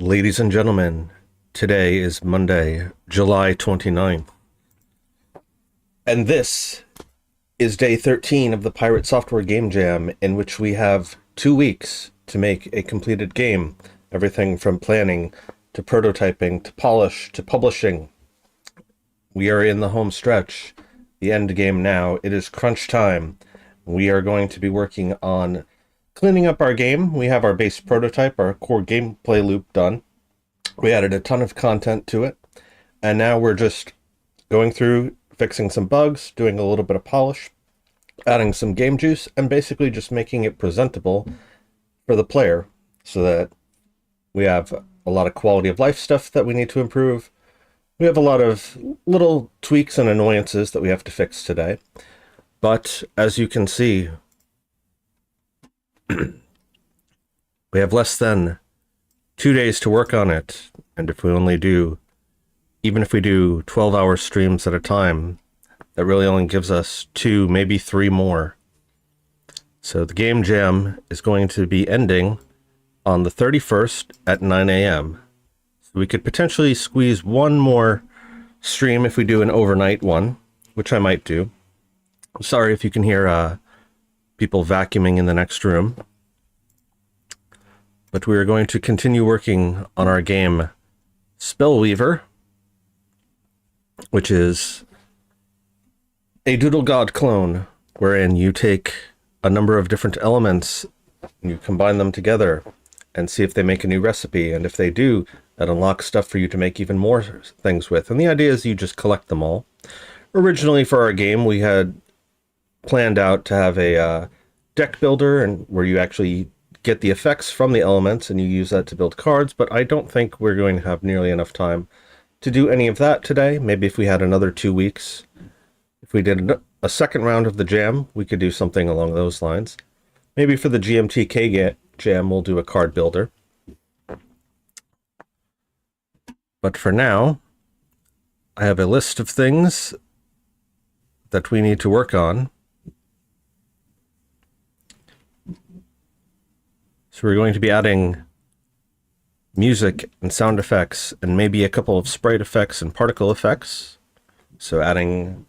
Ladies and gentlemen, today is Monday, July 29th, and this is day 13 of the Pirate Software Game Jam, in which we have 2 weeks to make a completed game. Everything from planning, to prototyping, to polish, to publishing. We are in the home stretch, the end game now. It is crunch time. We are going to be working on cleaning up our game. We have our base prototype, our core gameplay loop done. We added a ton of content to it, and now we're just going through, fixing some bugs, doing a little bit of polish, adding some game juice, and basically just making it presentable for the player so that we have a lot of quality of life stuff that we need to improve. We have a lot of little tweaks and annoyances that we have to fix today. But as you can see, we have less than 2 days to work on it. And if we only do, even if we do 12-hour streams at a time, that really only gives us 2, maybe 3 more. So the game jam is going to be ending on the 31st at 9 a.m. So we could potentially squeeze one more stream if we do an overnight one, which I might do. Sorry if you can hear people vacuuming in the next room. But we are going to continue working on our game Spellweaver, which is a Doodle God clone, wherein you take a number of different elements and you combine them together and see if they make a new recipe. And if they do, that unlocks stuff for you to make even more things with. And the idea is you just collect them all. Originally for our game, we had planned out to have a deck builder, and where you actually get the effects from the elements and you use that to build cards, but I don't think we're going to have nearly enough time to do any of that today. Maybe if we had another 2 weeks, if we did a second round of the jam, we could do something along those lines. Maybe for the GMTK jam, we'll do a card builder. But for now, I have a list of things that we need to work on. So we're going to be adding music and sound effects and maybe a couple of sprite effects and particle effects. So adding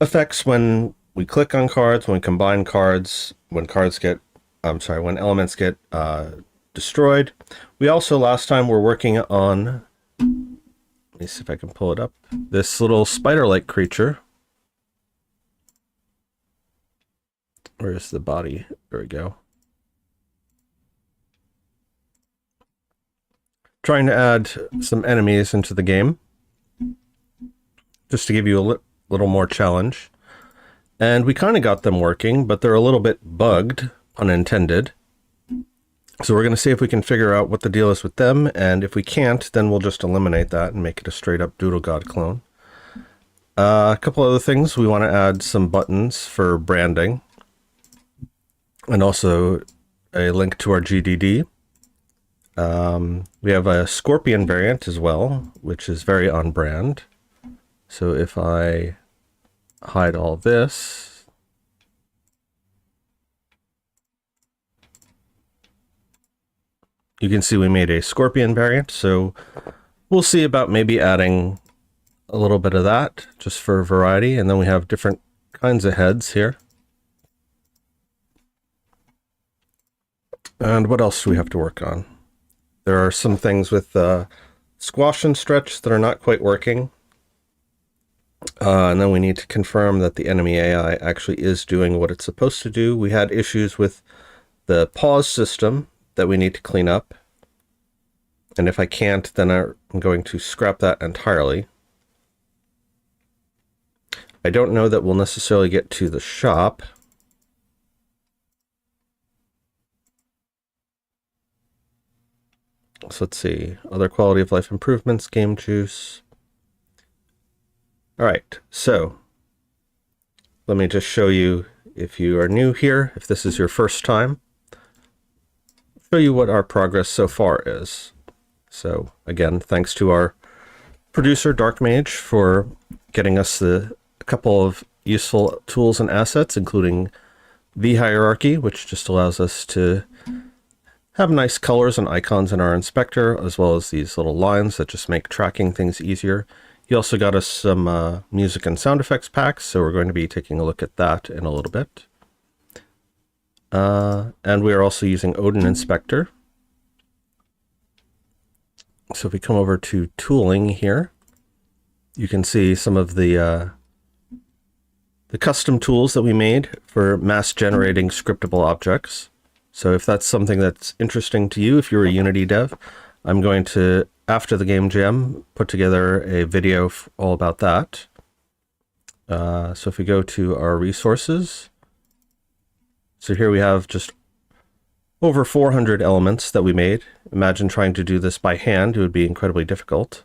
effects when we click on cards, when we combine cards, when when elements get destroyed. We also, last time, were working on, let me see if I can pull it up, this little spider-like creature. Where's the body? There we go. Trying to add some enemies into the game, just to give you a little more challenge. And we kind of got them working, but they're a little bit bugged, unintended. So we're going to see if we can figure out what the deal is with them, and if we can't, then we'll just eliminate that and make it a straight-up Doodle God clone. A couple other things. We want to add some buttons for branding, and also a link to our GDD. We have a Scorpion variant as well, which is very on brand. So if I hide all this, you can see we made a Scorpion variant. So we'll see about maybe adding a little bit of that just for variety. And then we have different kinds of heads here. And what else do we have to work on? There are some things with squash and stretch that are not quite working. And then we need to confirm that the enemy AI actually is doing what it's supposed to do. We had issues with the pause system that we need to clean up. And if I can't, then I'm going to scrap that entirely. I don't know that we'll necessarily get to the shop. So let's see, other quality of life improvements, game juice. All right, so let me just show you, if you are new here, if this is your first time, show you what our progress so far is. So again, thanks to our producer, Dark Mage, for getting us a couple of useful tools and assets, including the hierarchy, which just allows us to have nice colors and icons in our inspector, as well as these little lines that just make tracking things easier. He also got us some music and sound effects packs, so we're going to be taking a look at that in a little bit. And we are also using Odin Inspector. So if we come over to tooling here, you can see some of the custom tools that we made for mass generating scriptable objects. So if that's something that's interesting to you, if you're a Unity dev, I'm going to, after the game jam, put together a video all about that. So if we go to our resources, so here we have just over 400 elements that we made. Imagine trying to do this by hand. It would be incredibly difficult.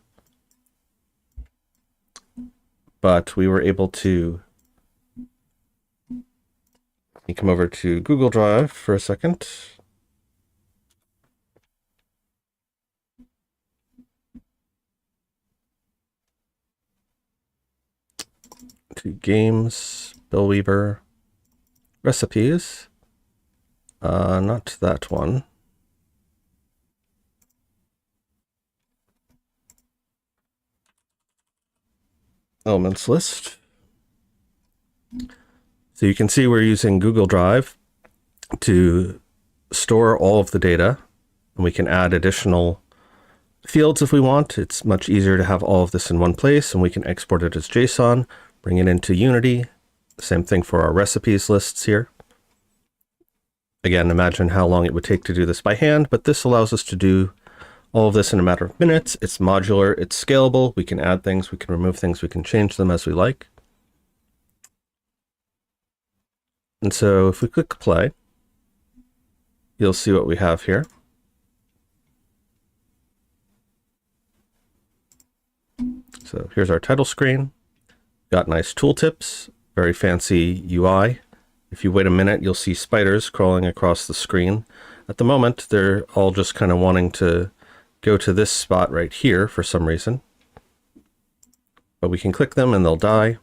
But we were able to... Let me come over to Google Drive for a second. To games, Bill Weaver, recipes. Not that one. Elements list. So you can see we're using Google Drive to store all of the data, and we can add additional fields if we want. It's much easier to have all of this in one place, and we can export it as JSON, bring it into Unity. Same thing for our recipes lists here. Again, imagine how long it would take to do this by hand, but this allows us to do all of this in a matter of minutes. It's modular, it's scalable. We can add things, we can remove things, we can change them as we like. And so if we click play, you'll see what we have here. So here's our title screen. Got nice tooltips, very fancy UI. If you wait a minute, you'll see spiders crawling across the screen. At the moment, they're all just kind of wanting to go to this spot right here for some reason. But we can click them and they'll die.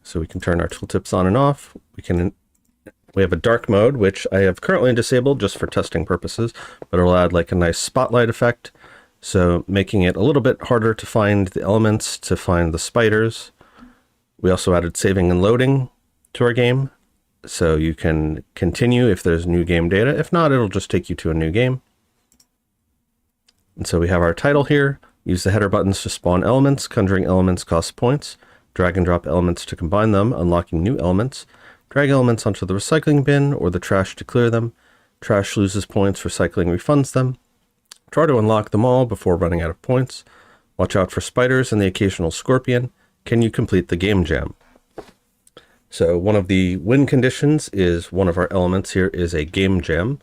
So we can turn our tooltips on and off. We have a dark mode, which I have currently disabled just for testing purposes, but it'll add like a nice spotlight effect. So making it a little bit harder to find the elements, to find the spiders. We also added saving and loading to our game. So you can continue if there's new game data. If not, it'll just take you to a new game. And so we have our title here. Use the header buttons to spawn elements. Conjuring elements costs points. Drag and drop elements to combine them, unlocking new elements. Drag elements onto the recycling bin or the trash to clear them. Trash loses points, recycling refunds them. Try to unlock them all before running out of points. Watch out for spiders and the occasional scorpion. Can you complete the game jam? So one of the win conditions is one of our elements here is a game jam,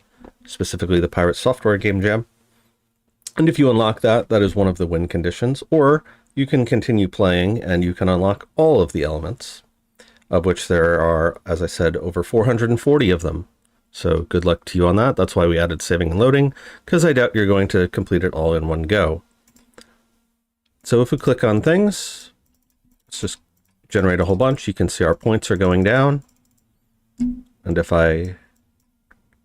specifically the Pirate Software game jam. And if you unlock that, that is one of the win conditions, or you can continue playing and you can unlock all of the elements, of which there are, as I said, over 440 of them. So good luck to you on that. That's why we added saving and loading, because I doubt you're going to complete it all in one go. So if we click on things, let's just generate a whole bunch. You can see our points are going down. And if I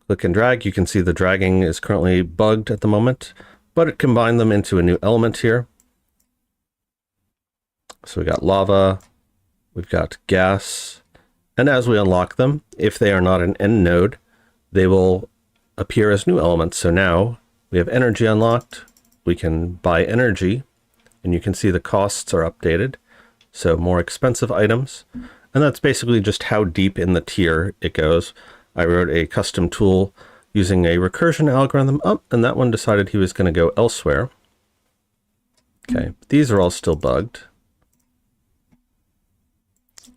click and drag, you can see the dragging is currently bugged at the moment, but it combined them into a new element here. So we got lava, we've got gas, and as we unlock them, if they are not an end node, they will appear as new elements. So now we have energy unlocked, we can buy energy, and you can see the costs are updated. So more expensive items, and that's basically just how deep in the tier it goes. I wrote a custom tool using a recursion algorithm up, and that one decided he was going to go elsewhere. Okay, these are all still bugged.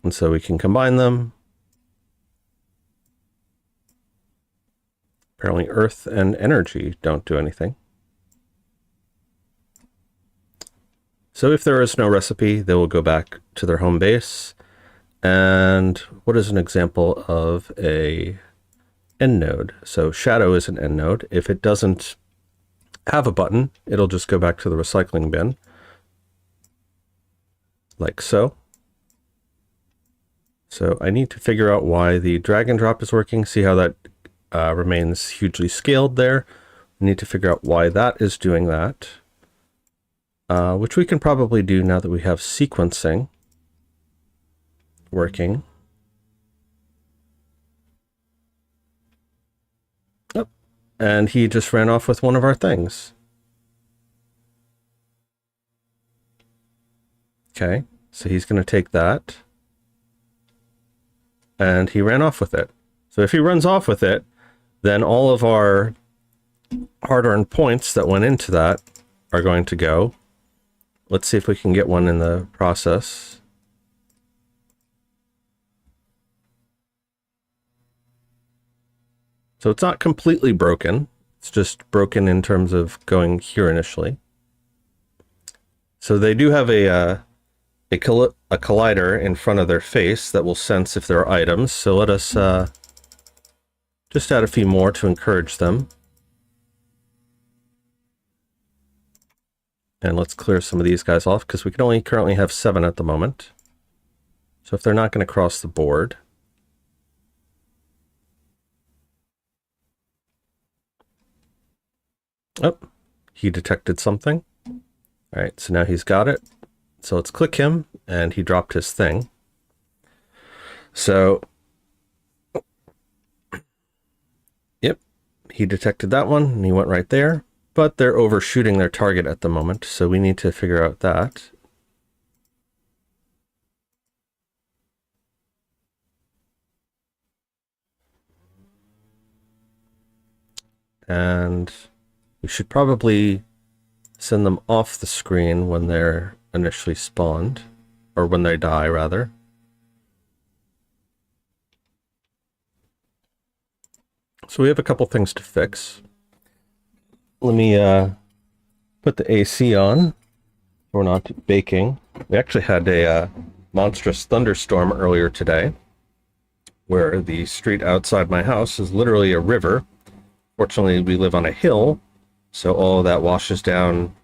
And so we can combine them. Apparently earth and energy don't do anything. So if there is no recipe, they will go back to their home base. And what is an example of a end node? So shadow is an end node. If it doesn't have a button, it'll just go back to the recycling bin, like so. So I need to figure out why the drag and drop is working. See how that remains hugely scaled there. We need to figure out why that is doing that, which we can probably do now that we have sequencing working. Oh, and he just ran off with one of our things. Okay, so he's going to take that. And he ran off with it. So if he runs off with it, then all of our hard-earned points that went into that are going to go. Let's see if we can get one in the process. So it's not completely broken. It's just broken in terms of going here initially. So they do have a collider in front of their face that will sense if there are items. So let us just add a few more to encourage them. And let's clear some of these guys off because we can only currently have 7 at the moment. So if they're not going to cross the board. Oh, he detected something. All right, so now he's got it. So let's click him, and he dropped his thing. So, yep, he detected that one, and he went right there. But they're overshooting their target at the moment, so we need to figure out that. And we should probably send them off the screen when they're initially spawned, or when they die, rather. So we have a couple things to fix. Let me put the AC on. We're not baking. We actually had a monstrous thunderstorm earlier today, where the street outside my house is literally a river. Fortunately, we live on a hill, so all of that washes down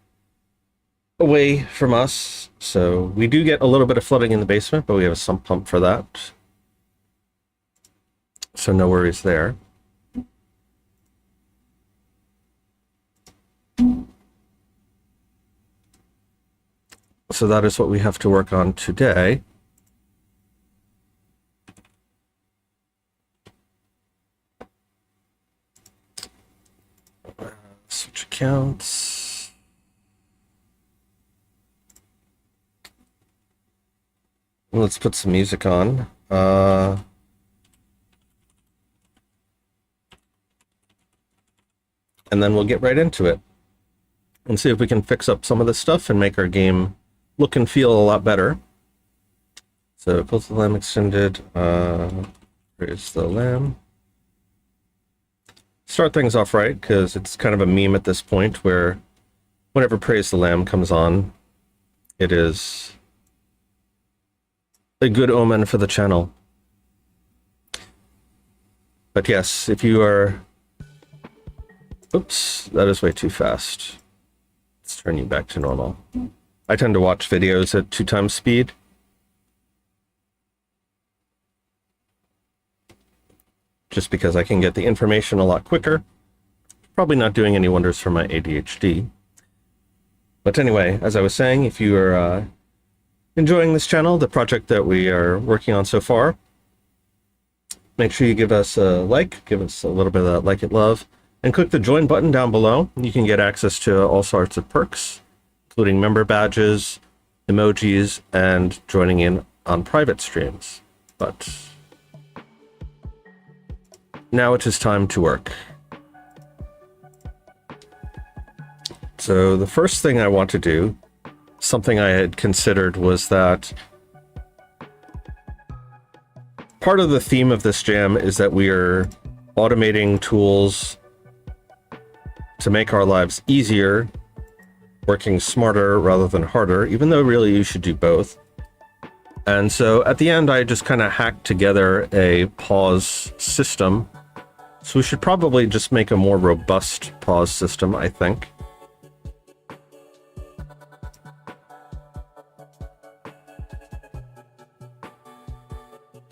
away from us. So we do get a little bit of flooding in the basement, but we have a sump pump for that. So no worries there. So that is what we have to work on today. Switch accounts. Let's put some music on. And then we'll get right into it and see if we can fix up some of this stuff and make our game look and feel a lot better. So close the lamb extended. Here's the lamb. Start things off right, because it's kind of a meme at this point where whenever Praise the Lamb comes on, it is a good omen for the channel. But yes, if you are... Oops, that is way too fast. Let's turn you back to normal. I tend to watch videos at 2 times speed. Just because I can get the information a lot quicker. Probably not doing any wonders for my ADHD. But anyway, as I was saying, if you are enjoying this channel, the project that we are working on so far, make sure you give us a like, give us a little bit of that like it love, and click the join button down below. You can get access to all sorts of perks, including member badges, emojis, and joining in on private streams. But now it is time to work. So the first thing I want to do, something I had considered, was that part of the theme of this jam is that we are automating tools to make our lives easier, working smarter rather than harder, even though really you should do both. And so at the end, I just kind of hacked together a pause system. So we should probably just make a more robust pause system, I think.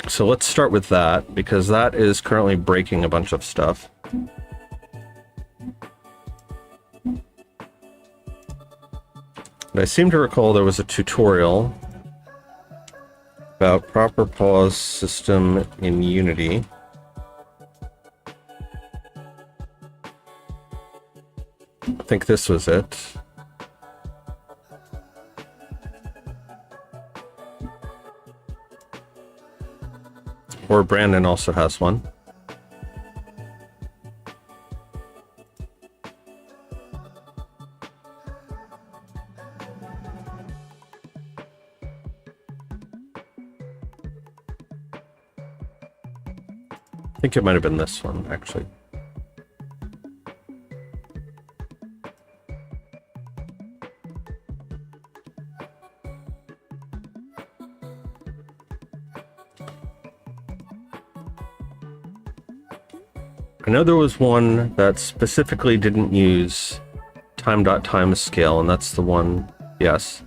So let's start with that, because that is currently breaking a bunch of stuff. I seem to recall there was a tutorial about proper pause system in Unity. I think this was it. Or Brandon also has one. I think it might have been this one, actually. I know there was one that specifically didn't use time.timescale, and that's the one, yes.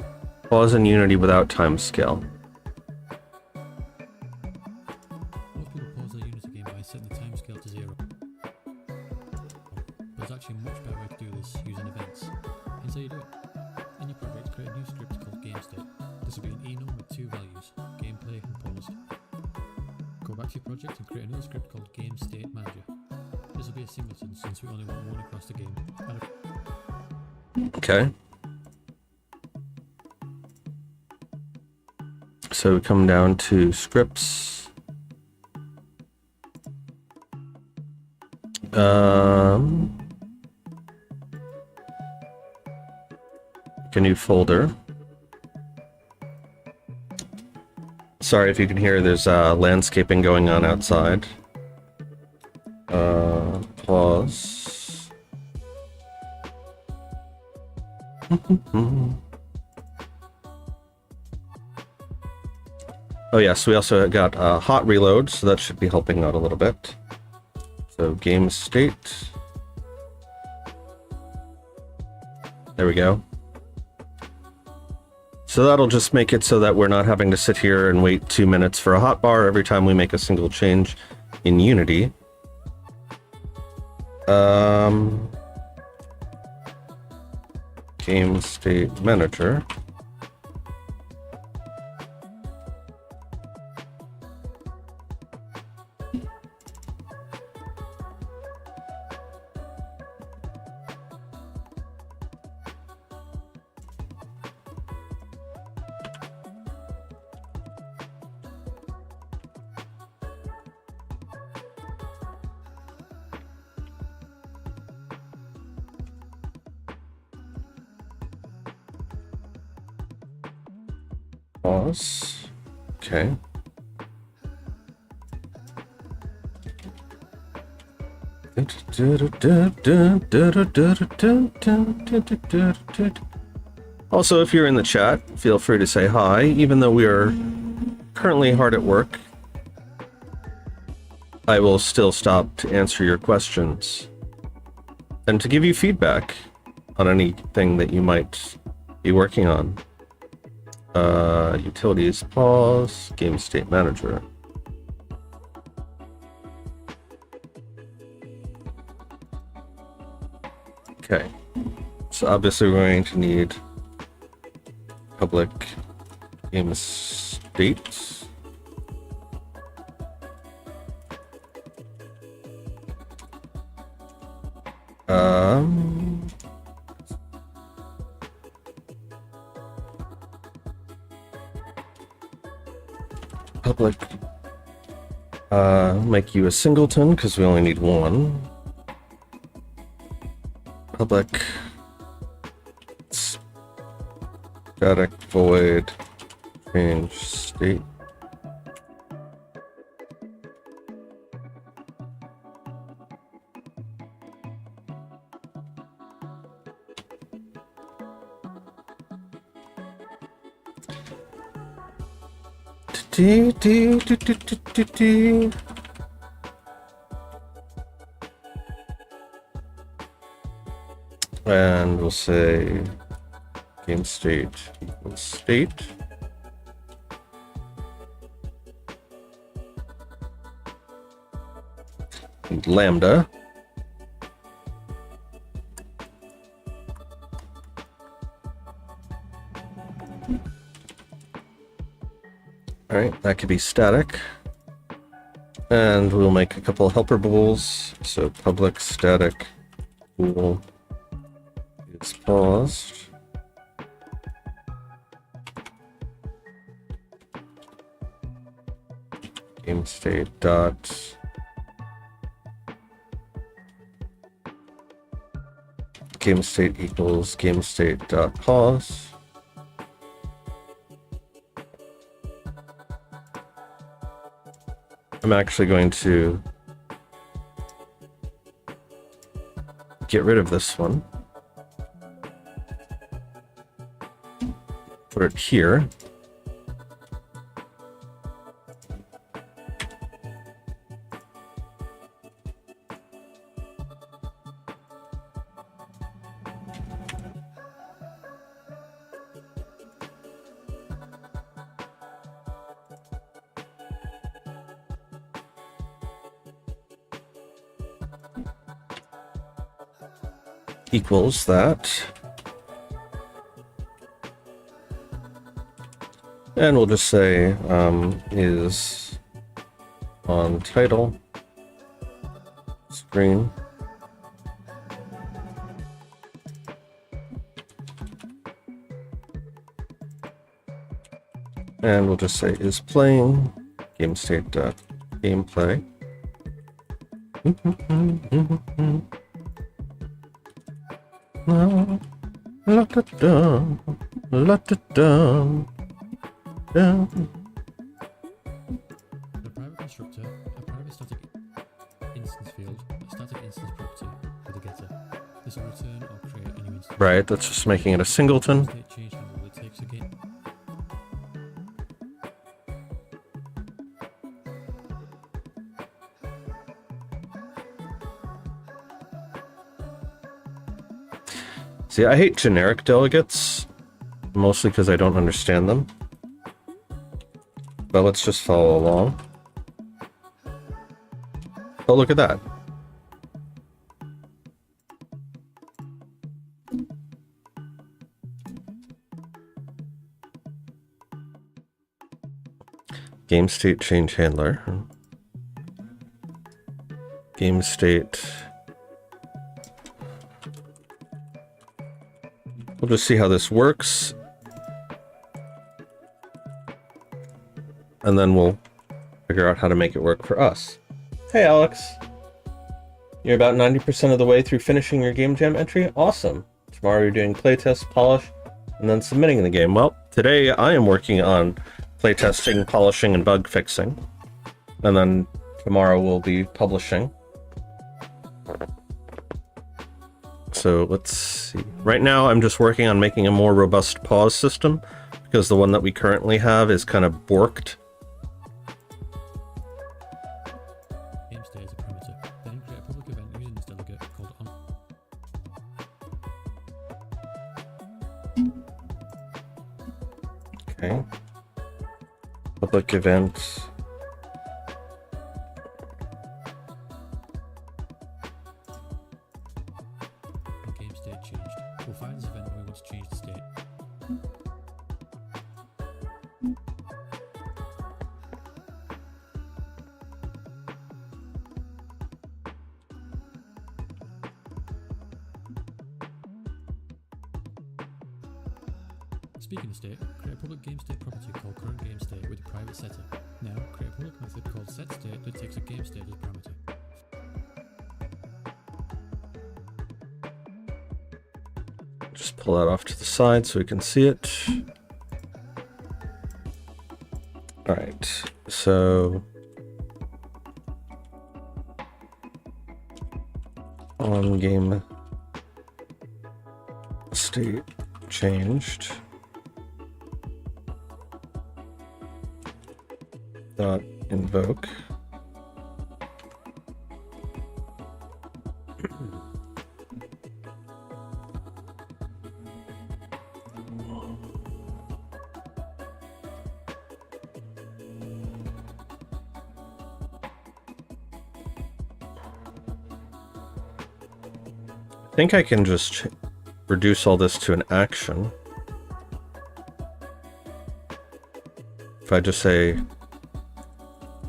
Pause in Unity without timescale. Most people pause their Unity game by setting the timescale to 0. But there's actually a much better way to do this using events. Here's how you do it. In your project, create a new script called GameState. This will be an enum with 2 values, gameplay and paused. Go back to your project and create another script called GameStateManager. This will be a singleton since we only want one across the game. Okay. So we come down to scripts. Make a new folder. Sorry if you can hear, there's landscaping going on outside. Pause. Oh yes, we also got hot reload, so that should be helping out a little bit. So game state. There we go. So that'll just make it so that we're not having to sit here and wait 2 minutes for a hotbar every time we make a single change in Unity. Game state manager. Pause. Okay. Also, if you're in the chat, feel free to say hi, even though we are currently hard at work. I will still stop to answer your questions and to give you feedback on anything that you might be working on. Utilities, pause, game state manager. Okay, so obviously we're going to need public game state. Public, make you a singleton because we only need one. Public static void change state. And we'll say game state equals state. And lambda. Alright, that could be static. And we'll make a couple helper bools. So public static bool is paused. Game state dot game state equals game state dot pause. I'm actually going to get rid of this one. Put it here. Equals that. And we'll just say is on title screen. And we'll just say is playing game state dot gameplay. La da da, la da da, da. A private constructor, a private static instance field, a static instance property with a getter. This will return or create a new instance. Right, that's just making it a singleton. State change handle that takes a game. See, I hate generic delegates, mostly because I don't understand them. But let's just follow along. Oh, look at that. Game state change handler. Game state. We'll just see how this works. And then we'll figure out how to make it work for us. Hey, Alex. You're about 90% of the way through finishing your game jam entry? Awesome. Tomorrow you're doing playtest, polish, and then submitting the game. Well, today I am working on playtesting, polishing, and bug fixing. And then tomorrow we'll be publishing. So let's see. Right now I'm just working on making a more robust pause system because the one that we currently have is kind of borked. Game state as a parameter. Then create a public event using this delegate called on. Okay. Public event. Game state changed. We'll find this event where we want to change the state. Speaking of state, create a public game state property called current game state with a private setter. Now, create a public method called set state that takes a game state as a parameter. Just pull that off to the side so we can see it. Alright, so on game state changed. Dot invoke. I think I can just reduce all this to an action. if I just say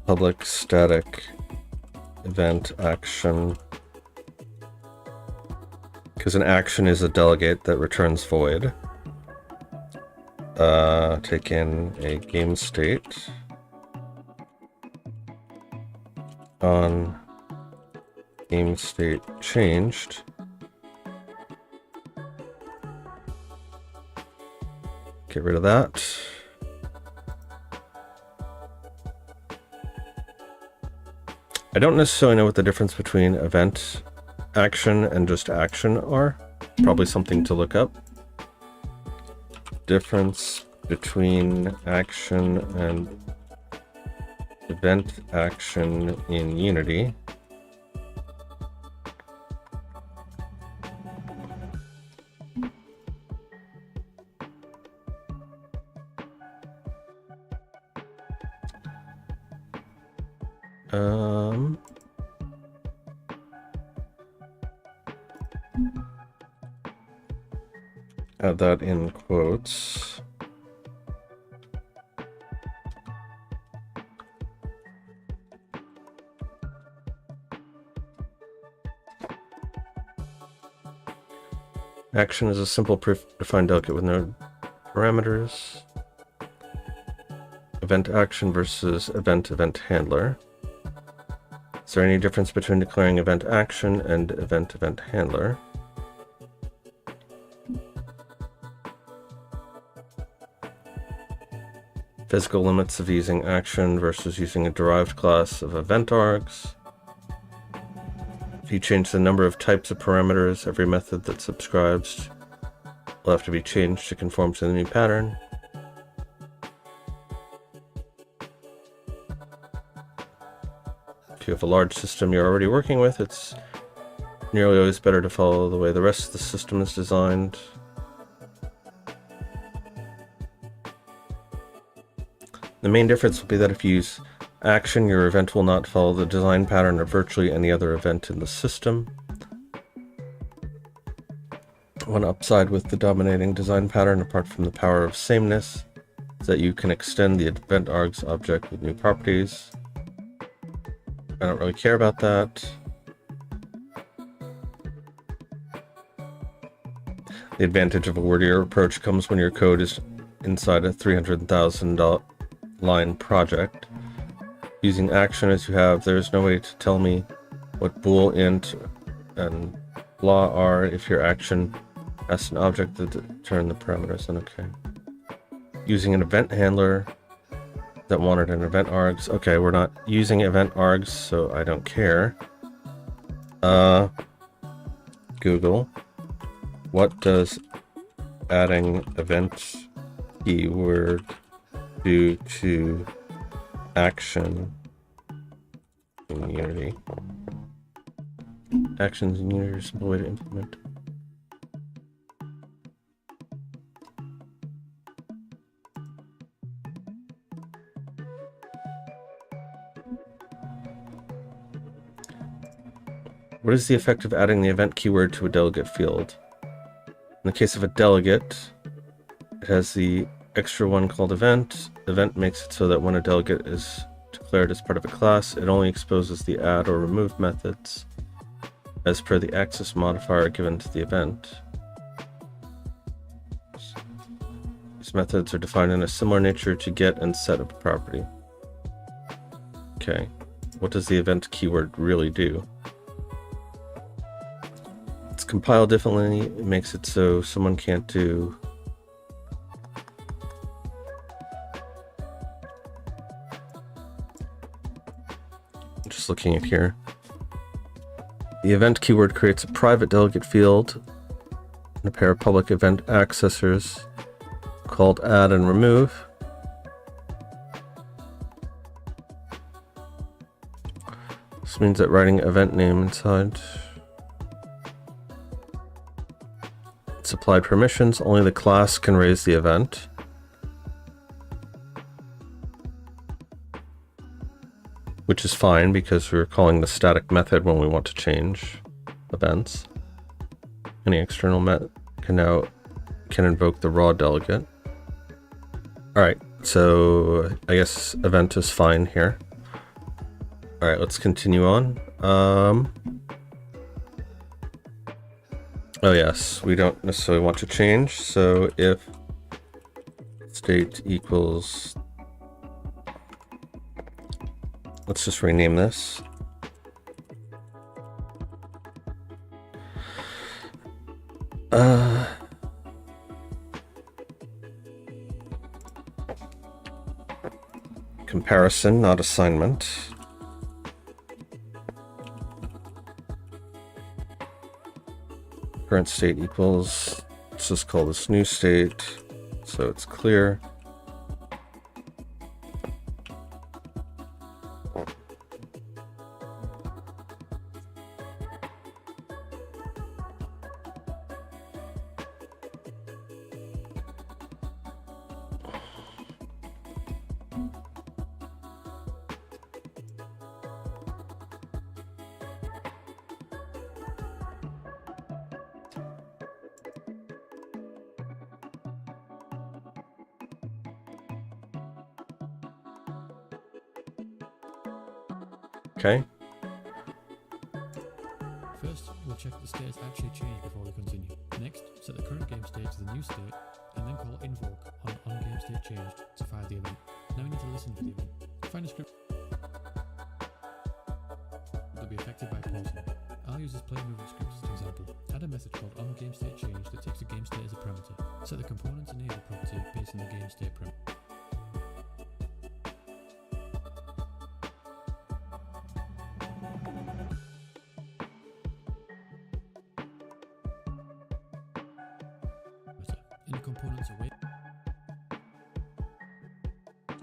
public static event action, because an action is a delegate that returns void. Take in a game state on game state changed. Get rid of that. I don't necessarily know what the difference between event action and just action are. Probably something to look up. Difference between action and event action in Unity. Add that in quotes. Action is a simple predefined delegate with no parameters. Event action versus event handler. Is there any difference between declaring event action and event handler? Physical limits of using action versus using a derived class of event args. If you change the number of types of parameters, every method that subscribes will have to be changed to conform to the new pattern. If you have a large system you're already working with, it's nearly always better to follow the way the rest of the system is designed. The main difference will be that if you use action, your event will not follow the design pattern of virtually any other event in the system. One upside with the dominating design pattern, apart from the power of sameness, is that you can extend the event args object with new properties. I don't really care about that. The advantage of a wordier approach comes when your code is inside a 300,000 line project. Using action as you have, there's no way to tell me what bool, int, and blah are if your action has an object that determine the parameters. And okay. Using an event handler that wanted an event args. Okay, we're not using event args, so I don't care. Google, what does adding event keyword do to action in Unity? Actions in Unity are a simple way to implement. What is the effect of adding the event keyword to a delegate field? In the case of a delegate, it has the extra one called event. Event makes it so that when a delegate is declared as part of a class, it only exposes the add or remove methods as per the access modifier given to the event. These methods are defined in a similar nature to get and set of a property. Okay, what does the event keyword really do? It's compiled differently. It makes it so someone can't do just looking at here. The event keyword creates a private delegate field and a pair of public event accessors called add and remove. This means that writing event name inside supplied permissions, only the class can raise the event. Which is fine because we're calling the static method when we want to change events. Any external method can invoke the raw delegate. Alright, So I guess event is fine here. All right, let's continue on. Oh yes, we don't necessarily want to change. So if state equals, let's just rename this. Comparison, not assignment. Current state equals, let's just call this new state so it's clear. Okay. First, we'll check that the state has actually changed before we continue. Next, set the current game state to the new state, and then call invoke on game state changed to fire the event. Now we need to listen for the event. Find a script that will be affected by pausing. I'll use this play movement script as an example. Add a method called onGameStateChange that takes the game state as a parameter. Set the component enable property based on the game state parameter. Any components away.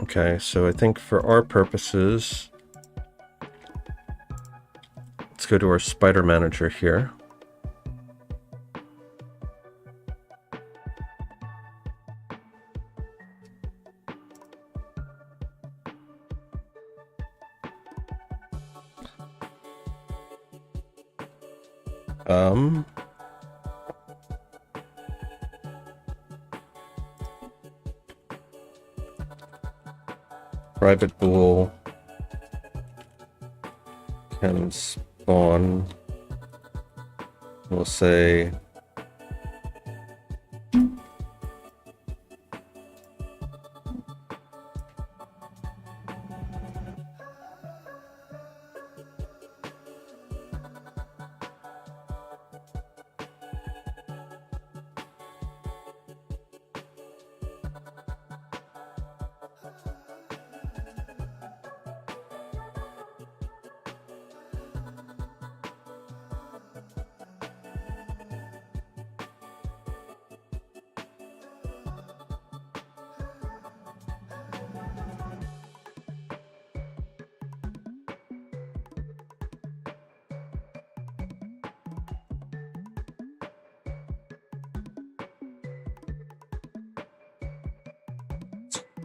Okay, so I think for our purposes, let's go to our spider manager here. Private bool can spawn, we'll say,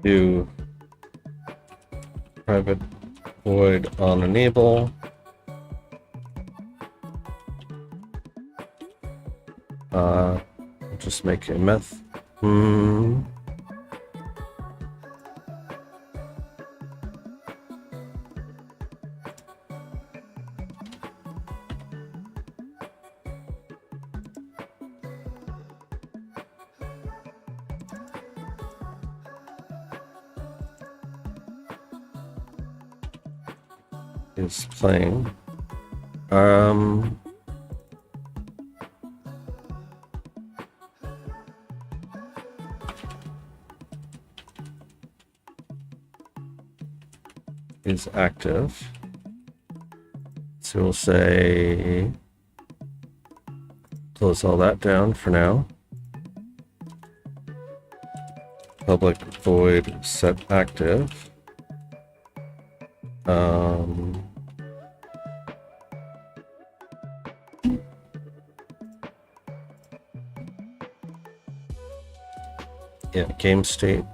do private void on enable. Just make a meth. Is playing. Is active. So we'll say close all that down for now. Public void set active. Yeah, game state.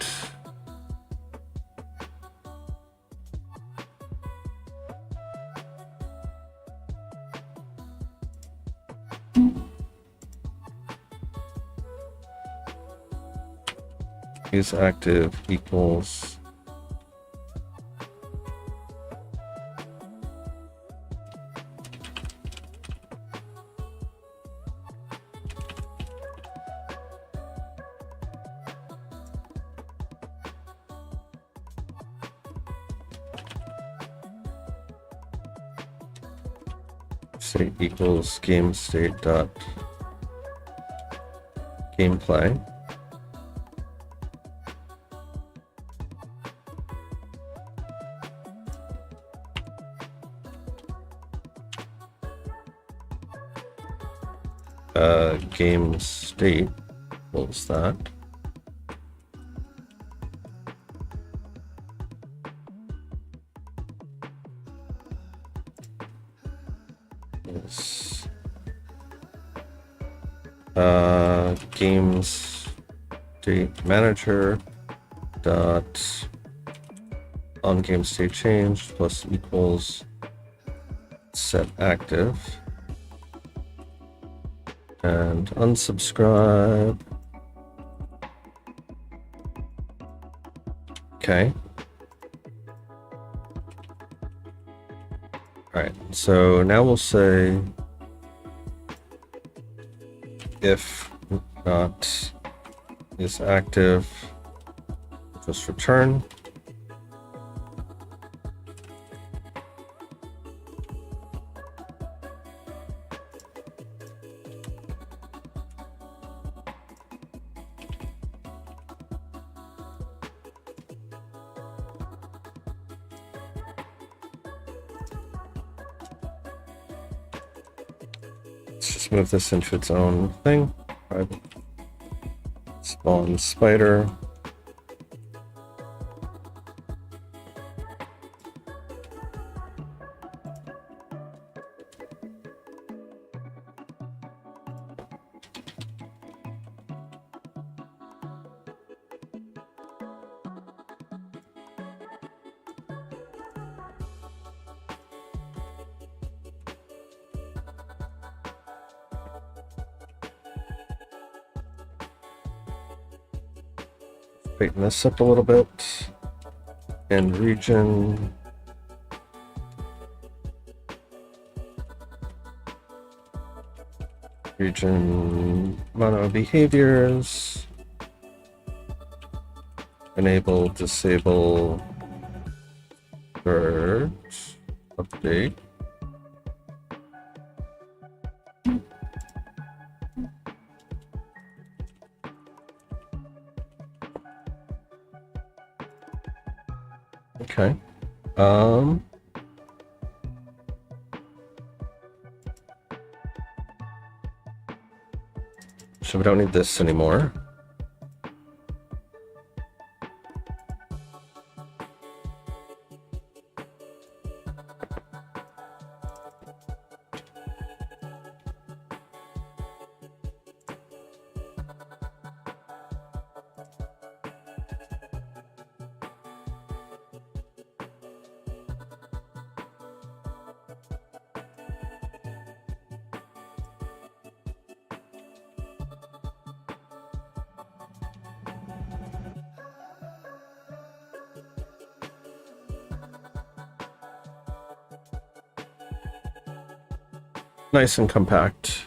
is active equals state equals game state dot gameplay. Game state equals that. Yes. Games state manager dot on game state changed plus equals set active and unsubscribe. Okay. All right, so now we'll say if not is active, just return. Let's just move this into its own thing. Private spawn spider. Tighten this up a little bit. And region. Region mono behaviors. Enable, disable, birds, update. Okay. So we don't need this anymore. Nice and compact.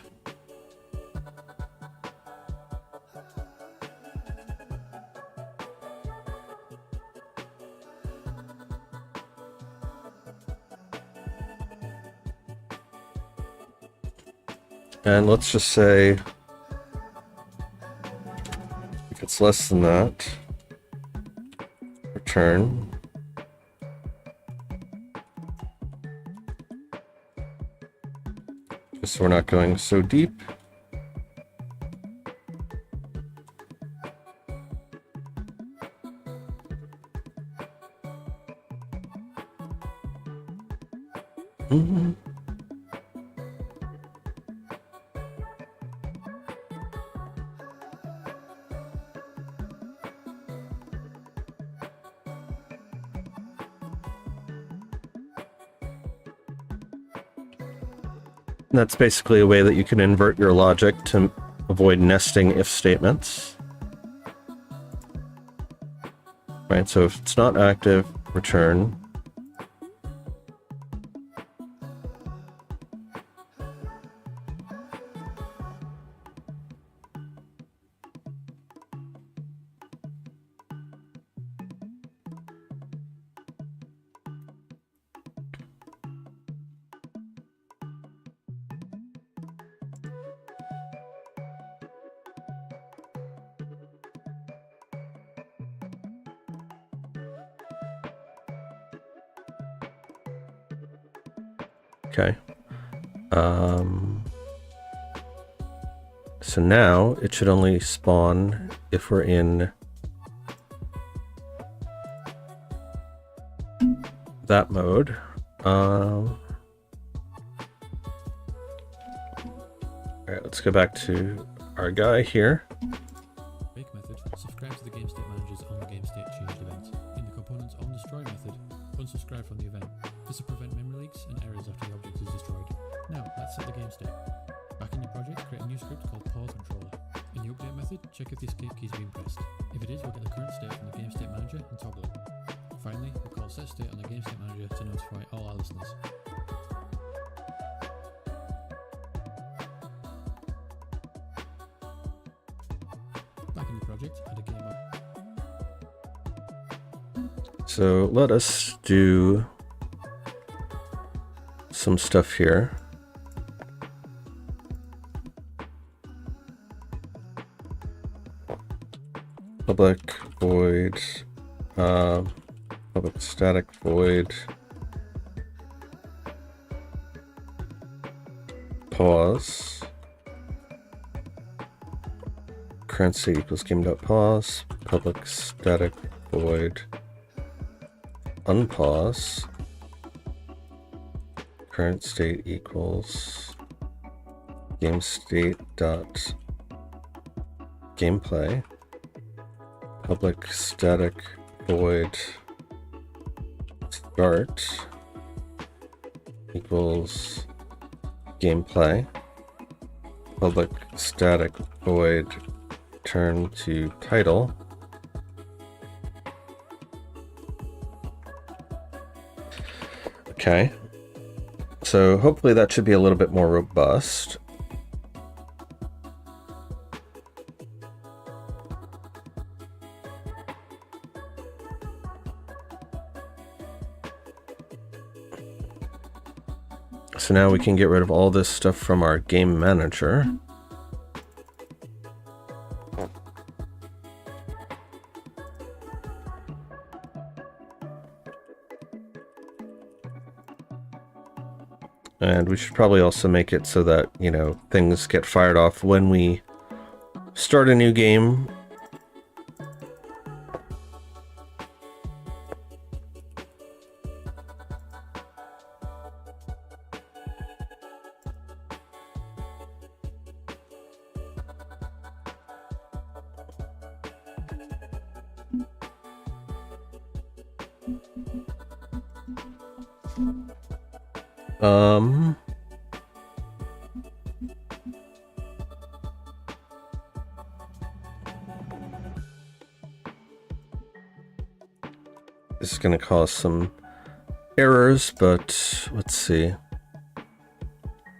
And let's just say if it's less than that, return. So we're not going so deep. Mm-hmm. That's basically a way that you can invert your logic to avoid nesting if statements. right? So if it's not active, return. Okay. So now it should only spawn if we're in that mode. All right, let's go back to our guy here. Make method, subscribe to the game state managers on the game state changed event. In the components on destroy method, unsubscribe from the event. This will prevent memory leaks and errors after the object is destroyed. Now, let's set the game state. Back in your project, create a new script called pause controller. In the update method, check if the escape key is being pressed. If it is, we'll get the current state from the game state manager and toggle it. Finally, we'll call set state on the game state manager to notify all our listeners. Back in the project, add a game up. So let us do some stuff here. Public void, public static void, pause, current state equals game.pause, public static void, unpause, current state equals game state dot gameplay, public static void start equals gameplay, public static void turn to title, okay, so hopefully that should be a little bit more robust. So now we can get rid of all this stuff from our game manager. And we should probably also make it so that, you know, things get fired off when we start a new game. This is going to cause some errors, but let's see.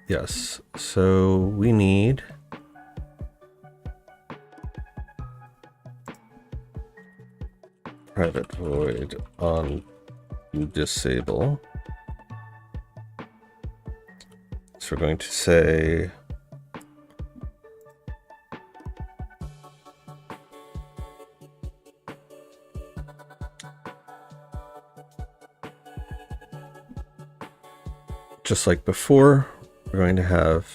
Yes, so we need private void on disable. So we're going to say just like before, we're going to have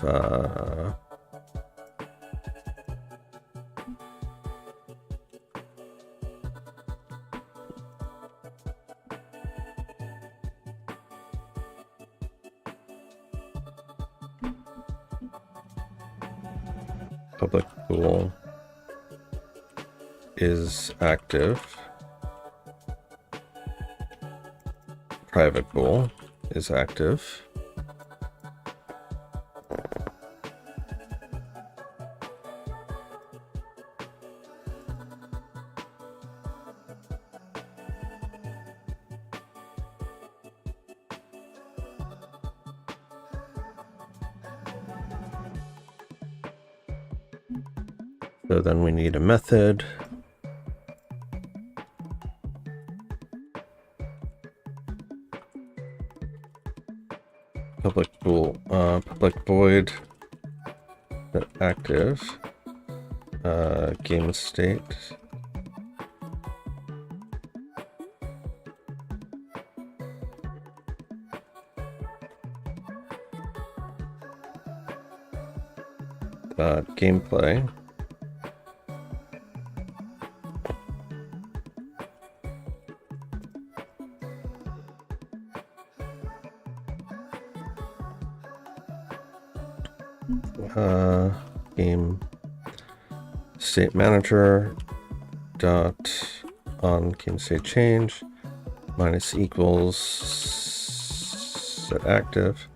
public pool is active, private pool is active. So then we need a method. Public void set active game state. Gameplay. Game state manager dot on game state change minus equals set active.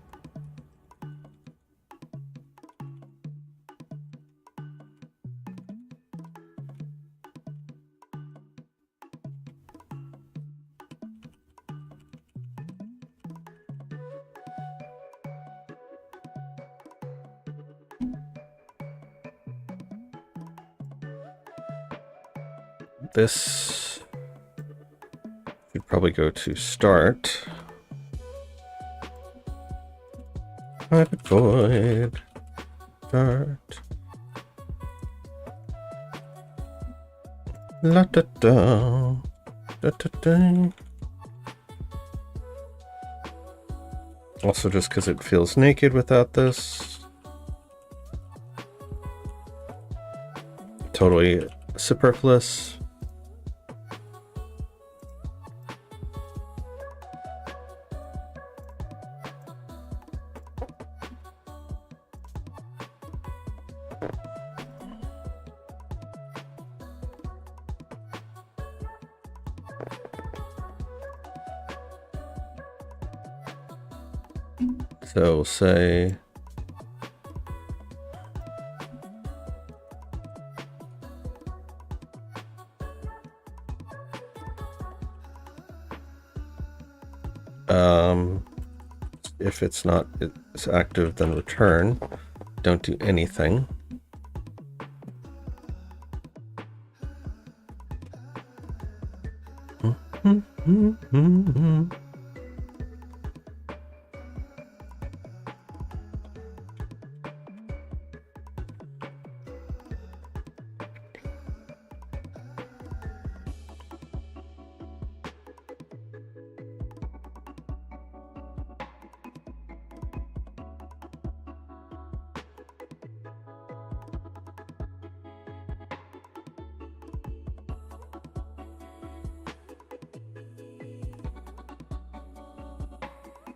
This should probably go to start. Private void start. La da da da da da. Also, just because it feels naked without this. Totally superfluous. So we'll say if it's not it's active, then return. Don't do anything.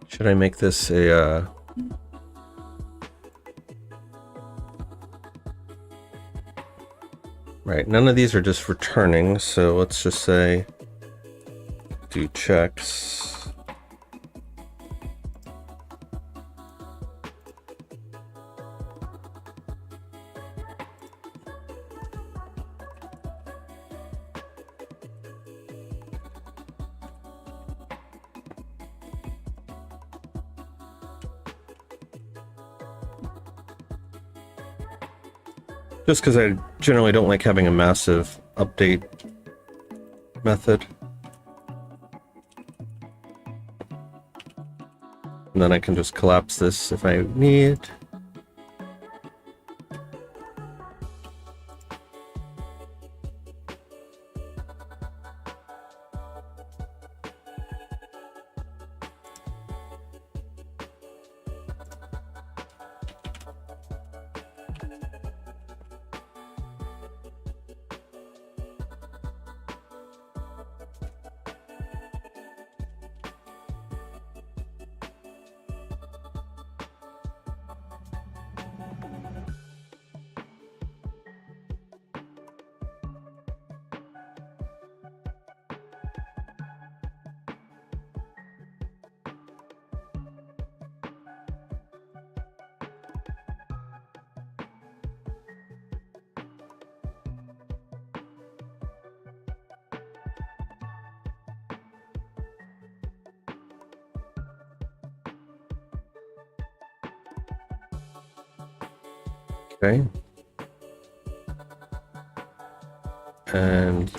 Should I make this a right, none of these are just returning, so let's just say do checks. Just because I generally don't like having a massive update method. And then I can just collapse this if I need. Okay. And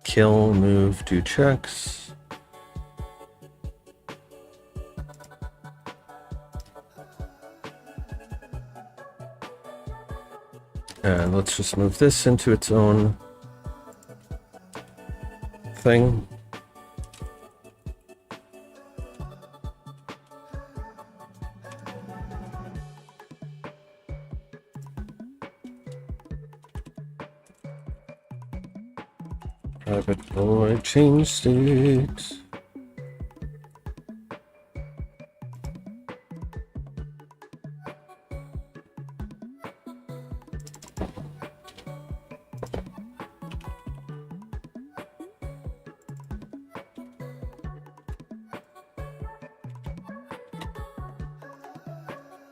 kill, move, do checks. And let's just move this into its own thing. Private void change state.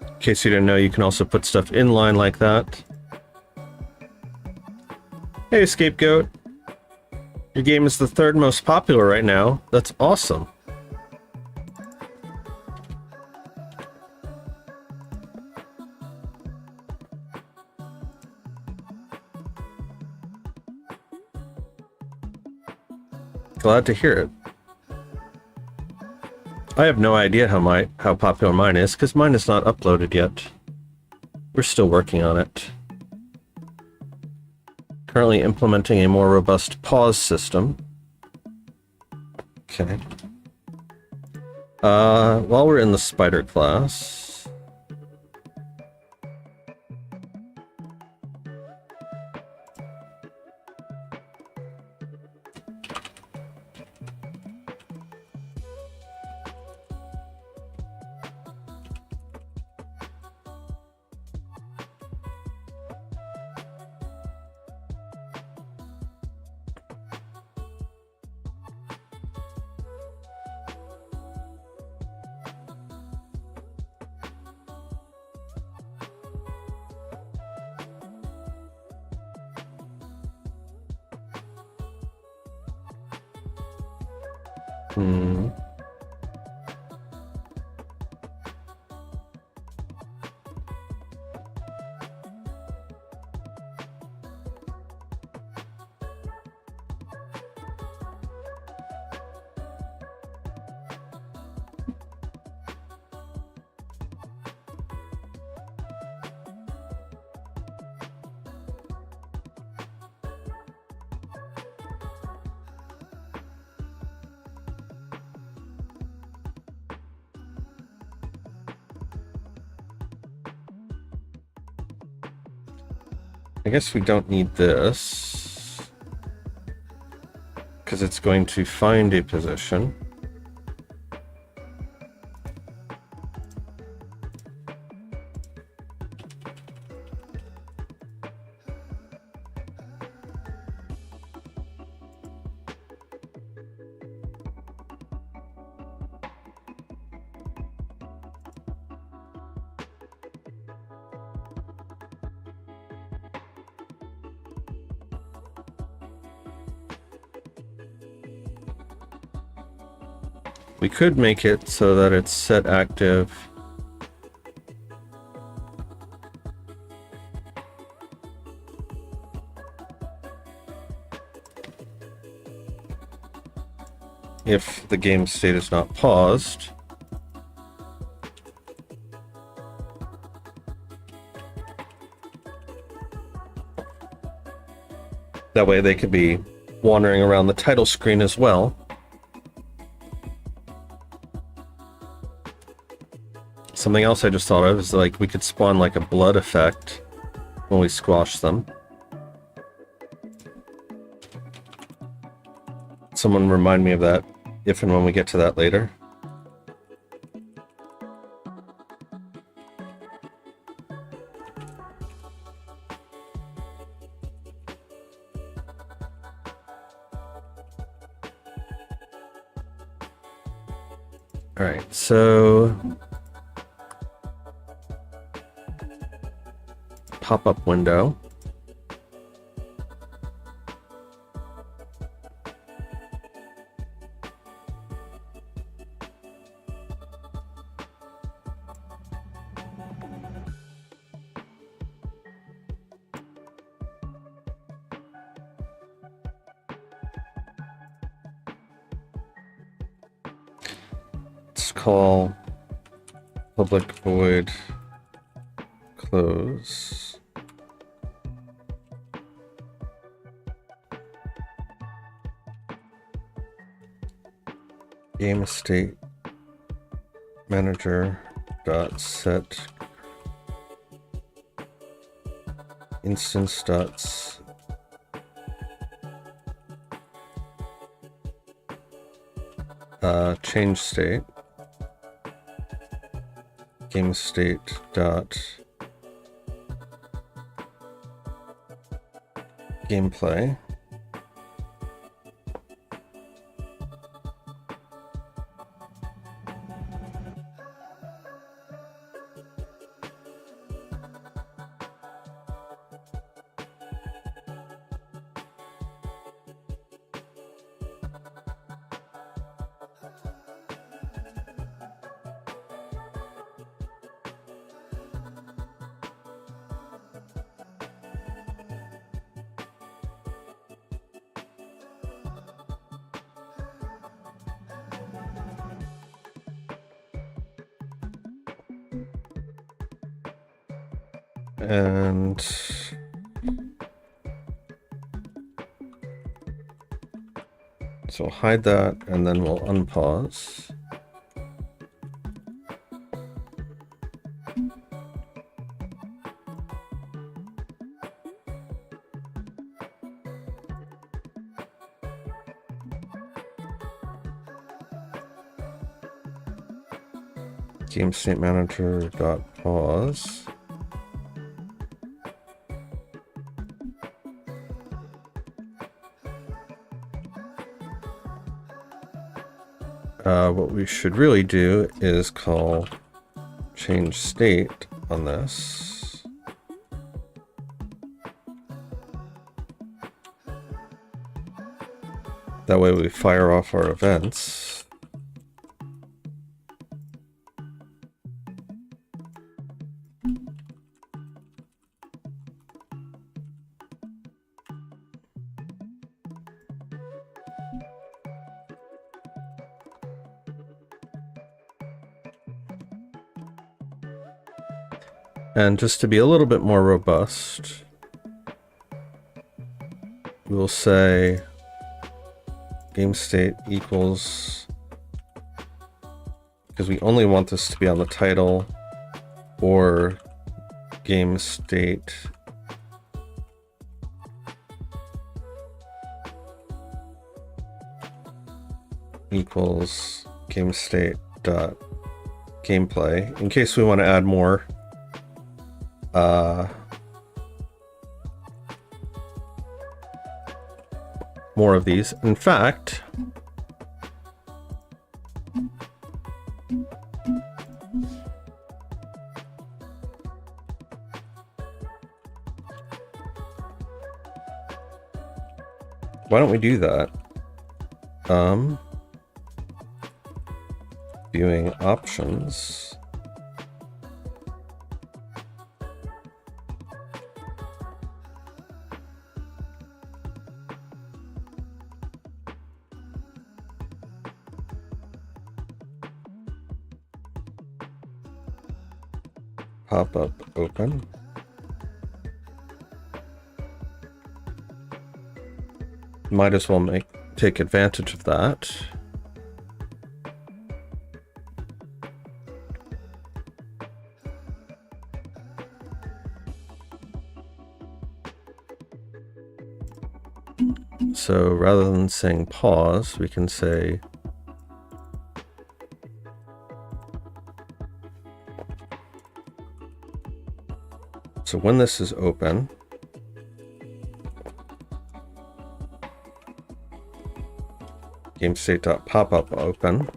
In case you didn't know, you can also put stuff inline like that. Hey, Scapegoat. Your game is the third most popular right now. That's awesome. Glad to hear it. I have no idea how popular mine is, because mine is not uploaded yet. We're still working on it. Currently implementing a more robust pause system. Okay. While we're in the spider class... I guess we don't need this, because it's going to find a position. We could make it so that it's set active. If the game state is not paused. That way they could be wandering around the title screen as well. Something else I just thought of is like we could spawn like a blood effect when we squash them. Someone remind me of that if and when we get to that later. All right, so pop-up window. Let's call public void close. Game state manager dot set instance dots change state game state dot gameplay. And so hide that, and then we'll unpause. Game state manager dot pause. What we should really do is call change state on this. That way we fire off our events. And just to be a little bit more robust, we'll say game state equals, because we only want this to be on the title, or game state equals game state dot gameplay, in case we want to add more more of these. In fact, why don't we do that? Viewing options. Pop-up open. Might as well take advantage of that. So rather than saying pause, we can say so when this is open, game state.popup open.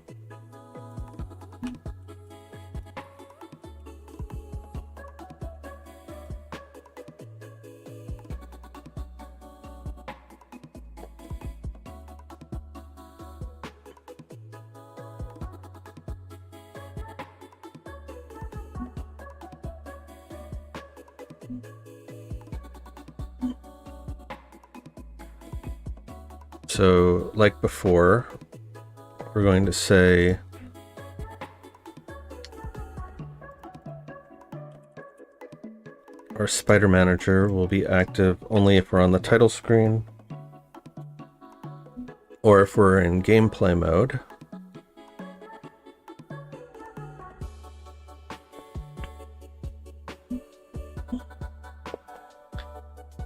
So like before, we're going to say our spider manager will be active only if we're on the title screen or if we're in gameplay mode.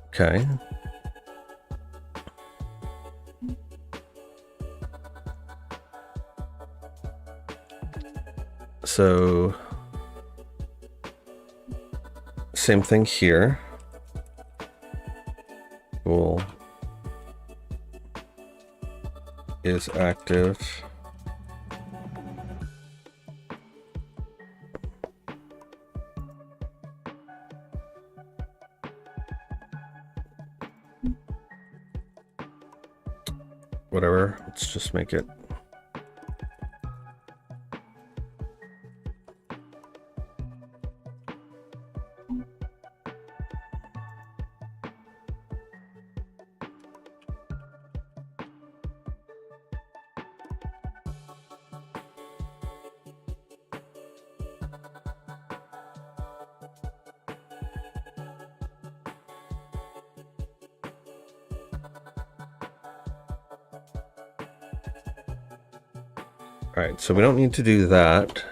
Okay. So same thing here. Bool is active. Whatever, let's just make it. All right, so we don't need to do that.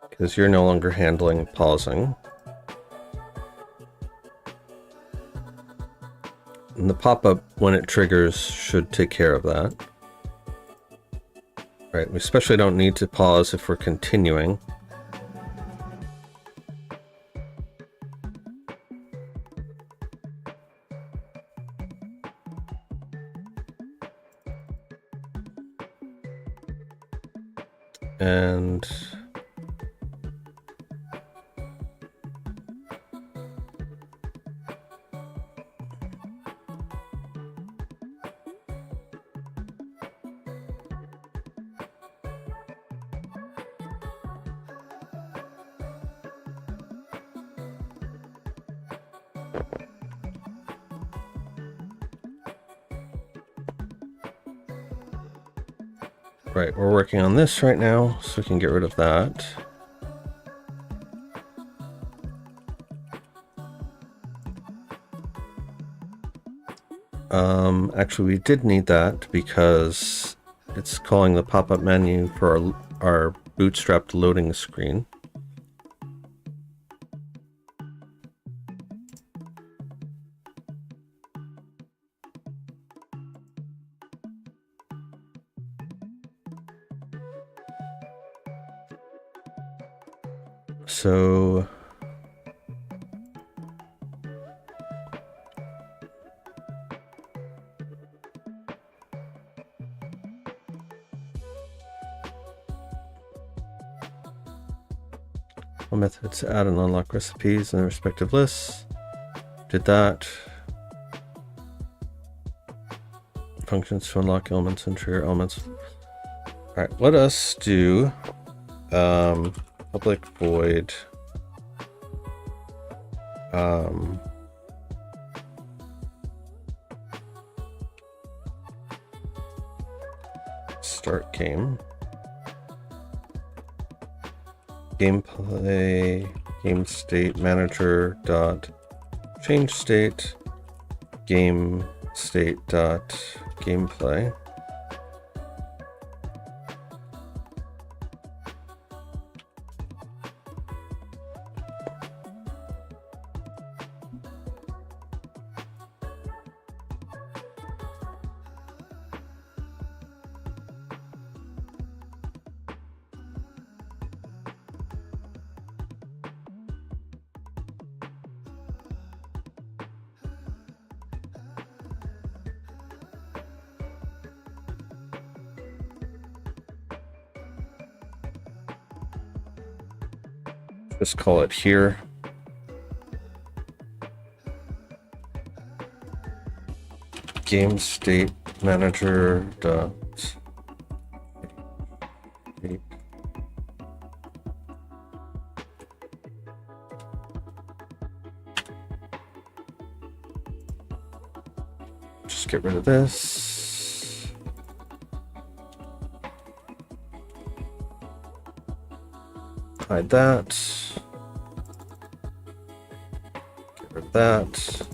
Because you're no longer handling pausing. And the pop-up, when it triggers, should take care of that. Right, we especially don't need to pause if we're continuing. And right, we're working on this right now, so we can get rid of that. Actually, we did need that because it's calling the pop-up menu for our bootstrapped loading screen. So methods to add and unlock recipes in the respective lists. Did that. Functions to unlock elements and trigger elements. All right, let us do public void start game. Gameplay game state manager dot change state game state dot gameplay. Just call it here. Game state manager dot just get rid of this. Hide that. Get rid of that.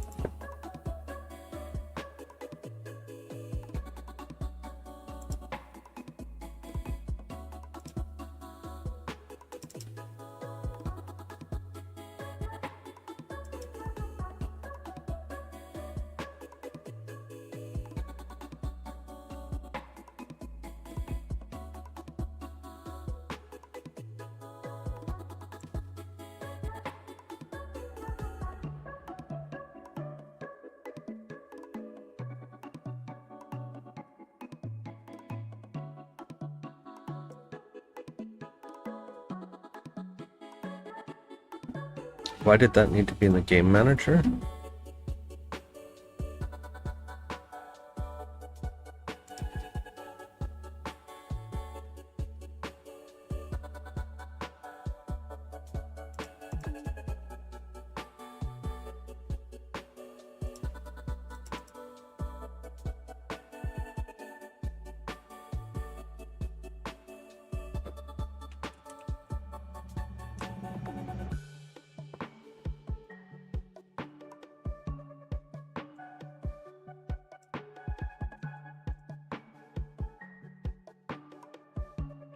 Why did that need to be in the game manager?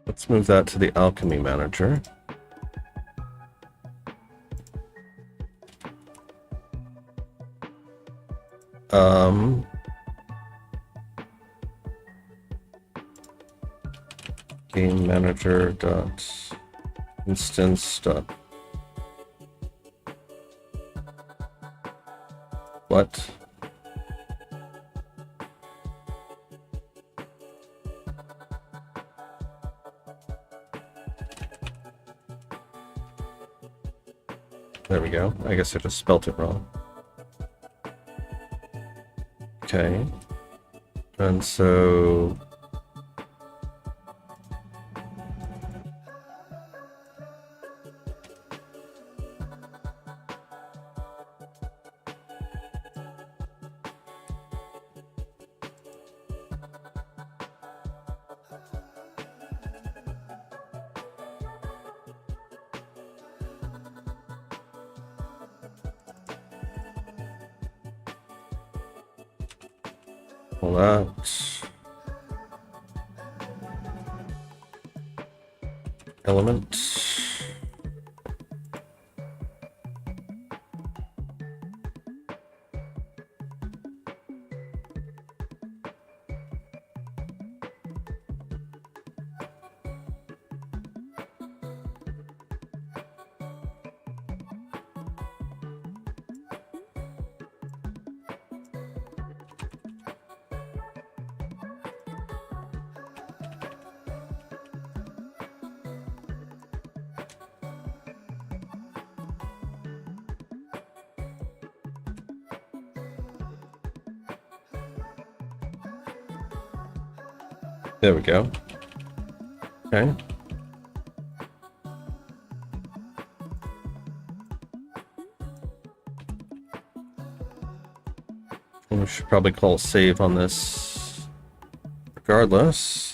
Let's move that to the alchemy manager. Game manager dot instance dot what? There we go. I guess I just spelt it wrong. Okay. And so pull that. Element. There we go. Okay. And we should probably call save on this regardless.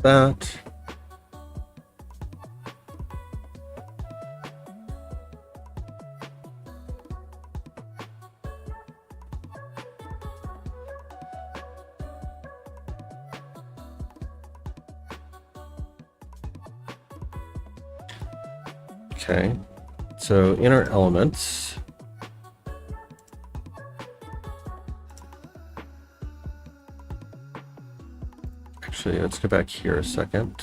that. Okay, so inner elements. Actually, let's go back here a second.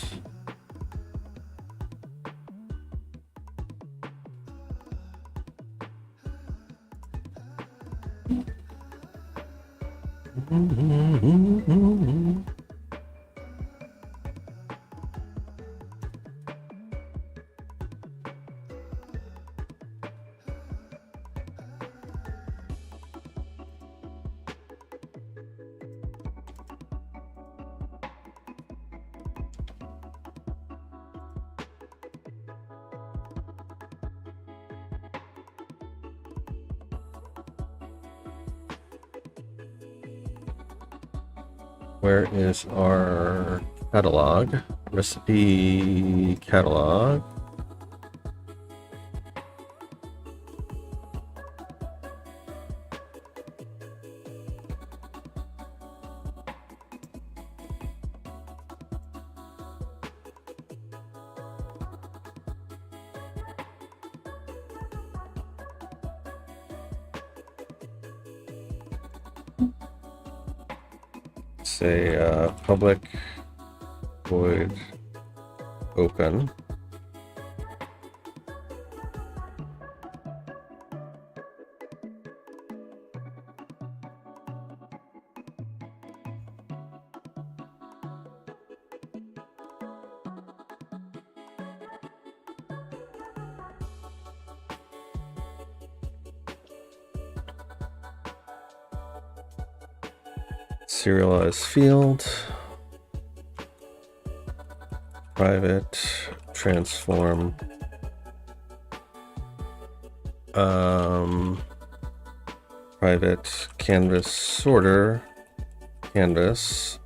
Where is our catalog? Recipe catalog. Say public void open. Serialize field. Private transform. Private canvas sorter. Canvas.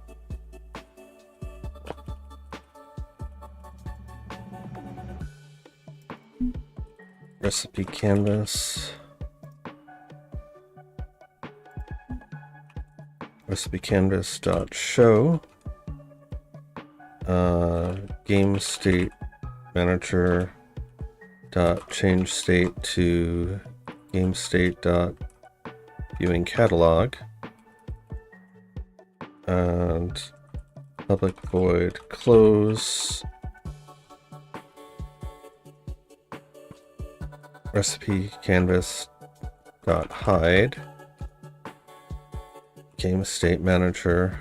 Recipe canvas. Recipe canvas dot show. Game state manager dot change state to game state dot viewing catalog, and public void close recipe canvas dot hide game state manager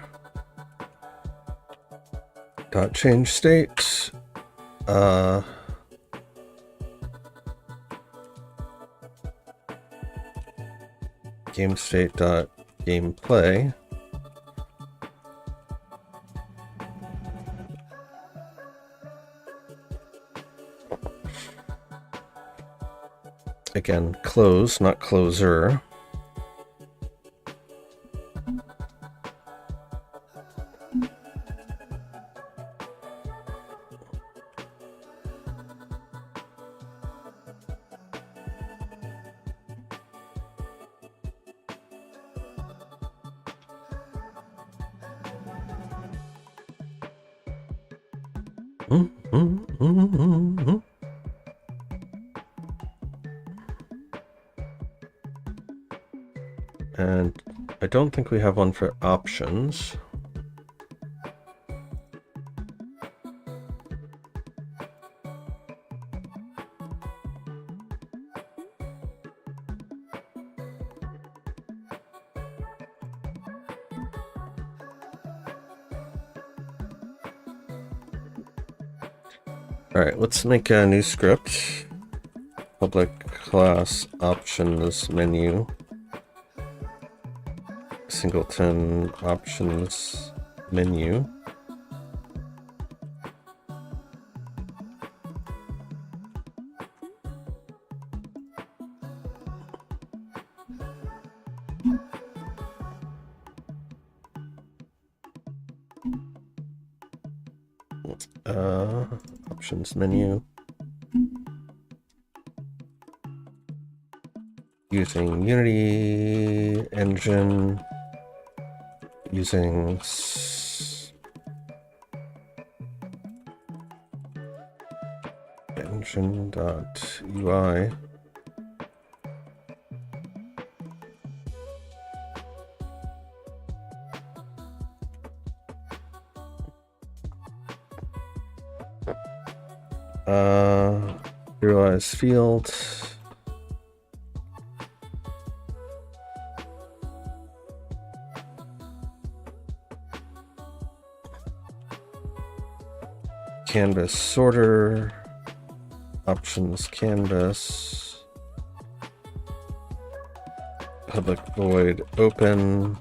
dot change state game state dot gameplay again close, not closer. And I don't think we have one for options. All right, let's make a new script. Public class options menu. Singleton options menu. Options menu. Using Unity engine. Using engine.ui. Serialize field. Canvas sorter. Options canvas. Public void open.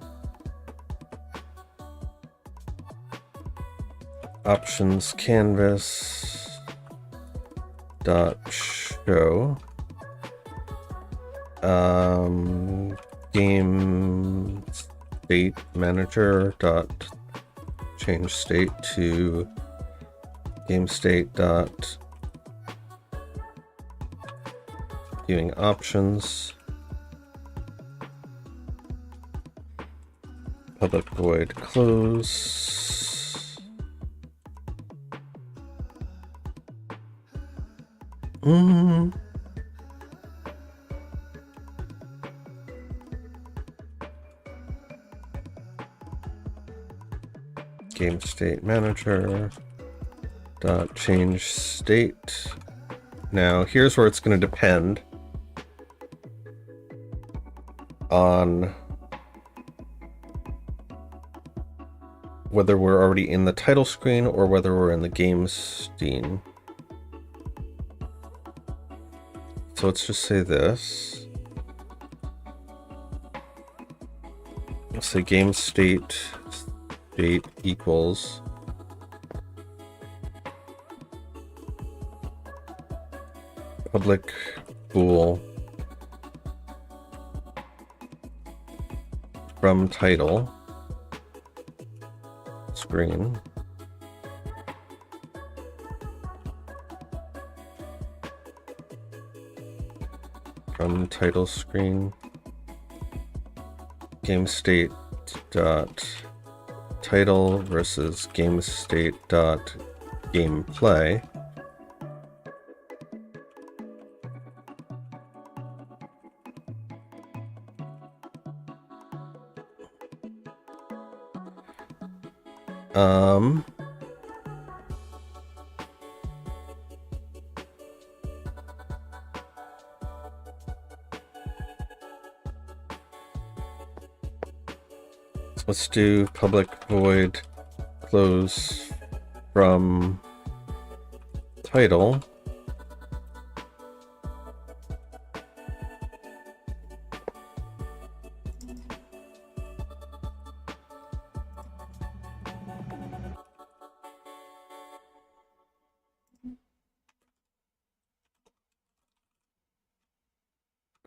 Options canvas dot show. Game state manager dot change state to game state dot viewing options. Public void close. Game state manager dot change state. Now here's where it's going to depend on whether we're already in the title screen or whether we're in the game scene. So let's just say this. Let's say game state equals public bool from title screen from title screen game state dot title versus game state dot gameplay. Let's do public void close from title.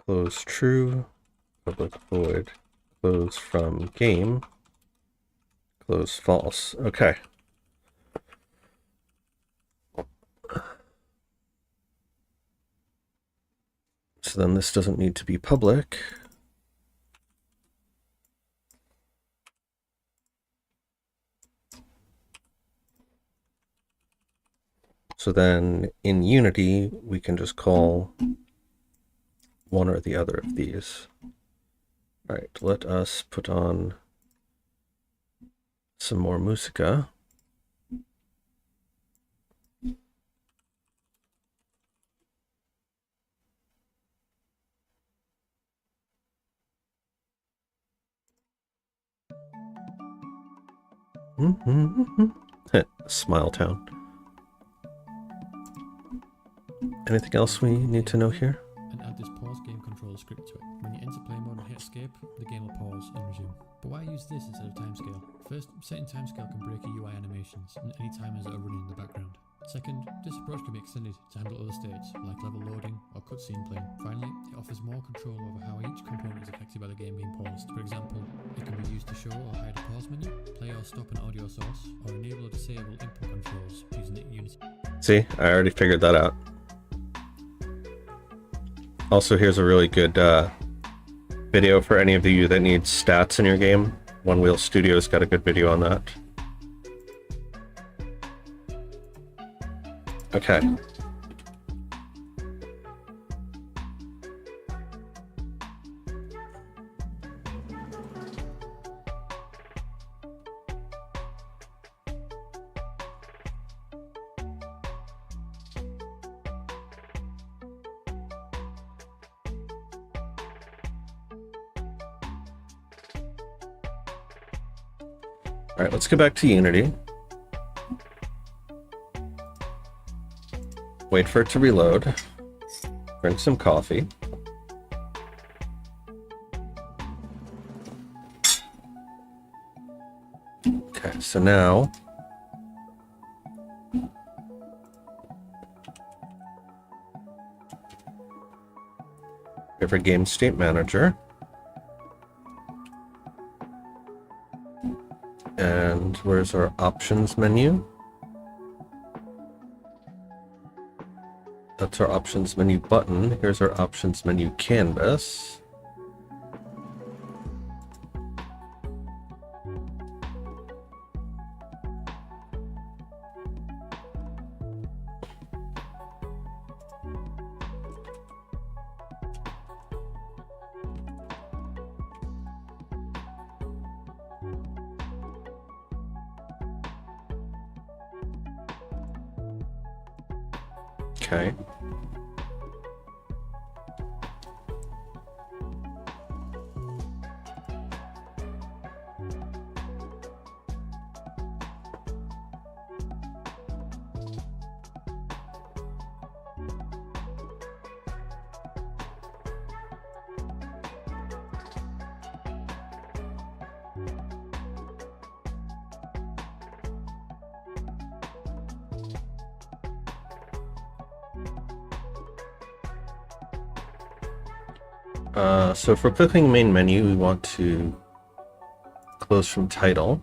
Close true, public void close from game, close false. Okay. So then this doesn't need to be public. So then in Unity, we can just call one or the other of these. All right, let us put on some more musica. Smile Town. Anything else we need to know here? And add this pause game controller script to it. When you enter play mode and hit escape, the game will pause and resume. But why use this instead of timescale? First, setting timescale can break your UI animations and any timers that are running in the background. Second, this approach can be extended to handle other states like level loading or cutscene playing. Finally, it offers more control over how each component is affected by the game being paused. For example, it can be used to show or hide a pause menu, play or stop an audio source, or enable or disable input controls using Unity. See, I already figured that out. Also, here's a really good video for any of you that need stats in your game. One Wheel Studios got a good video on that. Okay. All right, let's go back to Unity. Wait for it to reload. Drink some coffee. Okay, so now we have our game state manager. And where's our options menu? That's our options menu button. Here's our options menu canvas. Okay. So for clicking main menu, we want to close from title.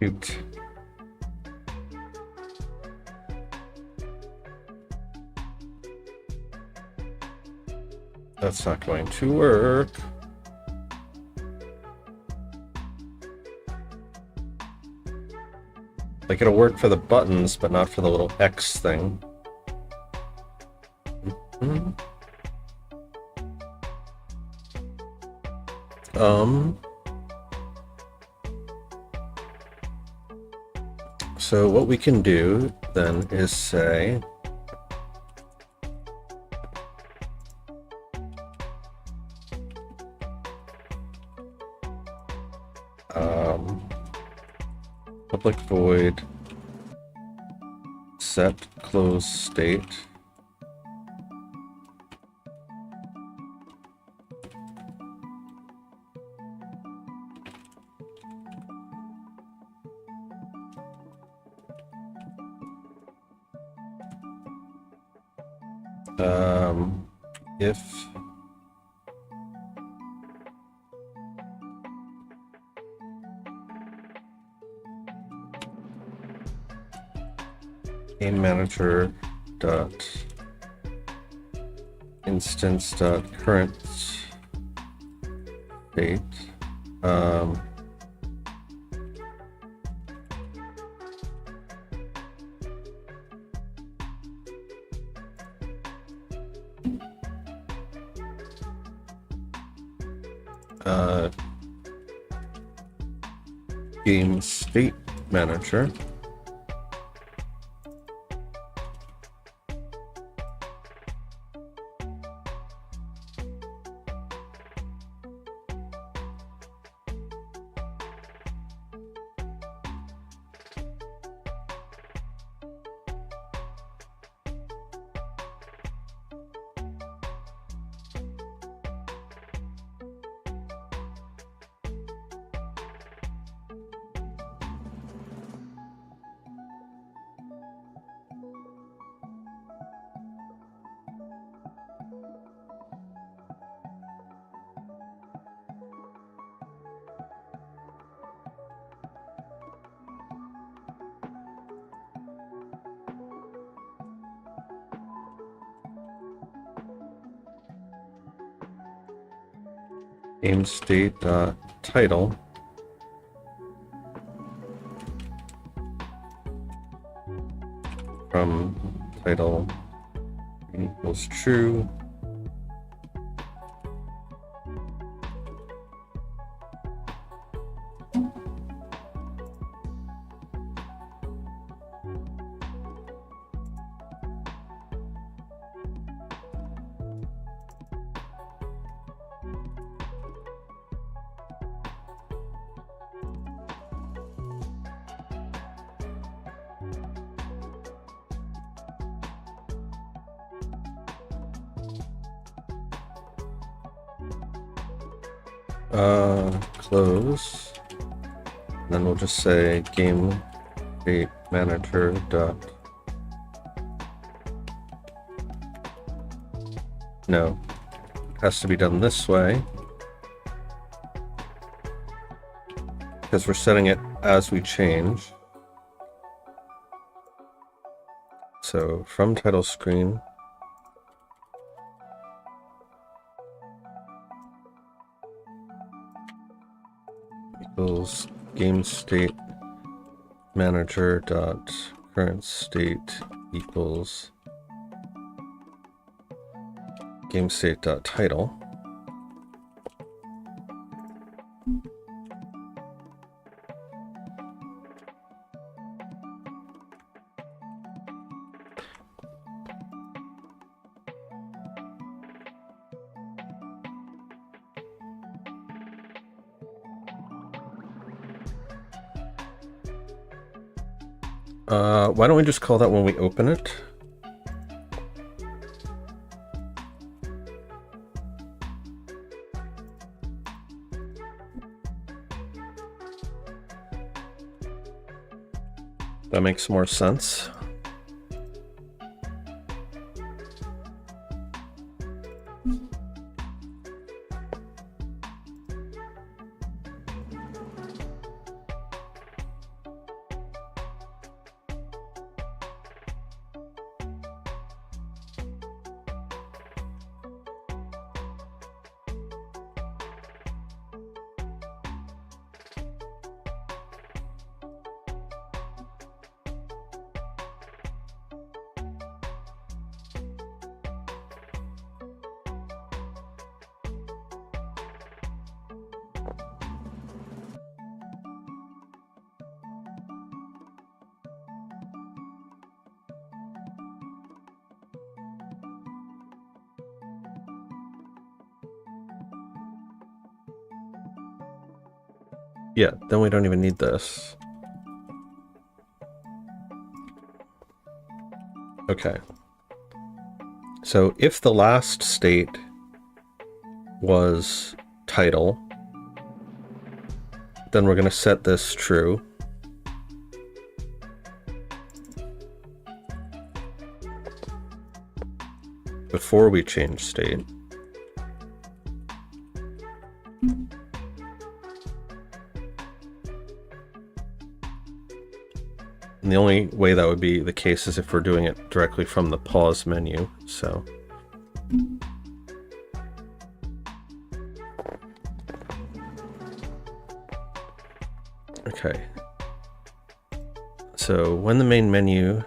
Shoot. That's not going to work. Like, it'll work for the buttons, but not for the little X thing. So what we can do then is say public void set close state if game manager dot instance dot current state game state manager. Game state title from title equals true. Close. And then we'll just say game state manager dot. No, it has to be done this way because we're setting it as we change. So from title screen. Equals game state manager dot current state equals game state dot title. Why don't we just call that when we open it? That makes more sense. Yeah, then we don't even need this. Okay. So if the last state was title, then we're going to set this true. Before we change state. And the only way that would be the case is if we're doing it directly from the pause menu, so. Okay. So when the main menu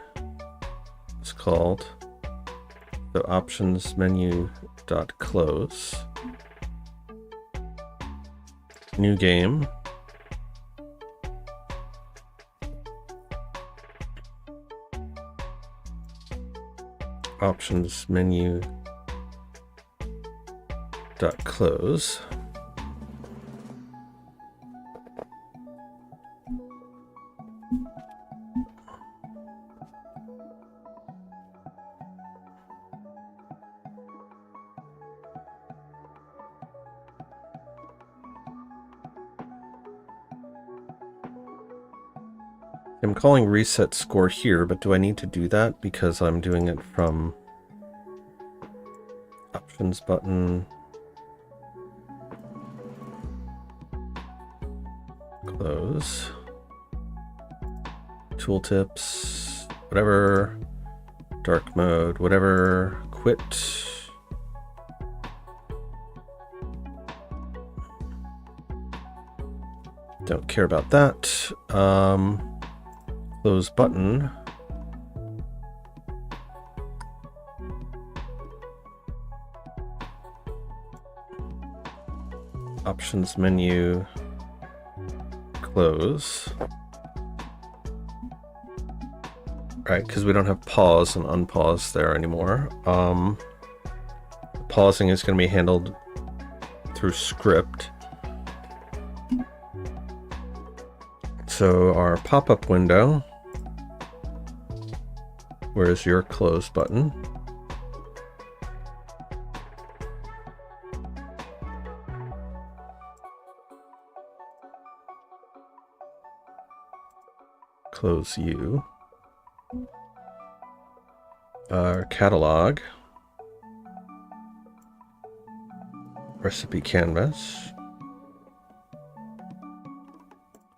is called, the options menu dot close. New game. Options menu dot close. I'm calling reset score here, but do I need to do that because I'm doing it from options button, close, tooltips, whatever, dark mode, whatever, quit. Don't care about that. Close button. Options menu, close. Right, because we don't have pause and unpause there anymore. Pausing is going to be handled through script. So our pop-up window, where's your close button? Close you. Our catalog. Recipe canvas.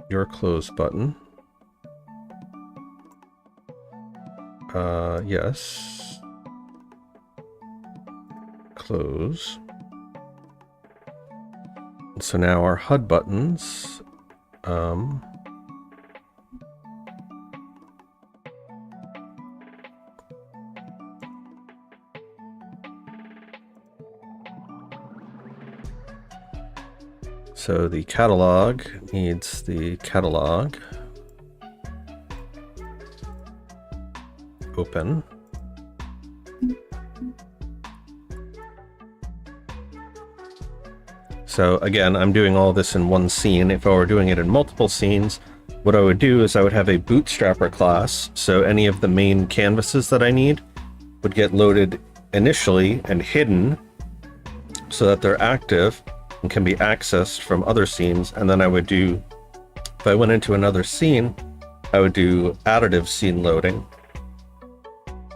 Your close button. Yes. Close. So now our HUD buttons. So the catalog needs the catalog. Open. So again, I'm doing all this in one scene. If I were doing it in multiple scenes, what I would do is I would have a bootstrapper class. So any of the main canvases that I need would get loaded initially and hidden so that they're active and can be accessed from other scenes. And then I would do, if I went into another scene, I would do additive scene loading.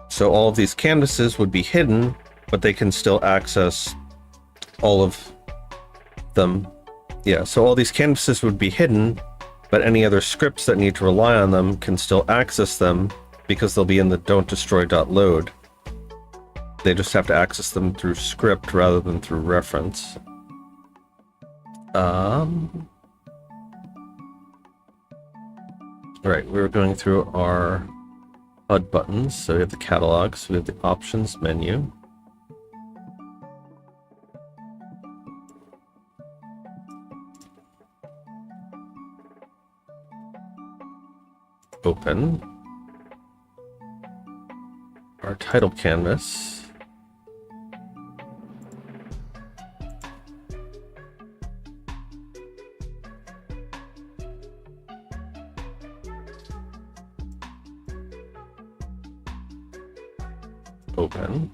So all of these canvases would be hidden, but they can still access all of them. Yeah, so all these canvases would be hidden, but any other scripts that need to rely on them can still access them because they'll be in the don't destroy.load. They just have to access them through script rather than through reference. Right, we were going through our HUD buttons. So we have the catalog, so we have the options menu. Open. Our title canvas. Open.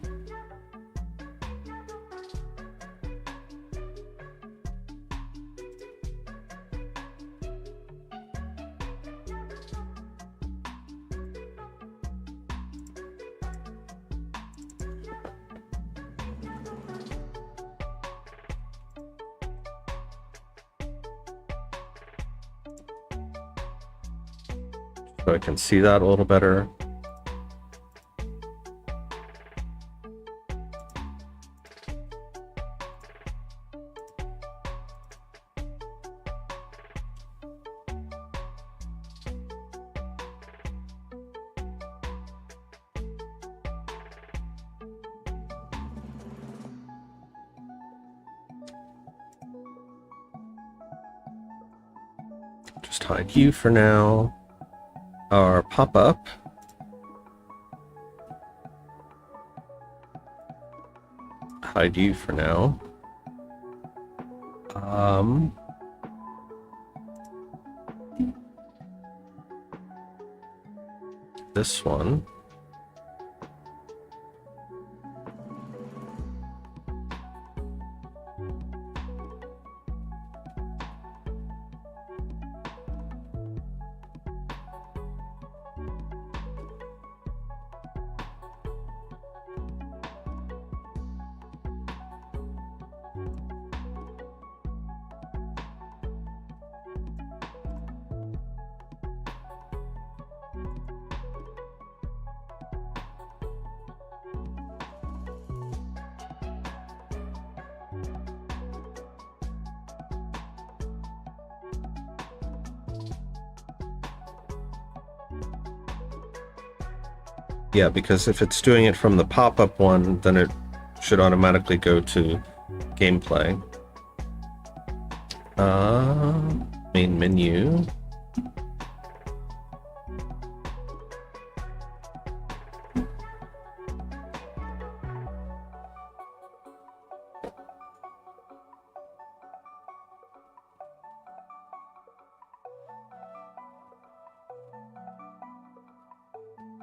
So I can see that a little better. Just hide you for now. Our pop-up. Hide you for now. This one. Yeah, because if it's doing it from the pop-up one, then it should automatically go to gameplay. Main menu.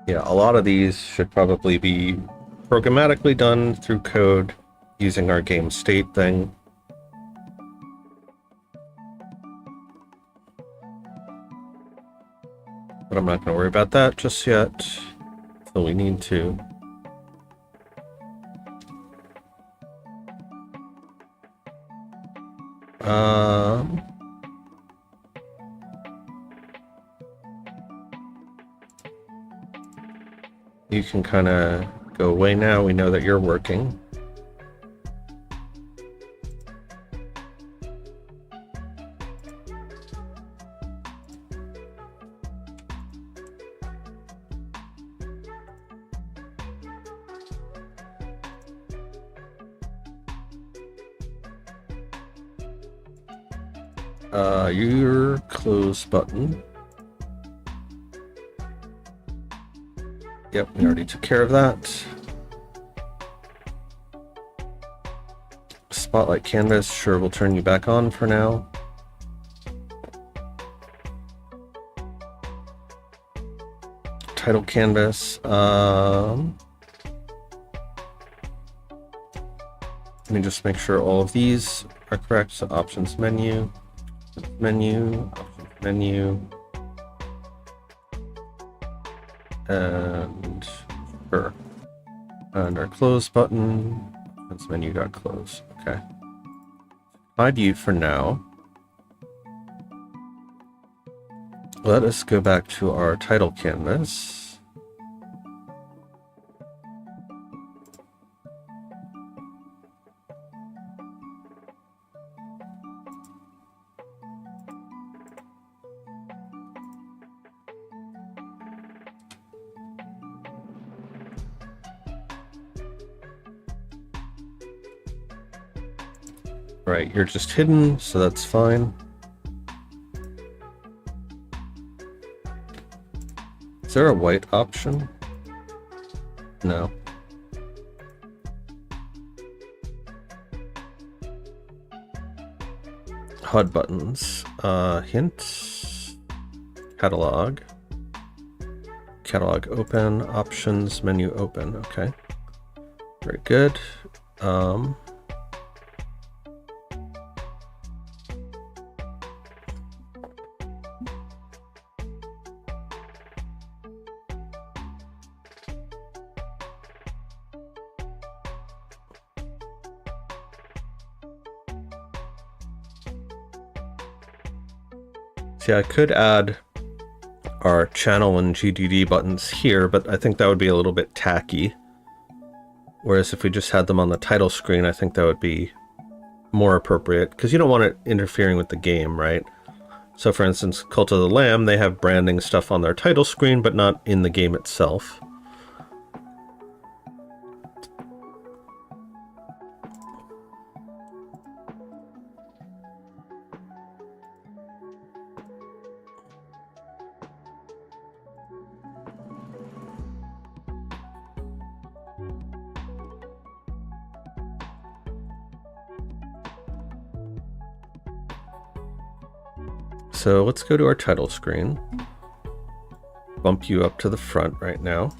Yeah, a lot of these should probably be programmatically done through code using our game state thing. But I'm not going to worry about that just yet, so we need to. You can kind of go away now. We know that you're working. Your close button. Yep, we already took care of that. Spotlight canvas, sure, we'll turn you back on for now. Title canvas. Let me just make sure all of these are correct. So options menu, options menu, and sure. And our close button, options menu got close. Okay. Hide you for now. Let us go back to our title canvas. Right, you're just hidden, so that's fine. Is there a white option? No. HUD buttons. Hint. Catalog. Catalog open. Options menu open. Okay. Very good. See, I could add our channel and GDD buttons here, but I think that would be a little bit tacky. Whereas if we just had them on the title screen, I think that would be more appropriate, because you don't want it interfering with the game, right? So for instance, Cult of the Lamb, they have branding stuff on their title screen, but not in the game itself. so let's go to our title screen. Bump you up to the front right now.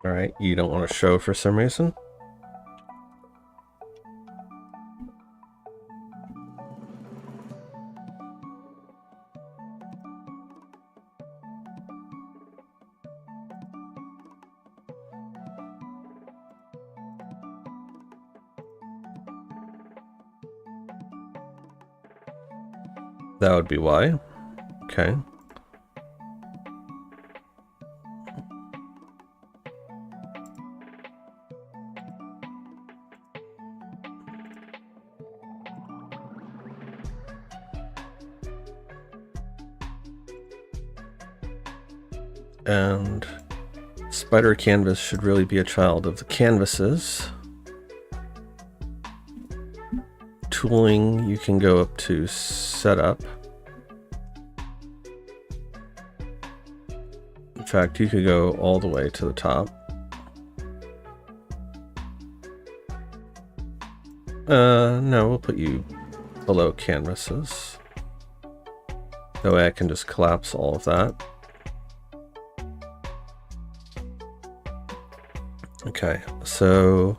All right, you don't want to show for some reason. That would be why. Okay. And spider canvas should really be a child of the canvases. Tooling, you can go up to setup. In fact, you could go all the way to the top. No, we'll put you below canvases. That way I can just collapse all of that. Okay, so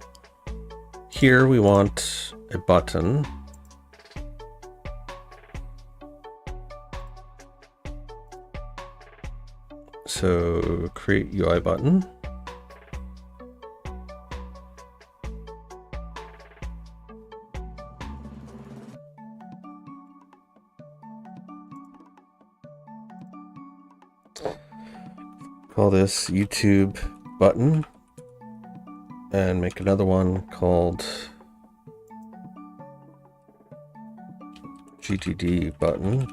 here we want a button. So create UI button. Call this YouTube button. And make another one called GTD button.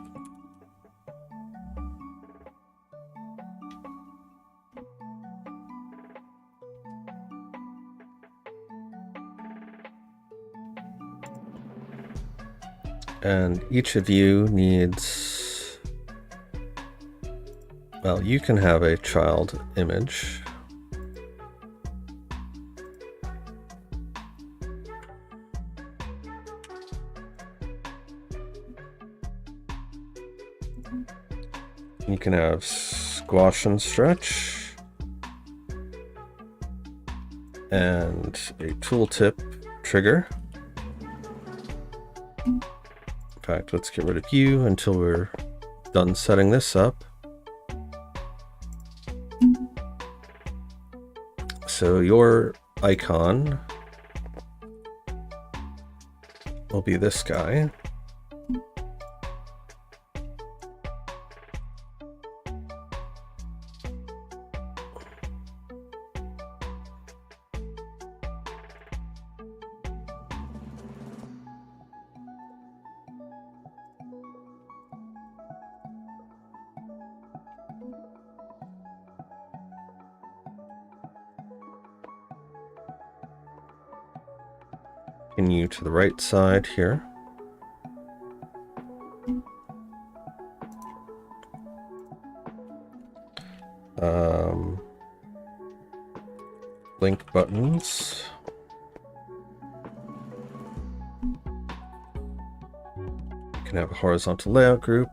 And each of you needs, well, you can have a child image. You can have squash and stretch, and a tooltip trigger. In fact, let's get rid of you until we're done setting this up. So your icon will be this guy. Continue to the right side here. Link buttons. You can have a horizontal layout group.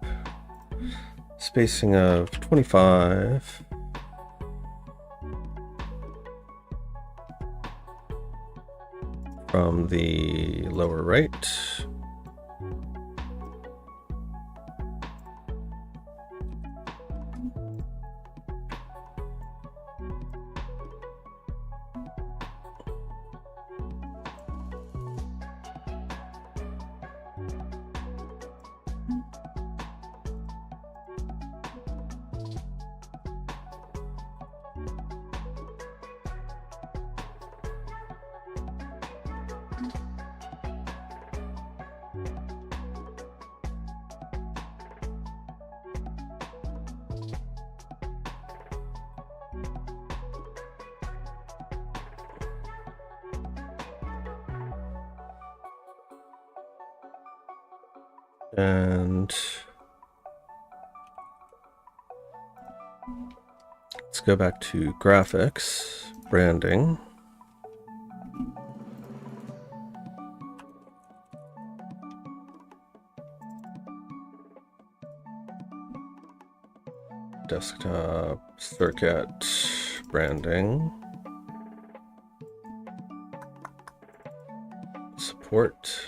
Spacing of 25. From the lower right. And let's go back to graphics, branding. Desktop, circuit, branding, support.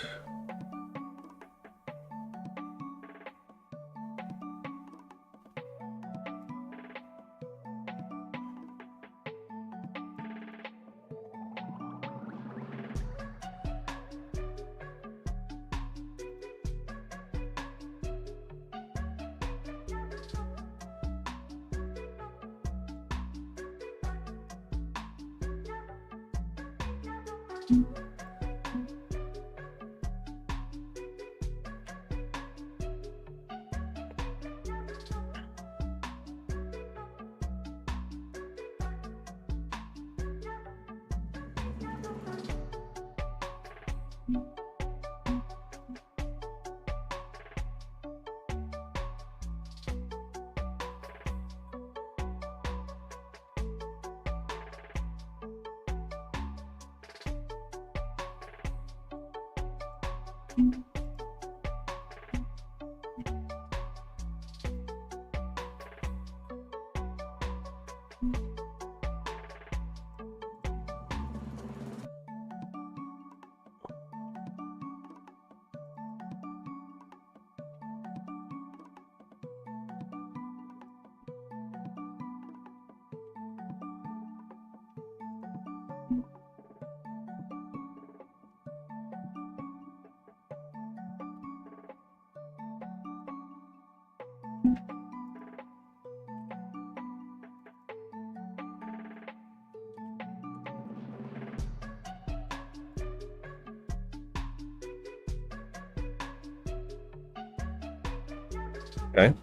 Okay.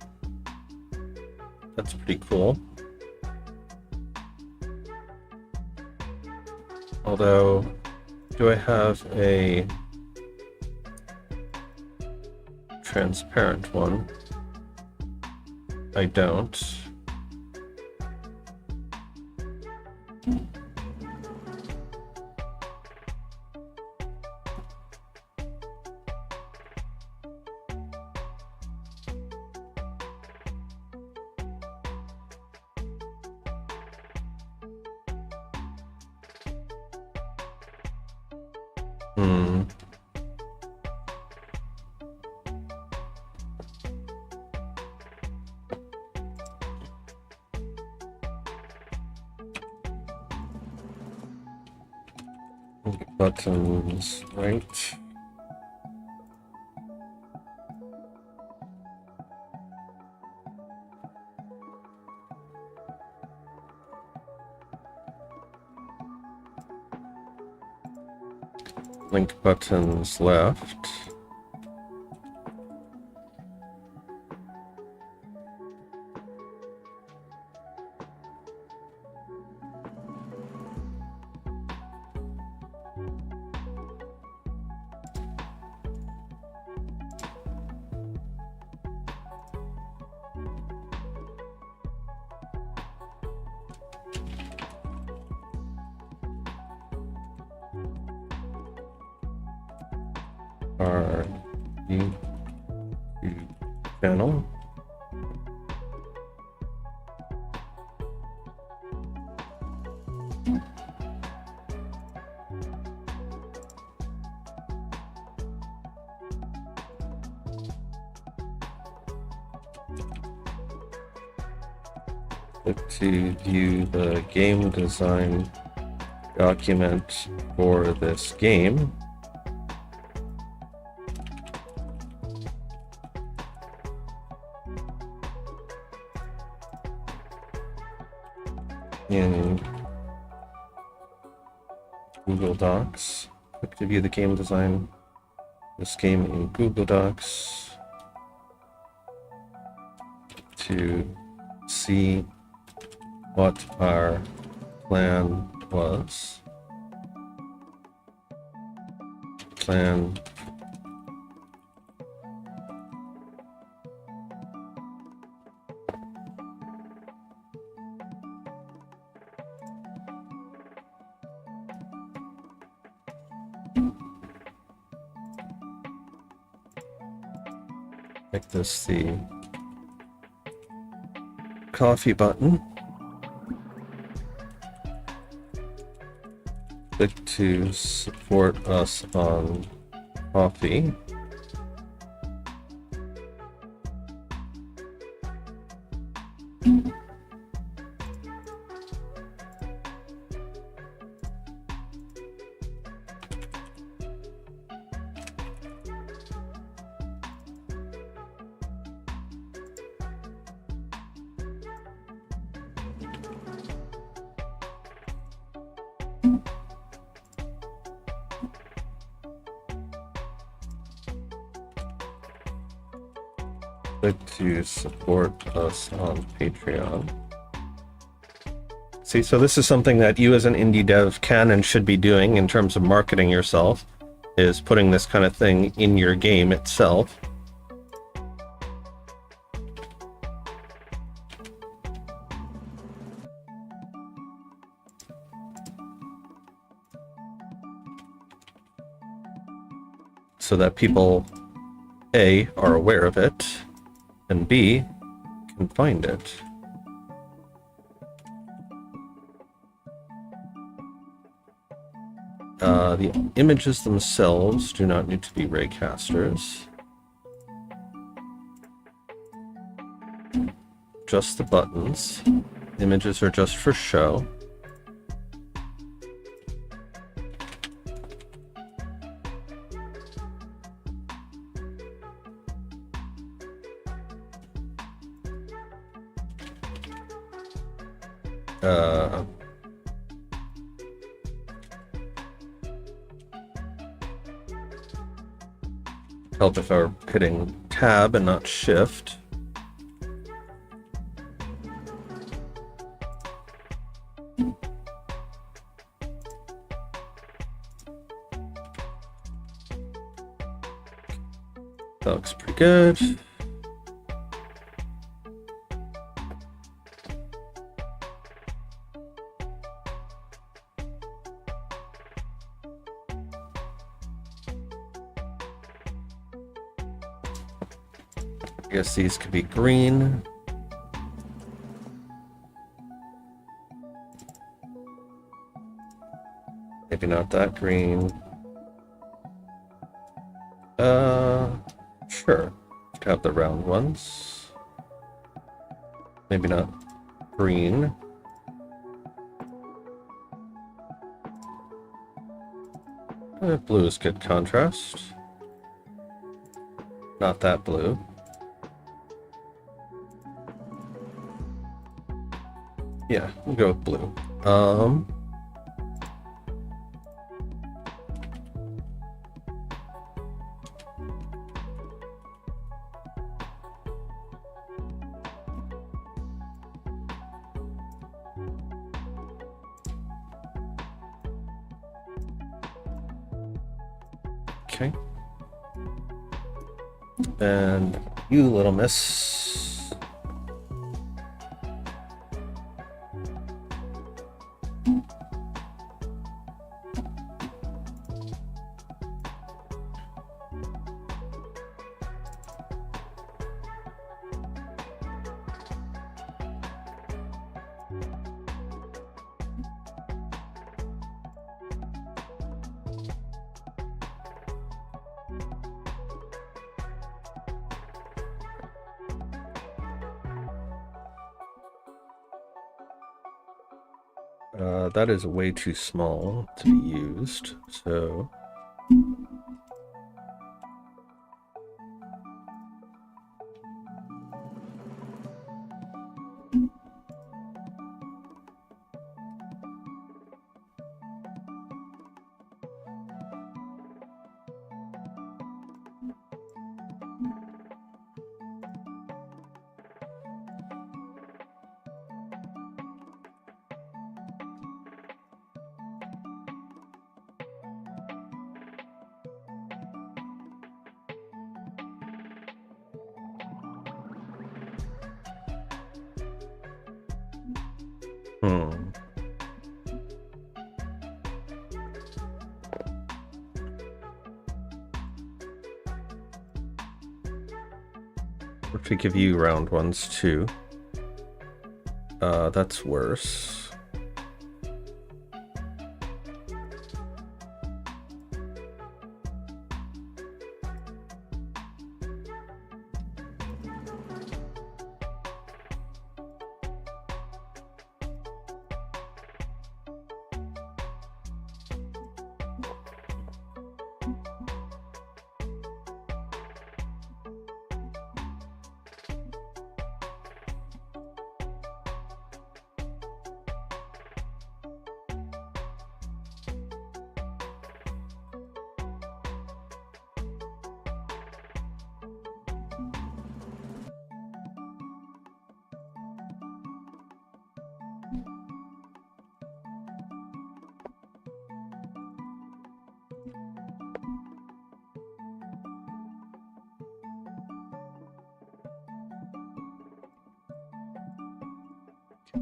That's pretty cool. Although, do I have a transparent one? I don't. Hmm. Buttons, right? Link buttons left. Our YouTube channel. Click to view the game design document for this game. In Google Docs. Click to view the game design. This game in Google Docs to see what our plan was. Plan Make this the coffee button. Click to support us on coffee. Click to support us on Patreon. See, so this is something that you as an indie dev can and should be doing in terms of marketing yourself, is putting this kind of thing in your game itself. So that people, A, are aware of it, and B, can find it. The images themselves do not need to be raycasters. Just the buttons. Images are just for show. Help if I were hitting tab and not shift. That looks pretty good. I guess these could be green. Maybe not that green. Sure. Could have the round ones. Maybe not green. Blue is good contrast. Not that blue. Yeah, we'll go with blue. Okay. And you, little miss. That is way too small to be used, so... Or to give you round ones too. That's worse.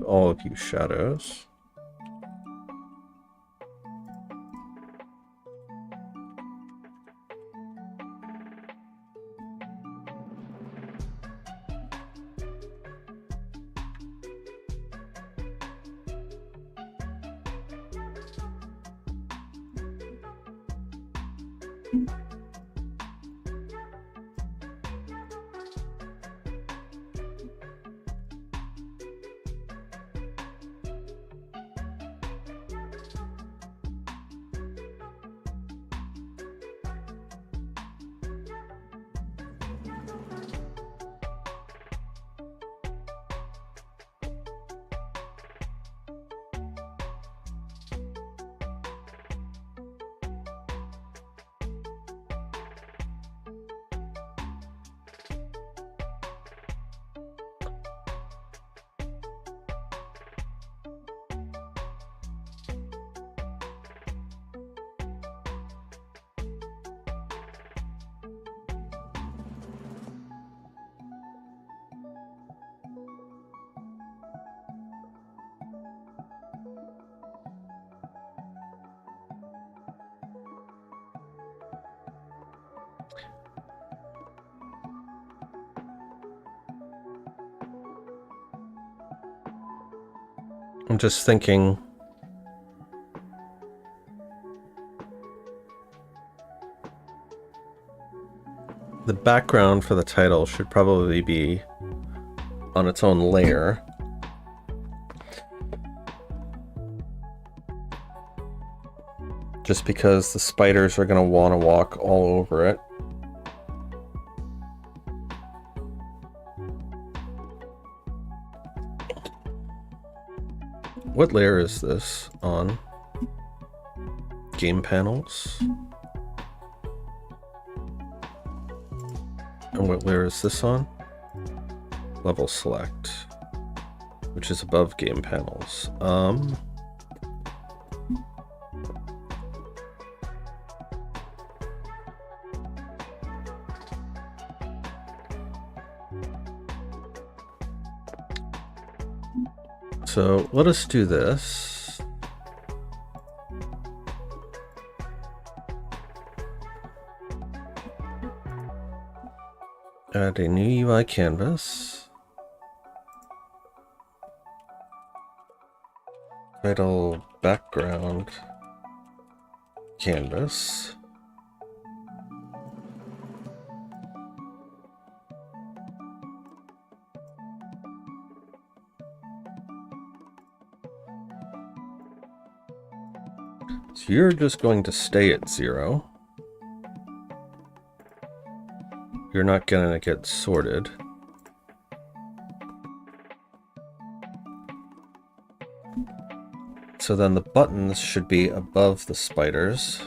All of you shadows. I'm just thinking the background for the title should probably be on its own layer. Just because the spiders are going to want to walk all over it. What layer is this on? Game panels. And what layer is this on? Level select, which is above game panels. So let us do this. Add a new UI canvas. Title background canvas. So you're just going to stay at 0. You're not going to get sorted. So then the buttons should be above the spiders.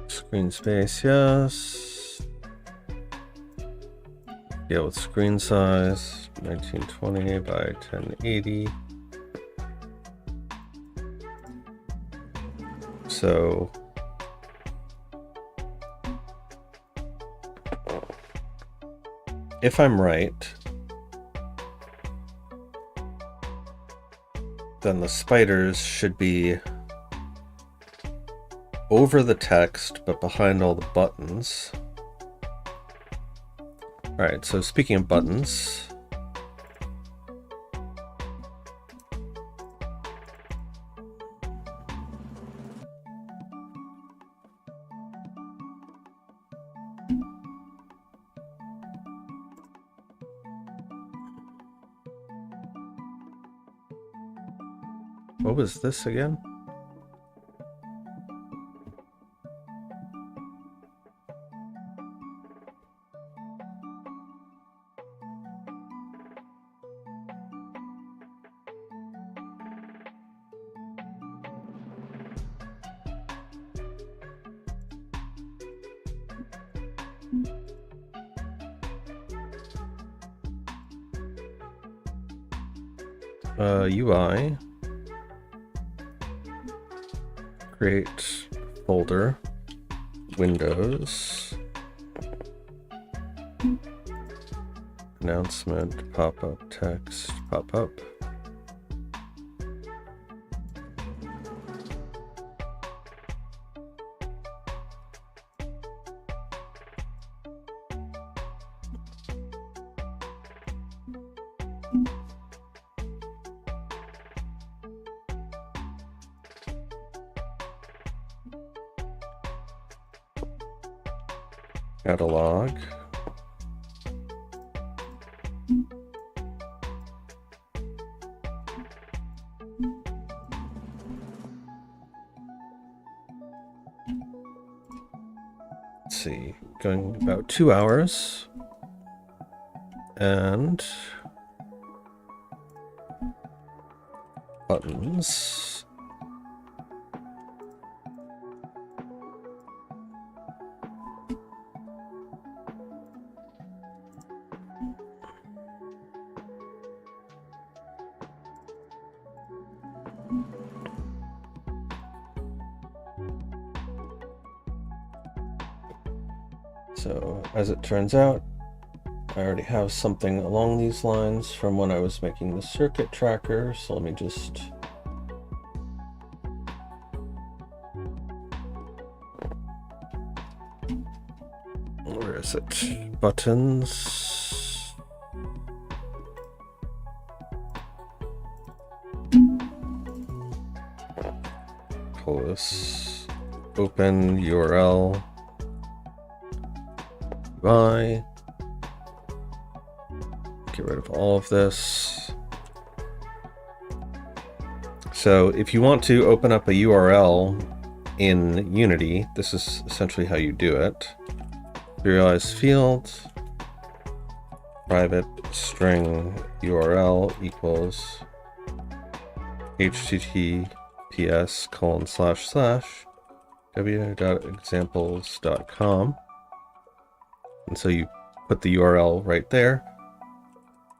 Screen space, yes. Yeah, with screen size, 1920 by 1080. So if I'm right, then the spiders should be over the text, but behind all the buttons. Alright, so speaking of buttons, what was this again? UI, create folder, Windows, announcement, pop-up, text, pop-up. Catalog. Let's see, going about 2 hours. And buttons. So, as it turns out, I already have something along these lines from when I was making the circuit tracker, so let me just... Where is it? Buttons... Pull this, open URL, UI, get rid of all of this. So if you want to open up a URL in Unity, this is essentially how you do it. Serialize field, private string URL equals https://w.examples.com. And so you put the URL right there.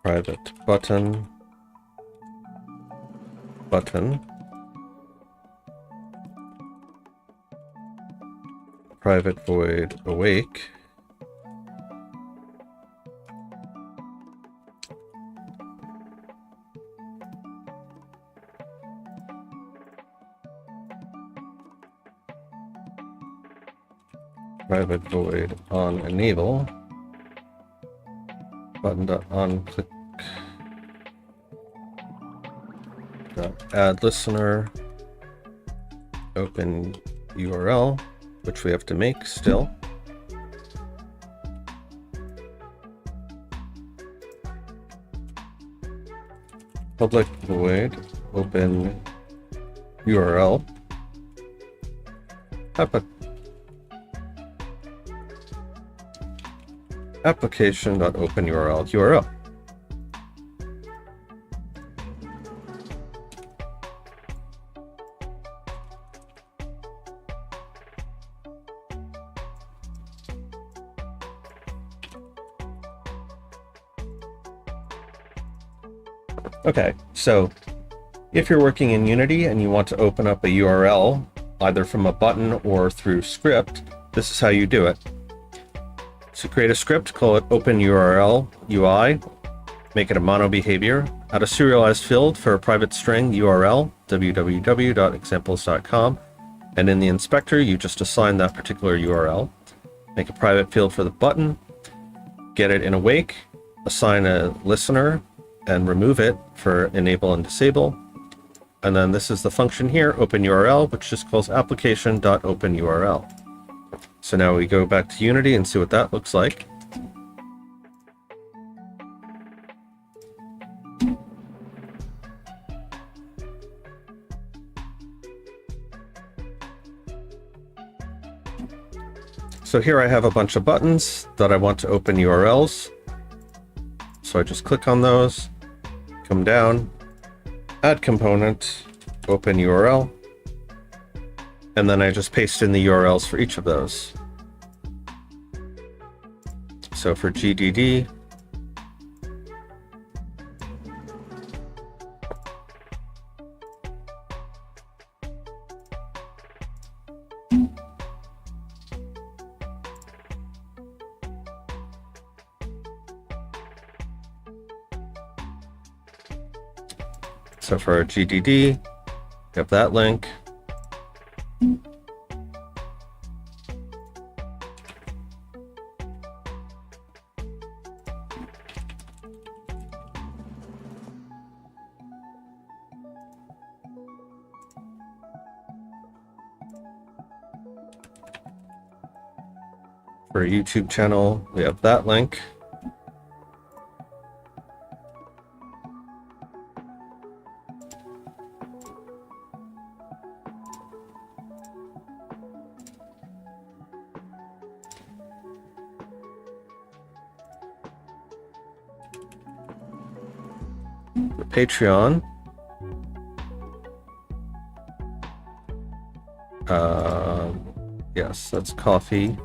Private button, private void awake, private void on enable, button on click add listener, open URL, which we have to make still. Public void open URL. Application.openURL URL. Okay, so if you're working in Unity and you want to open up a URL, either from a button or through script, this is how you do it. So create a script, call it OpenURL UI, make it a mono behavior, add a serialized field for a private string URL, www.examples.com, and in the inspector, you just assign that particular URL. Make a private field for the button, get it in awake, assign a listener, and remove it for enable and disable. And then this is the function here, OpenURL, which just calls application.openURL. So now we go back to Unity and see what that looks like. So here I have a bunch of buttons that I want to open URLs. So I just click on those, come down, add component, open URL, and then I just paste in the URLs for each of those. So for GDD, so for our GDD, we have that link. For a YouTube channel, we have that link. For Patreon, yes, that's coffee.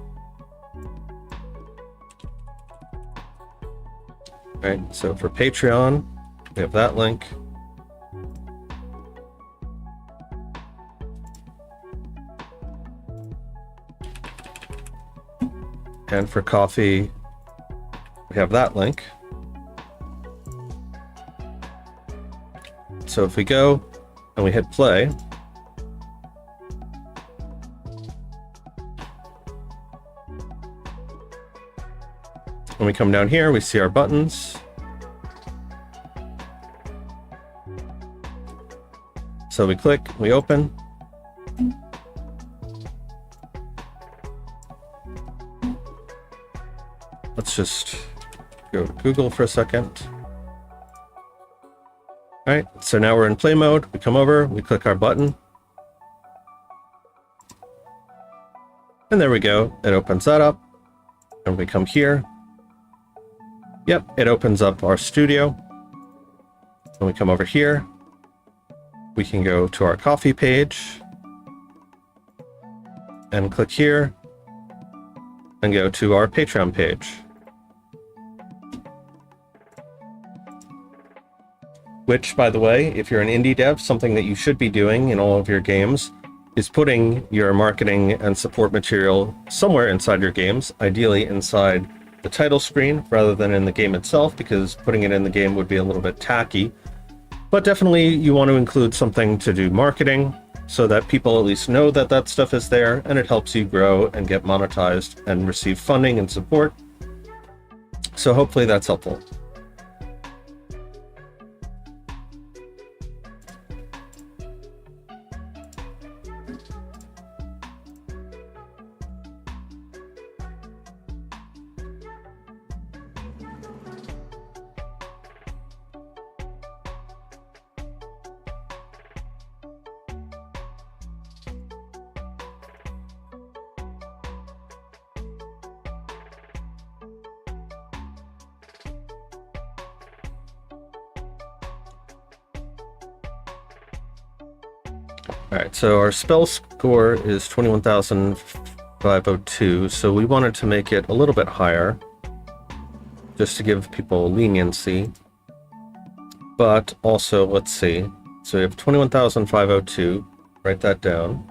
Right, so for Patreon, we have that link. And for coffee, we have that link. So if we go and we hit play, when we come down here, we see our buttons. So we click, we open. Let's just go to Google for a second. All right, so now we're in play mode. We come over, we click our button. And there we go. It opens that up. And we come here. Yep, it opens up our studio. When we come over here, we can go to our coffee page and click here and go to our Patreon page. Which, by the way, if you're an indie dev, something that you should be doing in all of your games is putting your marketing and support material somewhere inside your games, ideally inside the title screen rather than in the game itself, because putting it in the game would be a little bit tacky. But definitely you want to include something to do marketing so that people at least know that that stuff is there, and it helps you grow and get monetized and receive funding and support. So hopefully that's helpful. All right, so our spell score is 21,502, so we wanted to make it a little bit higher, just to give people leniency. But also, let's see, so we have 21,502, write that down.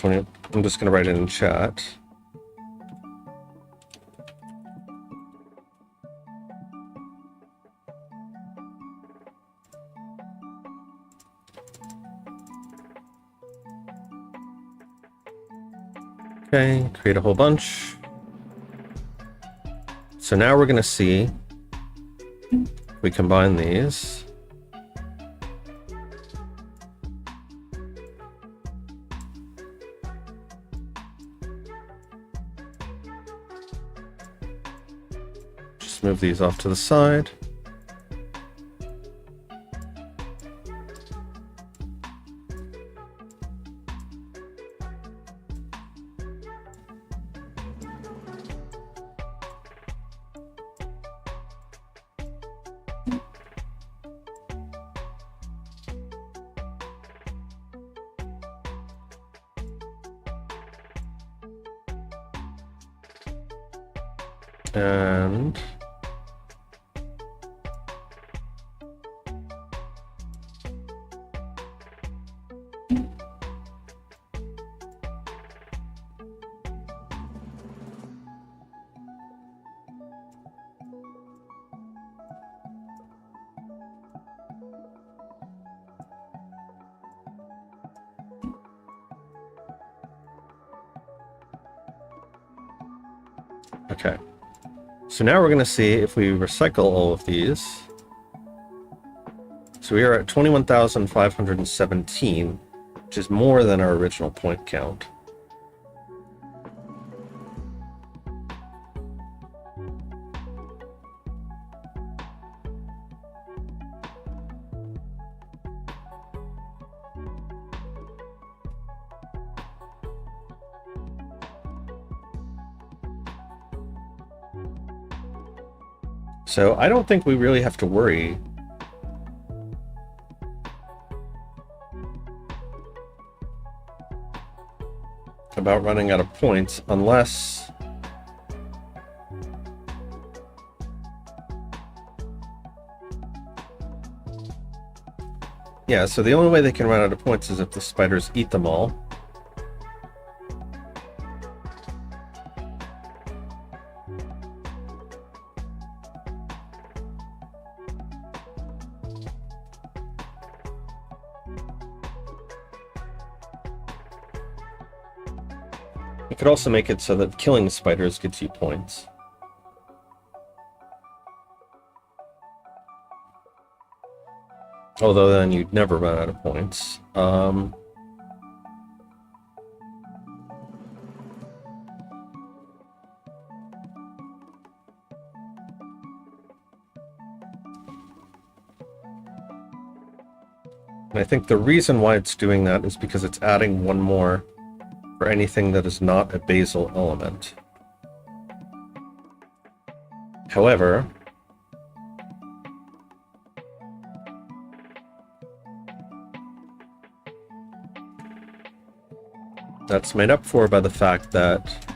I'm just going to write it in chat. Okay, create a whole bunch. So now we're going to see if we combine these. Just move these off to the side. And okay. So now we're going to see if we recycle all of these. So we are at 21,517, which is more than our original point count. So I don't think we really have to worry about running out of points unless yeah, so the only way they can run out of points is if the spiders eat them all. You could also make it so that killing spiders gets you points. Although then you'd never run out of points. And I think the reason why it's doing that is because it's adding one more for anything that is not a basal element. However, that's made up for by the fact that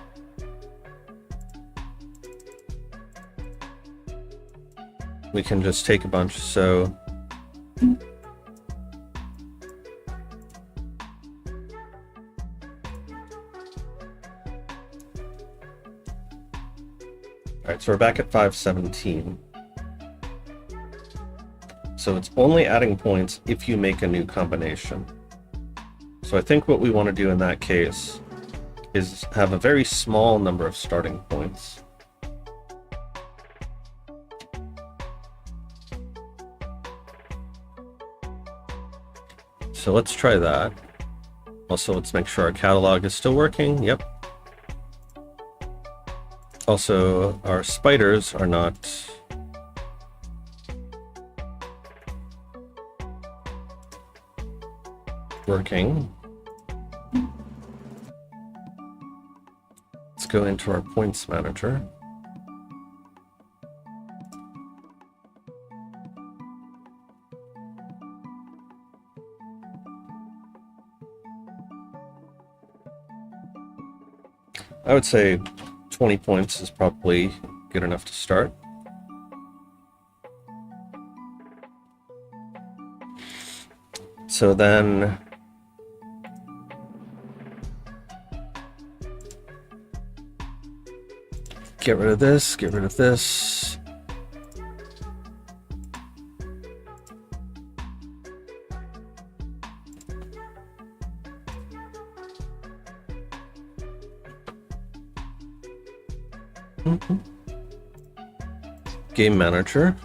we can just take a bunch, so alright, so we're back at 517. So it's only adding points if you make a new combination. So I think what we want to do in that case is have a very small number of starting points. So let's try that. Also, let's make sure our catalog is still working. Yep. Also, our spiders are not working. Let's go into our points manager. I would say 20 points is probably good enough to start. So then get rid of this, get rid of this. Game manager.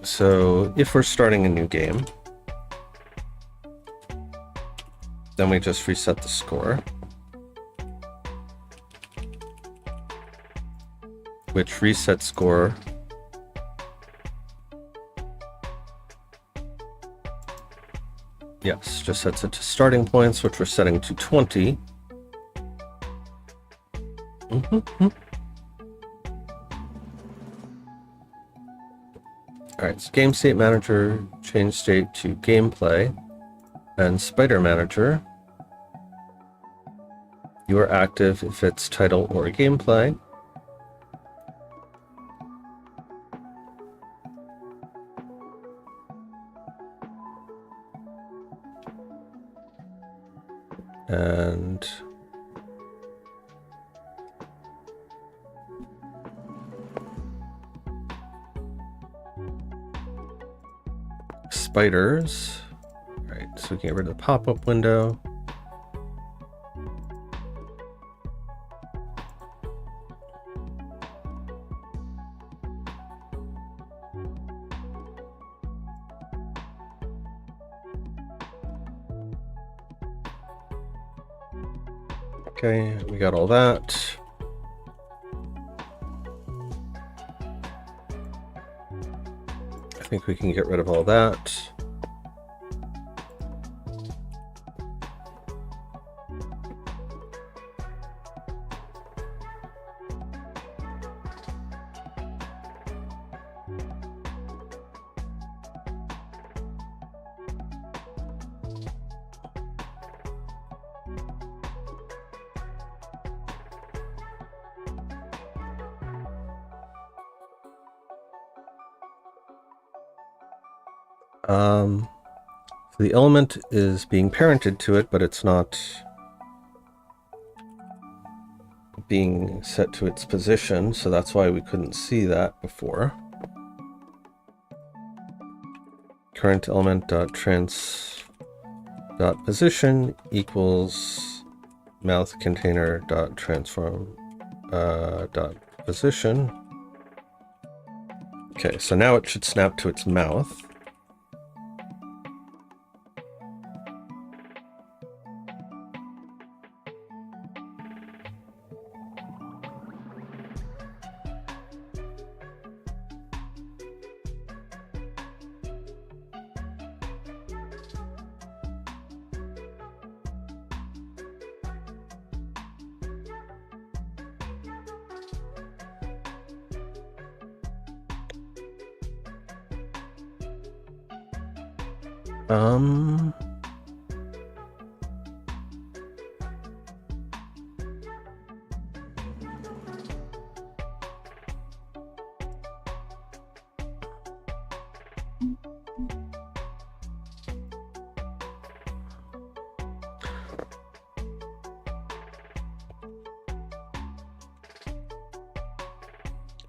So if we're starting a new game, then we just reset the score, which reset score yes, just sets it to starting points, which we're setting to 20. All right, so game state manager, change state to gameplay, and spider manager. You are active if it's title or gameplay. And spiders. All right, so we can get rid of the pop-up window. Okay, we got all that. I think we can get rid of all that. So the element is being parented to it, but it's not being set to its position, so that's why we couldn't see that before. Current element dot trans dot position equals mouth container dot transform dot position. Okay, so now it should snap to its mouth.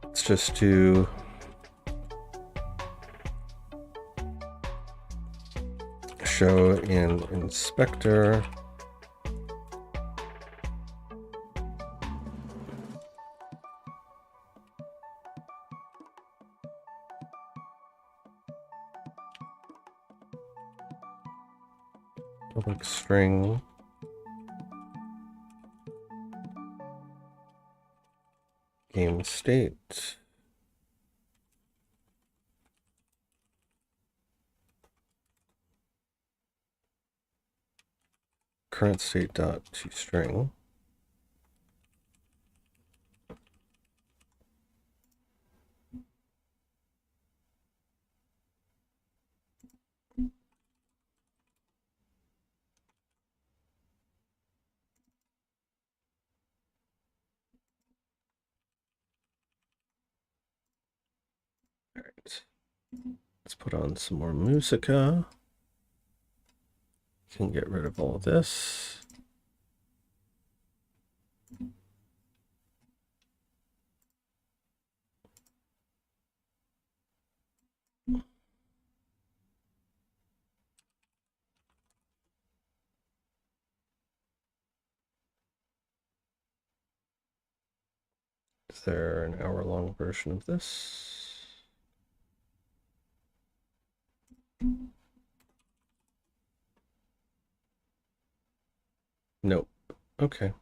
Let's just do show in inspector. Public string. Game state. Current state dot toString. All right. Let's put on some more musica. Can get rid of all this. Is there an hour-long version of this? Nope. Okay.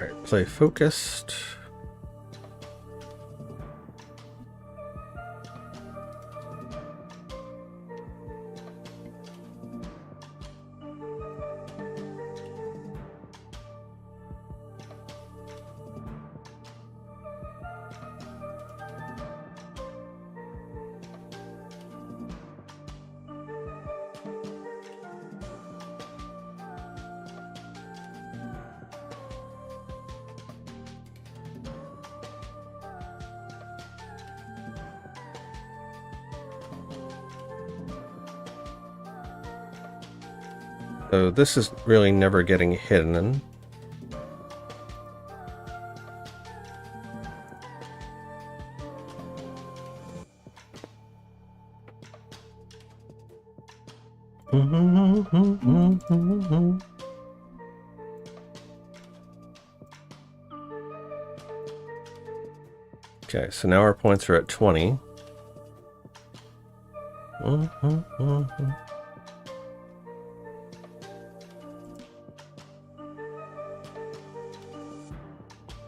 All right, play focused. So this is really never getting hidden. Okay, so now our points are at 20.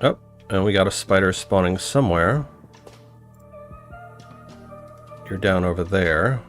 Oh, and we got a spider spawning somewhere. You're down over there.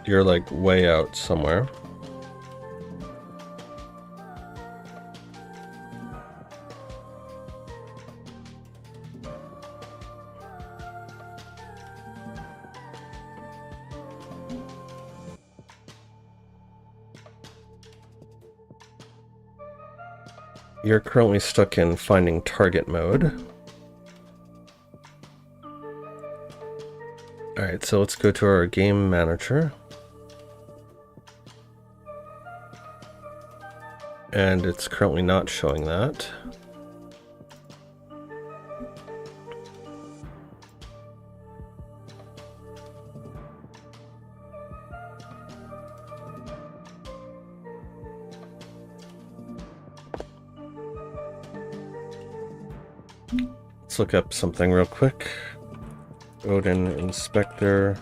You're like way out somewhere. You're currently stuck in finding target mode. Alright, so let's go to our game manager. And it's currently not showing that. Let's look up something real quick. Odin Inspector,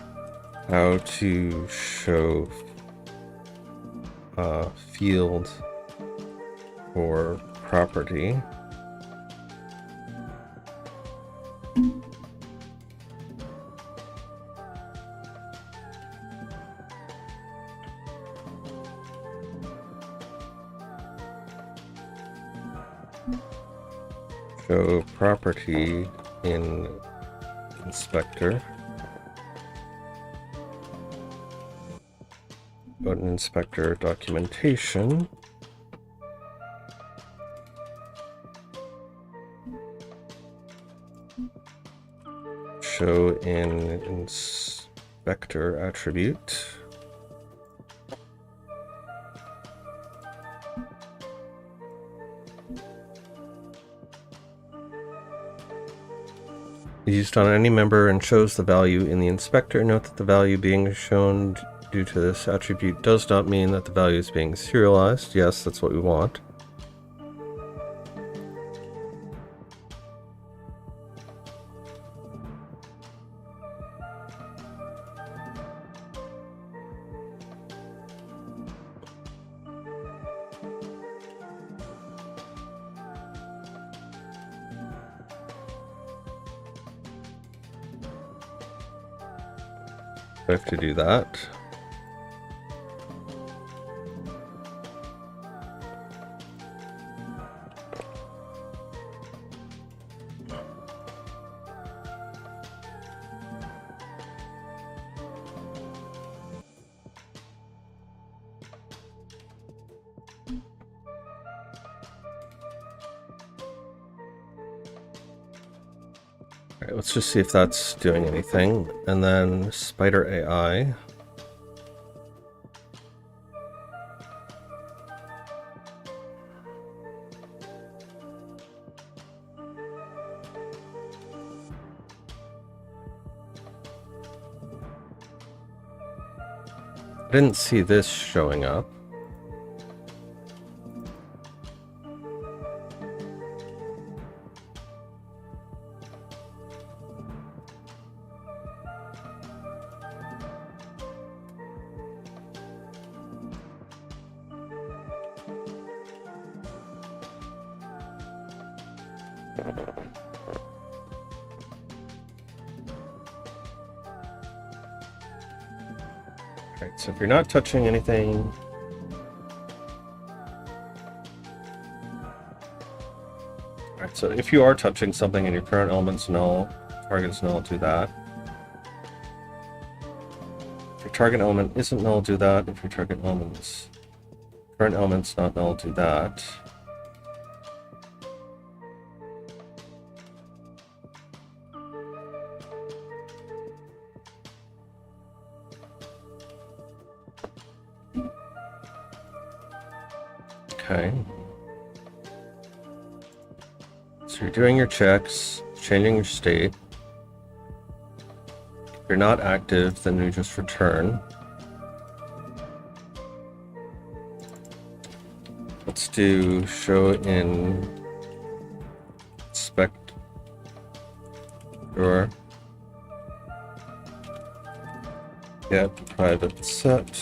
how to show field or property. Show property in Inspector. Odin Inspector documentation. Show in Inspector attribute. Used on any member and shows the value in the inspector. Note that the value being shown due to this attribute does not mean that the value is being serialized. Yes, that's what we want. I have to do that. Alright, let's just see if that's doing anything. And then Spider AI. I didn't see this showing up. Alright, so if you're not touching anything, alright, so if you are touching something and your current element's null, target's null, do that. If your target element isn't null, do that. If your target element's current element's not null, do that. Okay. So you're doing your checks, changing your state. If you're not active, then you just return. Let's do show in spector. Get private set.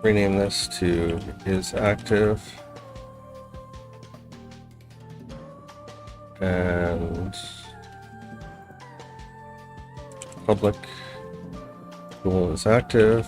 Rename this to is active, and public tool is active.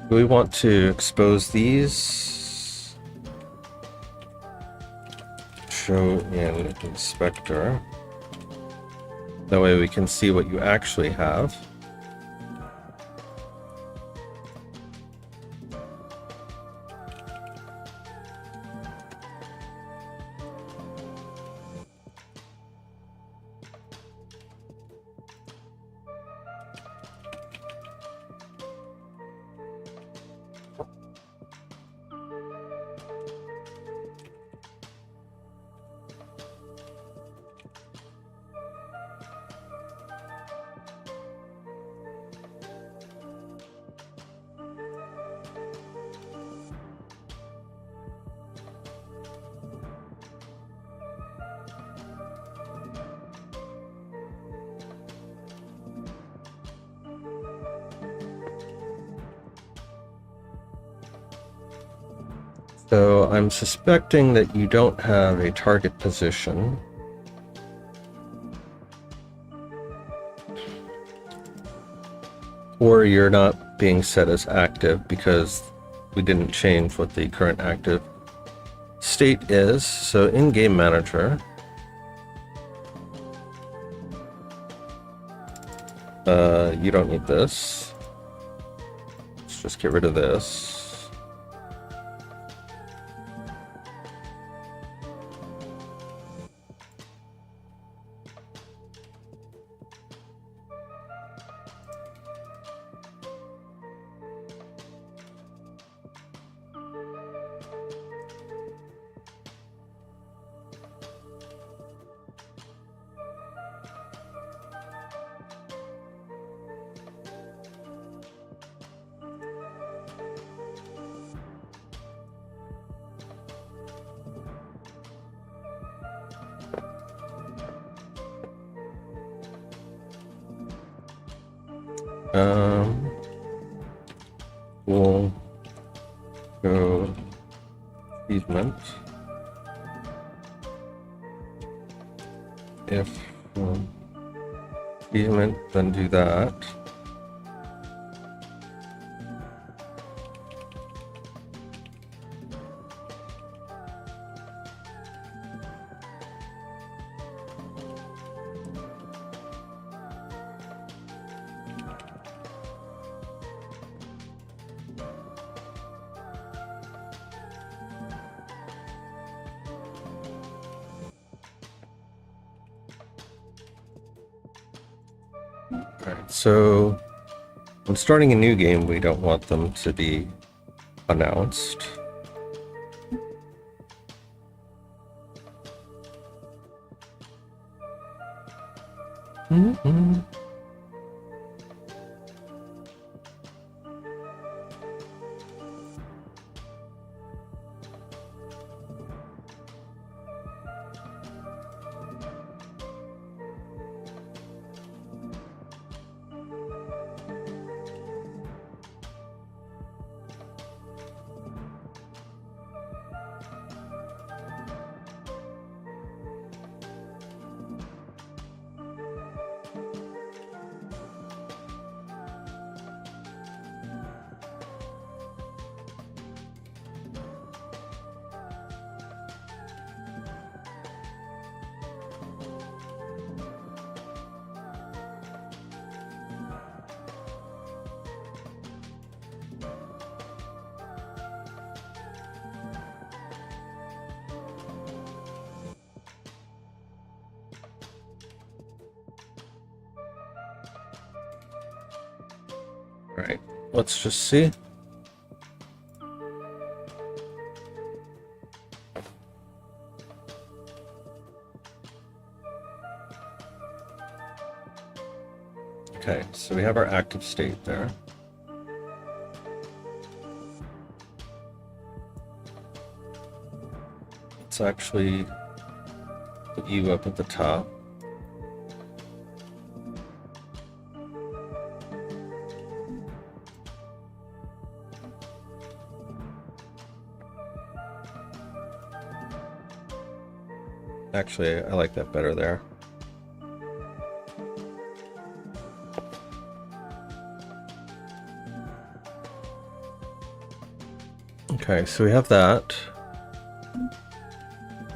Do we want to expose these? Show in inspector. That way we can see what you actually have. So I'm suspecting that you don't have a target position. Or you're not being set as active because we didn't change what the current active state is, so in Game Manager, you don't need this. Let's just get rid of this. We'll go achievement. If achievement, then do that. Alright, so when starting a new game, we don't want them to be announced. Right, let's just see. Okay, so we have our active state there. Let's actually put you up at the top. Actually, I like that better there. Okay, so we have that.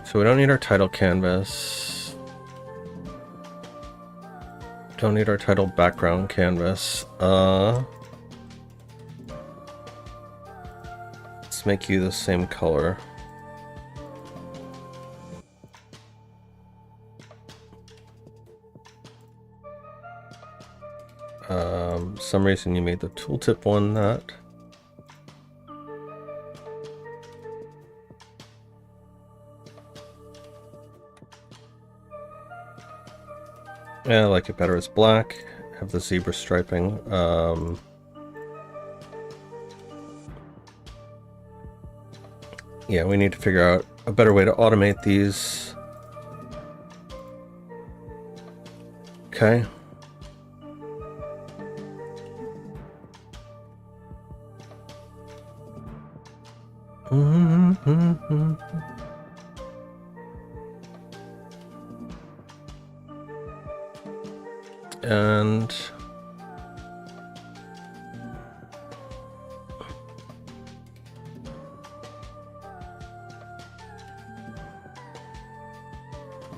So we don't need our title canvas. Don't need our title background canvas. Let's make you the same color. Some reason you made the tooltip one that. Yeah, I like it better as black. Have the zebra striping. Yeah, we need to figure out a better way to automate these. Okay. And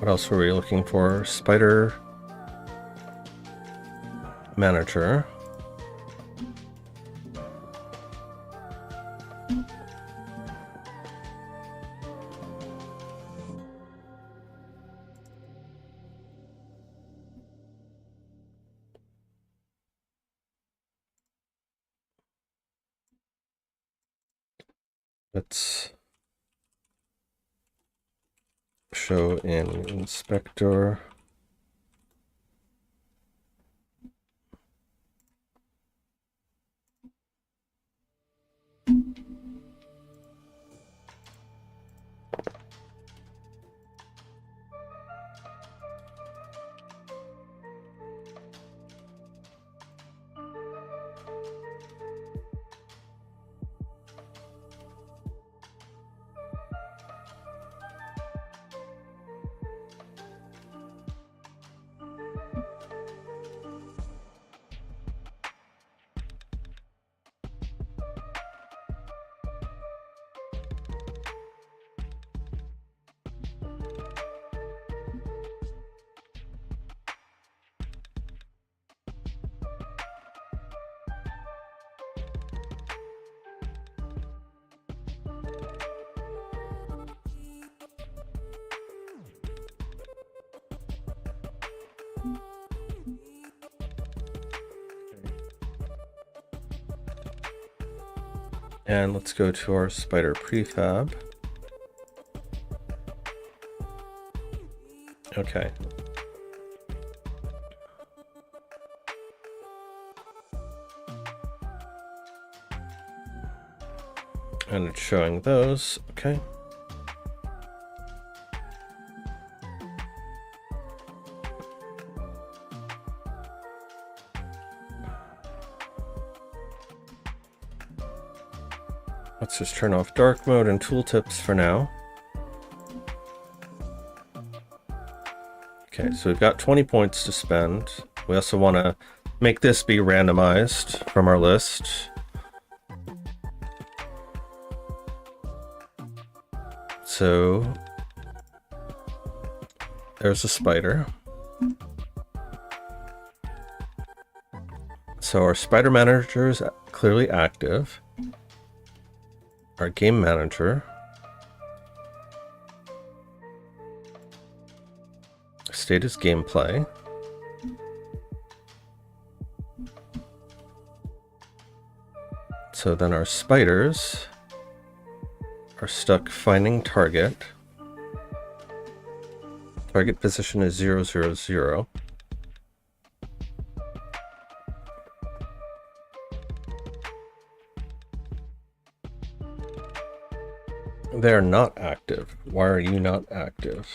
What else were we looking for? Spider manager. Let's show in inspector. And let's go to our spider prefab. Okay. And it's showing those. Okay. Let's just turn off dark mode and tooltips for now. Okay, so we've got 20 points to spend. We also want to make this be randomized from our list. So there's a spider. So our spider manager is clearly active. Our game manager. State is gameplay. So then our spiders are stuck finding target. Target position is 0, 0, 0. They're not active. Why are you not active?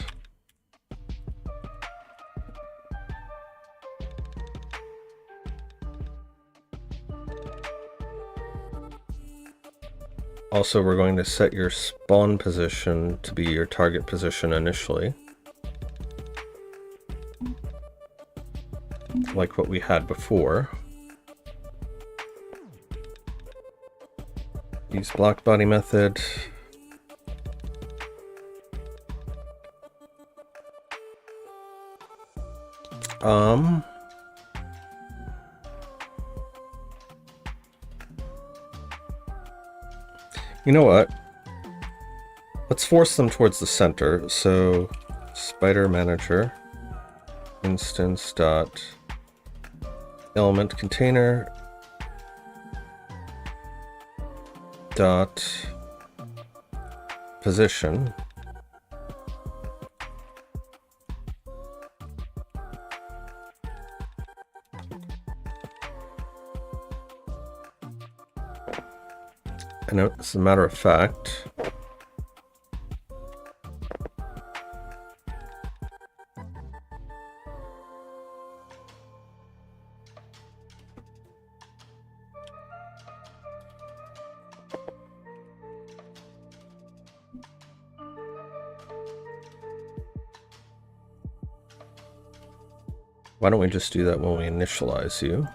Also, we're going to set your spawn position to be your target position initially. Like what we had before. Use block body method. You know what? Let's force them towards the center. So spider manager instance dot element container dot position. And as a matter of fact, why don't we just do that when we initialize you?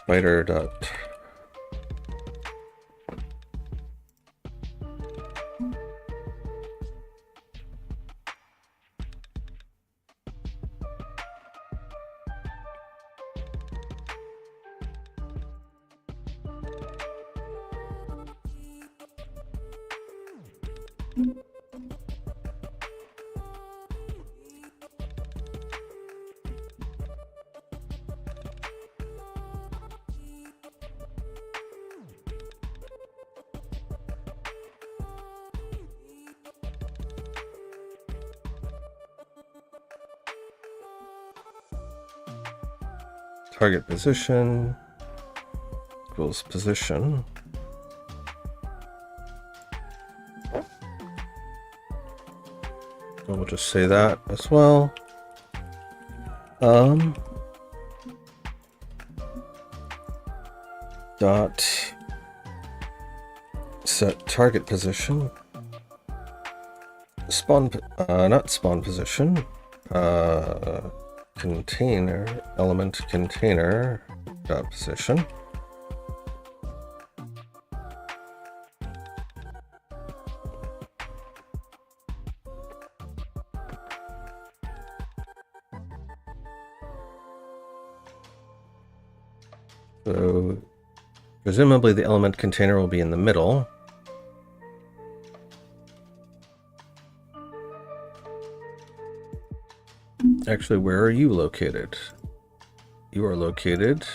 spider dot target position equals position. We'll just say that as well. Dot set target position. Spawn, not spawn position. Container, element container dot position. So presumably the element container will be in the middle. Actually, where are you located? You are located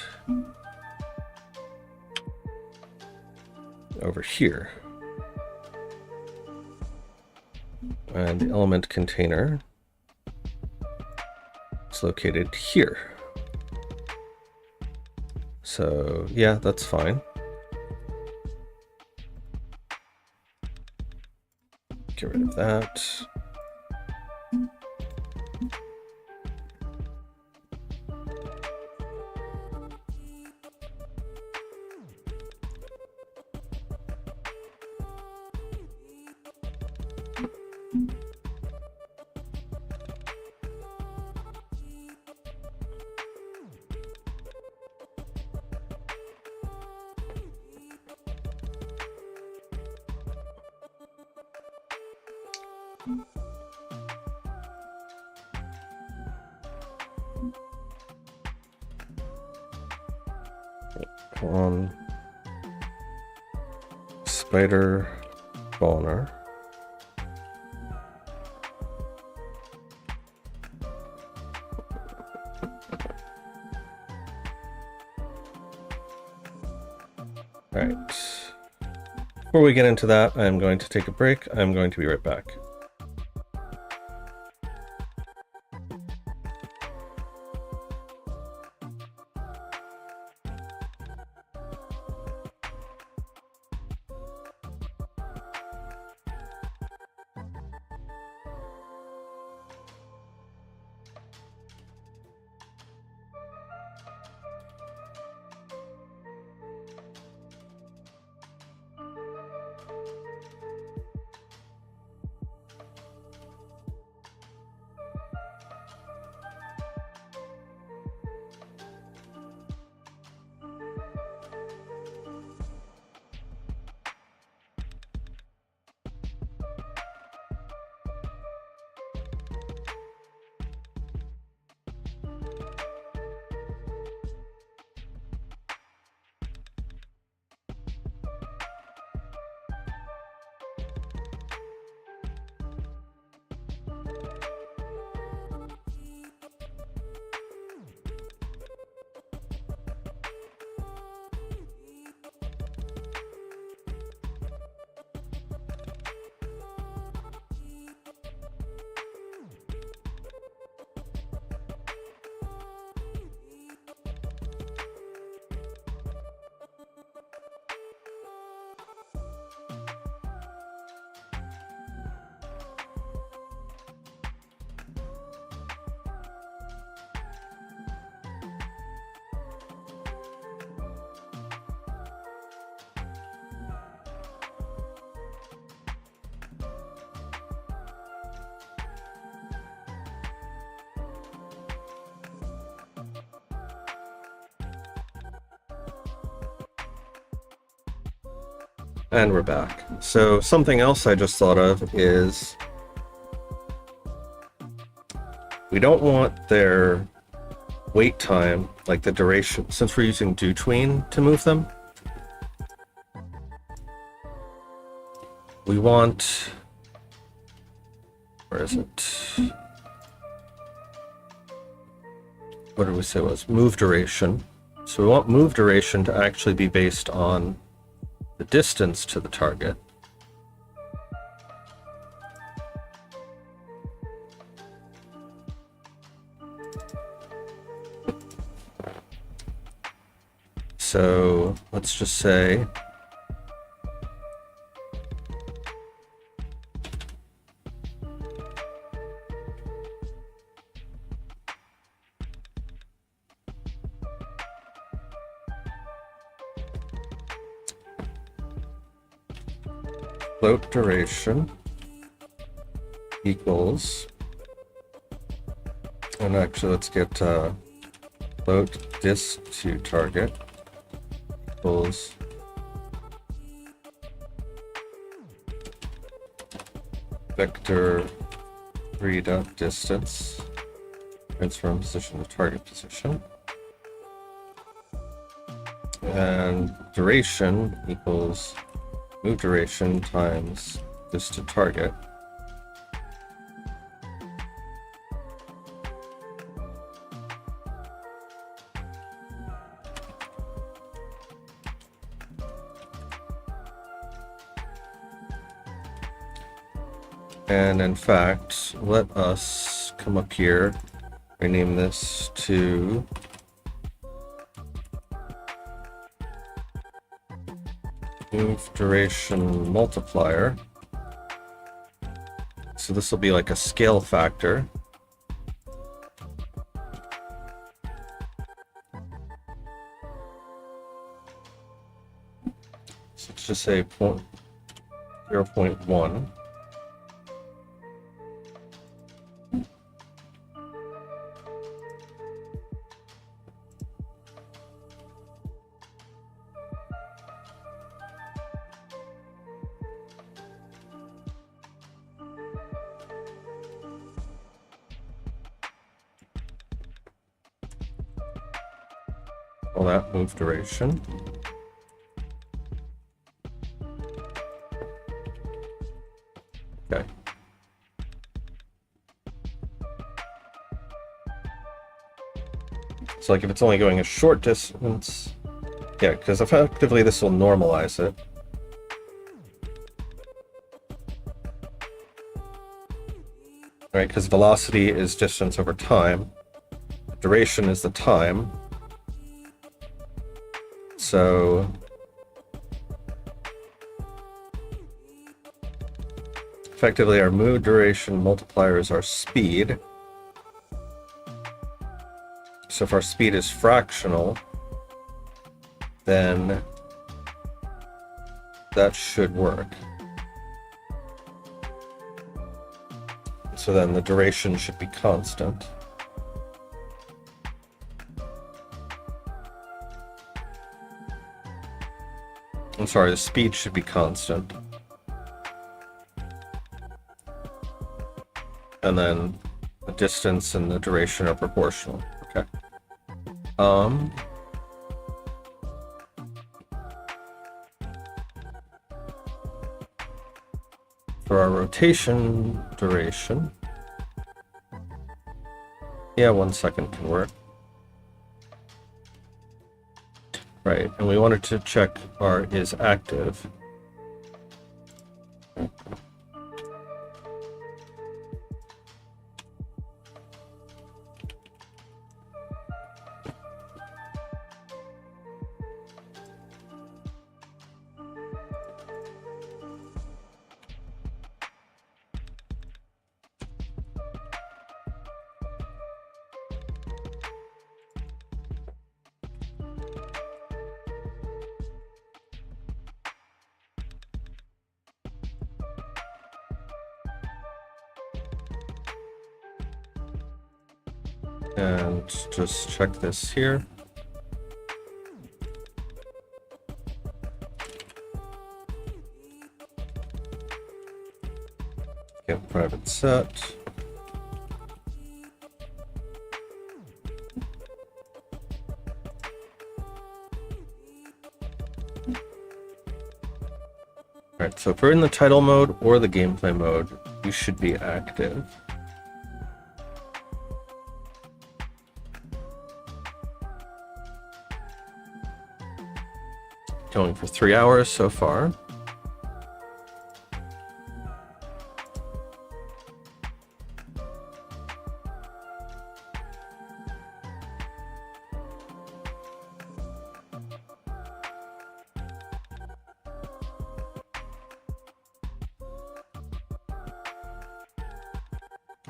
over here. And the element container is located here. So, yeah, that's fine. Get rid of that. On spider spawner. All right. Before we get into that, I'm going to take a break. I'm going to be right back. And we're back. So something else I just thought of is we don't want their wait time, like the duration, since we're using DoTween to move them. We want, where is it? What did we say was move duration? So we want move duration to actually be based on the distance to the target. So let's just say float duration equals, and actually let's get float dis to target equals vector 3 dot distance transform position to target position, and duration equals move duration times this to target. And in fact, let us come up here, rename this to move duration multiplier. So this will be like a scale factor. So let's just say 0.1. Call that move duration. Okay. So like if it's only going a short distance, yeah, because effectively this will normalize it. Right, because velocity is distance over time. Duration is the time. So effectively our move duration multiplier is our speed. So if our speed is fractional, then that should work. So then the duration should be constant. I'm sorry, the speed should be constant. And then the distance and the duration are proportional. Okay. For our rotation duration, yeah, 1 second can work. Right, and we wanted to check our is active. And just check this here. Get private set. Alright, so if we're in the title mode or the gameplay mode, you should be active. Going for 3 hours so far.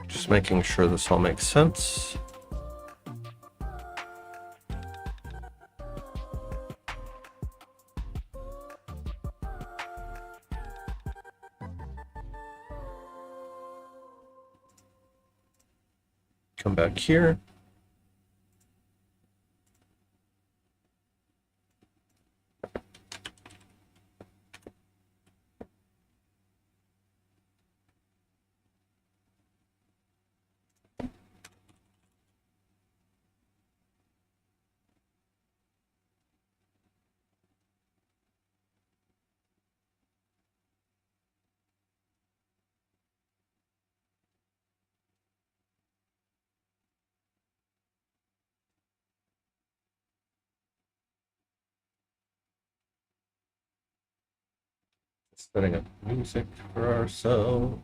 Just making sure this all makes sense. Come back here. Setting up music for ourselves.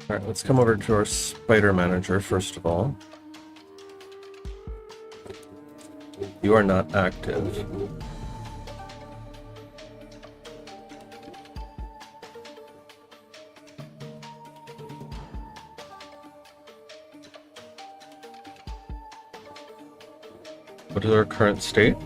All right, let's come over to our spider manager first of all. You are not active. What is our current state?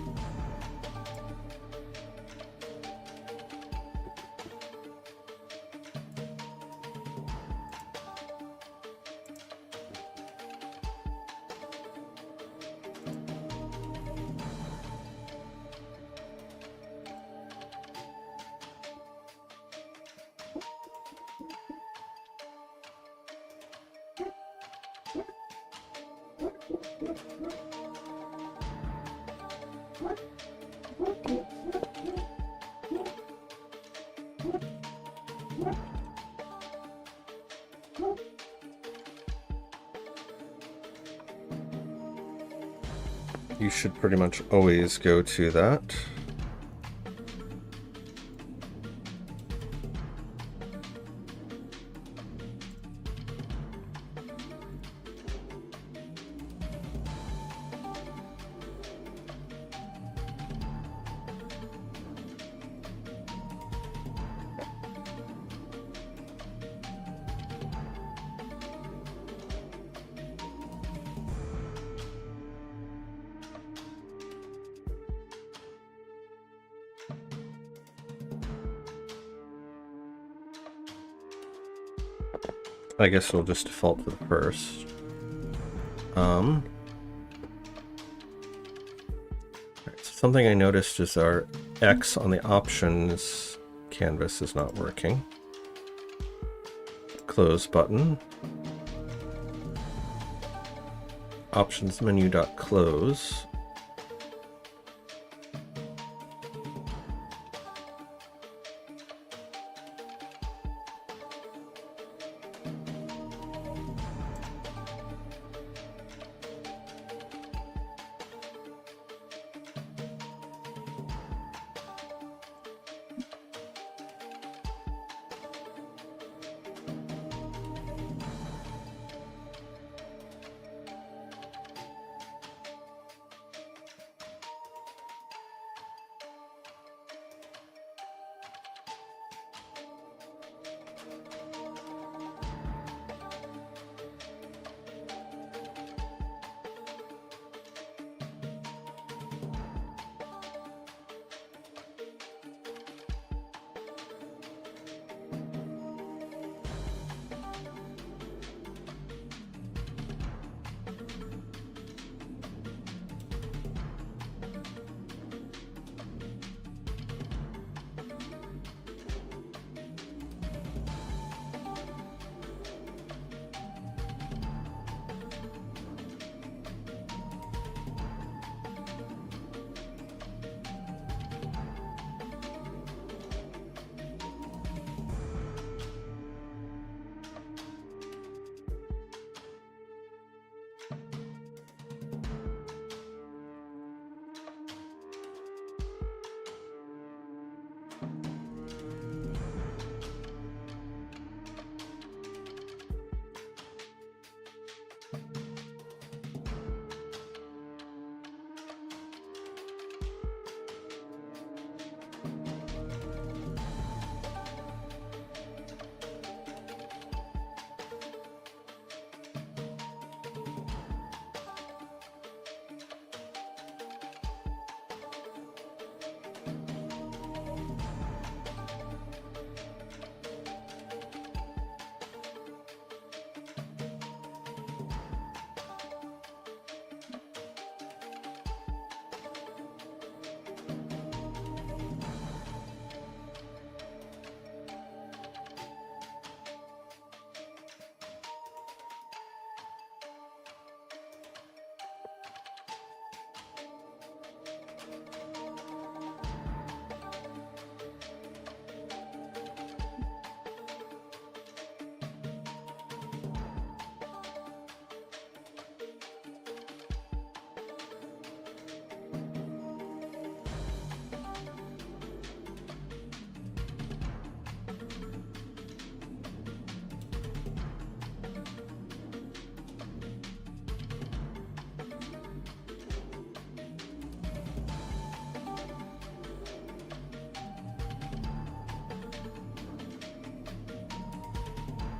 You should pretty much always go to that. I guess we'll just default to the first. Right, so something I noticed is our X on the options canvas is not working. Close button. Options menu dot close.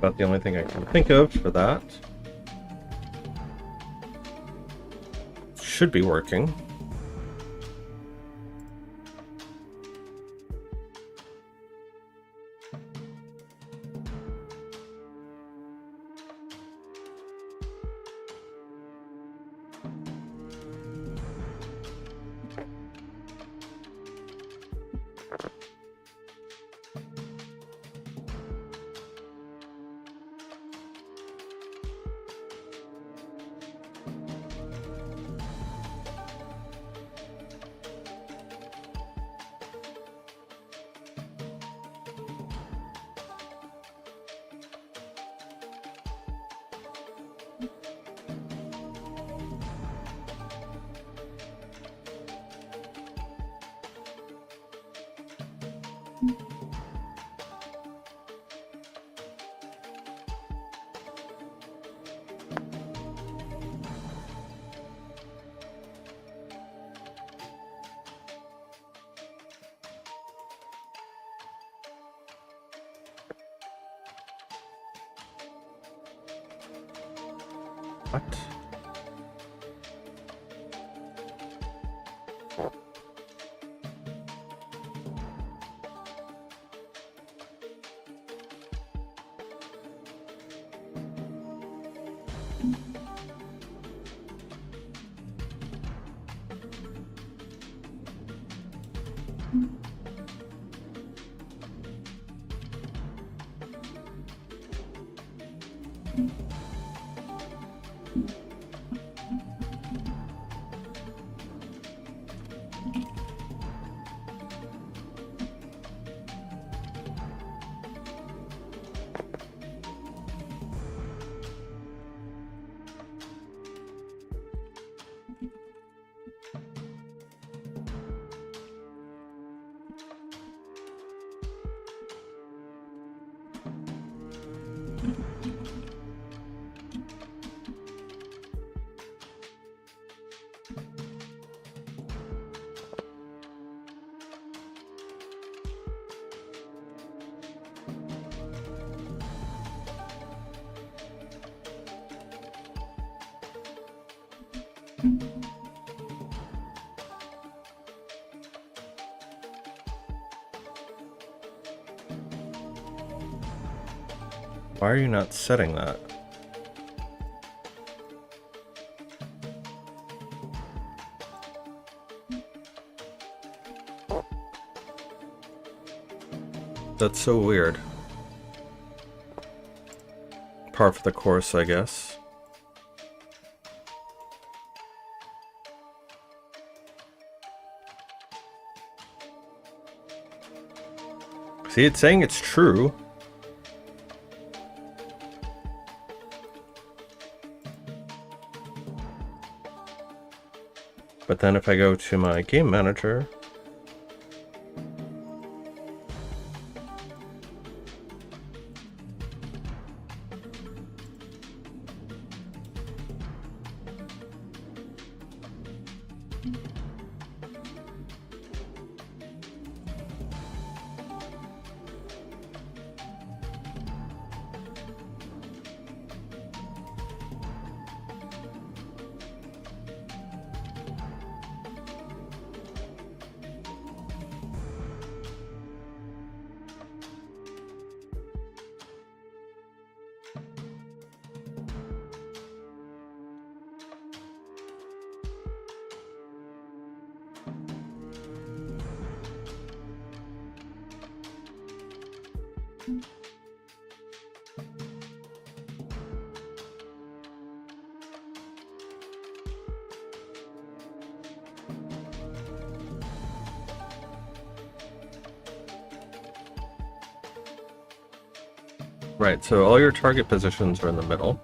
about the only thing I can think of for that. Should be working. What? Why are you not setting that? That's so weird. Par for the course, I guess. See, it's saying it's true. But then if I go to my game manager, right, so all your target positions are in the middle.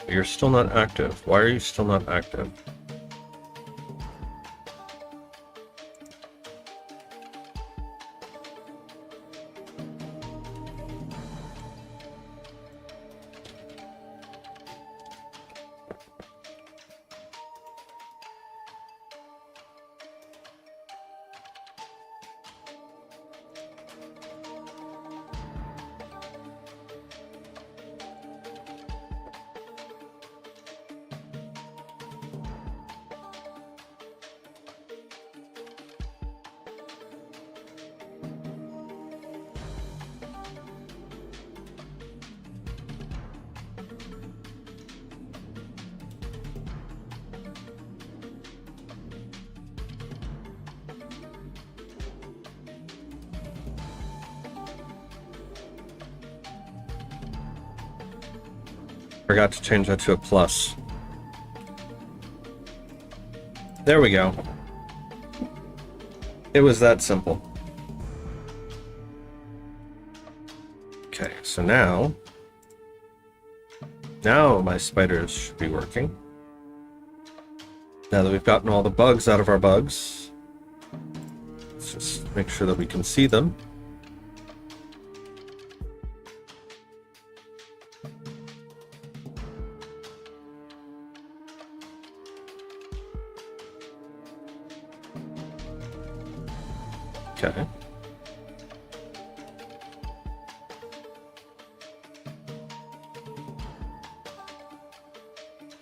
You're still not active. Why are you still not active? Forgot to change that to a plus. There we go. It was that simple. Okay, so now my spiders should be working. Now that we've gotten all the bugs out of our bugs, let's just make sure that we can see them. Okay.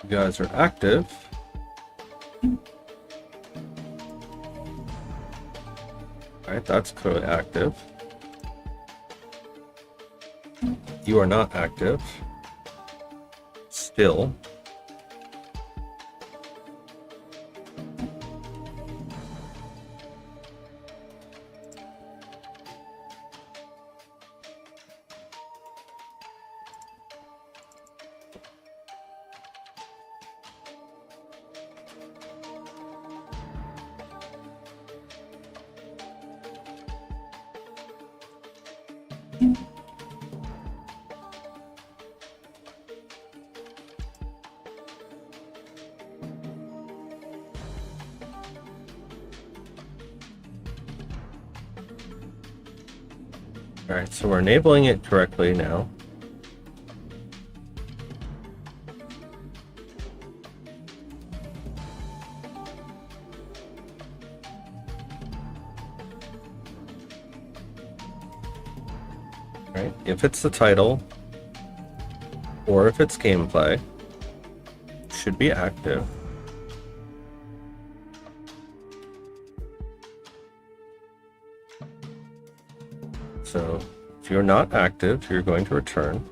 You guys are active. Alright, that's clearly active. You are not active. Still. Alright, so we're enabling it correctly now. Right, if it's the title, or if it's gameplay, it should be active. So, if you're not active, you're going to return.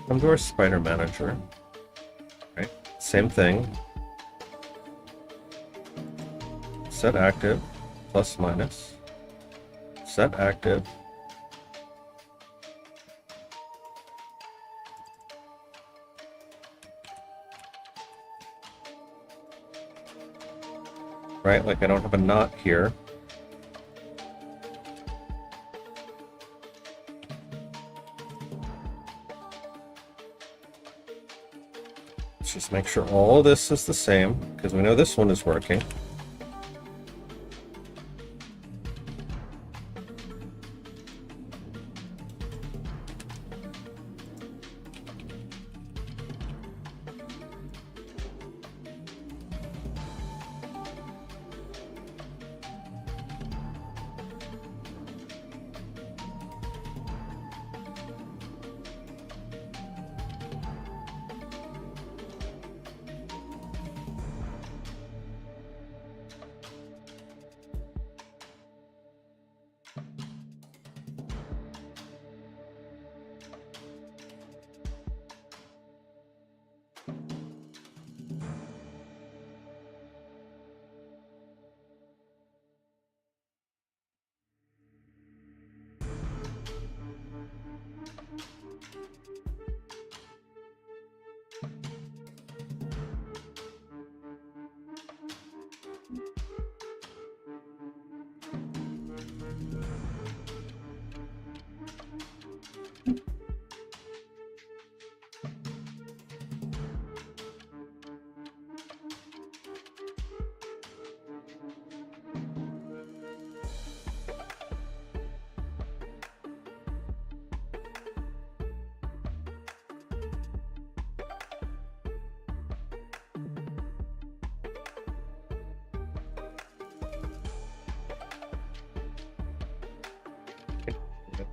Come to our spider manager. Right, same thing. Set active, plus minus. Set active. Right, like I don't have a knot here. Let's just make sure all this is the same, because we know this one is working.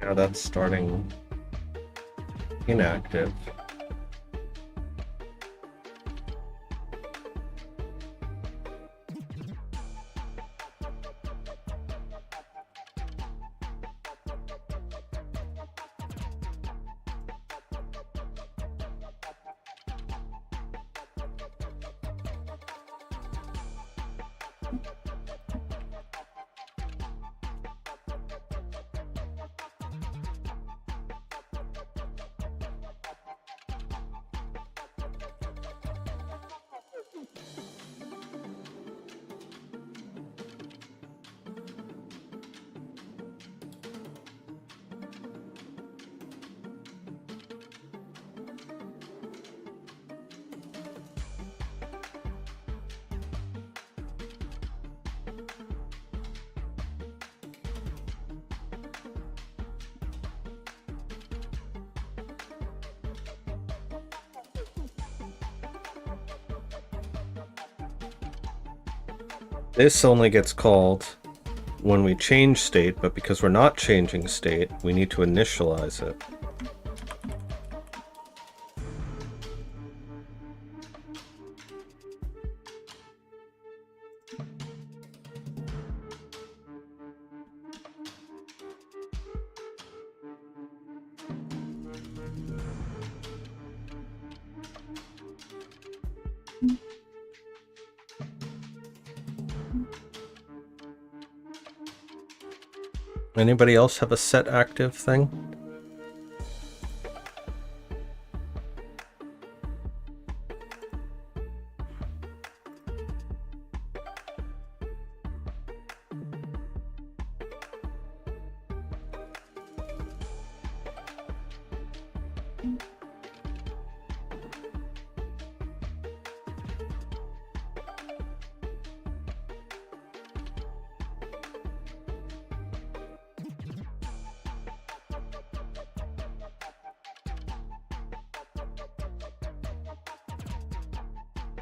Now that's starting inactive. This only gets called when we change state, but because we're not changing state, we need to initialize it. Anybody else have a set active thing?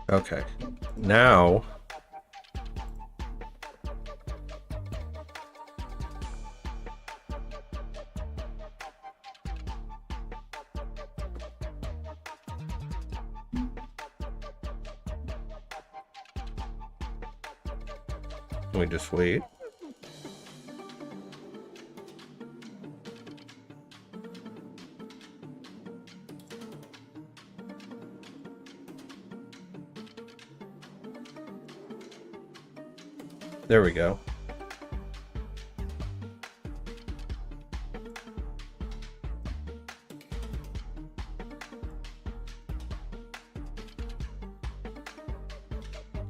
Okay, now we just wait. There we go.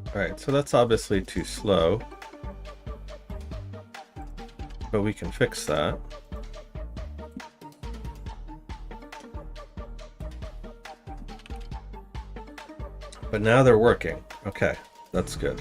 Alright, so that's obviously too slow, but we can fix that. But now they're working. Okay, that's good.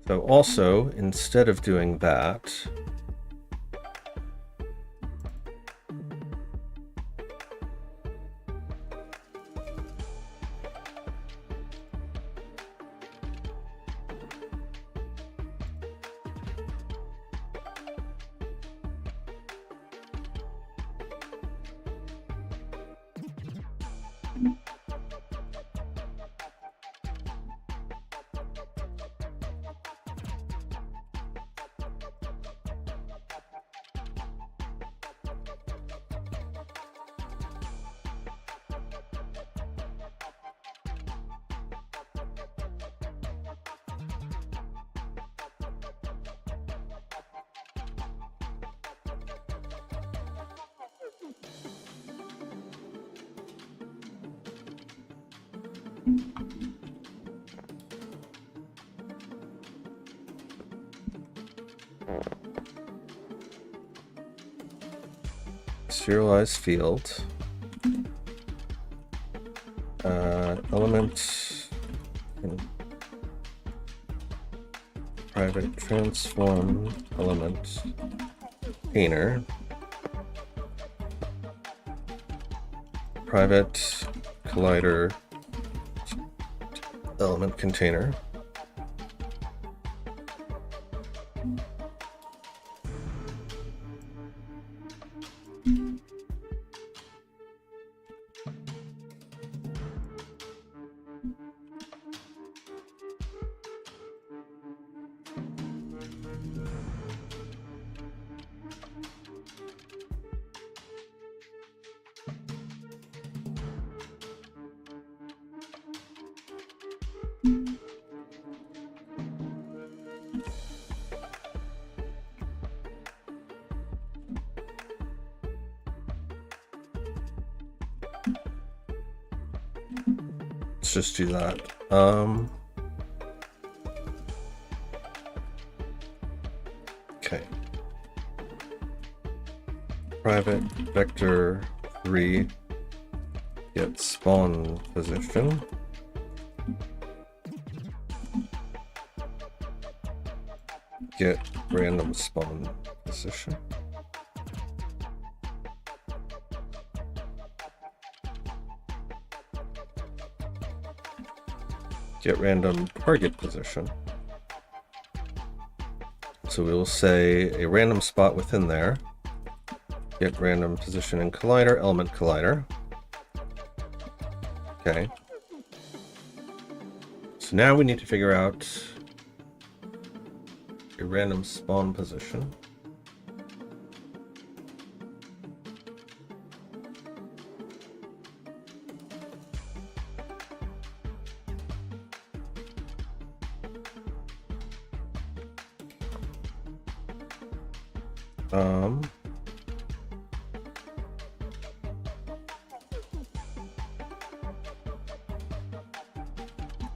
So also, instead of doing that, serialized field, element, private transform element container, private collider element container. Let's just do that. Okay. Private vector 3 get spawn position. Get random spawn position. Get random target position. So we will say a random spot within there. Get random position in collider, element collider. Okay. So now we need to figure out a random spawn position.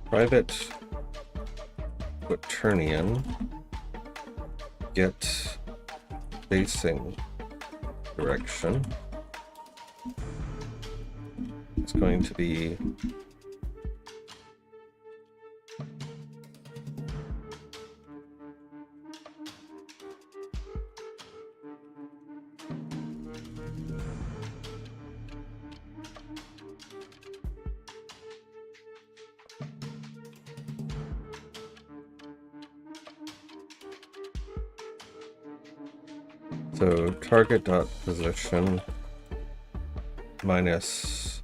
Private quaternion get facing direction. It's going to be so target dot position minus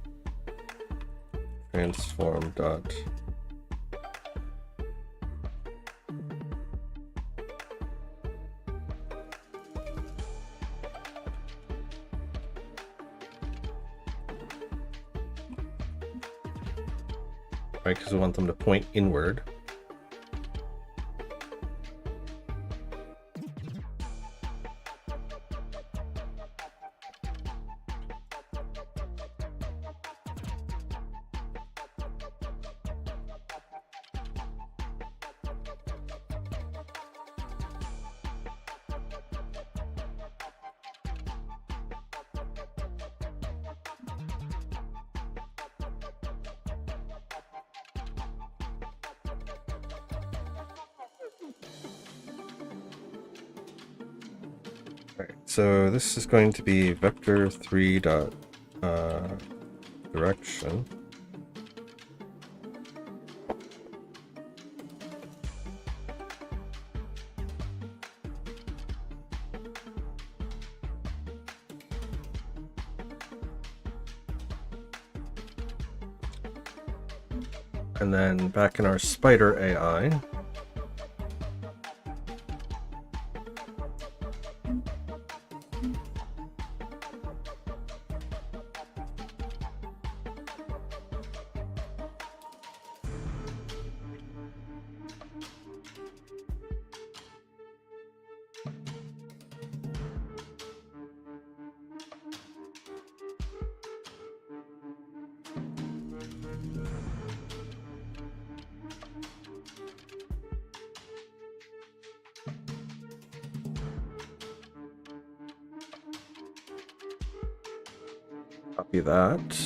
transform dot right, because we want them to point inward. Right, so this is going to be vector 3 dot direction. And then back in our spider AI, Copy that.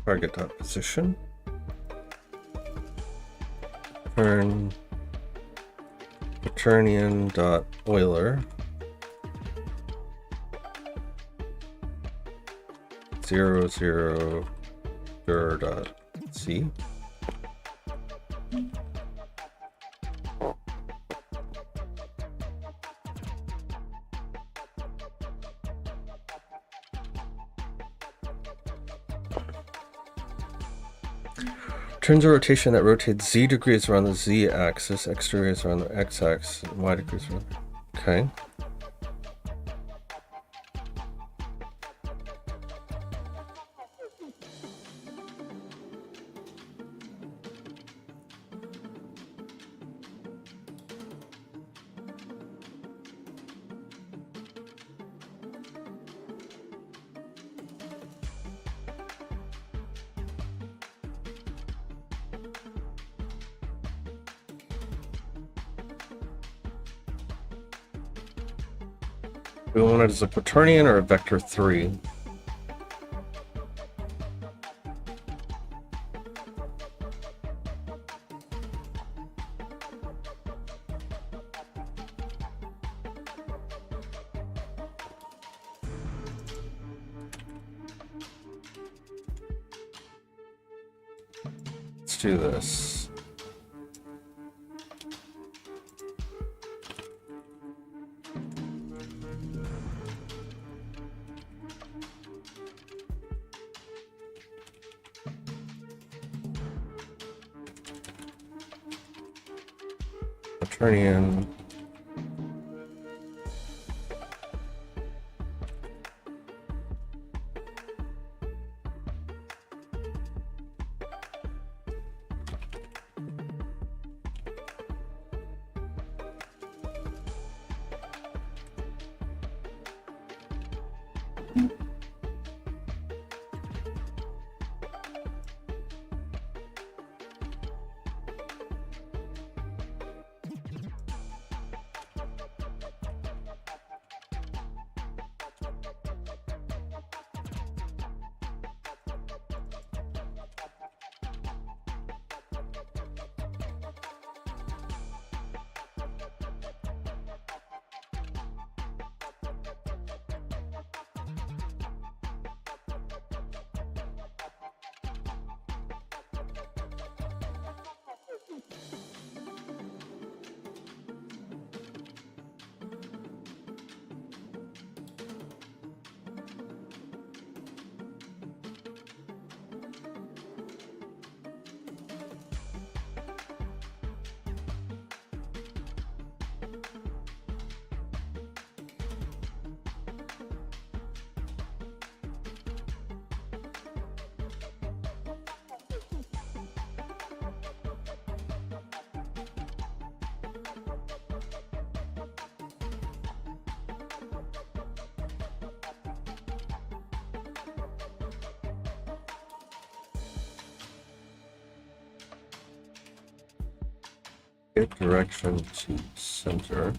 Target dot position. Turn Quaternion dot Euler 0, 0 dot C. Turns a rotation that rotates z degrees around the z-axis, x degrees around the x-axis, and y degrees around. Okay. We want it as a quaternion or a vector 3. Let's do this. Quaternion. Get direction to center.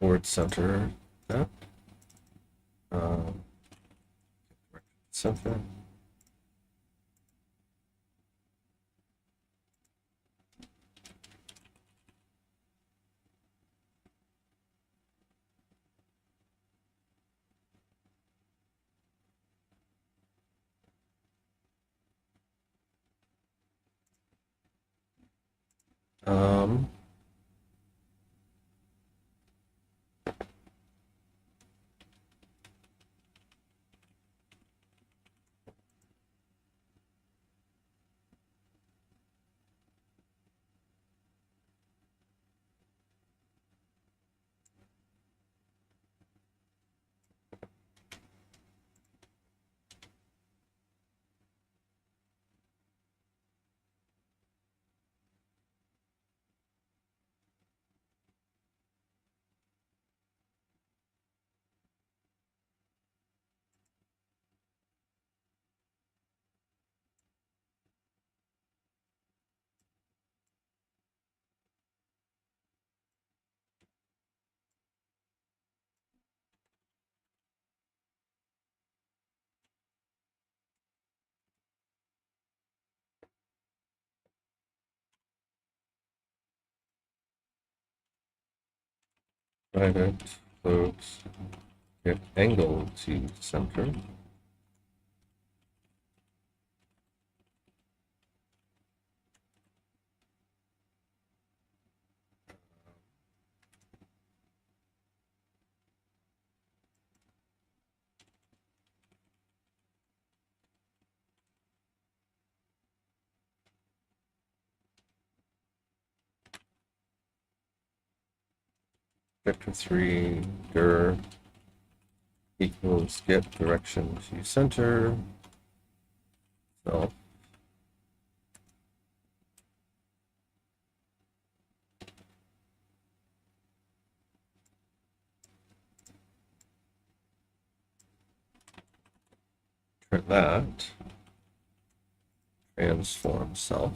Forward center. That. Center. Um, Private float, get angle to center. Vector 3 dir equals get direction to center. So print that. Transform self.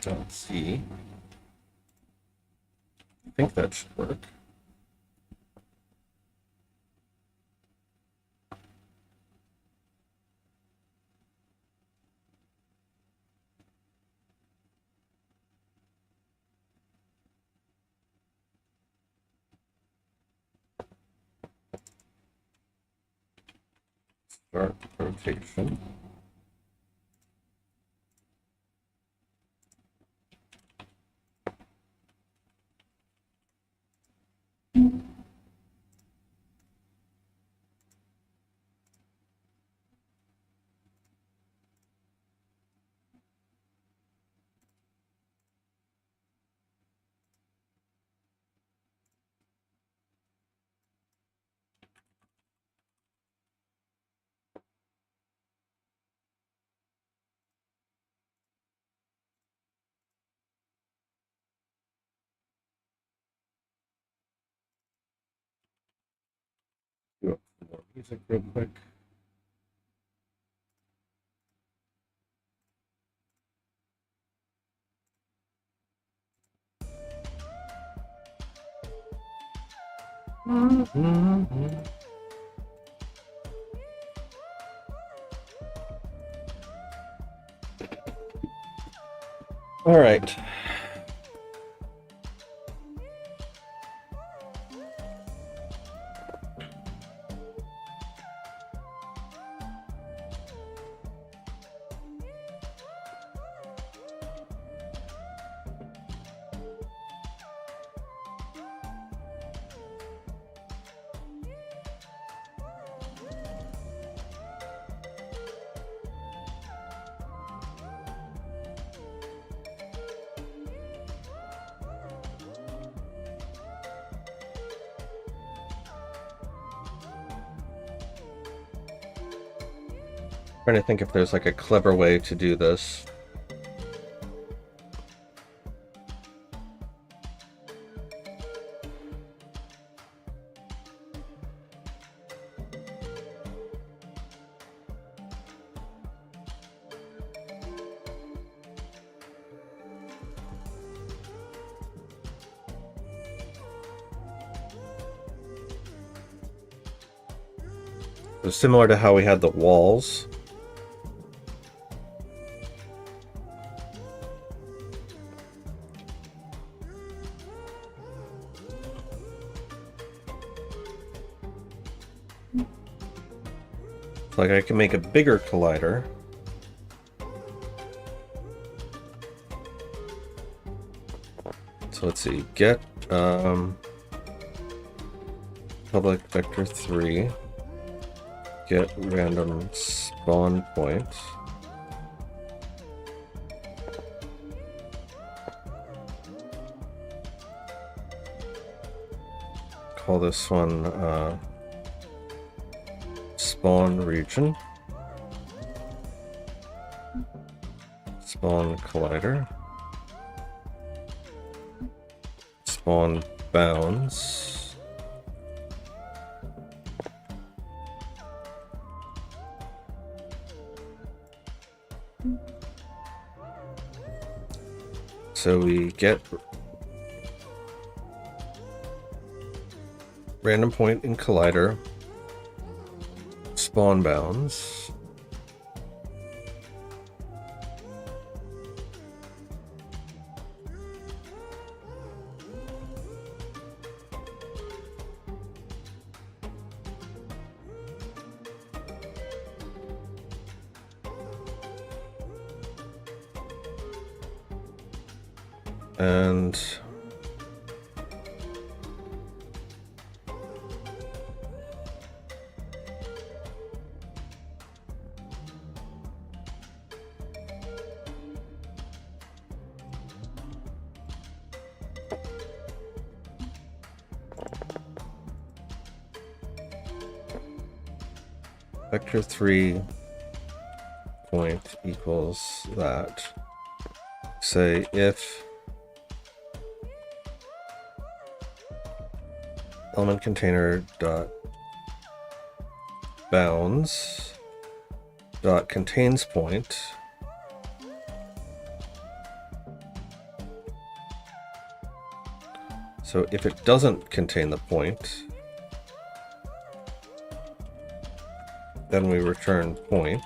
Dot C. I think that should work. Start rotation. Do up some more music real quick. All right. Trying to think if there's like a clever way to do this. So similar to how we had the walls. Like I can make a bigger collider. So let's see, get public vector 3, get random spawn point. Call this one spawn region, spawn collider, spawn bounds, so we get random point in collider, spawn bounds, and vector 3 point equals that. Say if element container dot bounds dot contains point so if it doesn't contain the point, then we return point.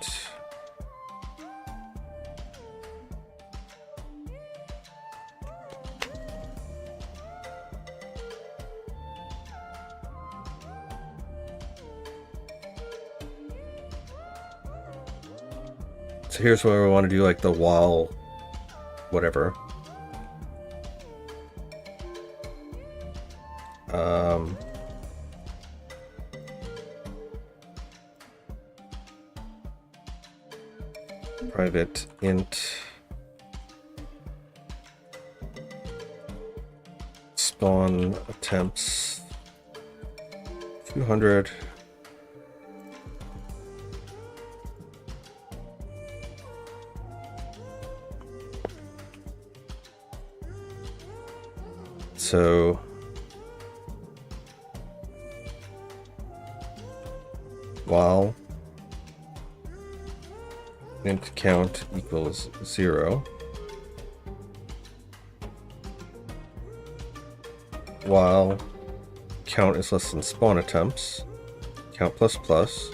So here's where we want to do like the while whatever. Private int spawn attempts 200. So while int count equals 0, while count is less than spawn attempts, count plus plus,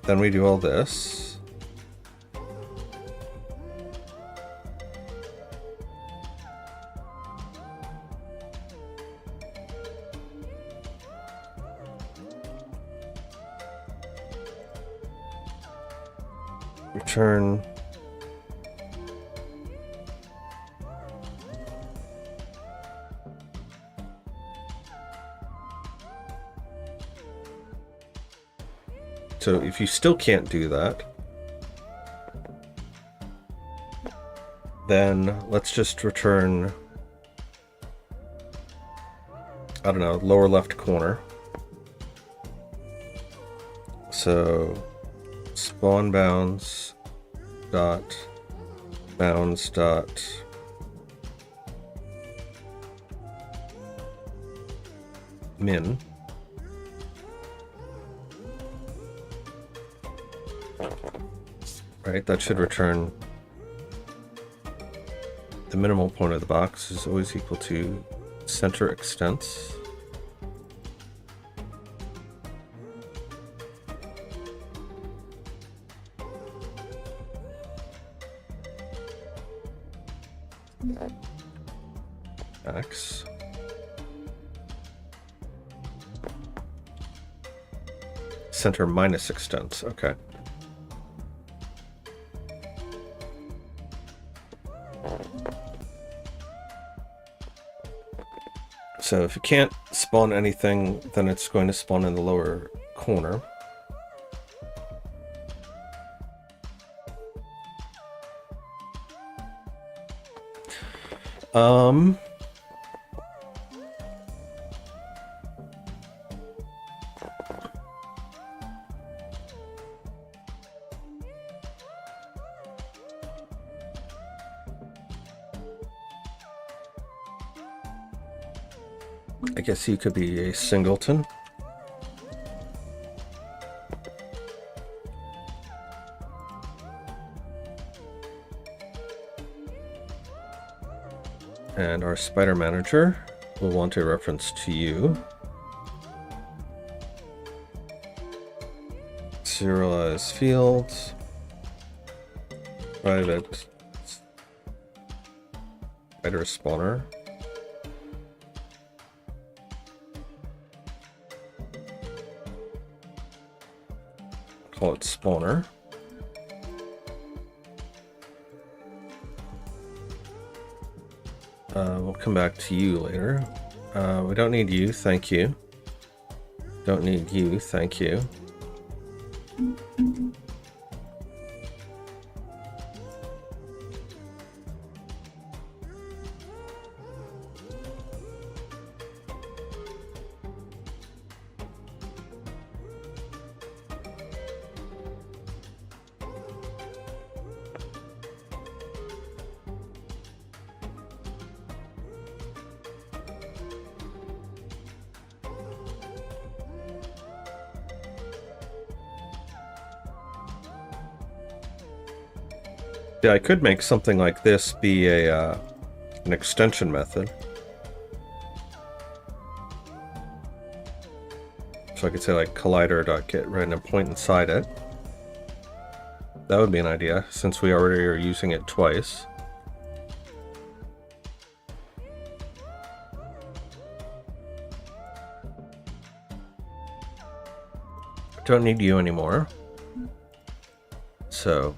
then we do all this. Return so if you still can't do that, then let's just return, I don't know, lower left corner. So spawn bounds dot bounds dot min, right? That should return the minimal point of the box is always equal to center extents. X. Center minus extents, okay. So if you can't spawn anything, then it's going to spawn in the lower corner. I guess you could be a singleton. And our spider manager will want a reference to you. Serialize fields. Private spider spawner. Call it spawner. We'll come back to you later. We don't need you, thank you. Don't need you, thank you. Yeah, I could make something like this be a an extension method. So I could say like collider.get random point inside it. That would be an idea, since we already are using it twice. Don't need you anymore. So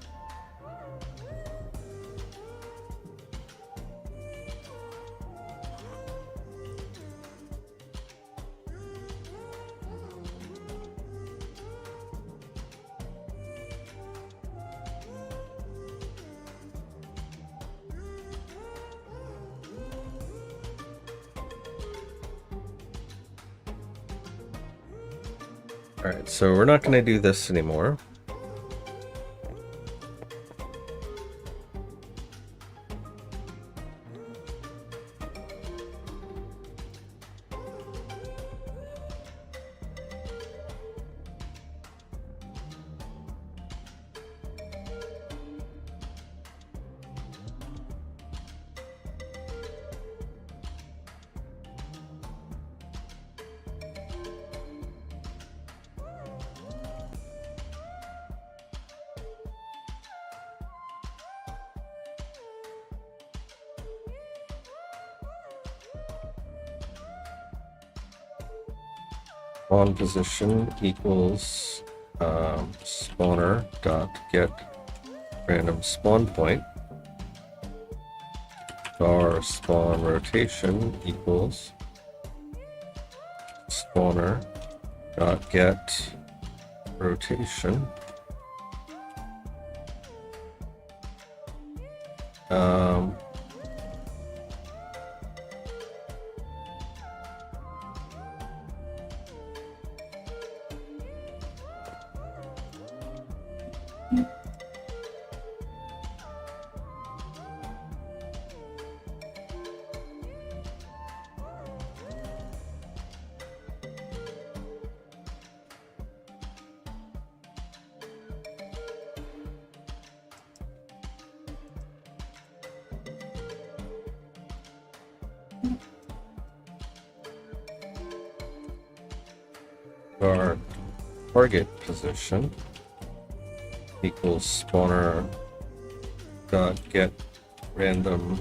alright, so we're not going to do this anymore. Spawn position equals spawner dot get random spawn point. Our spawn rotation equals spawner dot get rotation. Our target position equals spawner dot get random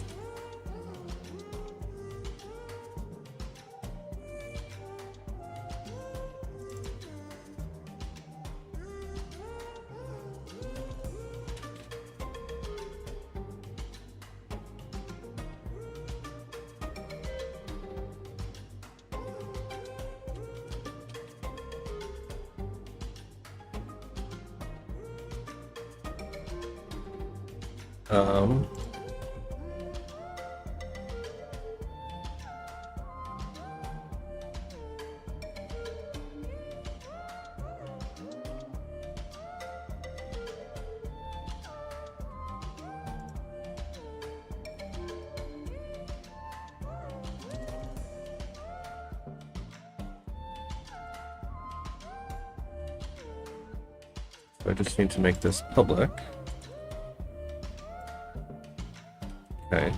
I just need to make this public. Okay.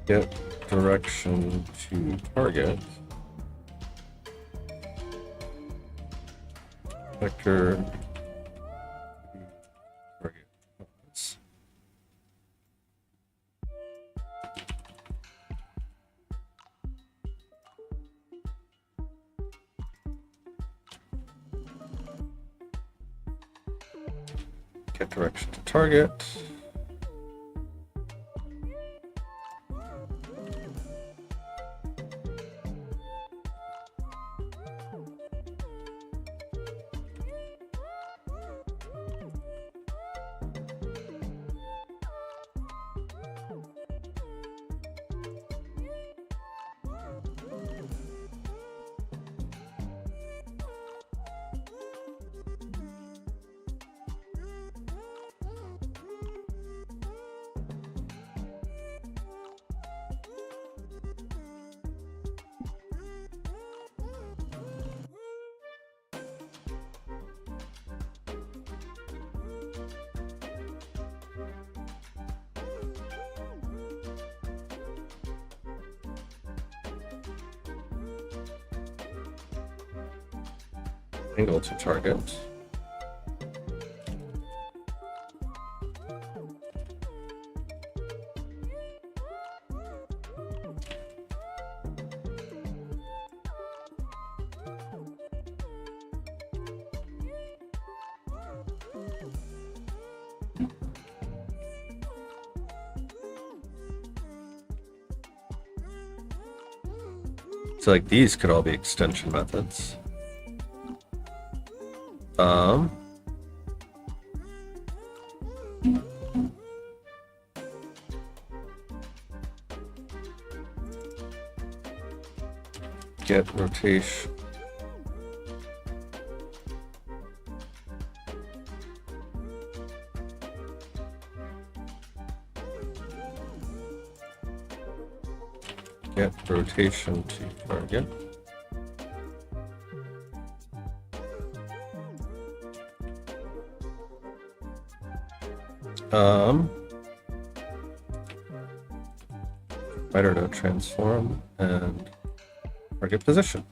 Get direction to target. Vector target. Get direction to target. Angle to target. So like these could all be extension methods. Get rotation. Get rotation to target. Spider to transform and target position.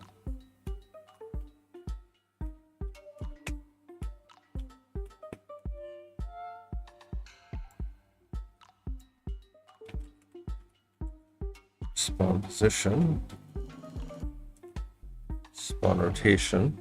Spawn position. Spawn rotation.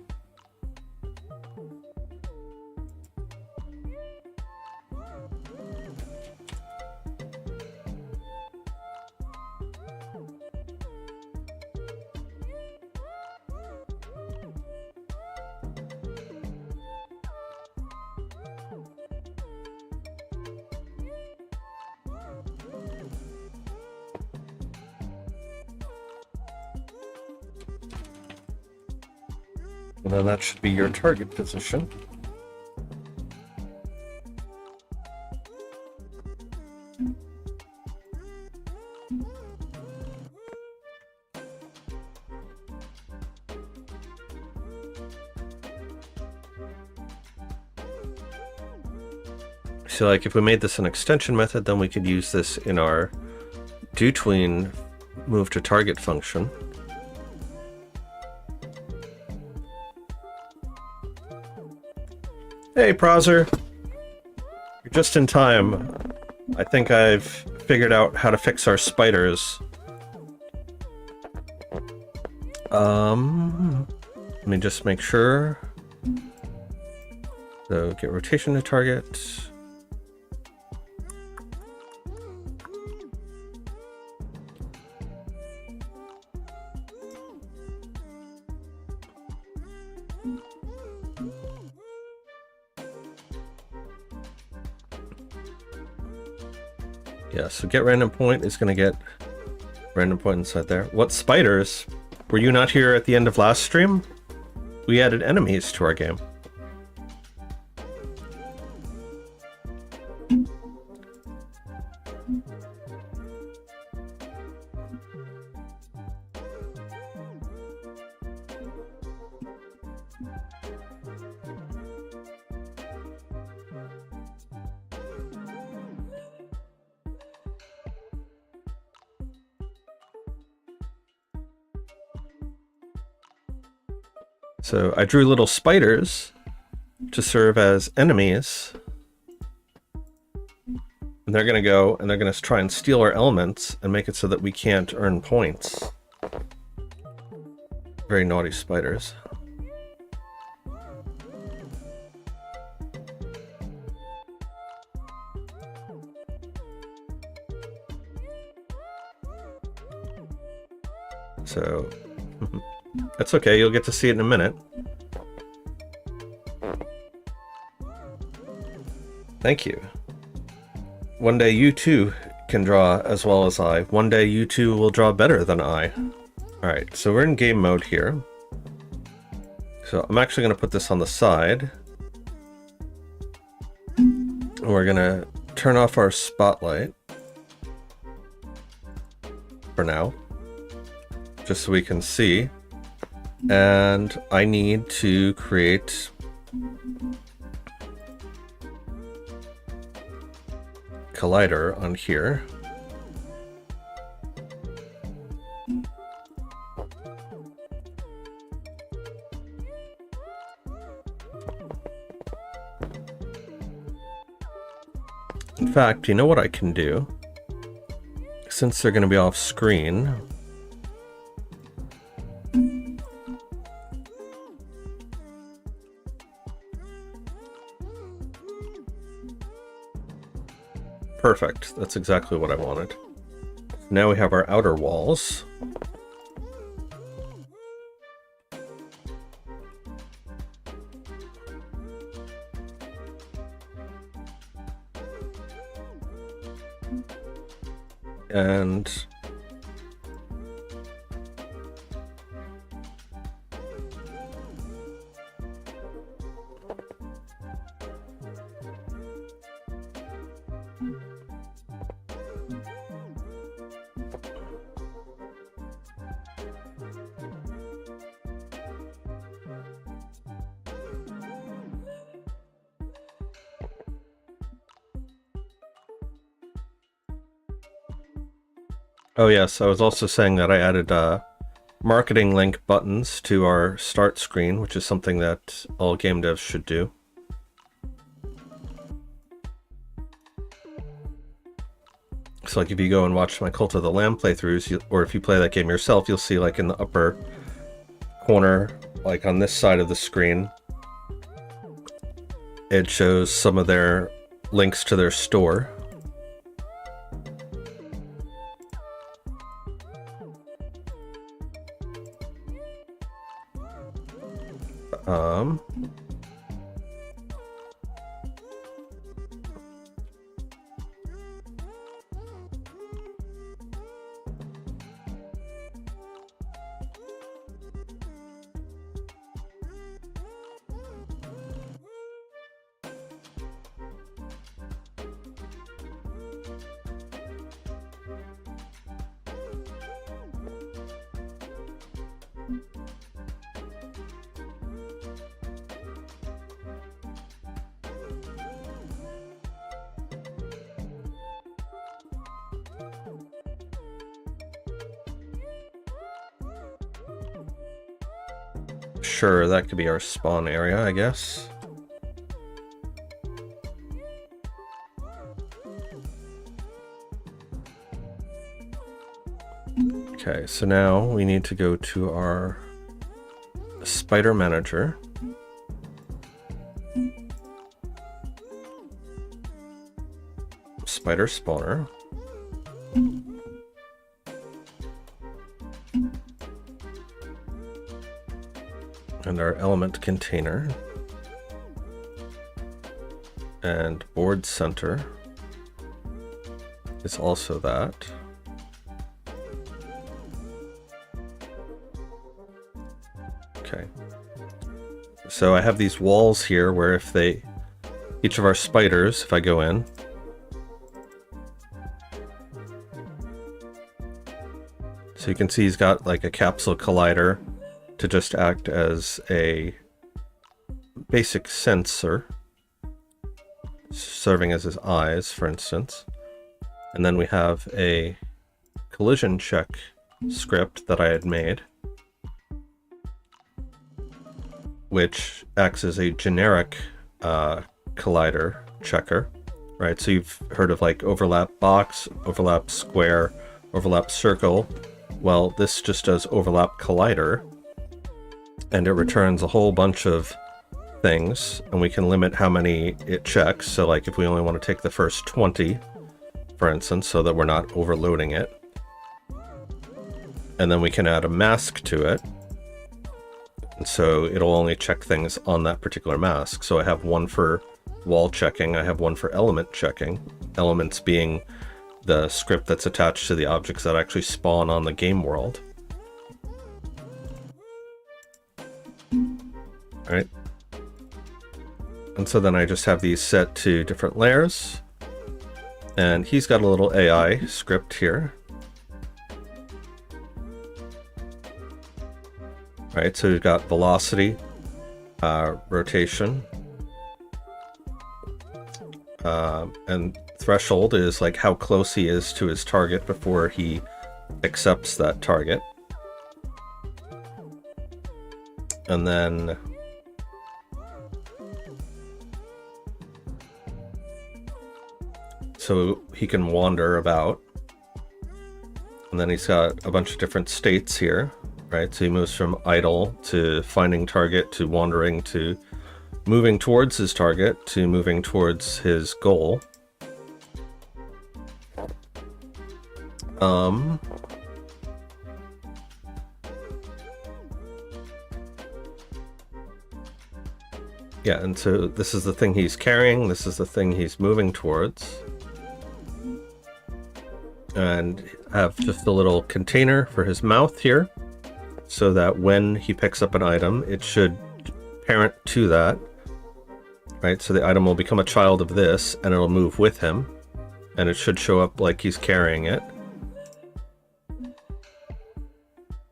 And then that should be your target position. So like if we made this an extension method, then we could use this in our doTween move to target function. Hey, Prozer. You're just in time. I think I've figured out how to fix our spiders. Let me just make sure. So get rotation to target. Yeah, so get random point is going to get random point inside there. What spiders? Were you not here at the end of last stream? We added enemies to our game. So I drew little spiders to serve as enemies. And they're going to go and they're going to try and steal our elements and make it so that we can't earn points. Very naughty spiders. So, that's okay, you'll get to see it in a minute. Thank you. One day you too can draw as well as I. One day you too will draw better than I. Alright, so we're in game mode here. So I'm actually going to put this on the side. And we're going to turn off our spotlight. For now. Just so we can see. And I need to create collider on here. In fact, you know what I can do? Since they're going to be off screen, perfect. That's exactly what I wanted. Now we have our outer walls. And oh yes, I was also saying that I added marketing link buttons to our start screen, which is something that all game devs should do. So like if you go and watch my Cult of the Lamb playthroughs, or if you play that game yourself, you'll see like in the upper corner, like on this side of the screen, it shows some of their links to their store. Sure, that could be our spawn area, I guess. Okay, so now we need to go to our spider manager. Spider spawner. And our element container. And board center is also that. Okay. So I have these walls here where if they, each of our spiders, if I go in, so you can see he's got like a capsule collider to just act as a basic sensor, serving as his eyes, for instance. And then we have a collision check script that I had made. which acts as a generic collider checker, right? So you've heard of like overlap box, overlap square, overlap circle. Well, this just does overlap collider, and it returns a whole bunch of things, and we can limit how many it checks. So like if we only want to take the first 20, for instance, so that we're not overloading it. And then we can add a mask to it. And so it'll only check things on that particular mask. So I have one for wall checking, I have one for element checking. Elements being the script that's attached to the objects that actually spawn on the game world. Alright. And so then I just have these set to different layers. And he's got a little AI script here. Right, so we've got velocity, rotation, and threshold is like how close he is to his target before he accepts that target. And then so he can wander about. And then he's got a bunch of different states here. Right, so he moves from idle to finding target to wandering to moving towards his target to moving towards his goal. Yeah, and so this is the thing he's carrying, this is the thing he's moving towards. And I have just a little container for his mouth here, so that when he picks up an item, it should parent to that, right? So the item will become a child of this, and it'll move with him, and it should show up like he's carrying it.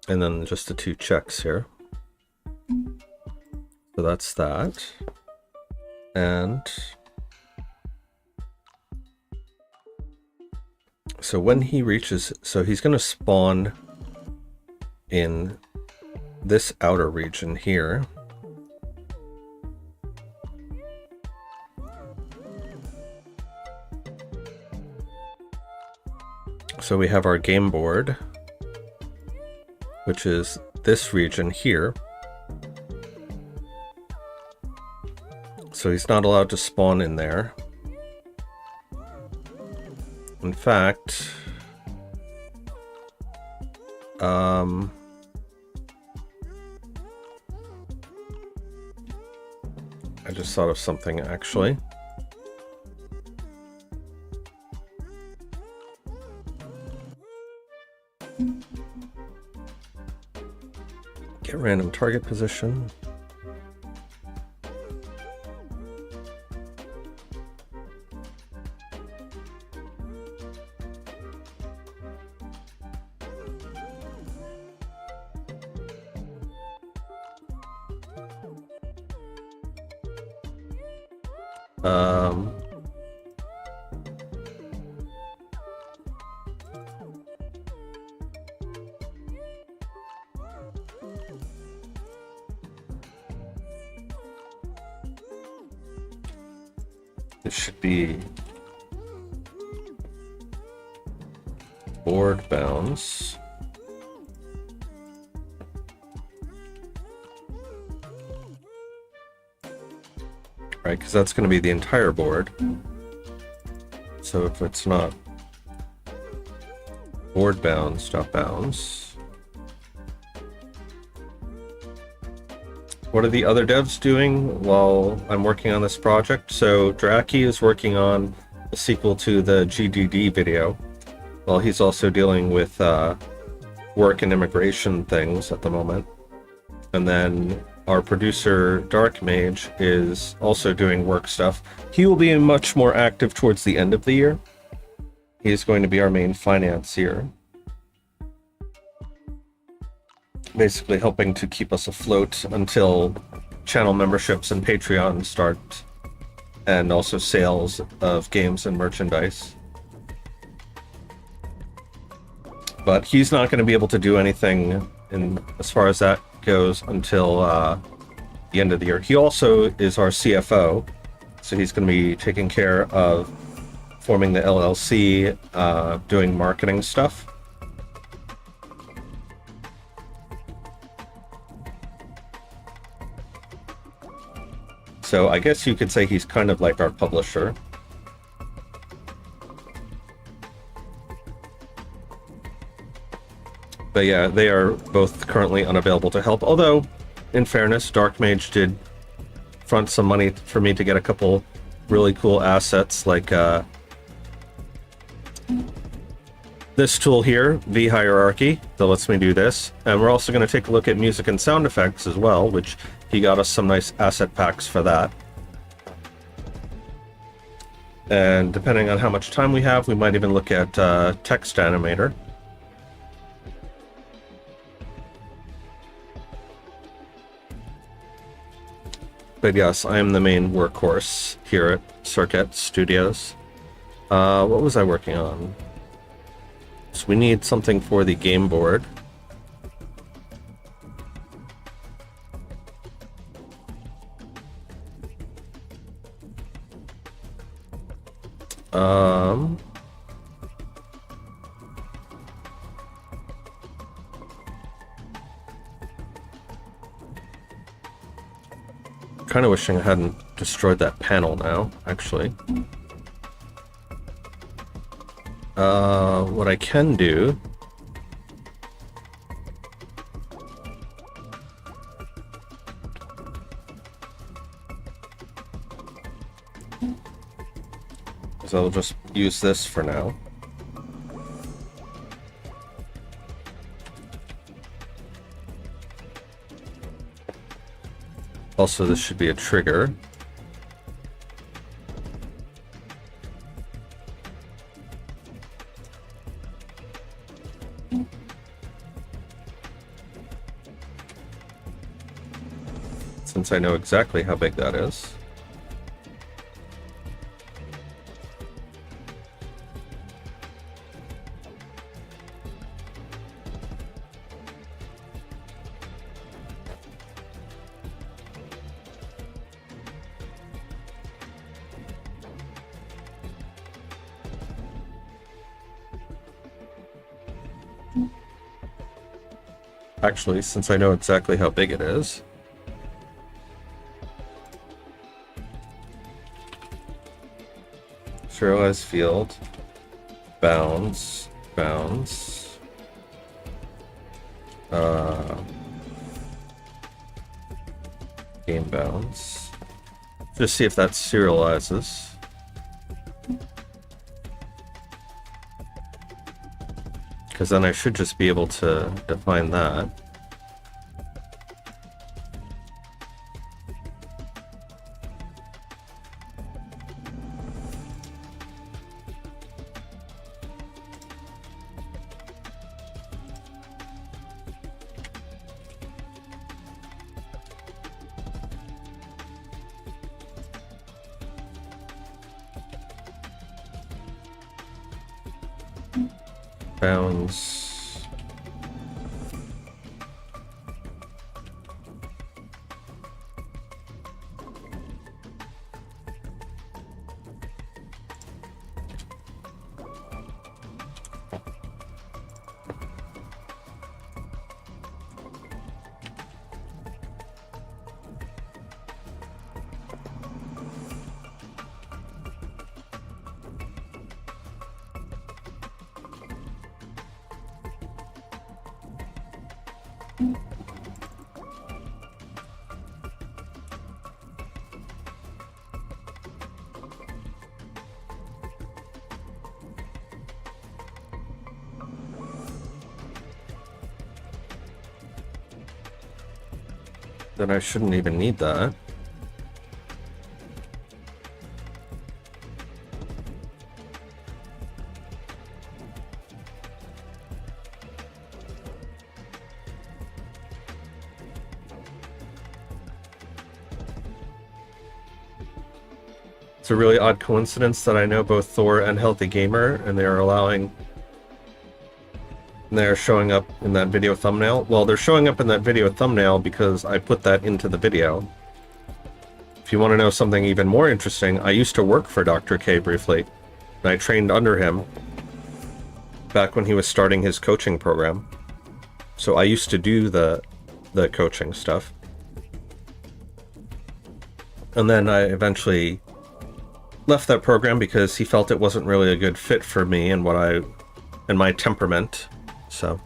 And then just the two checks here. So that's that. And so when he reaches, so he's going to spawn in this outer region here. So we have our game board, which is this region here. So he's not allowed to spawn in there. In fact, I just thought of something actually. Get random target position. It should be board bounds. Right, because that's going to be the entire board. So if it's not board bounds, dot bounds. What are the other devs doing while I'm working on this project? So Draki is working on a sequel to the GDD video. Well, he's also dealing with work and immigration things at the moment. And then our producer, Dark Mage, is also doing work stuff. He will be much more active towards the end of the year. He's going to be our main financier. Basically helping to keep us afloat until channel memberships and Patreon start, and also sales of games and merchandise. But he's not going to be able to do anything as far as that goes until the end of the year. He also is our CFO, so he's going to be taking care of forming the LLC, doing marketing stuff. So I guess you could say he's kind of like our publisher. But yeah, they are both currently unavailable to help. Although, in fairness, Dark Mage did front some money for me to get a couple really cool assets, like this tool here, V-Hierarchy, that lets me do this. And we're also going to take a look at music and sound effects as well, which he got us some nice asset packs for that. And depending on how much time we have, we might even look at text animator. But yes, I am the main workhorse here at Circuit Studios. What was I working on? So we need something for the game board. Kind of wishing I hadn't destroyed that panel now, actually. What I can do is I'll just use this for now. Also, this should be a trigger. Since I know exactly how big that is. Actually, since I know exactly how big it is, serialized field, bounds, game bounds. Just see if that serializes. Because then I should just be able to define that. Bounds. Then I shouldn't even need that. It's a really odd coincidence that I know both Thor and Healthy Gamer, and they are allowing They're showing up in that video thumbnail. Well, they're showing up in that video thumbnail because I put that into the video. If you want to know something even more interesting, I used to work for Dr. K briefly. And I trained under him back when he was starting his coaching program. So I used to do the coaching stuff. And then I eventually left that program because he felt it wasn't really a good fit for me and my temperament. So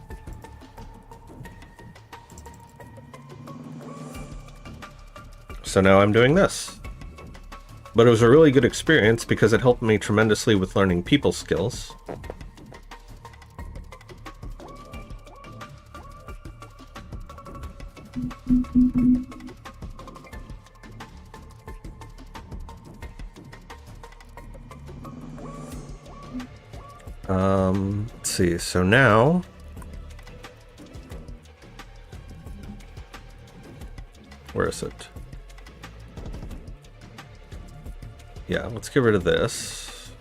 now I'm doing this. But it was a really good experience because it helped me tremendously with learning people skills. Let's see, so now where is it? Yeah, let's get rid of this.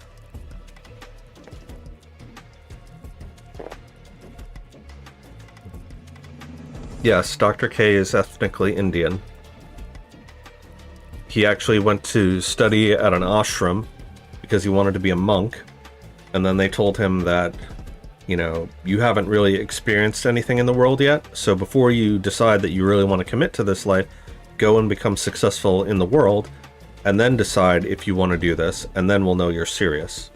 Yes, Dr. K is ethnically Indian. He actually went to study at an ashram because he wanted to be a monk. And then they told him that, you know, you haven't really experienced anything in the world yet. So before you decide that you really want to commit to this life, go and become successful in the world. And then decide if you want to do this. And then we'll know you're serious.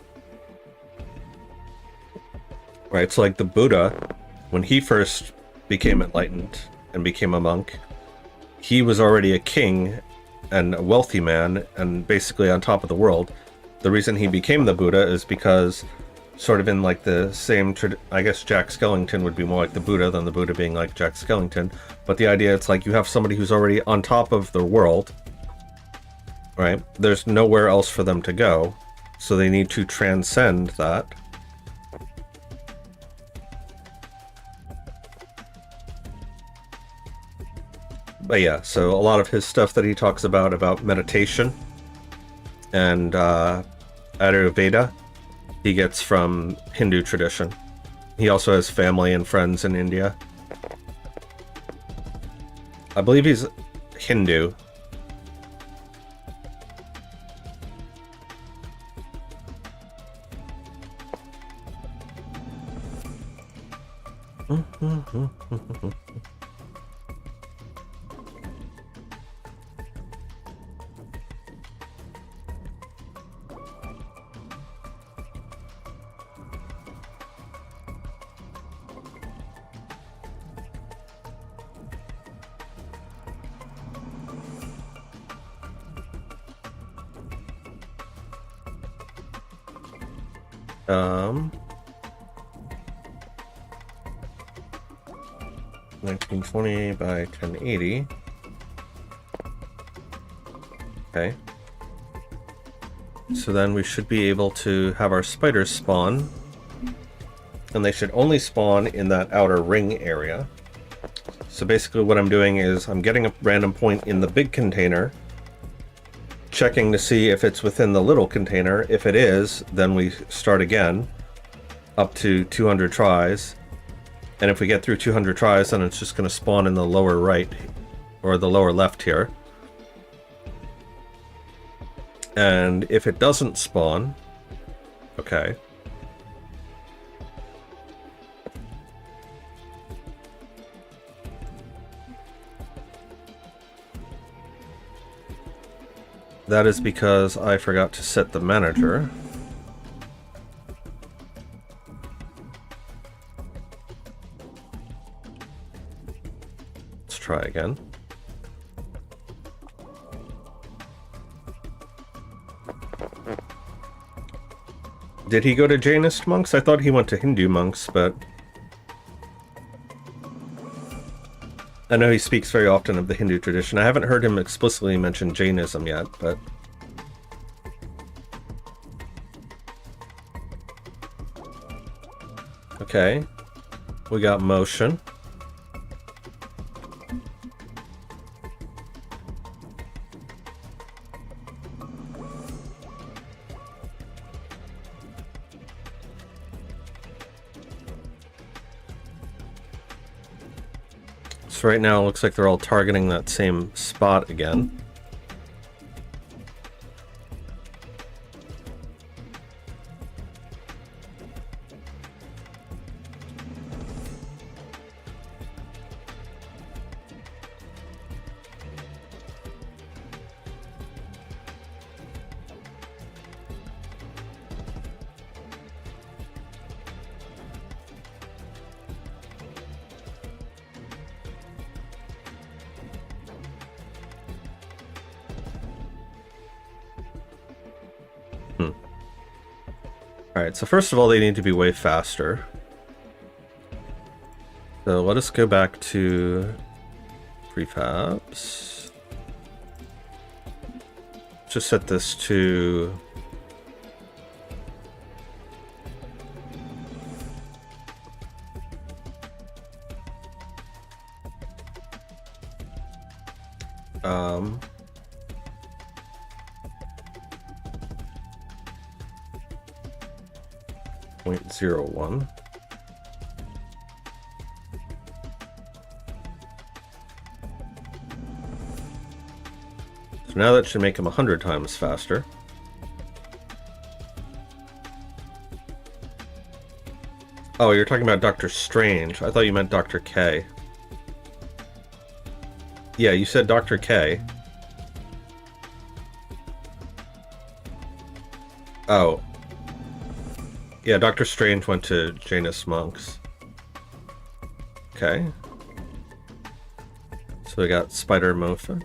Right, so like the Buddha, when he first became enlightened and became a monk, he was already a king and a wealthy man and basically on top of the world. The reason he became the Buddha is because sort of in like the same, I guess Jack Skellington would be more like the Buddha than the Buddha being like Jack Skellington. But the idea, it's like you have somebody who's already on top of the world, right? There's nowhere else for them to go. So they need to transcend that. But yeah, so a lot of his stuff that he talks about meditation and Ayurveda, he gets from Hindu tradition. He also has family and friends in India. I believe he's Hindu. Um, 1920 by 1080. Okay. So then we should be able to have our spiders spawn. And they should only spawn in that outer ring area. So basically what I'm doing is I'm getting a random point in the big container, checking to see if it's within the little container. If it is, then we start again up to 200 tries. And if we get through 200 tries, then it's just going to spawn in the lower right or the lower left here. And if it doesn't spawn, okay. That is because I forgot to set the manager. Let's try again. Did he go to Jainist monks? I thought he went to Hindu monks, but I know he speaks very often of the Hindu tradition. I haven't heard him explicitly mention Jainism yet, but okay. We got motion. So right now it looks like they're all targeting that same spot again. Alright, so first of all, they need to be way faster. So let us go back to prefabs. Just set this to um 0.01. So now that should make them 100 times faster. Oh, you're talking about Dr. Strange. I thought you meant Dr. K. Yeah, you said Dr. K. Oh. Yeah, Dr. Strange went to Janus Monks. Okay. So we got Spider Mofa.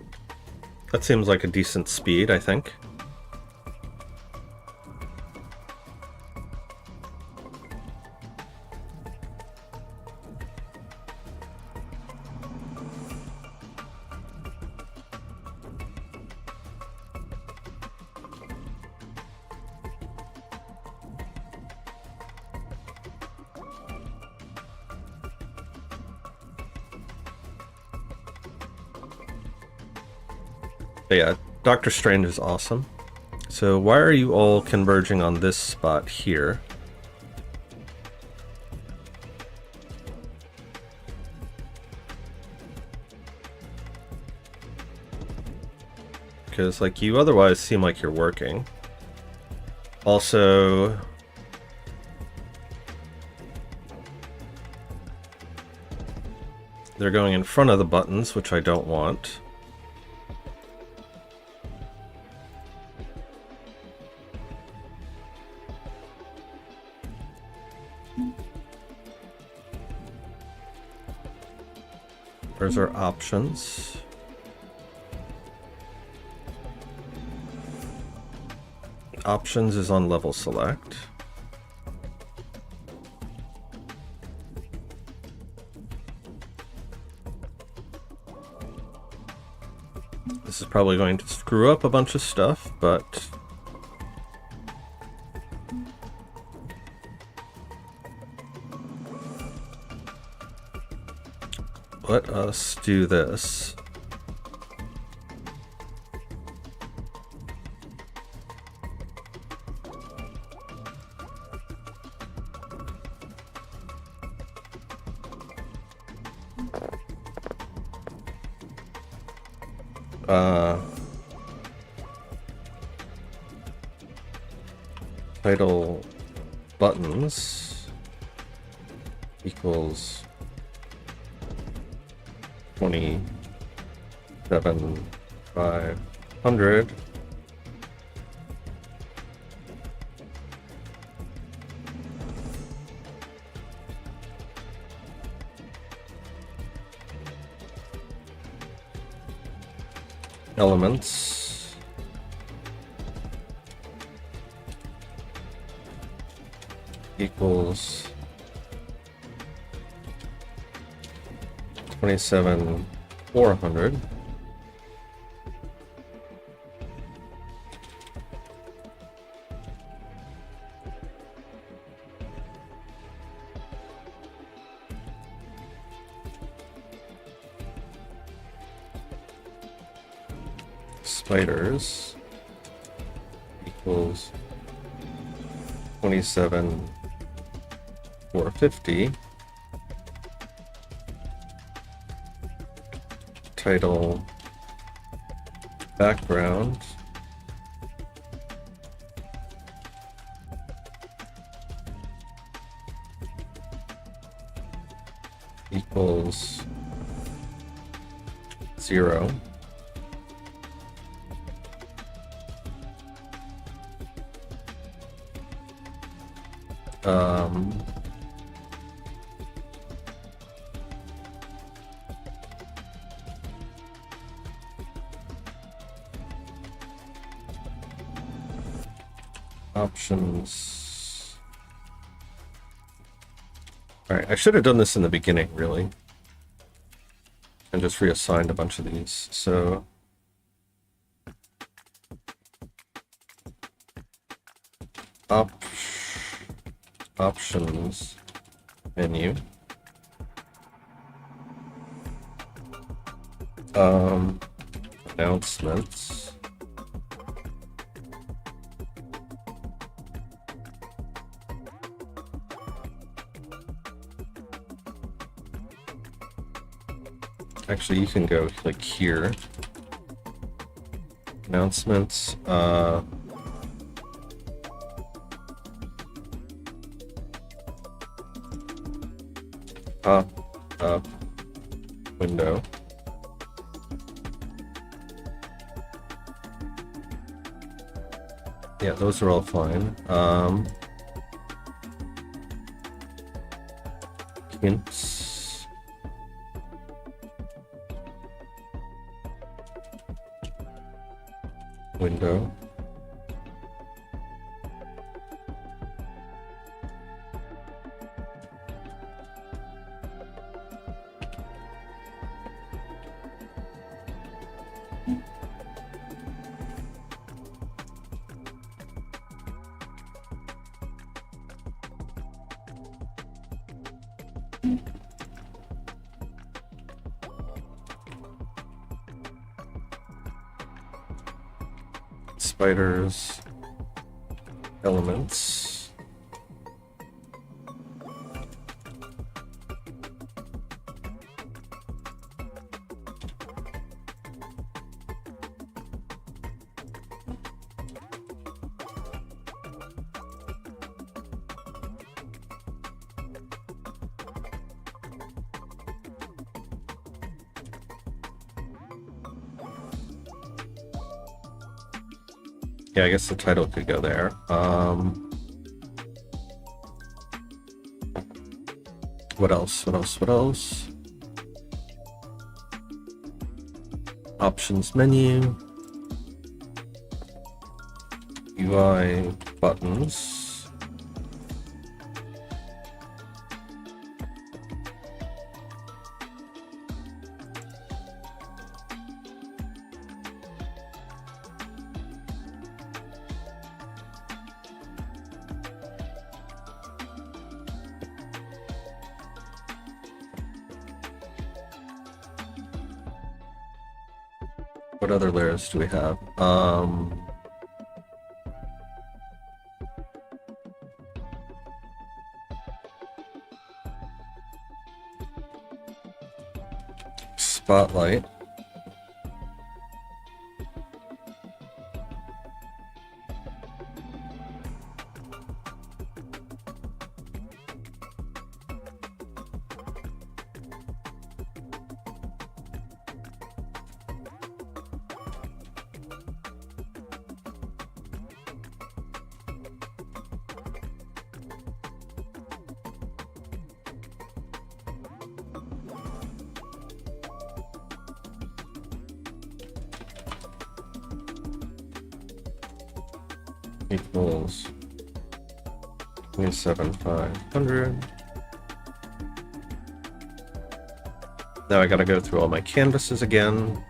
That seems like a decent speed, I think. But yeah, Doctor Strange is awesome. So why are you all converging on this spot here? Because, like, you otherwise seem like you're working. Also, they're going in front of the buttons, which I don't want. There's our options. Options is on level select. This is probably going to screw up a bunch of stuff, but let us do this. Title buttons equals 27,500. Elements equals 27,400. Spiders equals 27,450. title background equals 0. Options. Alright, I should have done this in the beginning, really. And just reassigned a bunch of these. So options menu. Announcements. Actually, you can go like here. Announcements. Pop-up window. Yeah, those are all fine. Hints. Window. Spiders, elements, yeah, I guess the title could go there. What else? What else? What else? Options menu. UI buttons. What other layers do we have? Spotlight. Equals 27,500. Now I gotta go through all my canvases again.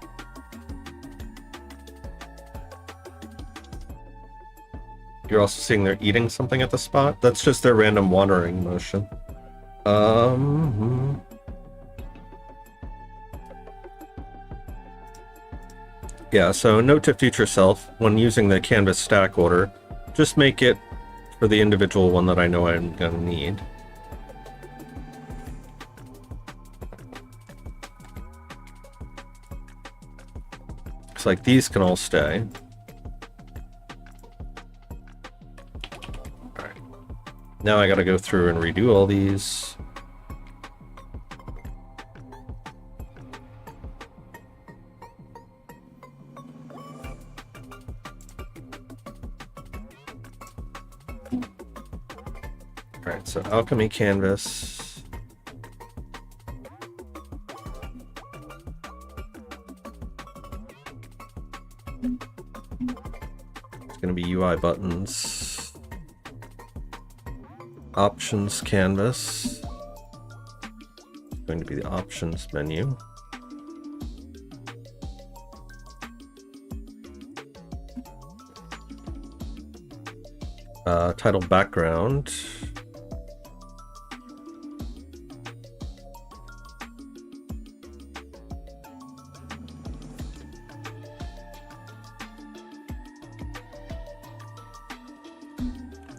You're also seeing they're eating something at the spot. That's just their random wandering motion. Yeah, so note to future self, when using the canvas stack order, just make it for the individual one that I know I'm gonna need. Looks like these can all stay. Alright. Now I gotta go through and redo all these. Alright, so alchemy canvas. It's going to be UI buttons. Options canvas. It's going to be the options menu. Title background.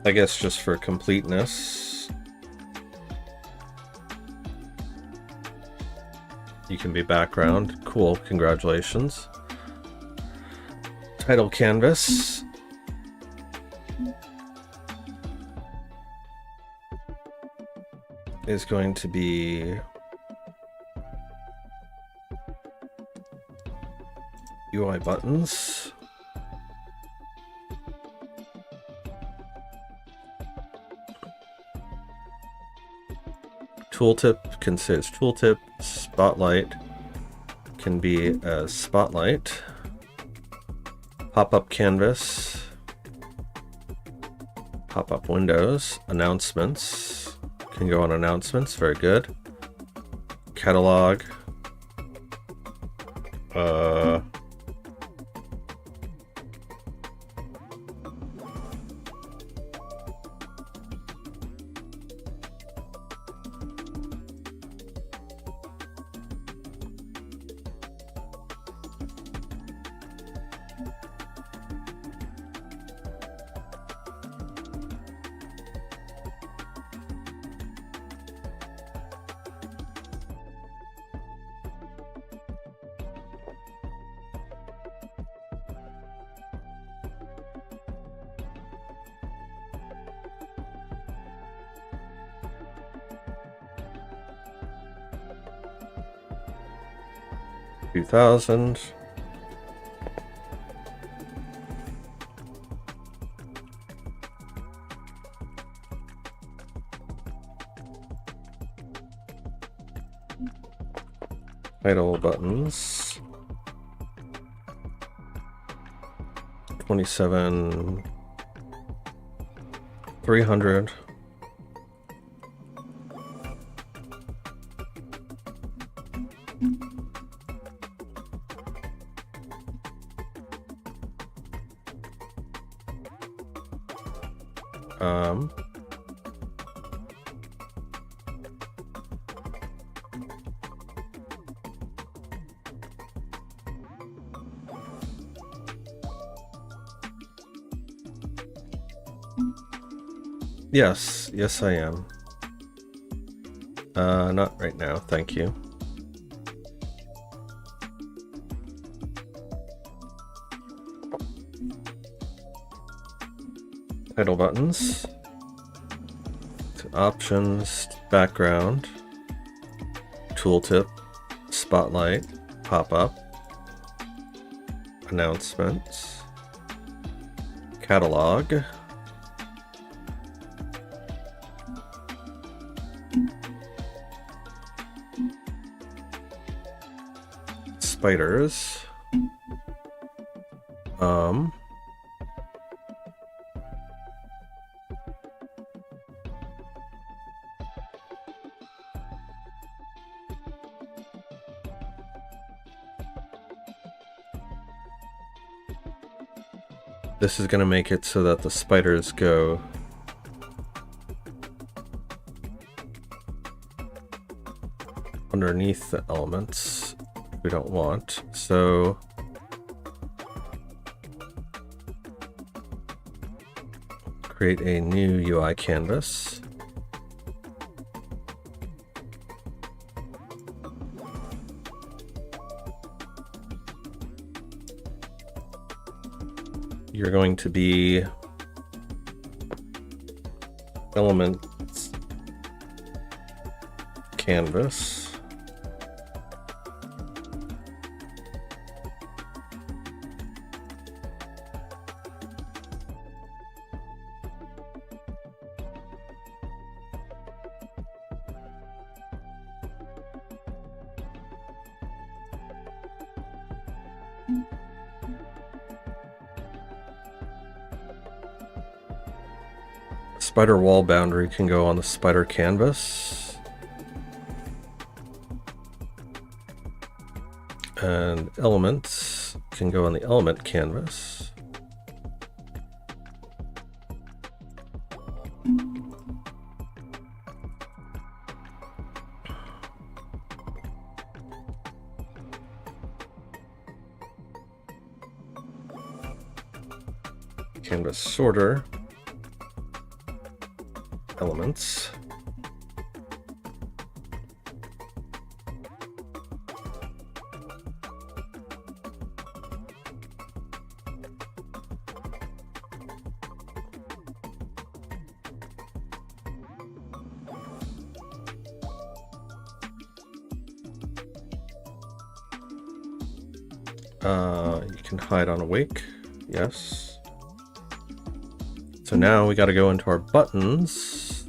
I guess just for completeness, you can be background. Cool, congratulations. Title canvas. Is going to be UI buttons. Tooltip can say it's tooltip. Spotlight can be as spotlight. Pop-up canvas. Pop-up windows. Announcements can go on announcements. Very good. Catalog. $2,000. Title buttons. 27,300. Yes, I am. Not right now, thank you. Title buttons. To options, background, tooltip, spotlight, pop-up, announcements, catalog, spiders, this is going to make it so that the spiders go underneath the elements we don't want. So create a new UI canvas. you're going to be elements canvas. Spider wall boundary can go on the spider canvas. And elements can go on the element canvas. Canvas sorter. Elements. You can hide on awake. Yes. So now we got to go into our buttons.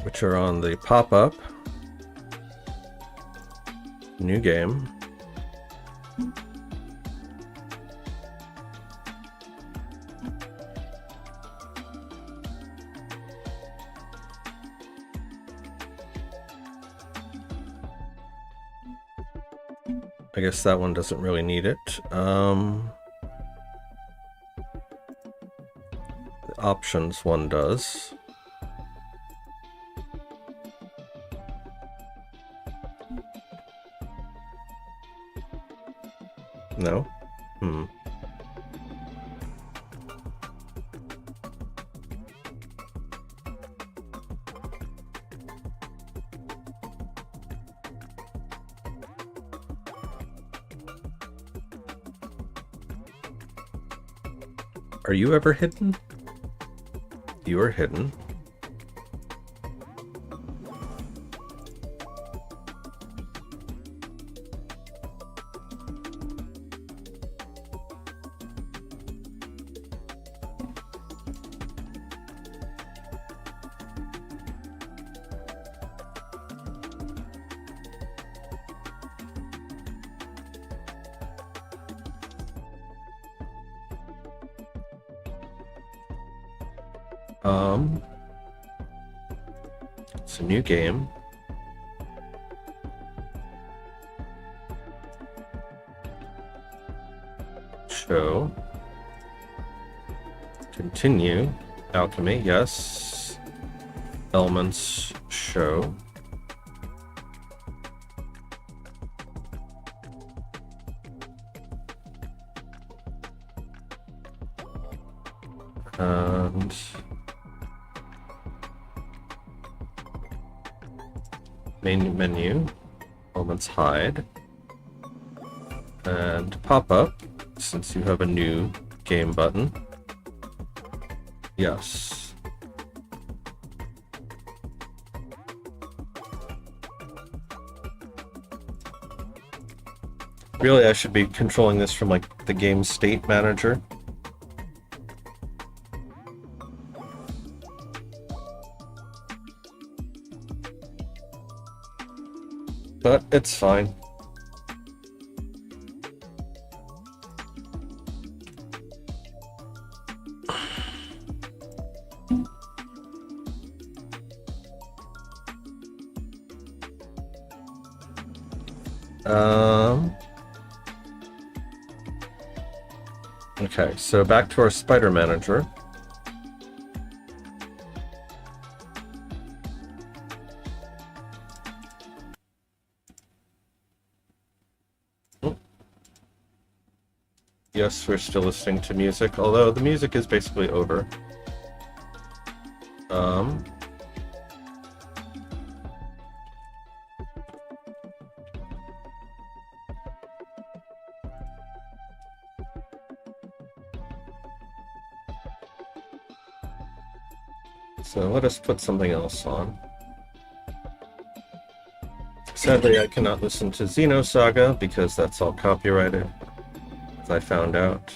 Which are on the pop-up. New game. I guess that one doesn't really need it. The options one does. No? Are you ever hidden? You are hidden. It's a new game. Show. Continue. Alchemy, yes. Elements, show. And main menu, elements hide, and pop up, since you have a new game button. Yes. Really, I should be controlling this from like the game state manager. But it's fine. Okay, so back to our spider manager. Yes, we're still listening to music, although the music is basically over. So let us put something else on. Sadly, I cannot listen to Xenosaga because that's all copyrighted, as I found out.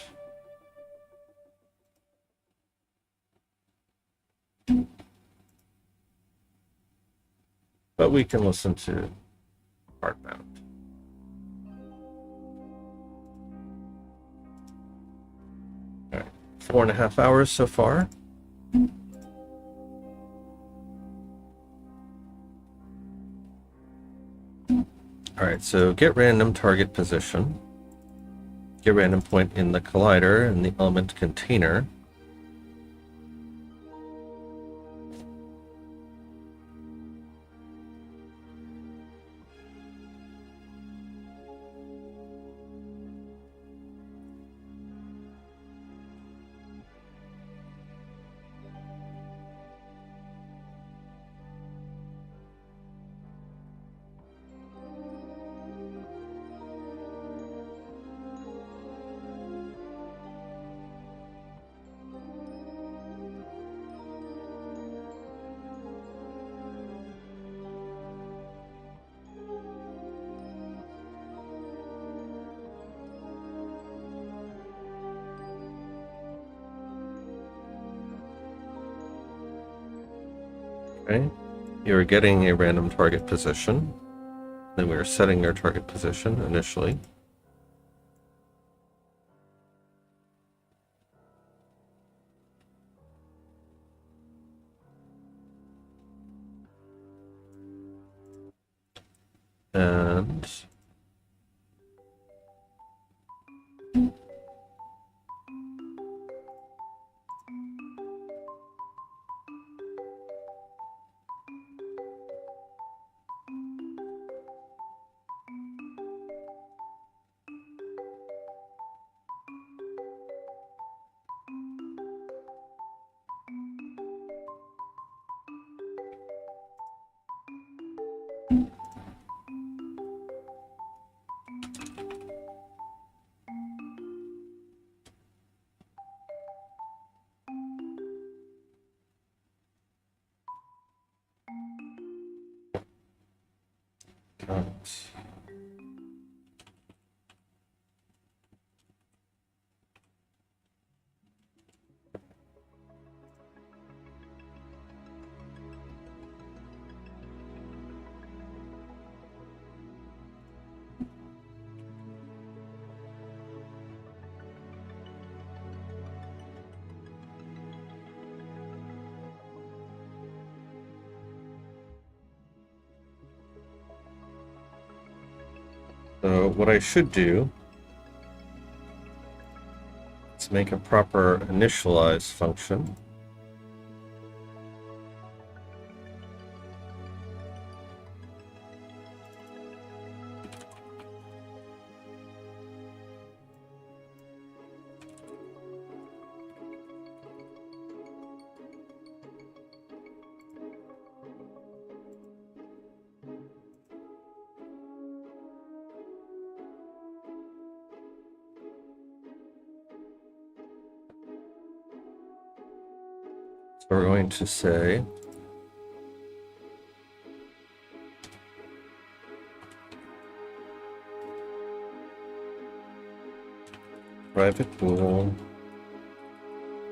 But we can listen to Heartbound. Alright, 4.5 hours so far. Alright, so get random target position. Get random point in the collider and the element container. Okay, you're getting a random target position. Then we are setting your target position initially. And so what I should do is make a proper initialize function. So we're going to say private bool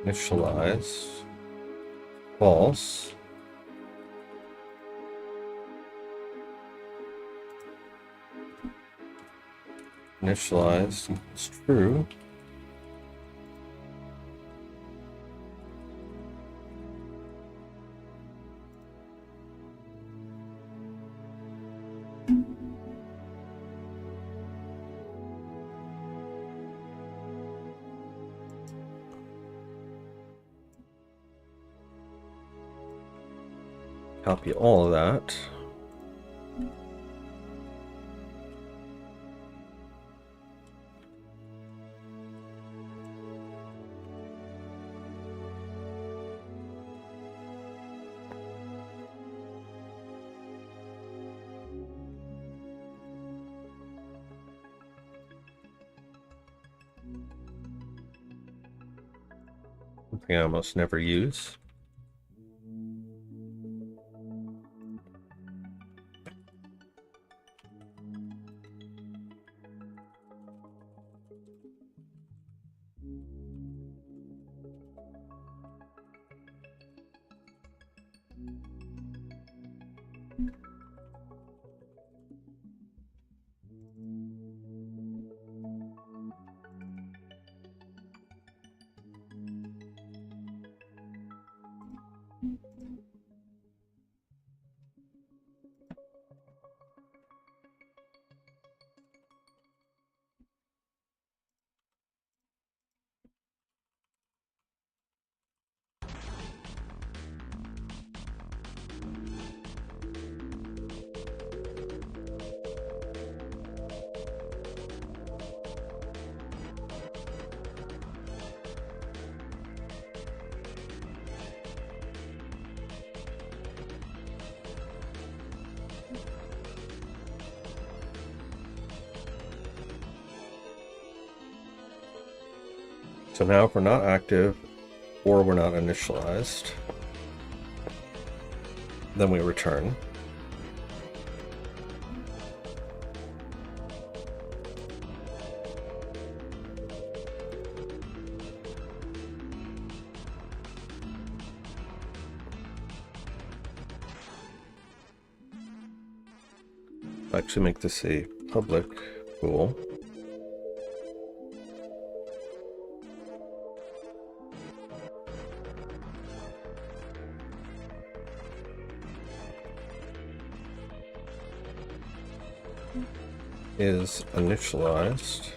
initialize false. Initialized equals true. Copy all of that. Something I almost never use. So now if we're not active or we're not initialized, then we return. Actually make this a public pool. Is initialized.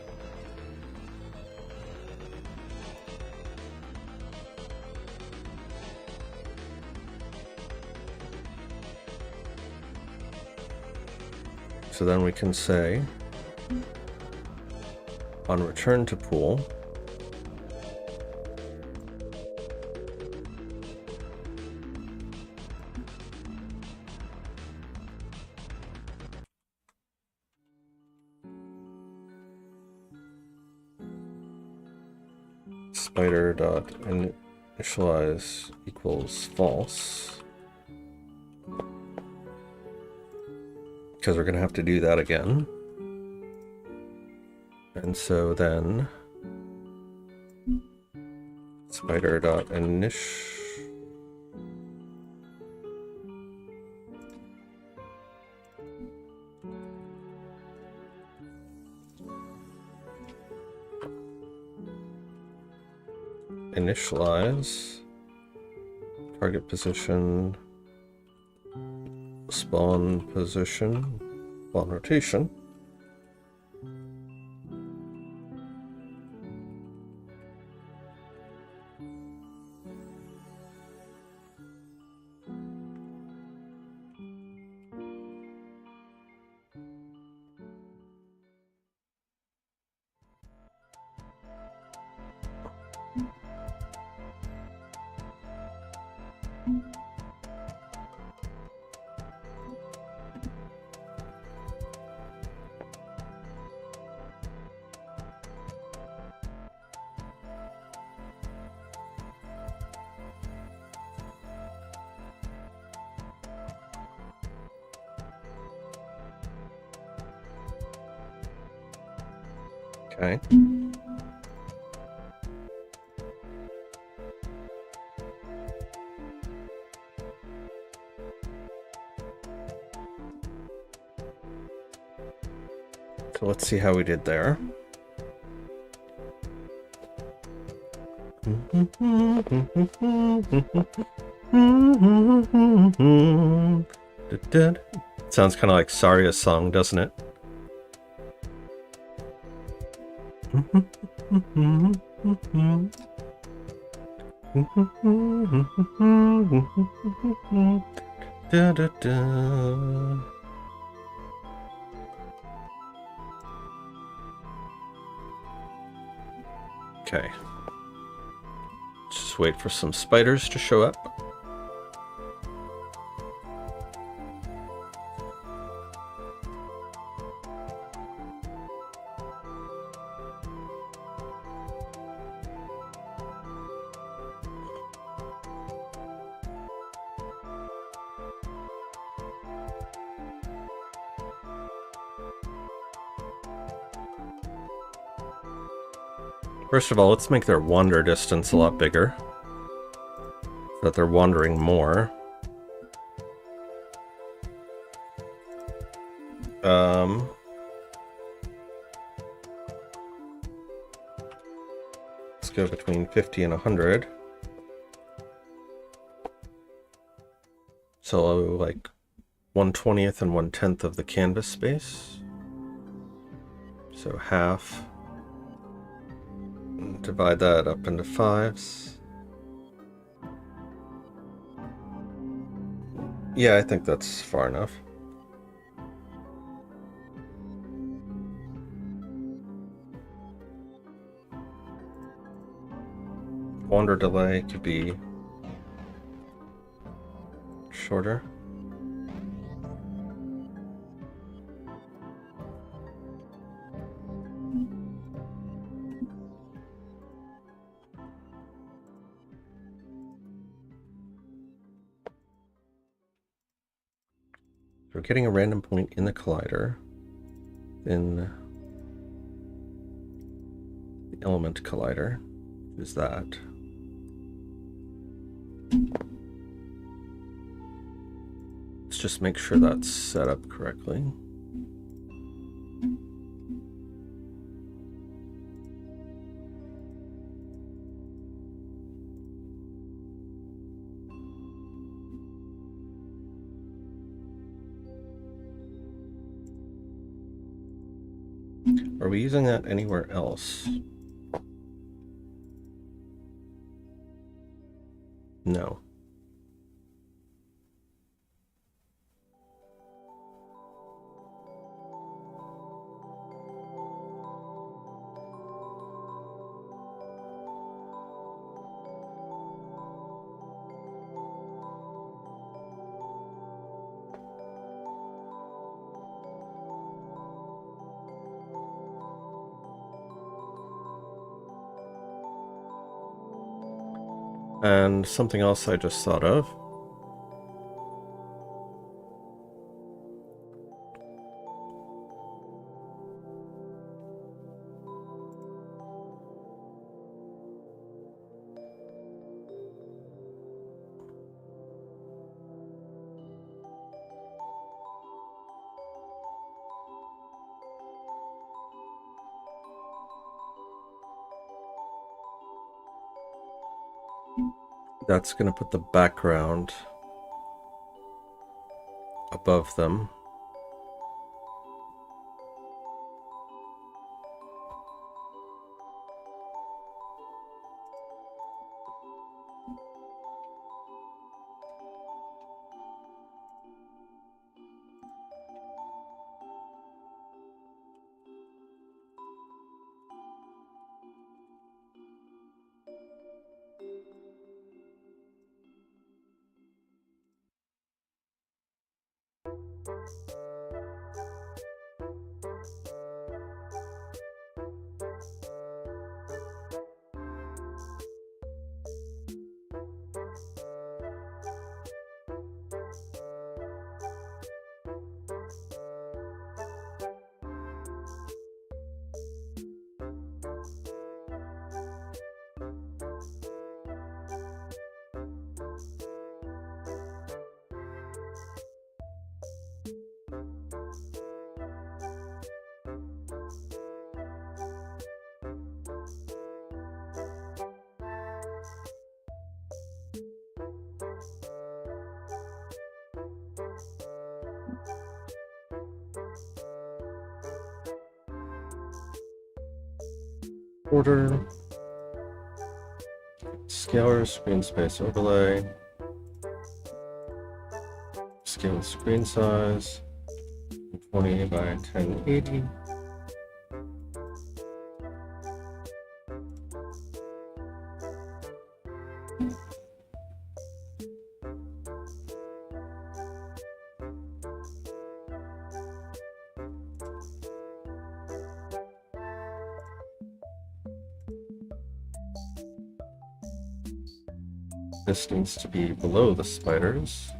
So then we can say on return to pool, spider dot initialize equals false, because we're going to have to do that again. And so then spider dot initialize target position, spawn position, spawn rotation. Okay. So let's see how we did there. Sounds kind of like Saria's song, doesn't it? Okay. Just wait for some spiders to show up. First of all, let's make their wander distance a lot bigger, so that they're wandering more. Let's go between 50 and 100. So like 1/20th and 1/10 of the canvas space. So half. And divide that up into fives. Yeah, I think that's far enough. Wander delay could be shorter. We're getting a random point in the collider, in the element collider. Is that? Let's just make sure that's set up correctly. Are we using that anywhere else? No. And something else I just thought of. That's going to put the background above them. Order, scalar screen space overlay, scale screen size, 20 by 1080. This needs to be below the spiders.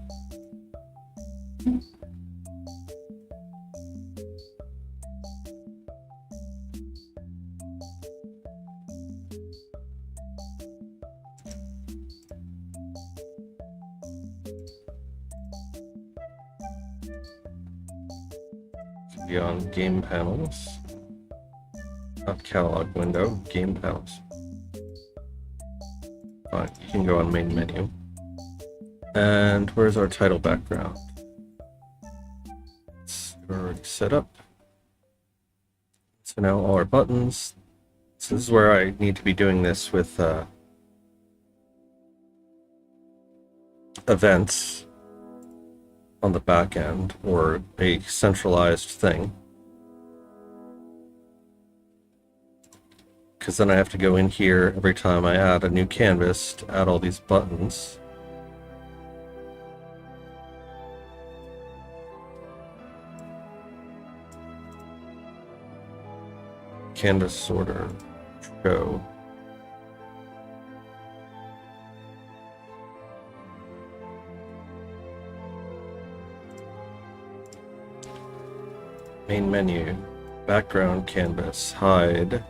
Be on game panels. Not catalog window, game panels. Fine, you can go on main menu. And where's our title background? It's already set up. So now all our buttons. So this is where I need to be doing this with events on the back end, or a centralized thing. Because then I have to go in here every time I add a new canvas to add all these buttons. Canvas sorter, show. Main menu, background canvas, hide.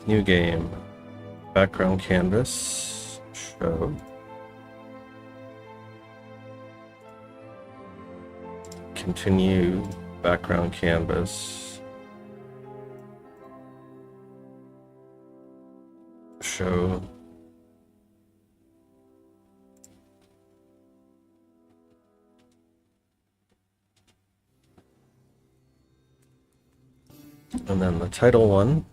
New game, background canvas, show. Continue, background canvas, show. And then the title one.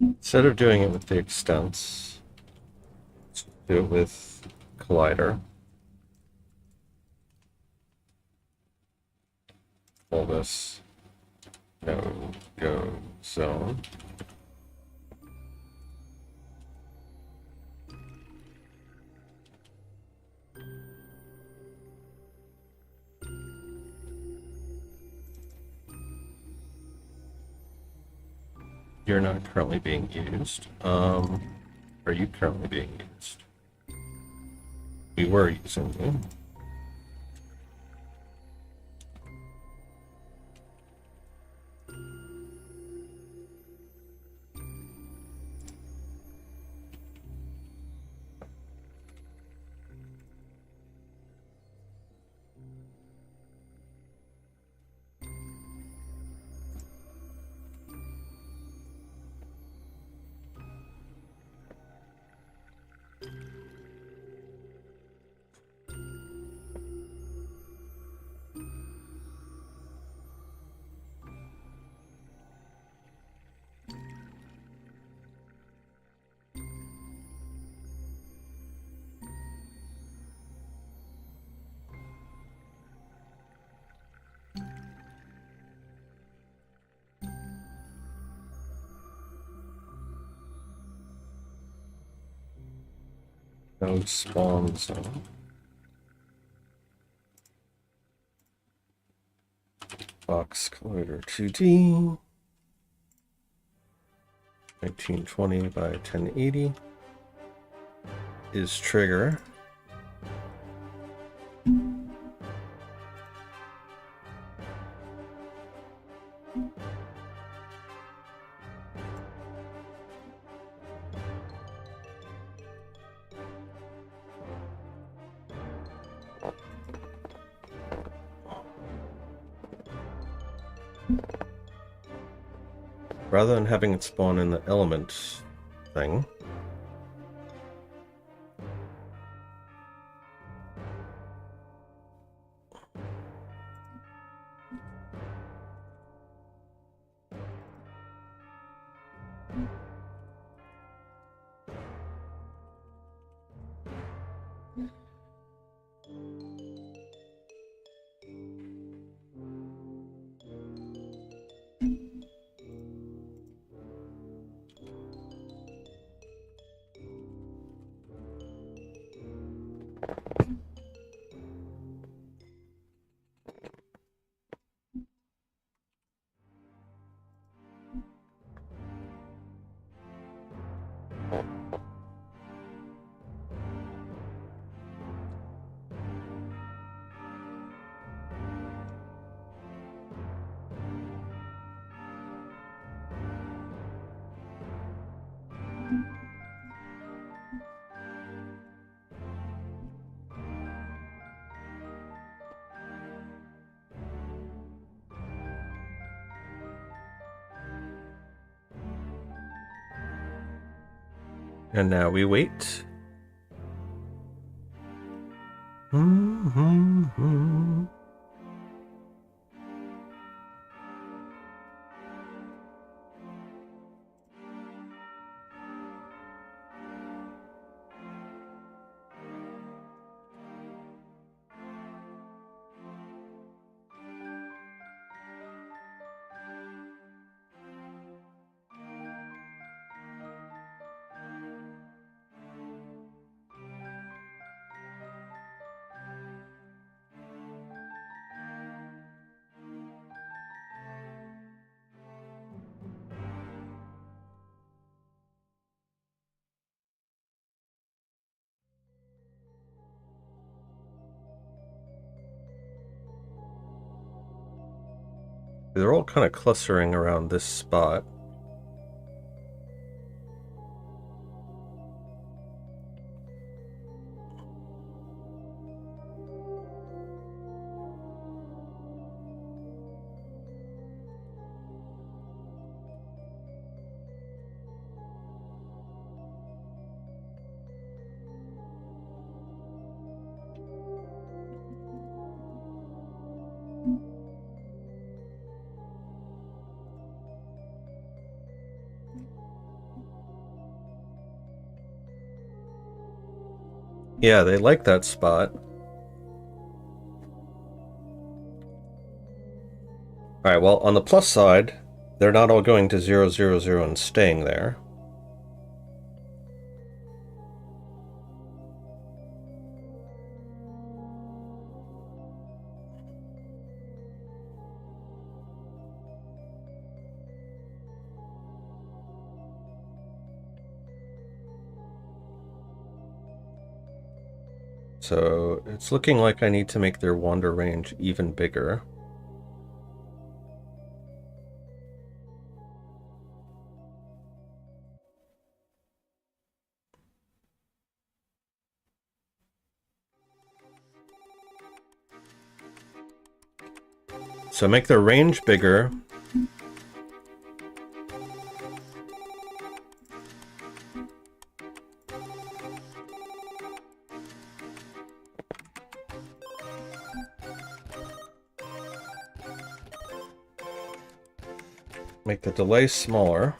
Instead of doing it with the extents, let's do it with collider. Call this no go zone. You're not currently being used. Are you currently being used? We were using you. No spawn zone. Box collider 2D. 1920 by 1080 is trigger. Rather than having it spawn in the element thing. And now we wait. They're all kind of clustering around this spot. Yeah, they like that spot. Alright, well, on the plus side, they're not all going to 0, 0, 0 and staying there. So it's looking like I need to make their wander range even bigger. So make their range bigger. Make the delay smaller.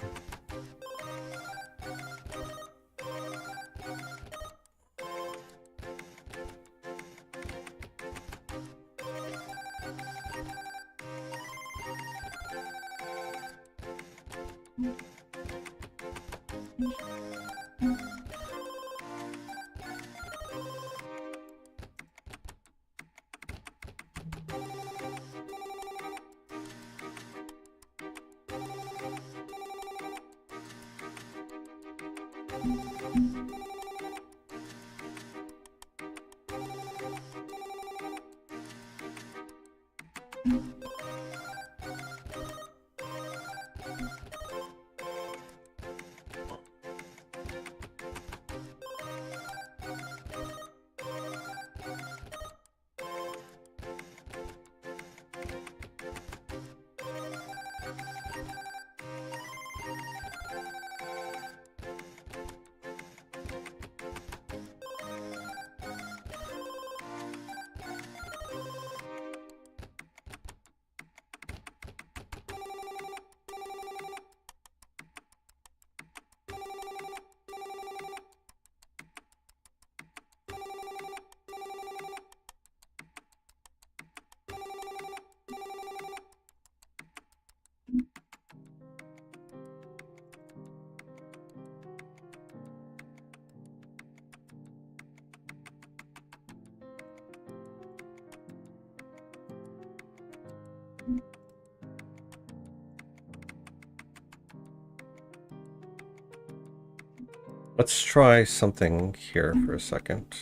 Let's try something here for a second.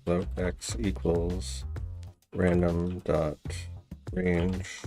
Float x equals random dot range.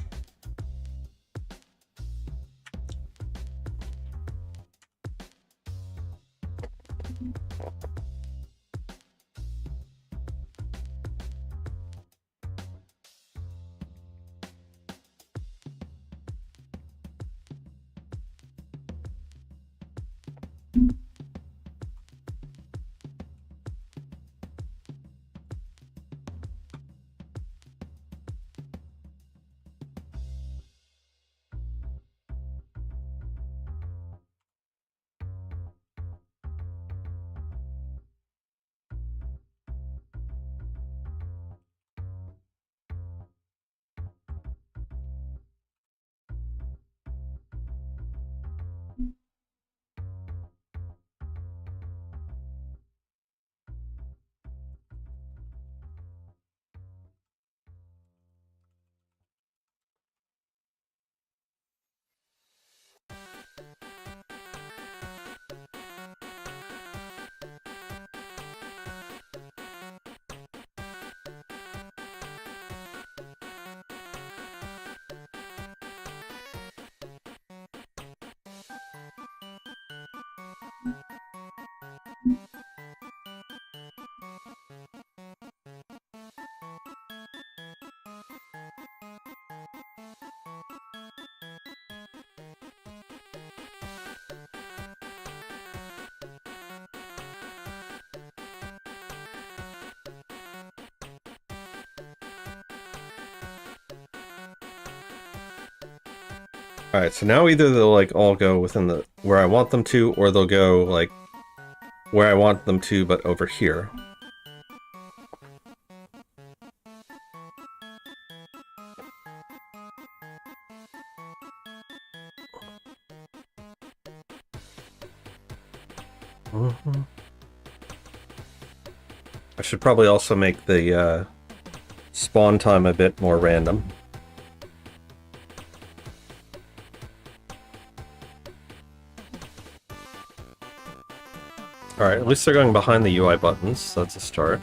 Alright, so now either they'll like all go within the where I want them to, or they'll go like where I want them to, but over here. I should probably also make the spawn time a bit more random. Alright, at least they're going behind the UI buttons, so that's a start.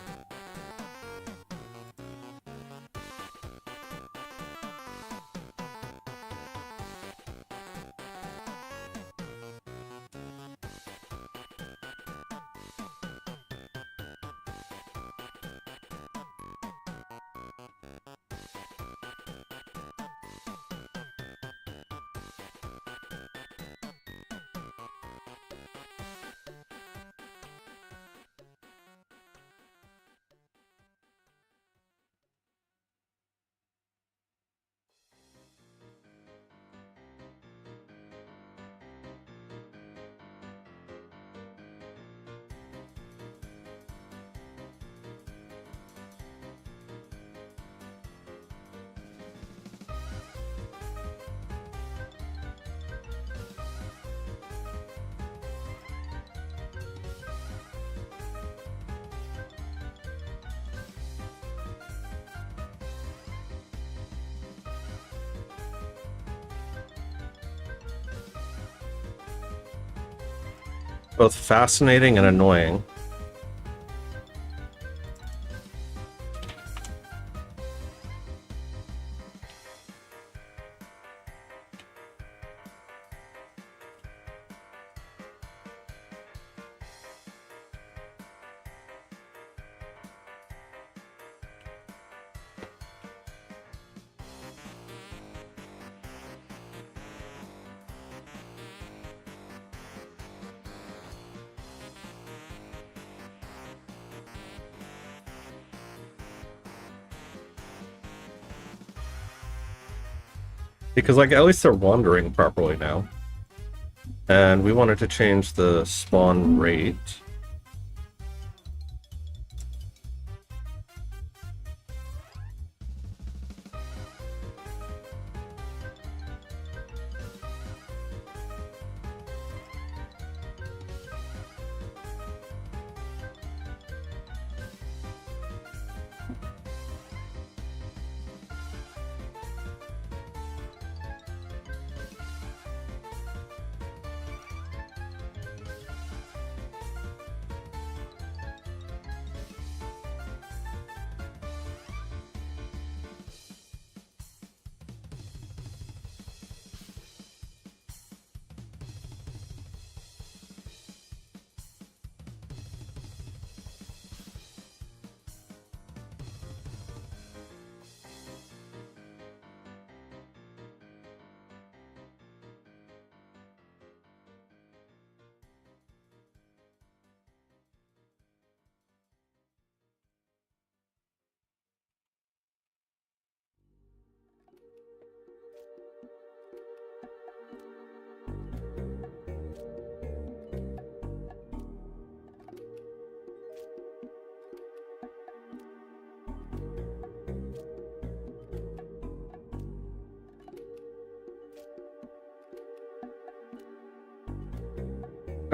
Both fascinating and annoying. Because, like, at least they're wandering properly now. And we wanted to change the spawn rate.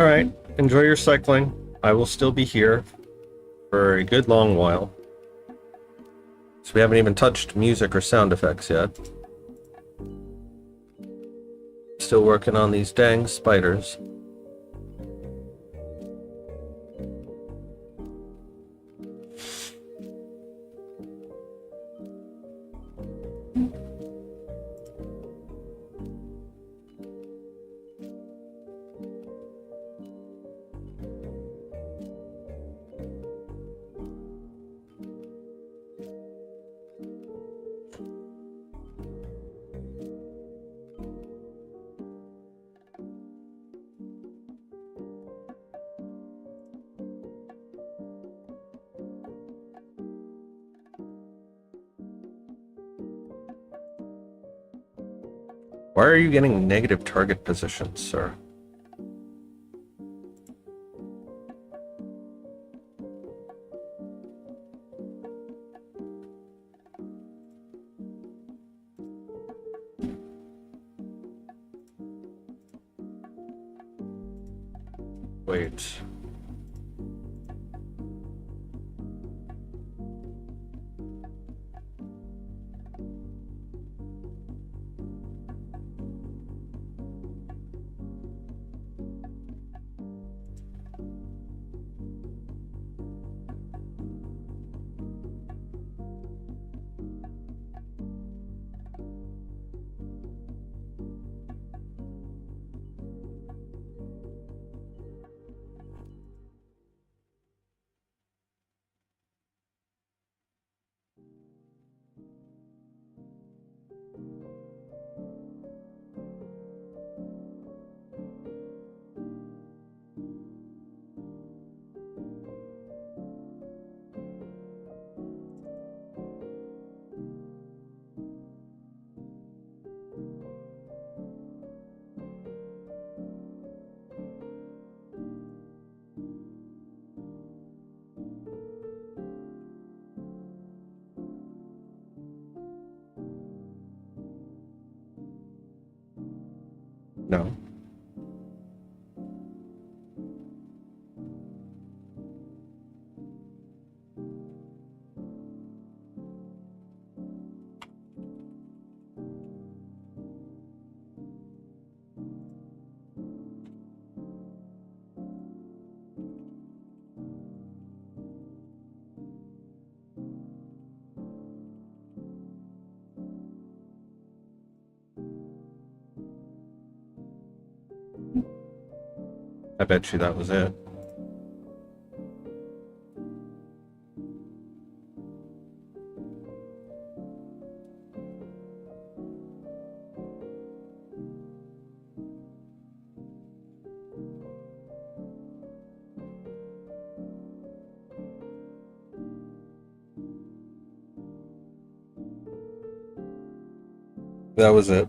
All right, enjoy your cycling. I will still be here for a good long while. So we haven't even touched music or sound effects yet. Still working on these dang spiders. Why are you getting negative target positions, sir? Wait. No. I bet you that was it. That was it.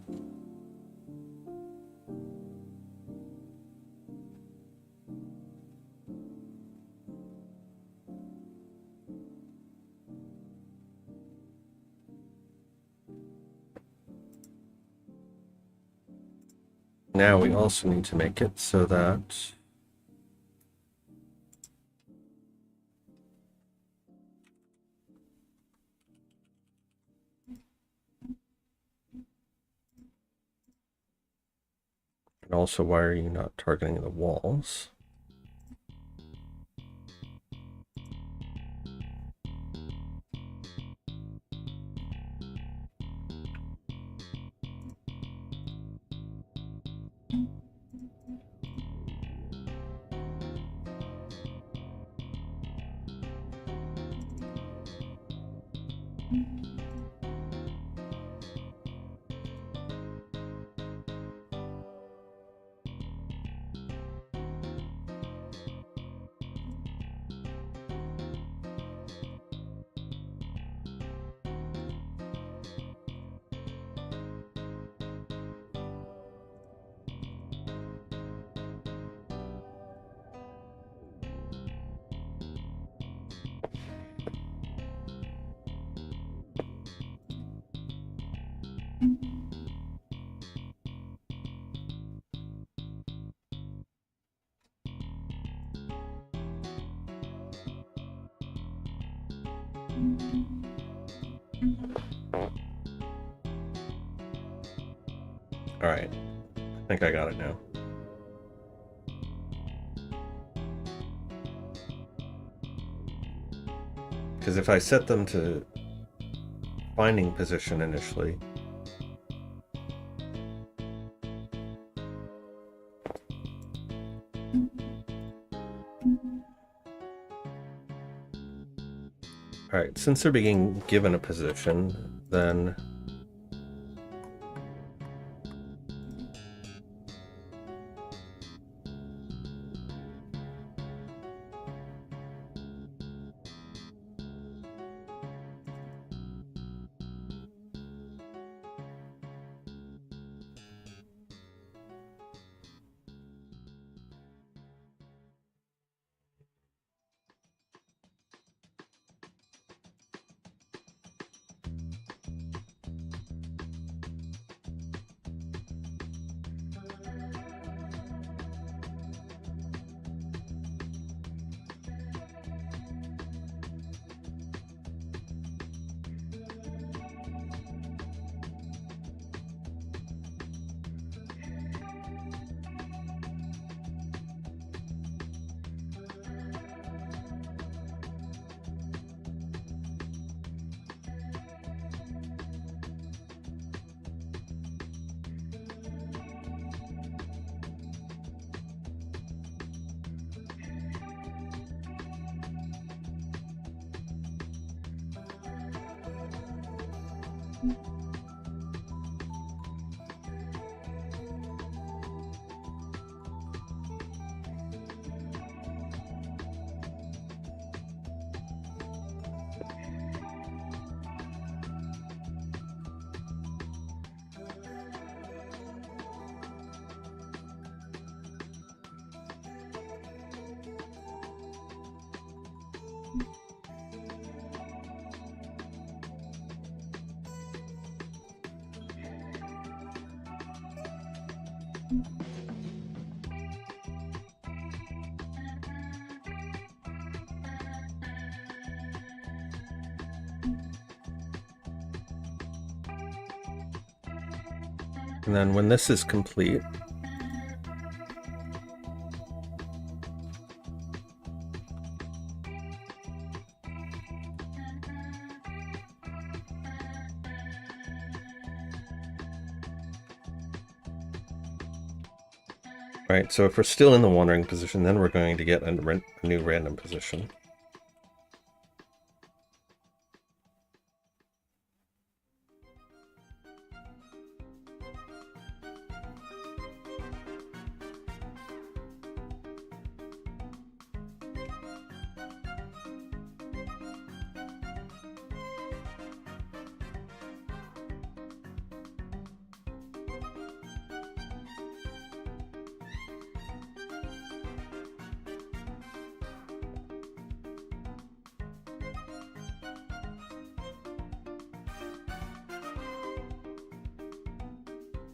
Now we also need to make it so that and also, why are you not targeting the walls? Alright. I think I got it now. Because if I set them to finding position initially, alright, since they're being given a position, then and then when this is complete, right, so if we're still in the wandering position, then we're going to get a new random position.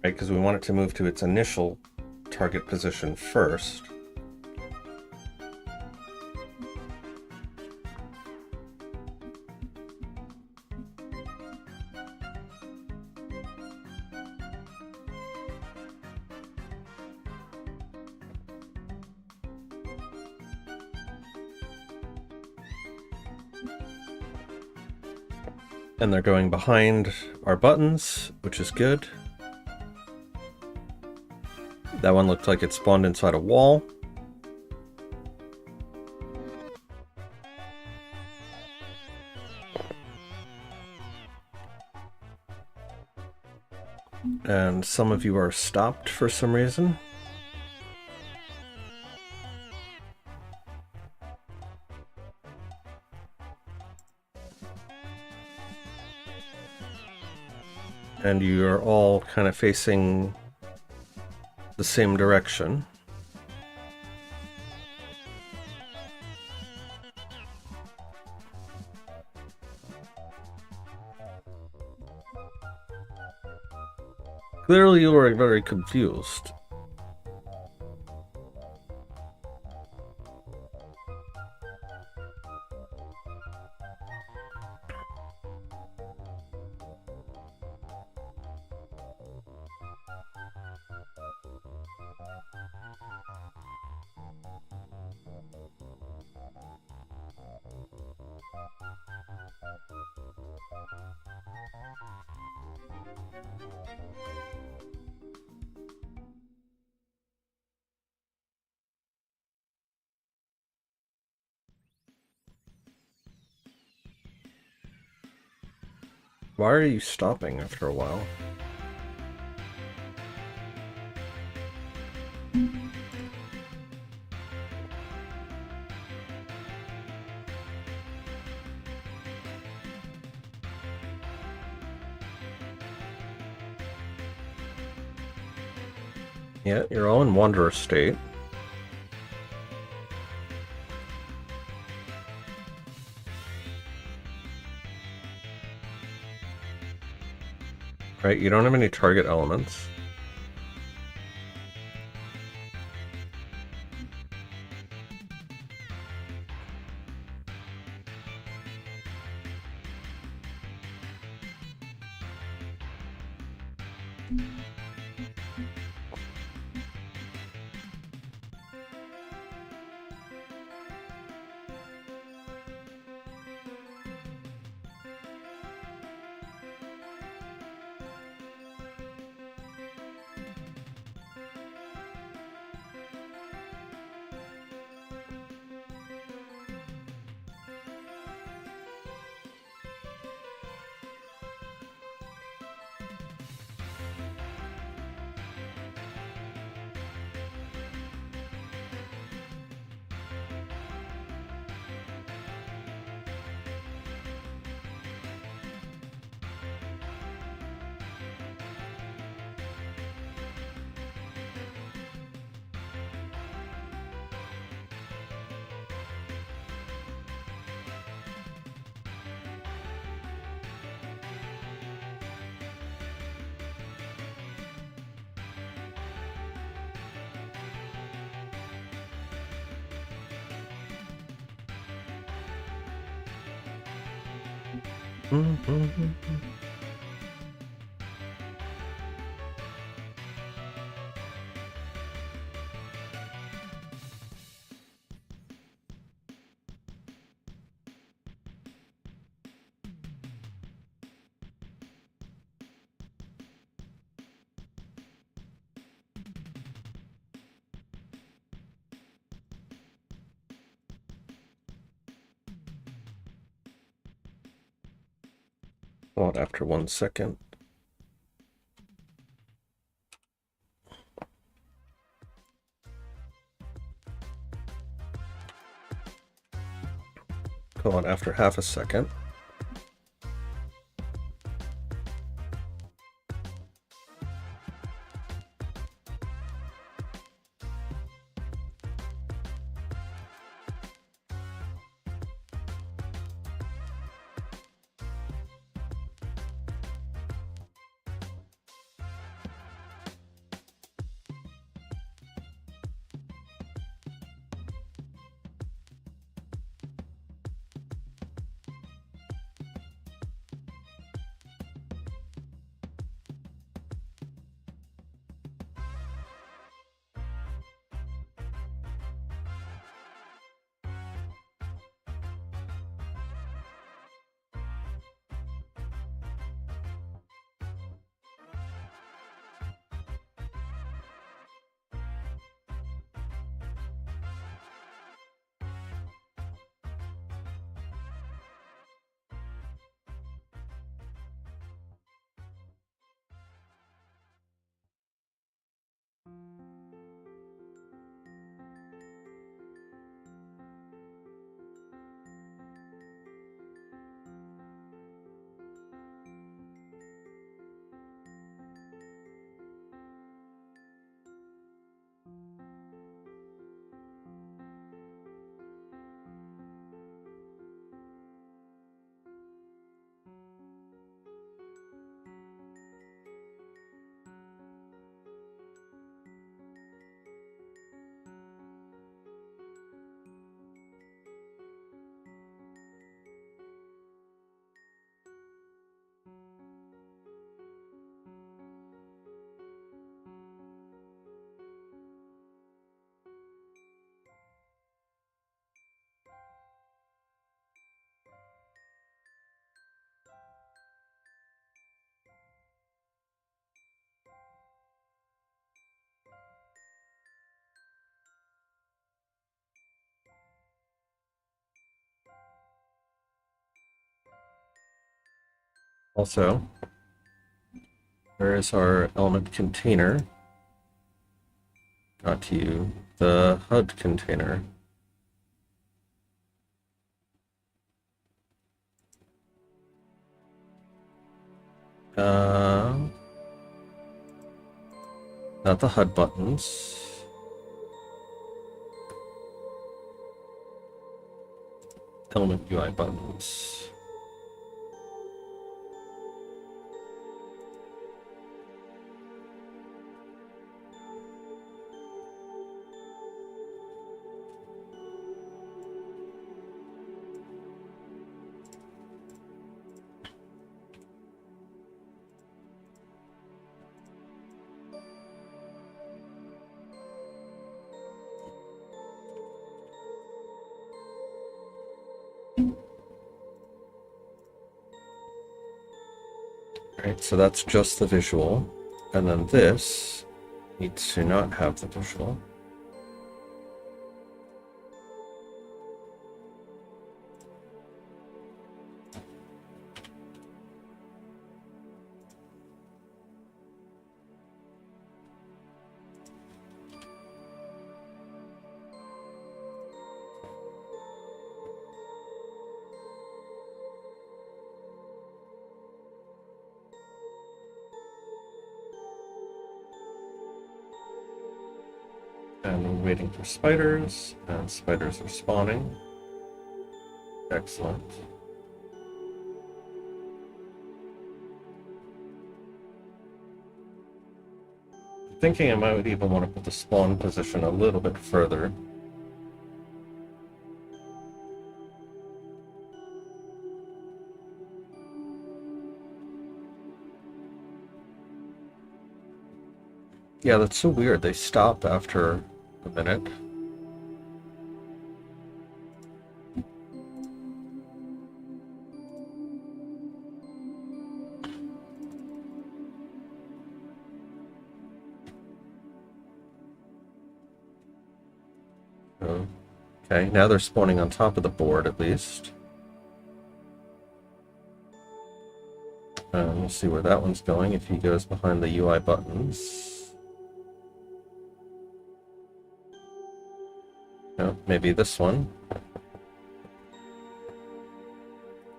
Right, because we want it to move to its initial target position first. And they're going behind our buttons, which is good. That one looked like it spawned inside a wall. And some of you are stopped for some reason. And you are all kind of facing the same direction. Clearly you are very confused. Why are you stopping after a while? Yeah, you're all in Wanderer state. Right, you don't have any target elements. Well, after 1 second. Go on after half a second. Also, where is our element container? Got to you, the HUD container. Not the HUD buttons. Element UI buttons. Right, so that's just the visual. And then this needs to not have the visual. And we're waiting for spiders, and spiders are spawning. Excellent. Thinking I might even want to put the spawn position a little bit further. Yeah, that's so weird. They stop after a minute. Oh, okay, now they're spawning on top of the board at least. We'll see where that one's going if he goes behind the UI buttons. No, maybe this one.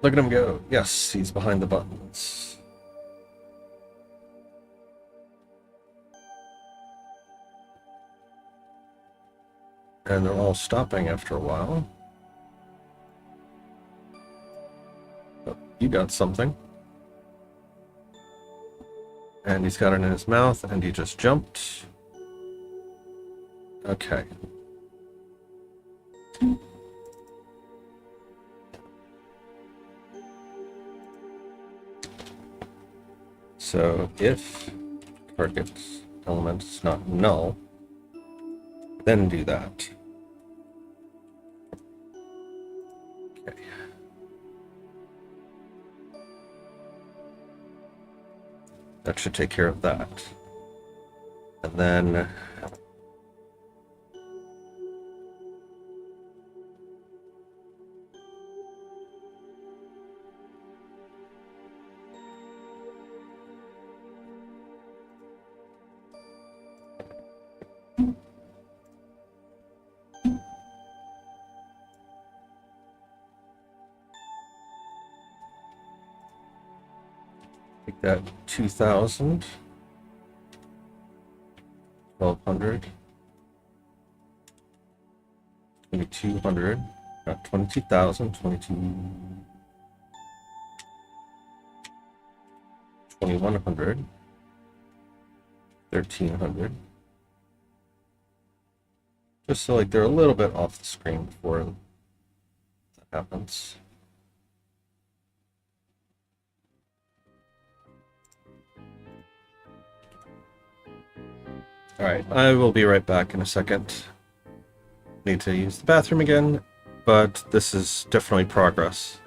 Look at him go. Yes, he's behind the buttons. And they're all stopping after a while. Oh, you got something. And he's got it in his mouth, and he just jumped. Okay. So if target element is not null, then do that. Okay. That should take care of that. And then take that 2,000, 1,200, 2,200, not 22,000, 2,100, 1,300. Just so like they're a little bit off the screen before that happens. Alright, I will be right back in a second. Need to use the bathroom again, but this is definitely progress.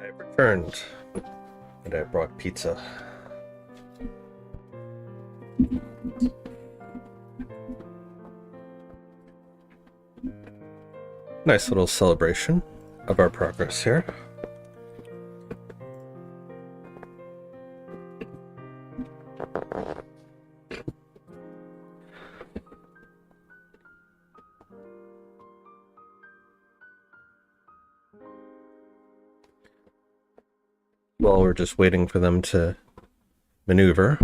I've returned, and I brought pizza. Nice little celebration of our progress here. While we're just waiting for them to maneuver.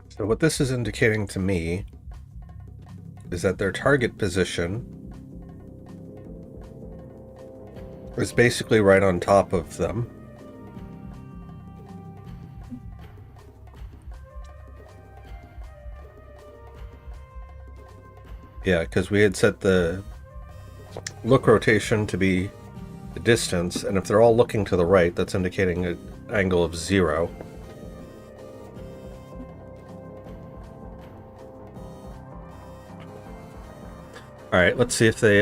So what this is indicating to me is that their target position is basically right on top of them. Yeah, because we had set the look rotation to be the distance, and if they're all looking to the right, that's indicating an angle of 0. Alright, let's see if they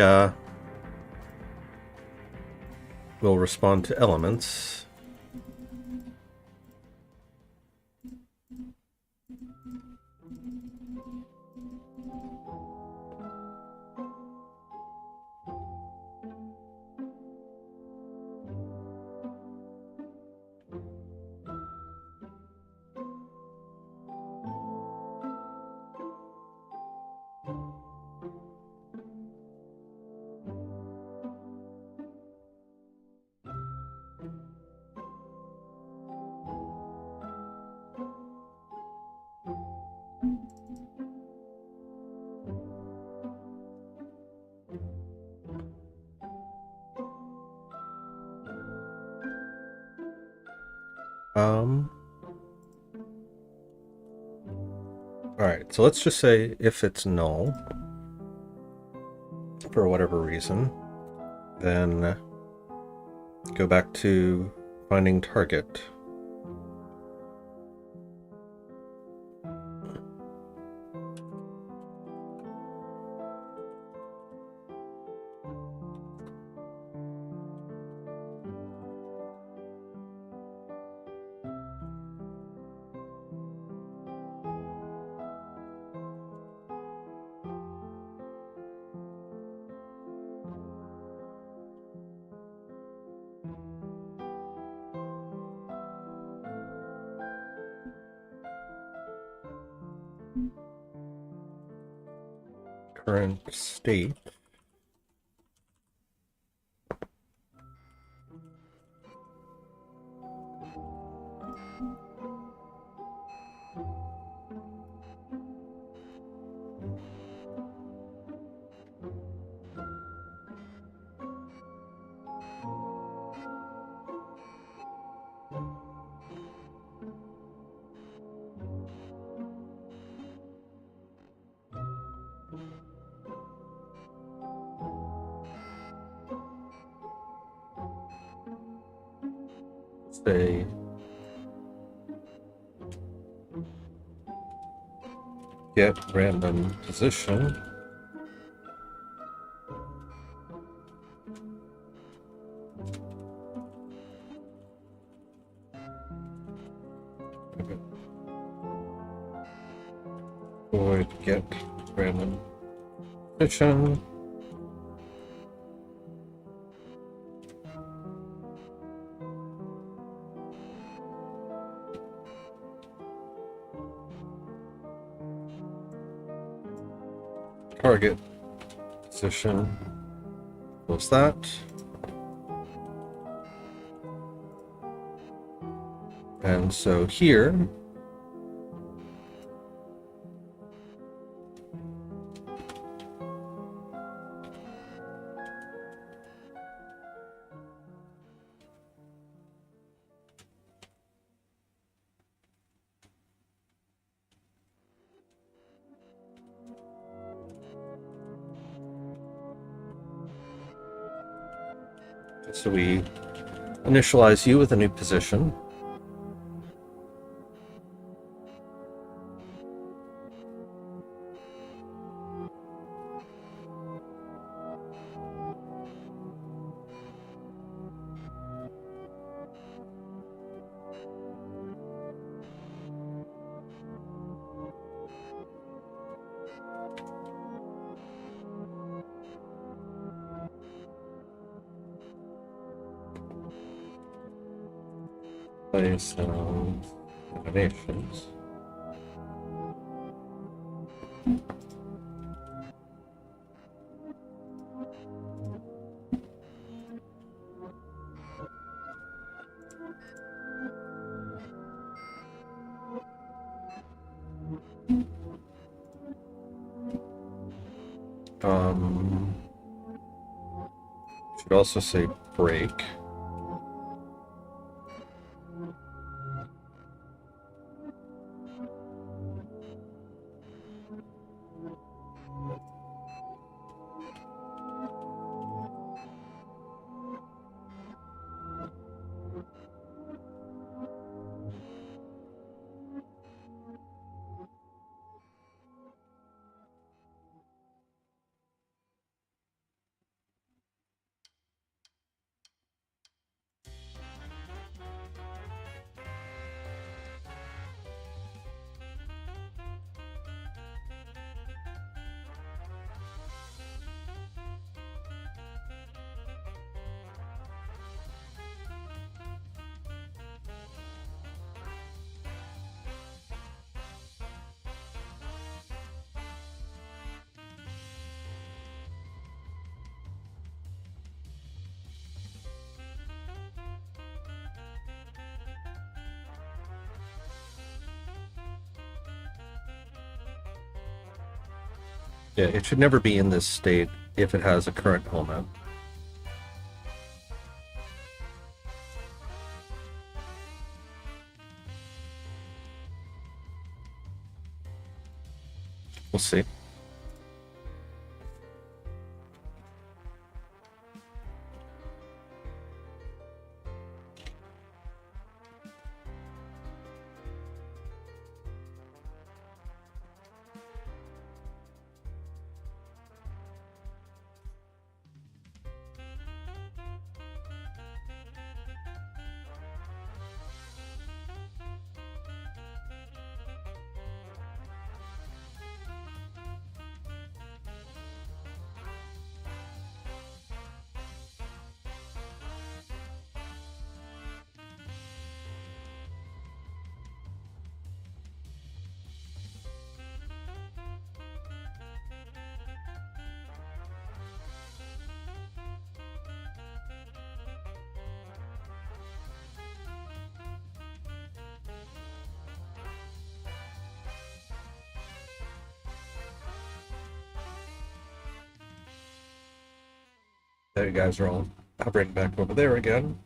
will respond to elements. Alright, so let's just say if it's null, for whatever reason, then go back to finding target. Current state. Say get random position. void get random position. Target position. Close that. And so here, so we initialize you with a new position. Play some animations. Should also say break. Yeah, it should never be in this state if it has a current element. We'll see. There you guys are all hovering back over there again.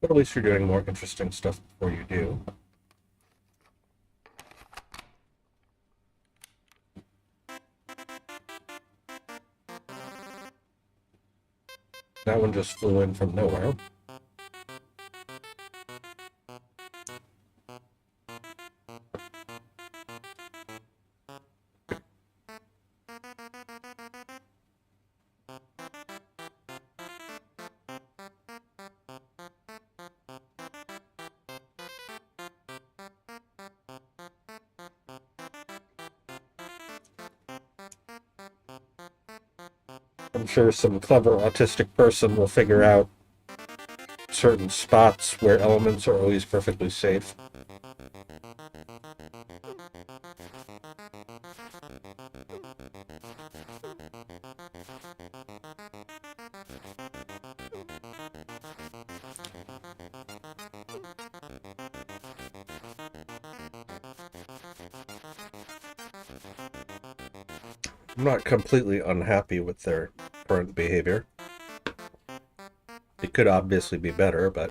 But at least you're doing more interesting stuff before you do. That one just flew in from nowhere. I'm sure some clever autistic person will figure out certain spots where elements are always perfectly safe. I'm not completely unhappy with their current behavior. It could obviously be better, but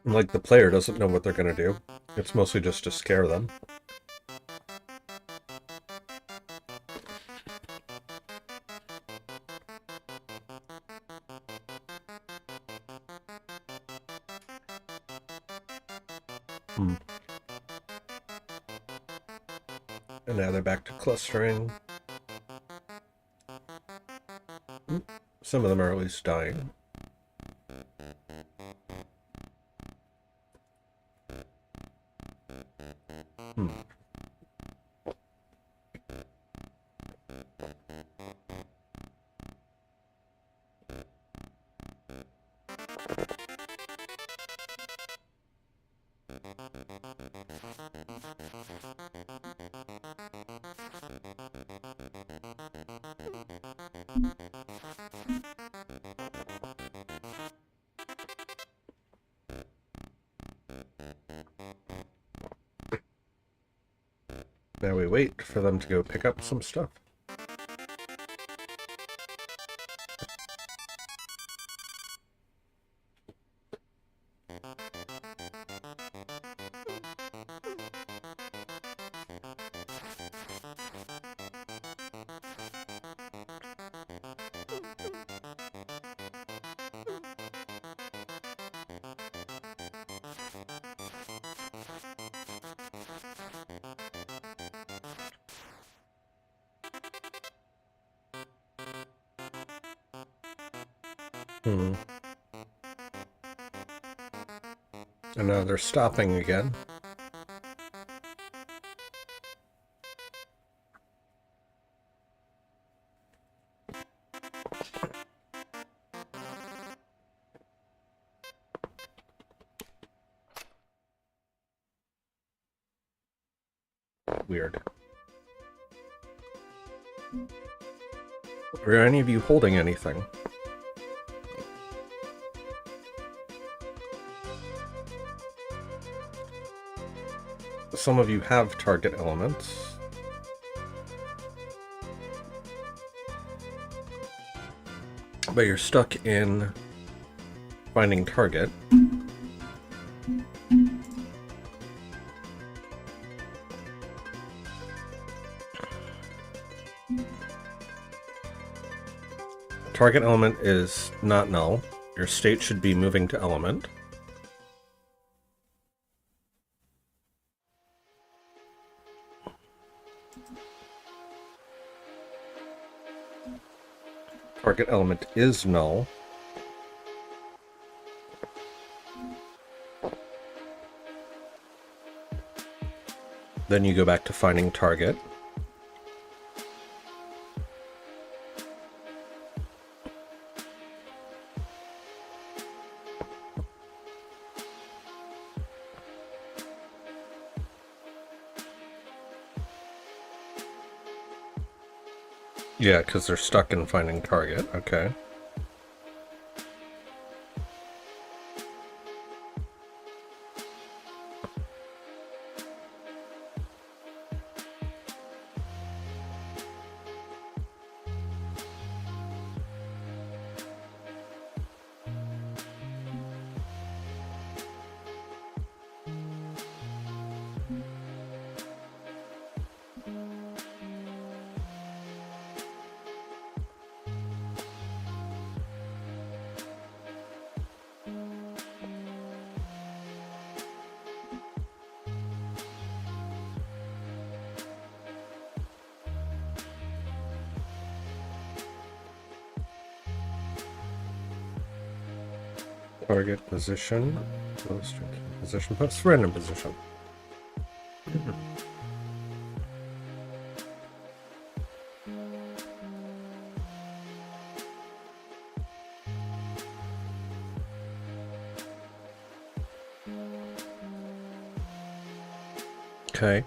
like the player doesn't know what they're going to do. It's mostly just to scare them. And now they're back to clustering. Some of them are at least dying. Now we wait for them to go pick up some stuff. And now they're stopping again. Weird. Are any of you holding anything? Some of you have target elements. But you're stuck in finding target. Target element is not null. Your state should be moving to element. Target element is null. Then you go back to finding target. Yeah, because they're stuck in finding target. Okay. Target position, position, post, random position. Okay.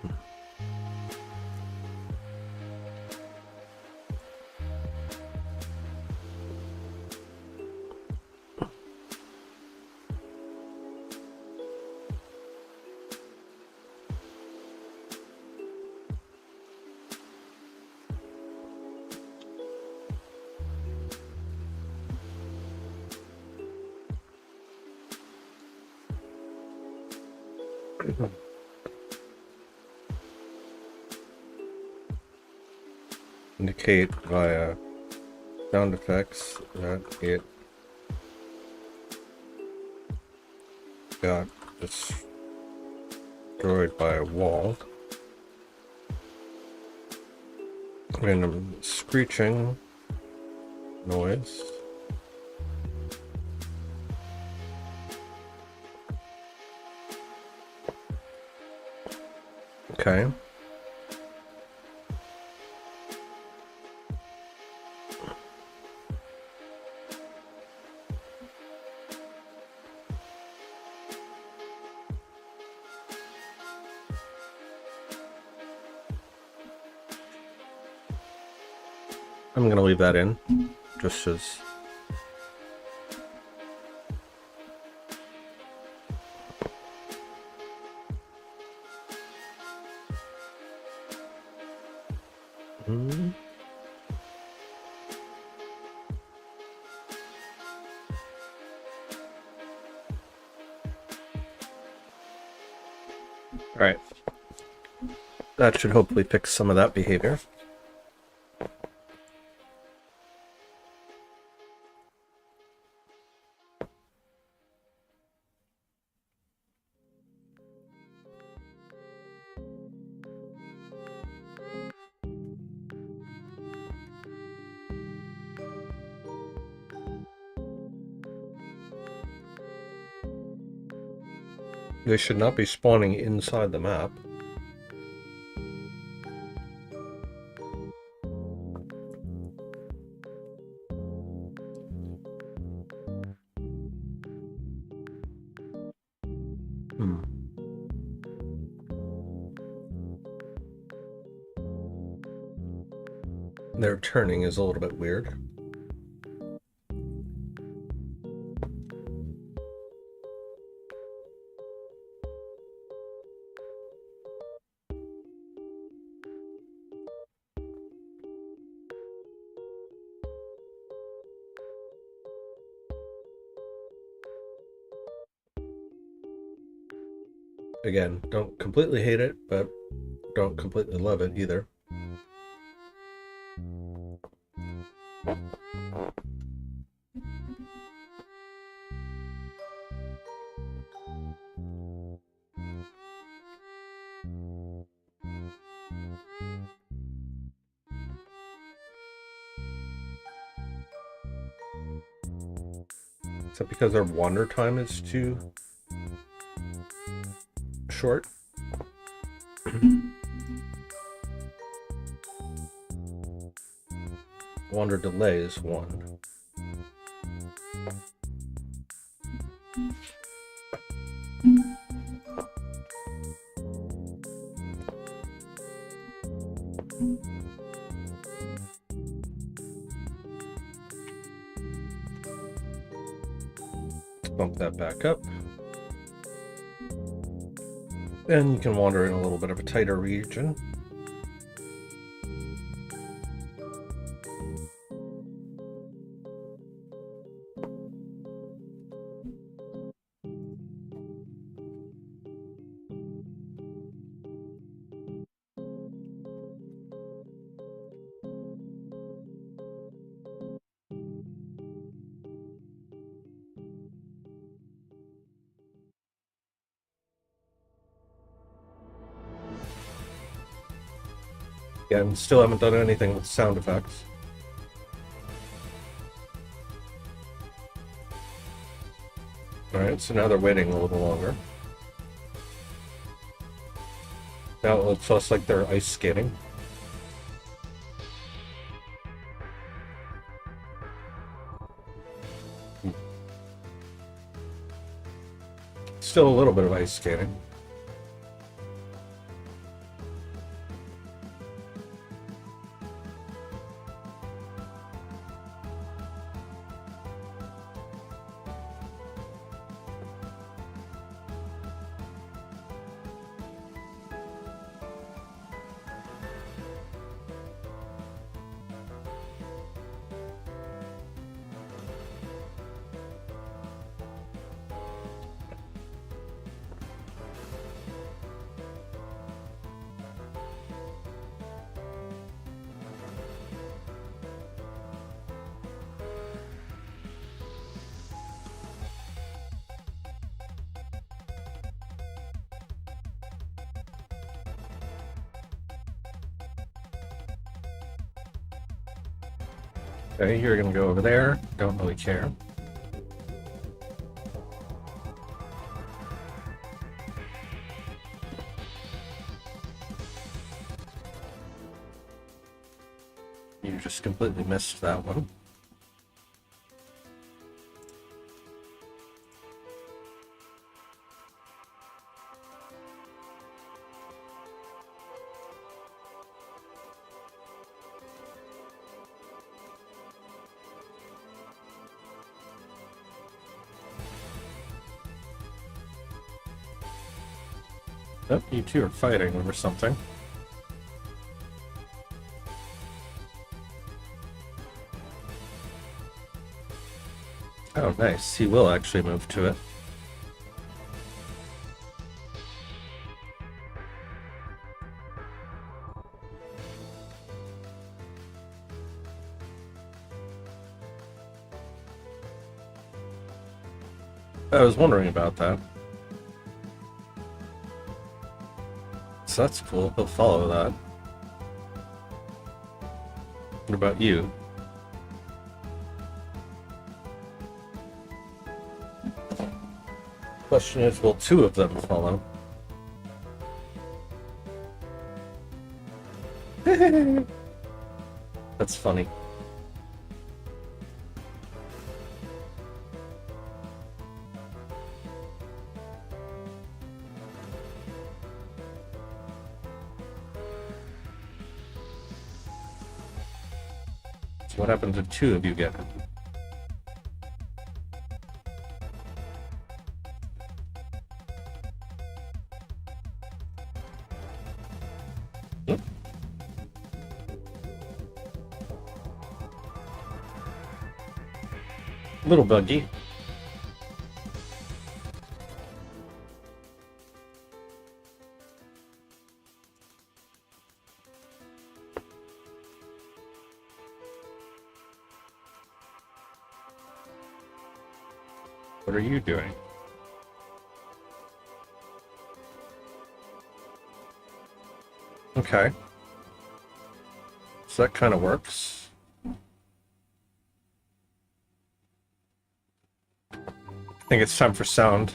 Indicate via sound effects that it got destroyed by a wall. Random screeching noise. Okay. I'm gonna leave that in, just as... Alright. That should hopefully fix some of that behavior. They should not be spawning inside the map. Their turning is a little bit weird. Again, don't completely hate it, but don't completely love it either. Is that because their wander time is too short? Wander delay is 1. Let's bump that back up. And you can wander in a little bit of a tighter region. Yeah, and still haven't done anything with sound effects. Alright, so now they're waiting a little longer. Now it looks less like they're ice skating. Still a little bit of ice skating. Okay, you're gonna go over there. Don't really care. You just completely missed that one. Oh, you two are fighting over something. Oh, nice. He will actually move to it. I was wondering about that. So that's cool. He'll follow that. What about you? Question is, will two of them follow? That's funny. So what happens if two of you get it? Little buggy. What are you doing? Okay. So that kind of works. I think it's time for sound.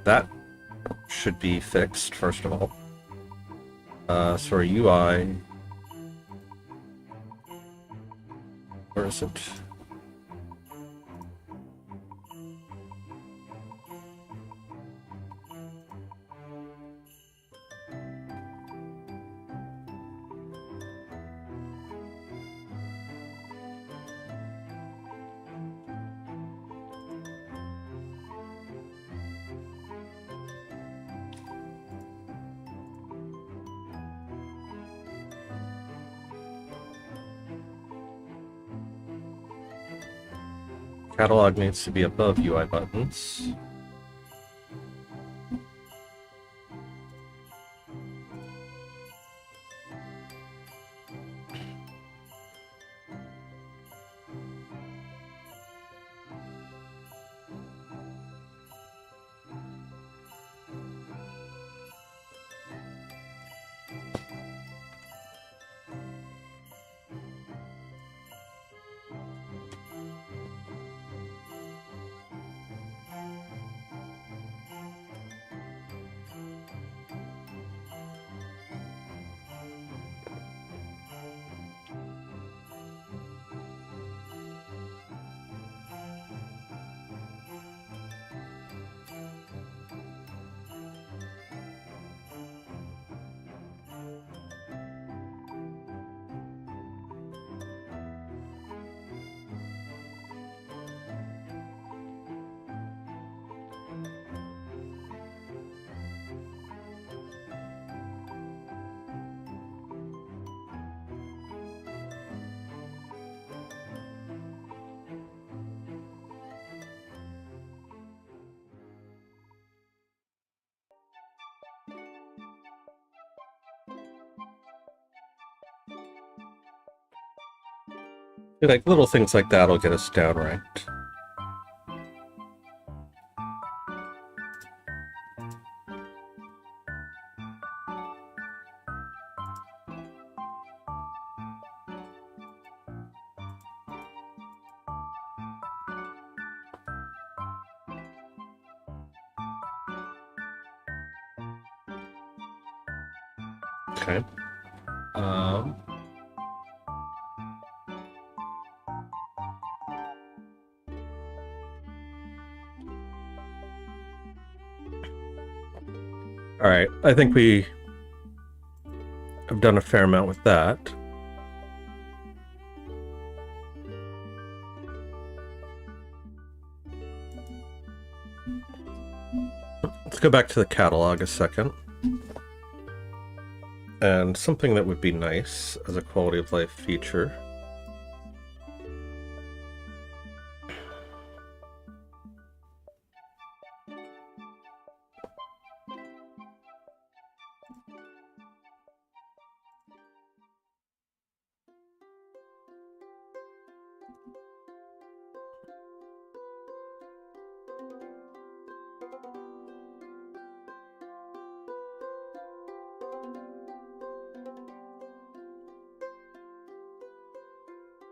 That should be fixed, first of all. So our UI... Where is it? Catalog needs to be above UI buttons. Like little things like that'll get us downranked. Okay. All right. I think we have done a fair amount with that. Let's go back to the catalog a second. And something that would be nice as a quality of life feature.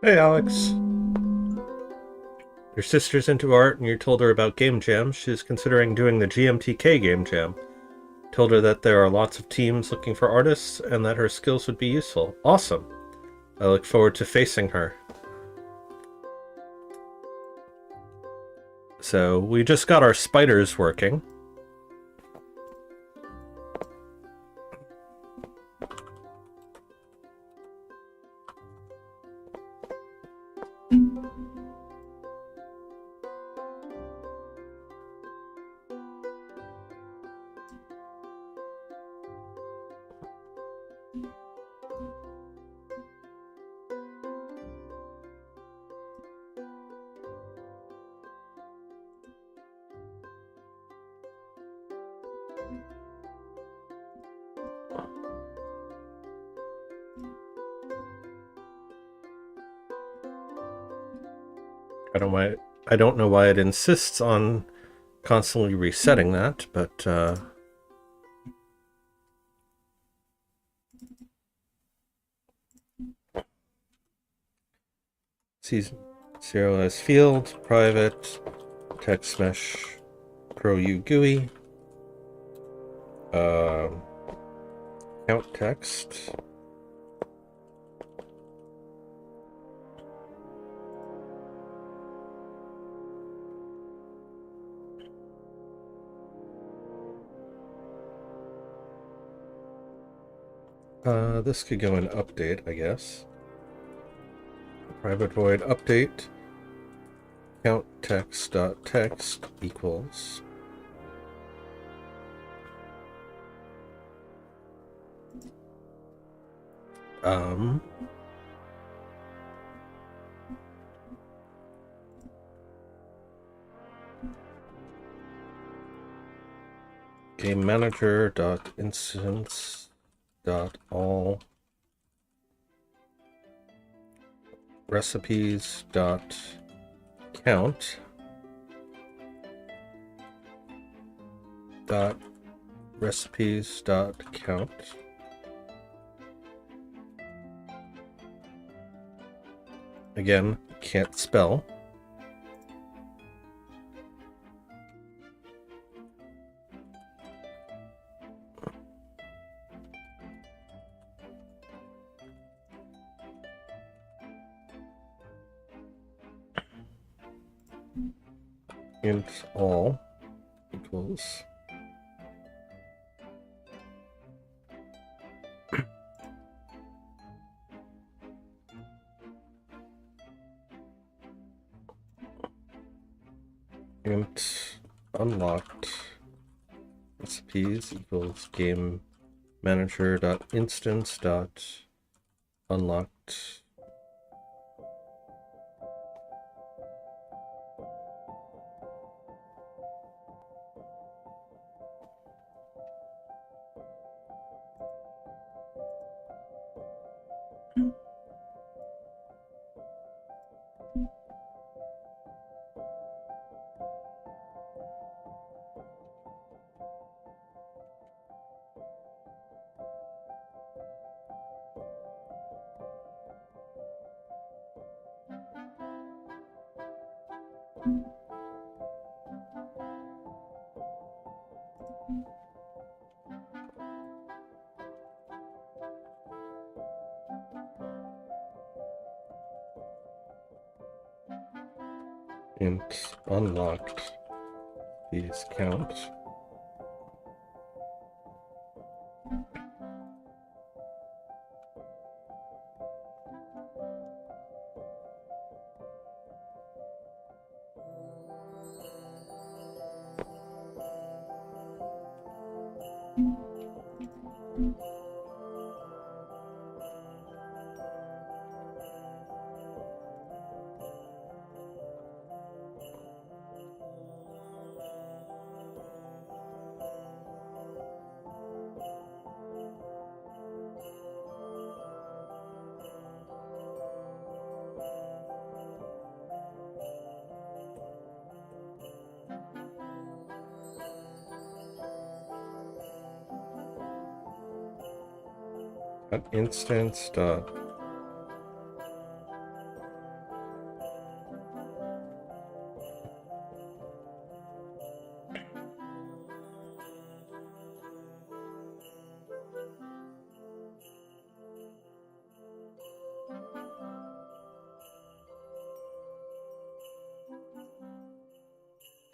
Hey, Alex. Your sister's into art and you told her about Game Jam. She's considering doing the GMTK Game Jam. Told her that there are lots of teams looking for artists and that her skills would be useful. Awesome. I look forward to facing her. So we just got our spiders working. I don't know why it insists on constantly resetting that, but sees serialized field, private, text mesh, pro U GUI, count text. This could go in update, I guess. Private void update count text dot text equals game manager dot instance dot all recipes dot count dot recipes dot count. Again, can't spell. Int all equals int unlocked recipes equals game manager dot instance dot unlocked int unlocked these count. Instance dot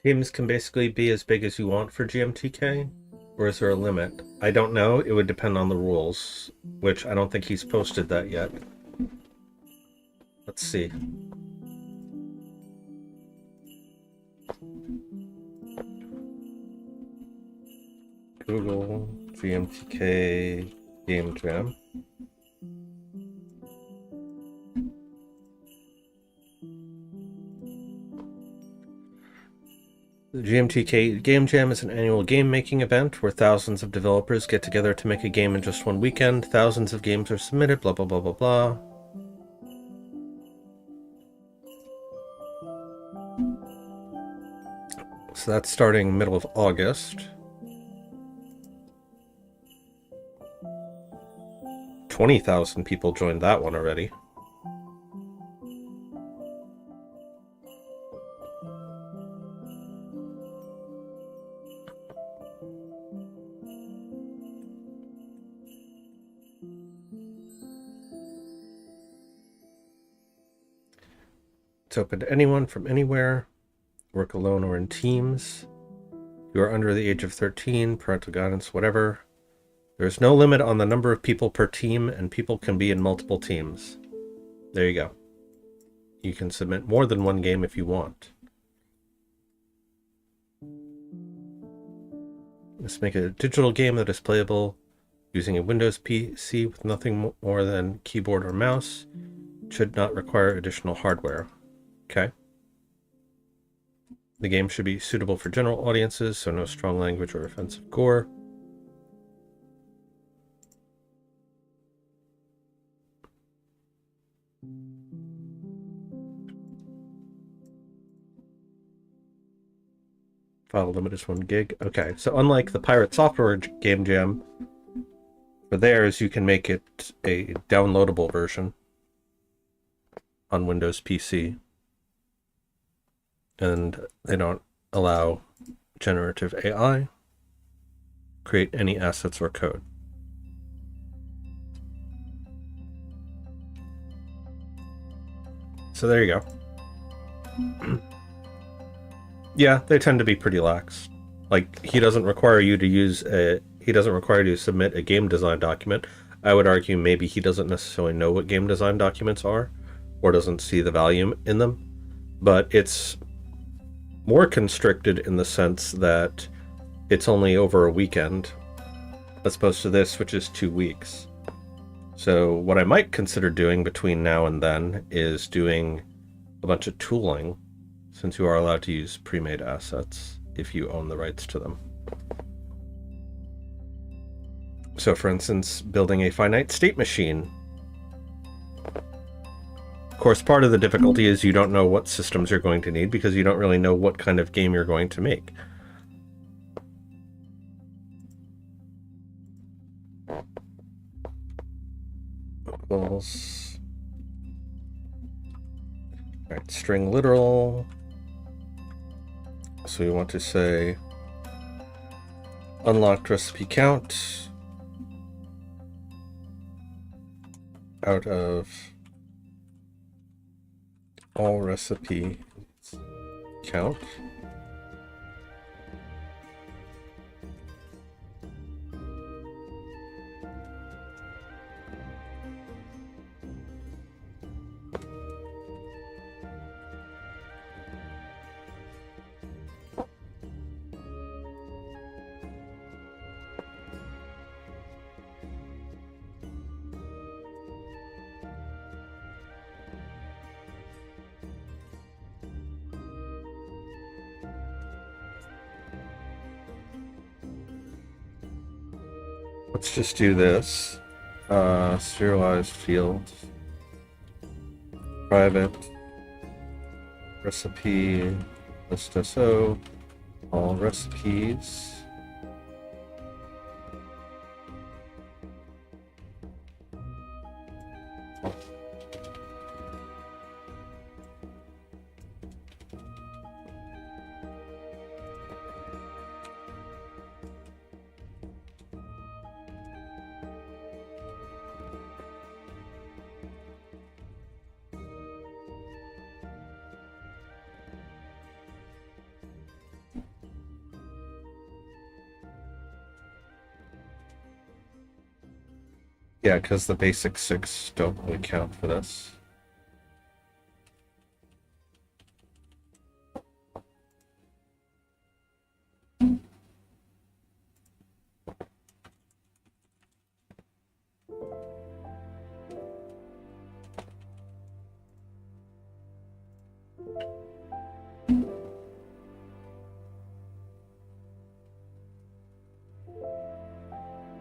teams can basically be as big as you want for GMTK, or is there a limit? I don't know. It would depend on the rules, which I don't think he's posted that yet. Let's see. Google GMTK Game Jam. The GMTK Game Jam is an annual game-making event where thousands of developers get together to make a game in just one weekend. Thousands of games are submitted, blah, blah, blah, blah, blah. So that's starting middle of August. 20,000 people joined that one already. It's open to anyone from anywhere. Work alone or in teams. You are under the age of 13, parental guidance, whatever. There's no limit on the number of people per team, and people can be in multiple teams. There you go. You can submit more than one game if you want. Let's make a digital game that is playable using a Windows PC with nothing more than keyboard or mouse. It should not require additional hardware. Okay. The game should be suitable for general audiences, so no strong language or offensive gore. File limit is 1 gig. Okay, so unlike the Pirate Software Game Jam, for theirs you can make it a downloadable version on Windows PC. And they don't allow generative AI create any assets or code. So there you go. Yeah, they tend to be pretty lax. Like, he doesn't require you to submit a game design document. I would argue maybe he doesn't necessarily know what game design documents are, or doesn't see the value in them. But it's more constricted in the sense that it's only over a weekend, as opposed to this, which is 2 weeks. So what I might consider doing between now and then is doing a bunch of tooling, since you are allowed to use pre-made assets if you own the rights to them. So for instance, building a finite state machine. Of course, part of the difficulty is you don't know what systems you're going to need because you don't really know what kind of game you're going to make. Equals. Alright, string literal. So we want to say unlocked recipe count out of all recipes count. Let's just do this. Serialized field. Private. Recipe. List SO. All recipes. Yeah, because the basic 6 don't really count for this.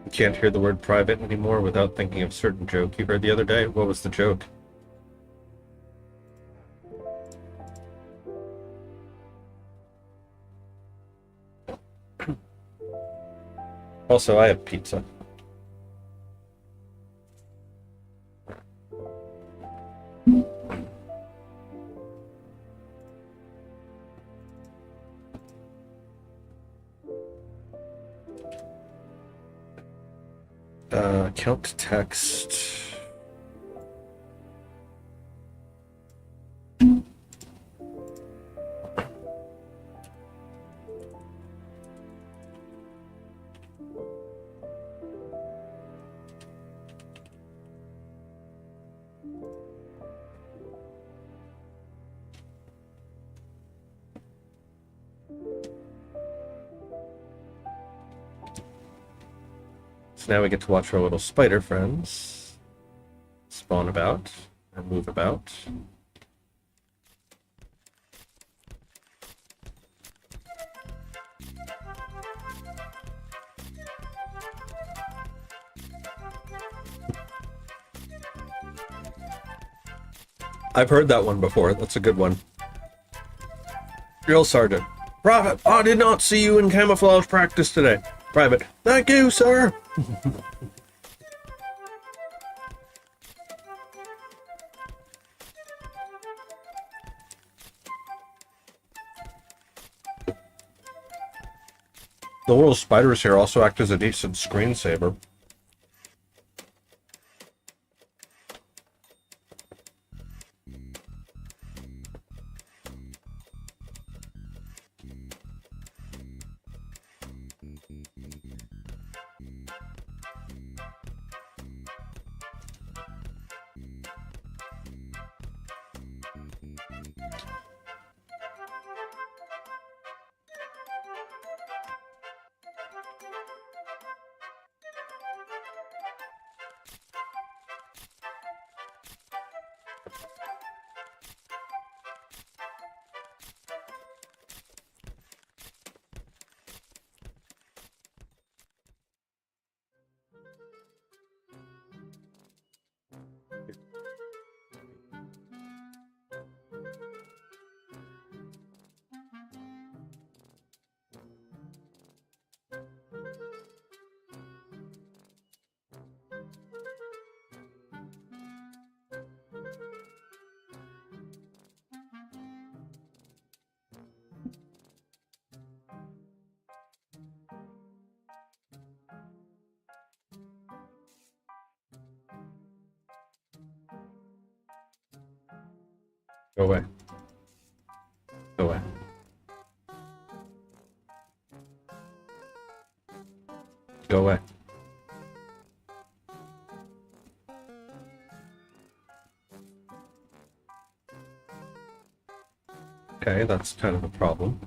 You can't hear the word private anymore without thinking of a certain joke you heard the other day. What was the joke? Also, I have pizza. Count text. So now we get to watch our little spider friends spawn about and move about. I've heard that one before. That's a good one. Drill Sergeant. Private, I did not see you in camouflage practice today. Private, thank you, sir. The little spiders here also act as a decent screensaver. Go away. Go away. Go away. Okay, that's kind of a problem.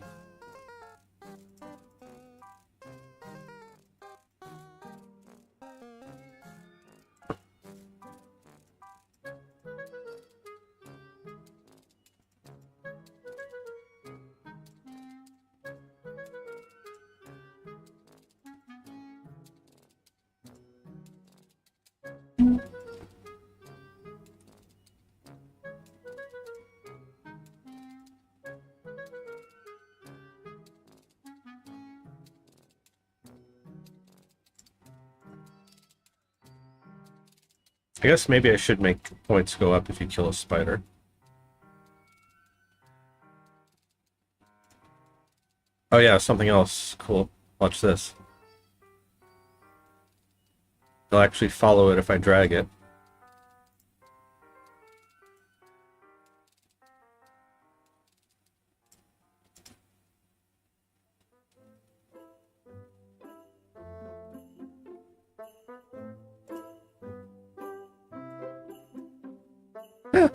I guess maybe I should make points go up if you kill a spider. Oh yeah, something else. Cool. Watch this. I'll actually follow it if I drag it. Yeah.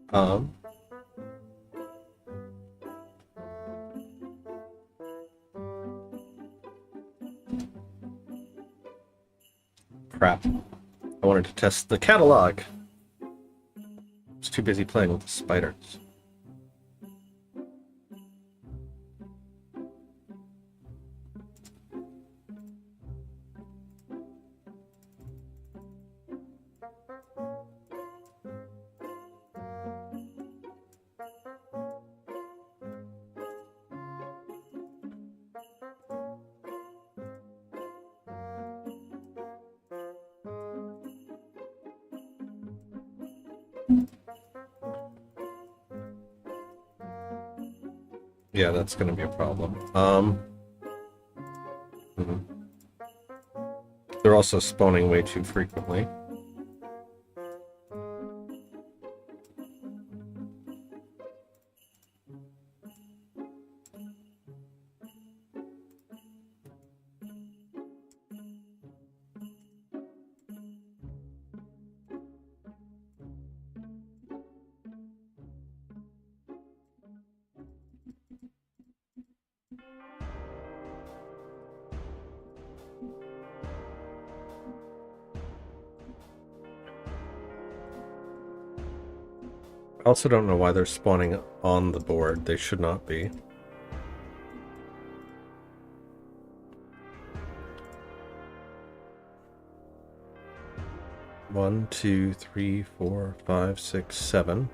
Um, Crap. I wanted to test the catalog. I was too busy playing with the spiders. Yeah, that's gonna be a problem. Mhm. They're also spawning way too frequently. I also don't know why they're spawning on the board. They should not be. One, two, three, four, five, six, seven.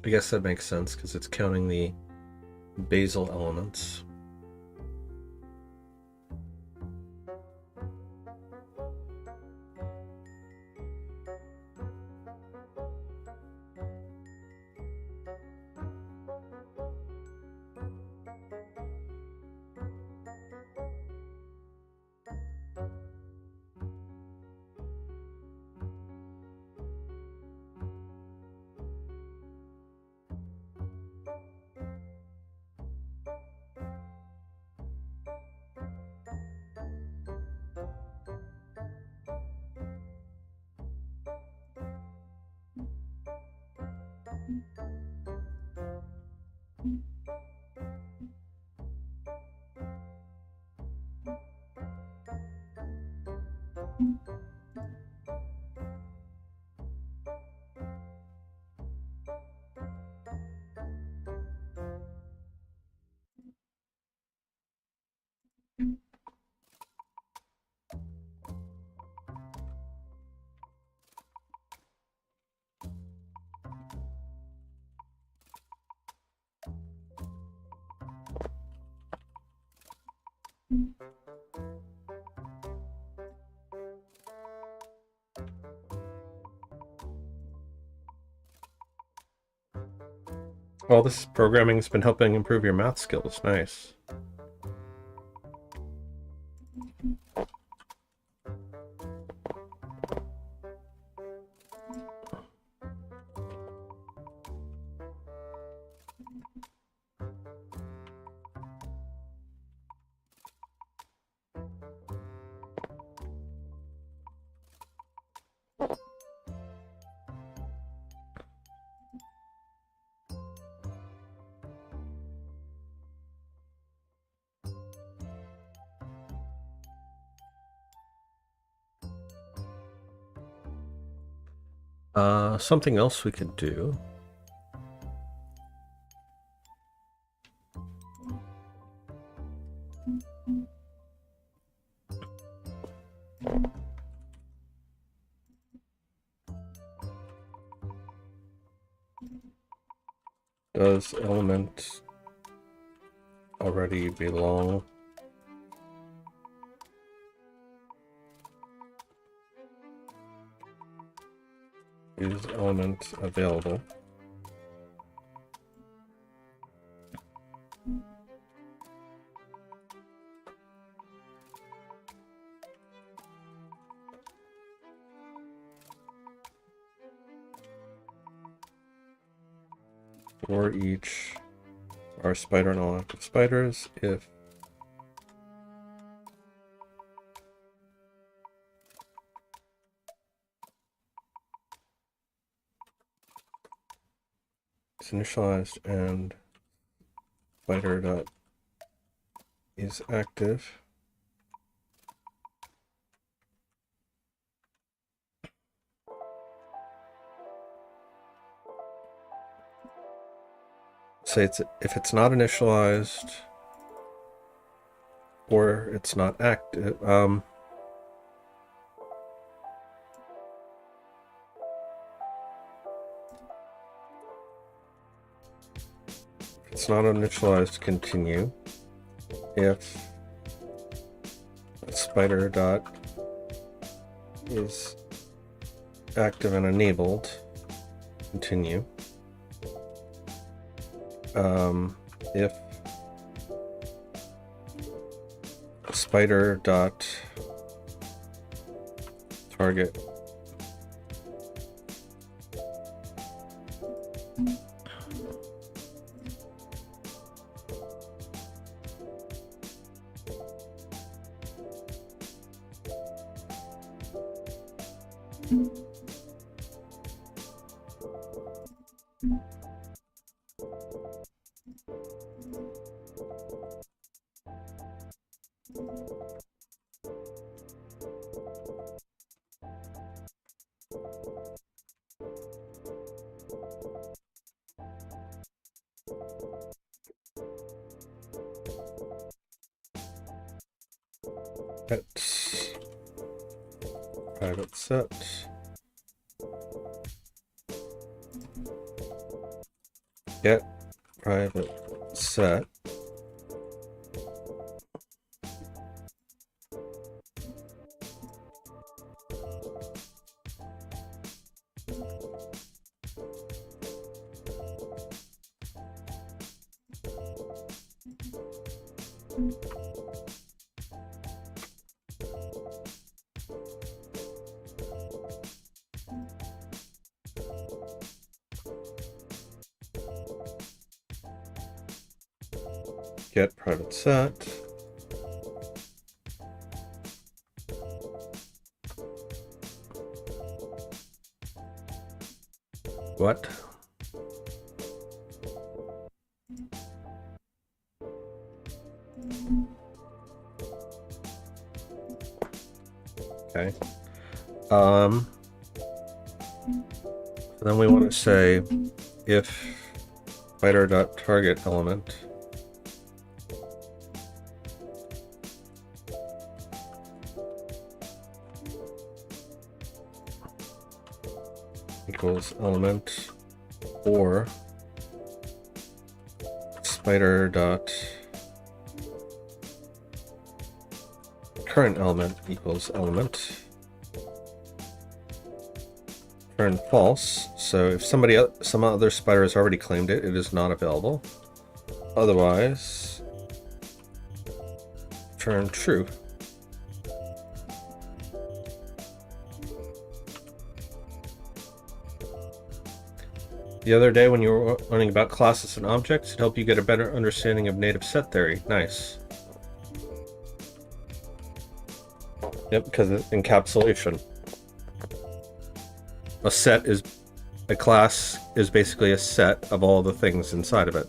I guess that makes sense because it's counting the basal elements. All this programming's been helping improve your math skills. Nice. Something else we could do. Does element already belong? Is element available? For each our spider and all active spiders, if it's initialized and spider dot is active, say if it's not initialized or it's not active, if it's not initialized, continue. If spider dot is active and enabled, continue. If spider dot target at private set get private set get private set what? Okay. Then we want to say if spider.target element equals element or spider dot current element equals element turn false. So if some other spider has already claimed it, it is not available. Otherwise, turn true. The other day when you were learning about classes and objects, it helped you get a better understanding of native set theory. Nice. Yep, because of encapsulation. A class is basically a set of all the things inside of it.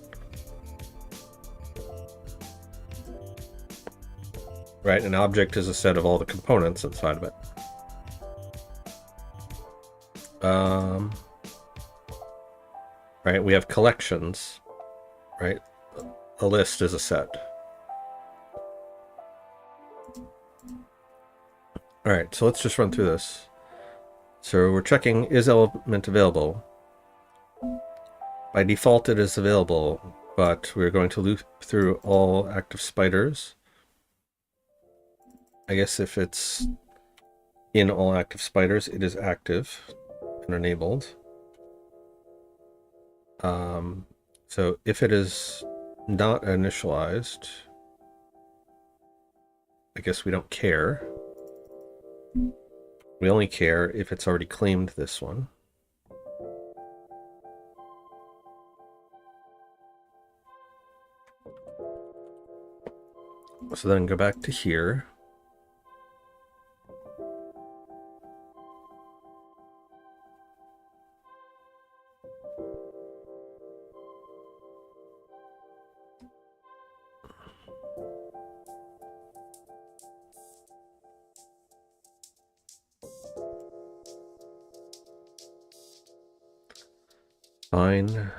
Right, an object is a set of all the components inside of it. Right, we have collections, right? A list is a set. Alright, so let's just run through this. So we're checking, is element available? By default it is available, but we're going to loop through all active spiders. I guess if it's in all active spiders, it is active and enabled. So if it is not initialized, I guess we don't care. We only care if it's already claimed this one. So then go back to here. Fine.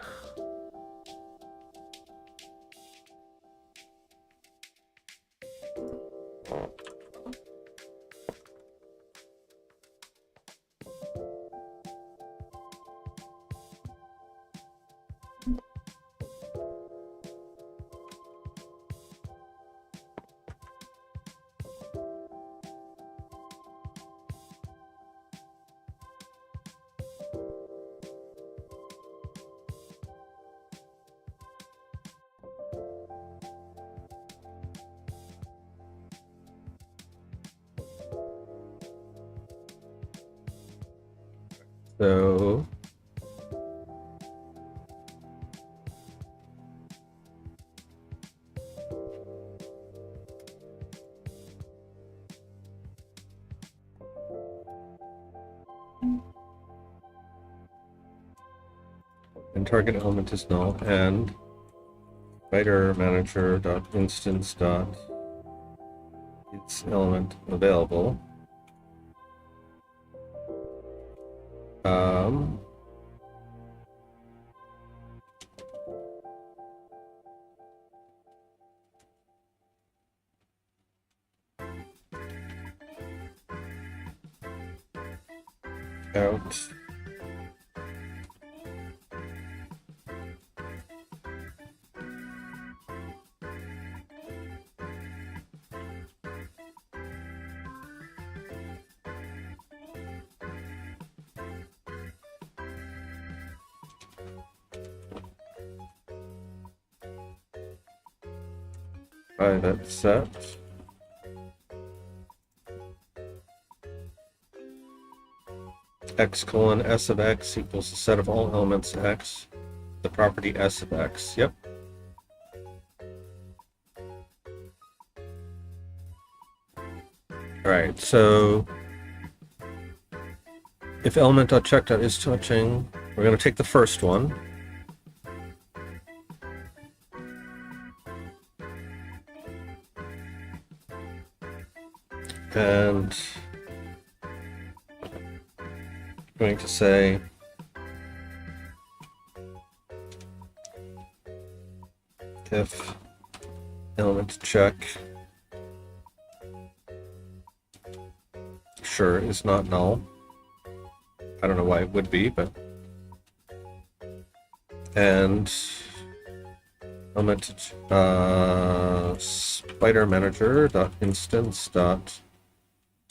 So and target element is null, and spider manager dot instance dot its element available. Out. By that set. X colon S of X equals the set of all elements X, the property S of X. Yep. Alright, so if element.check.is touching, we're going to take the first one. And going to say if element check sure is not null. I don't know why it would be, but and element spider manager dot instance dot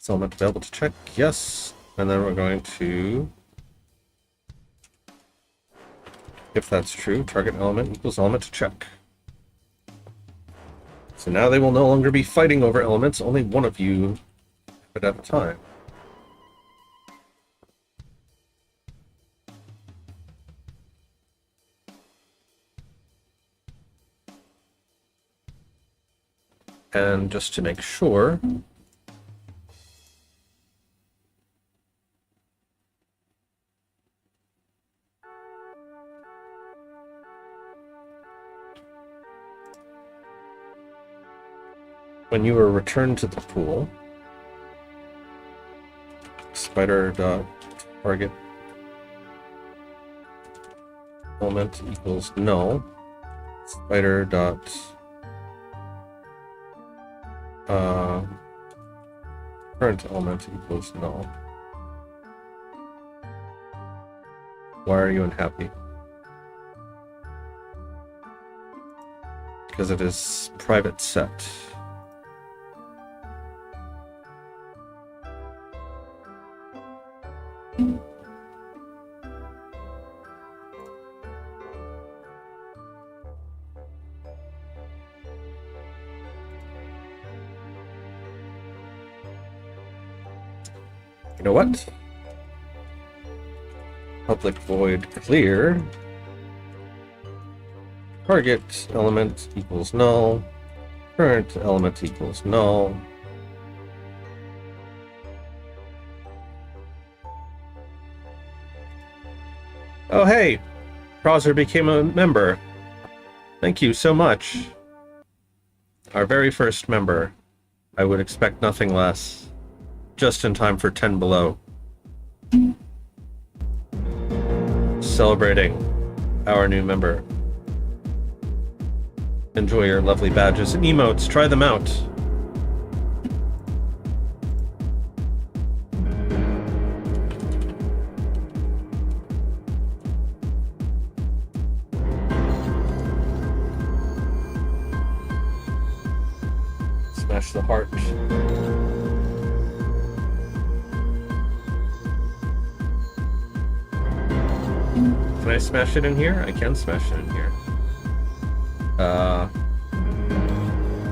element available to check, yes, and then we're going to If that's true, target element equals element to check. So now they will no longer be fighting over elements, only one of you at a time. And just to make sure, when you are returned to the pool, spider.target element equals null, spider dot current element equals null. Why are you unhappy? Because it is private set. You know what? Public void clear. Target element equals null. Current element equals null. Oh hey! Crosser became a member. Thank you so much. Our very first member. I would expect nothing less. Just in time for 10 below. Celebrating our new member. Enjoy your lovely badges and emotes. Try them out. Smash the heart. Can I smash it in here? I can smash it in here. I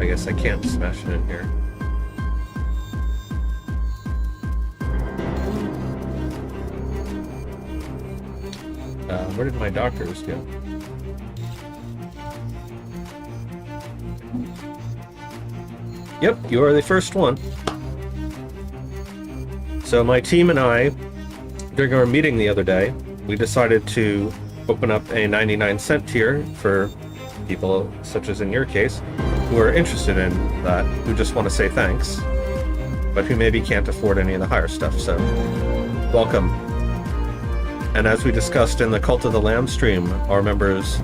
guess I can't smash it in here. Where did my doctors go? Yep, you are the first one. So my team and I, during our meeting the other day, we decided to open up a 99-cent tier for people, such as in your case, who are interested in that, who just want to say thanks, but who maybe can't afford any of the higher stuff, so welcome. And as we discussed in the Cult of the Lamb stream, our members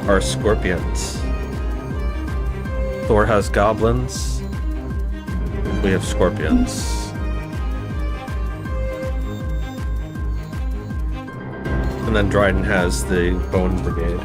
are scorpions. Thor has goblins, we have scorpions. And then Dryden has the Bone Brigade.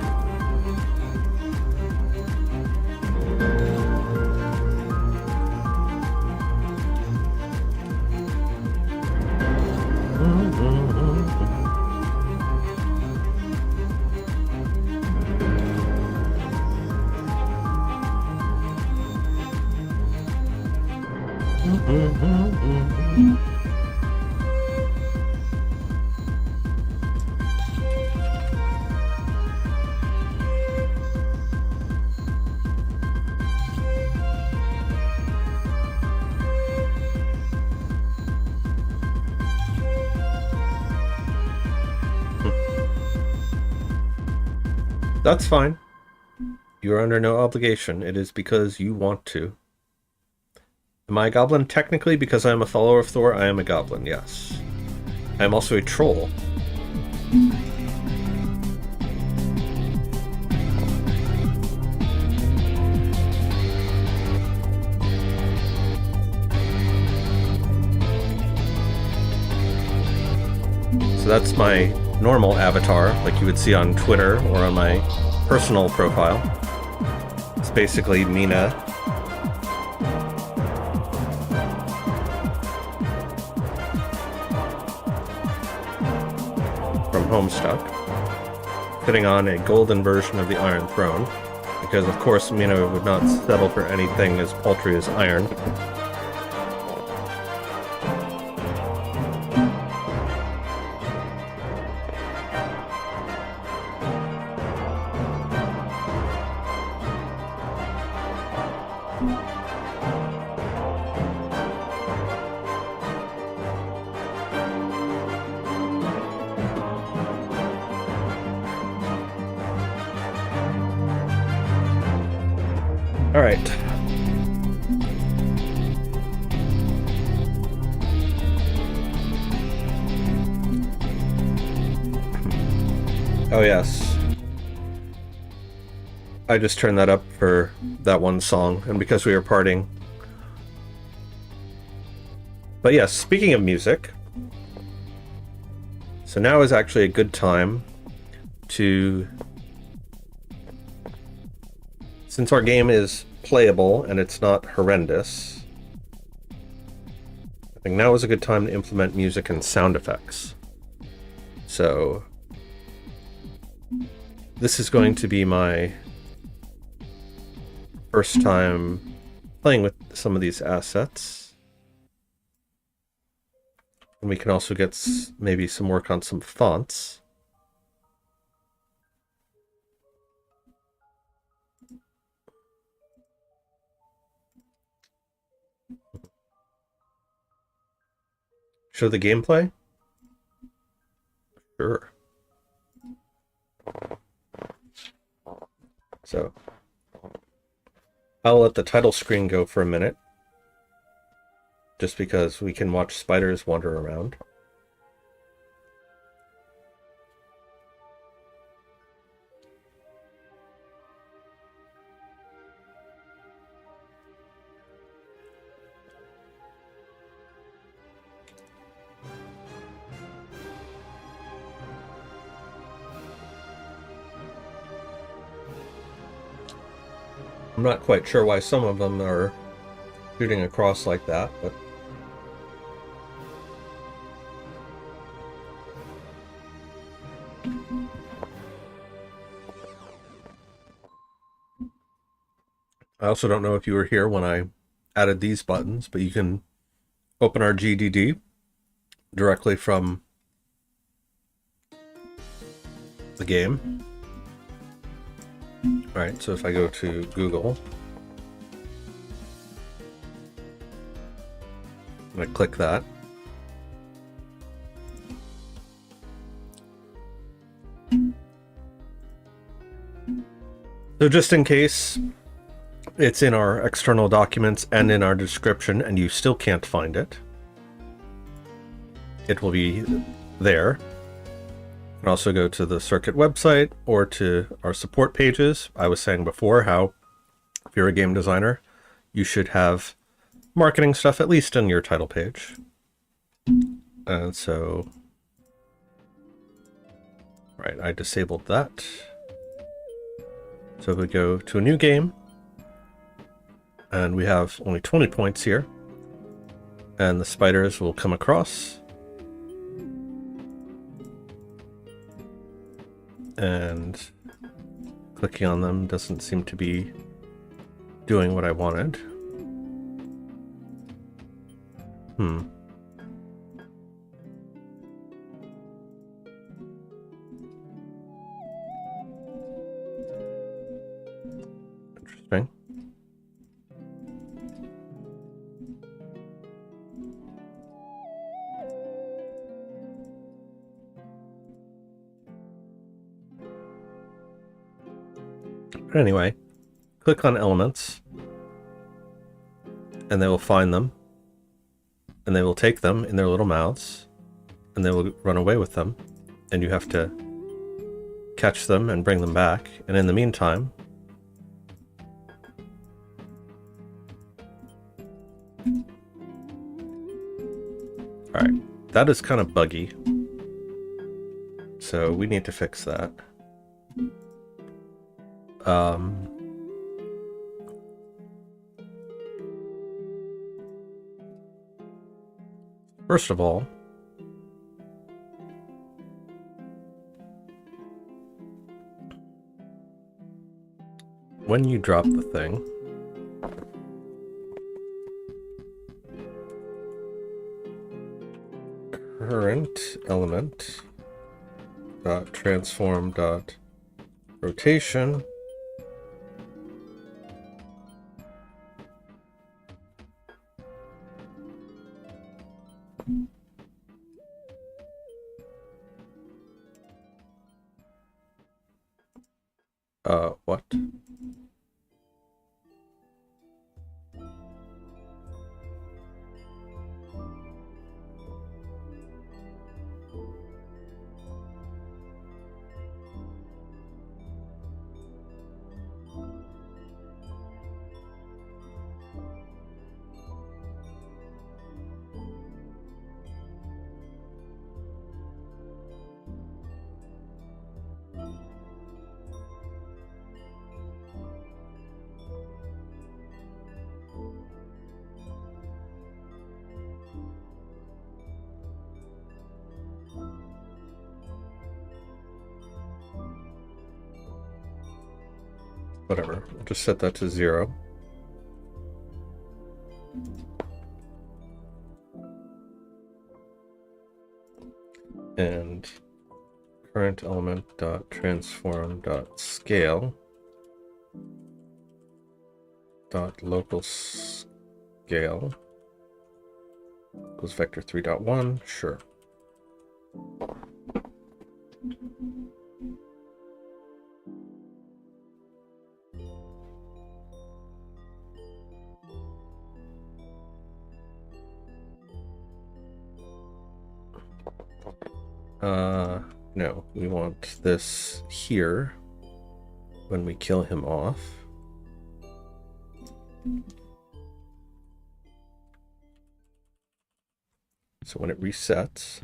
That's fine. You are under no obligation. It is because you want to. Am I a goblin? Technically, because I am a follower of Thor, I am a goblin, yes. I am also a troll. So that's my normal avatar, like you would see on Twitter or on my personal profile. It's basically Mina. From Homestuck. putting on a golden version of the Iron Throne, because of course Mina would not settle for anything as paltry as iron. All right. Oh yes. I just turned that up for that one song, and because we were partying. But yes, speaking of music, so now is actually a good time to, since our game is playable and it's not horrendous, I think now is a good time to implement music and sound effects. So this is going to be my first time playing with some of these assets. And we can also get maybe some work on some fonts. Show the gameplay? Sure. So I'll let the title screen go for a minute, just because we can watch spiders wander around. I'm not quite sure why some of them are shooting across like that, but I also don't know if you were here when I added these buttons, but you can open our GDD directly from the game. All right, so if I go to Google, I'm going to click that. So just in case it's in our external documents and in our description and you still can't find it, it will be there. You can also go to the circuit website or to our support pages. I was saying before how if you're a game designer, you should have marketing stuff at least in your title page. And so, right, I disabled that. So we go to a new game, and we have only 20 points here, and the spiders will come across. And clicking on them doesn't seem to be doing what I wanted. Interesting. But anyway, click on elements, and they will find them, and they will take them in their little mouths, and they will run away with them, and you have to catch them and bring them back. And in the meantime, all right, that is kind of buggy, so we need to fix that. First of all, when you drop the thing, current element dot transform dot rotation what? Whatever, we'll just set that to 0. And current element dot transform dot scale dot local scale equals vector 3.1. Sure. No, we want this here when we kill him off. So when it resets,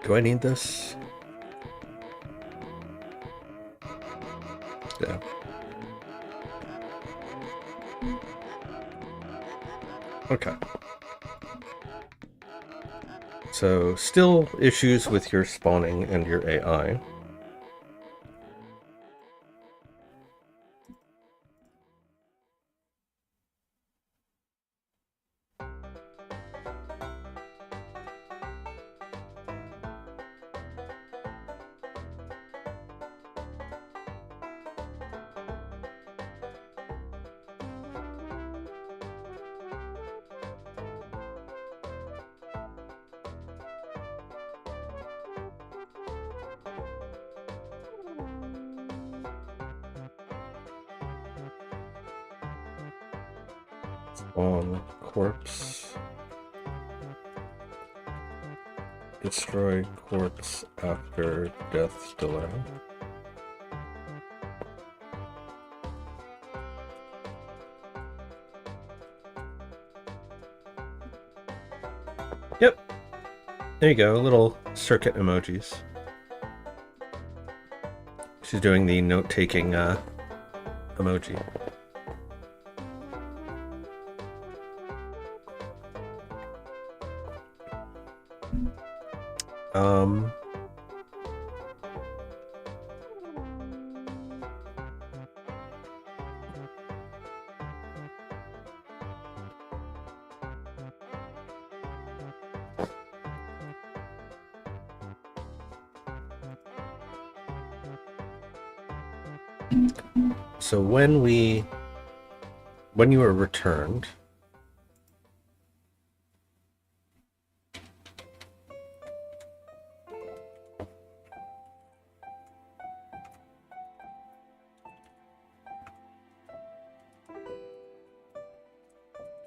do I need this? Yeah. Okay. So still issues with your spawning and your AI. On corpse. Destroy corpse after death delay. Yep. There you go, little circuit emojis. She's doing the note-taking emoji. So when you are returned,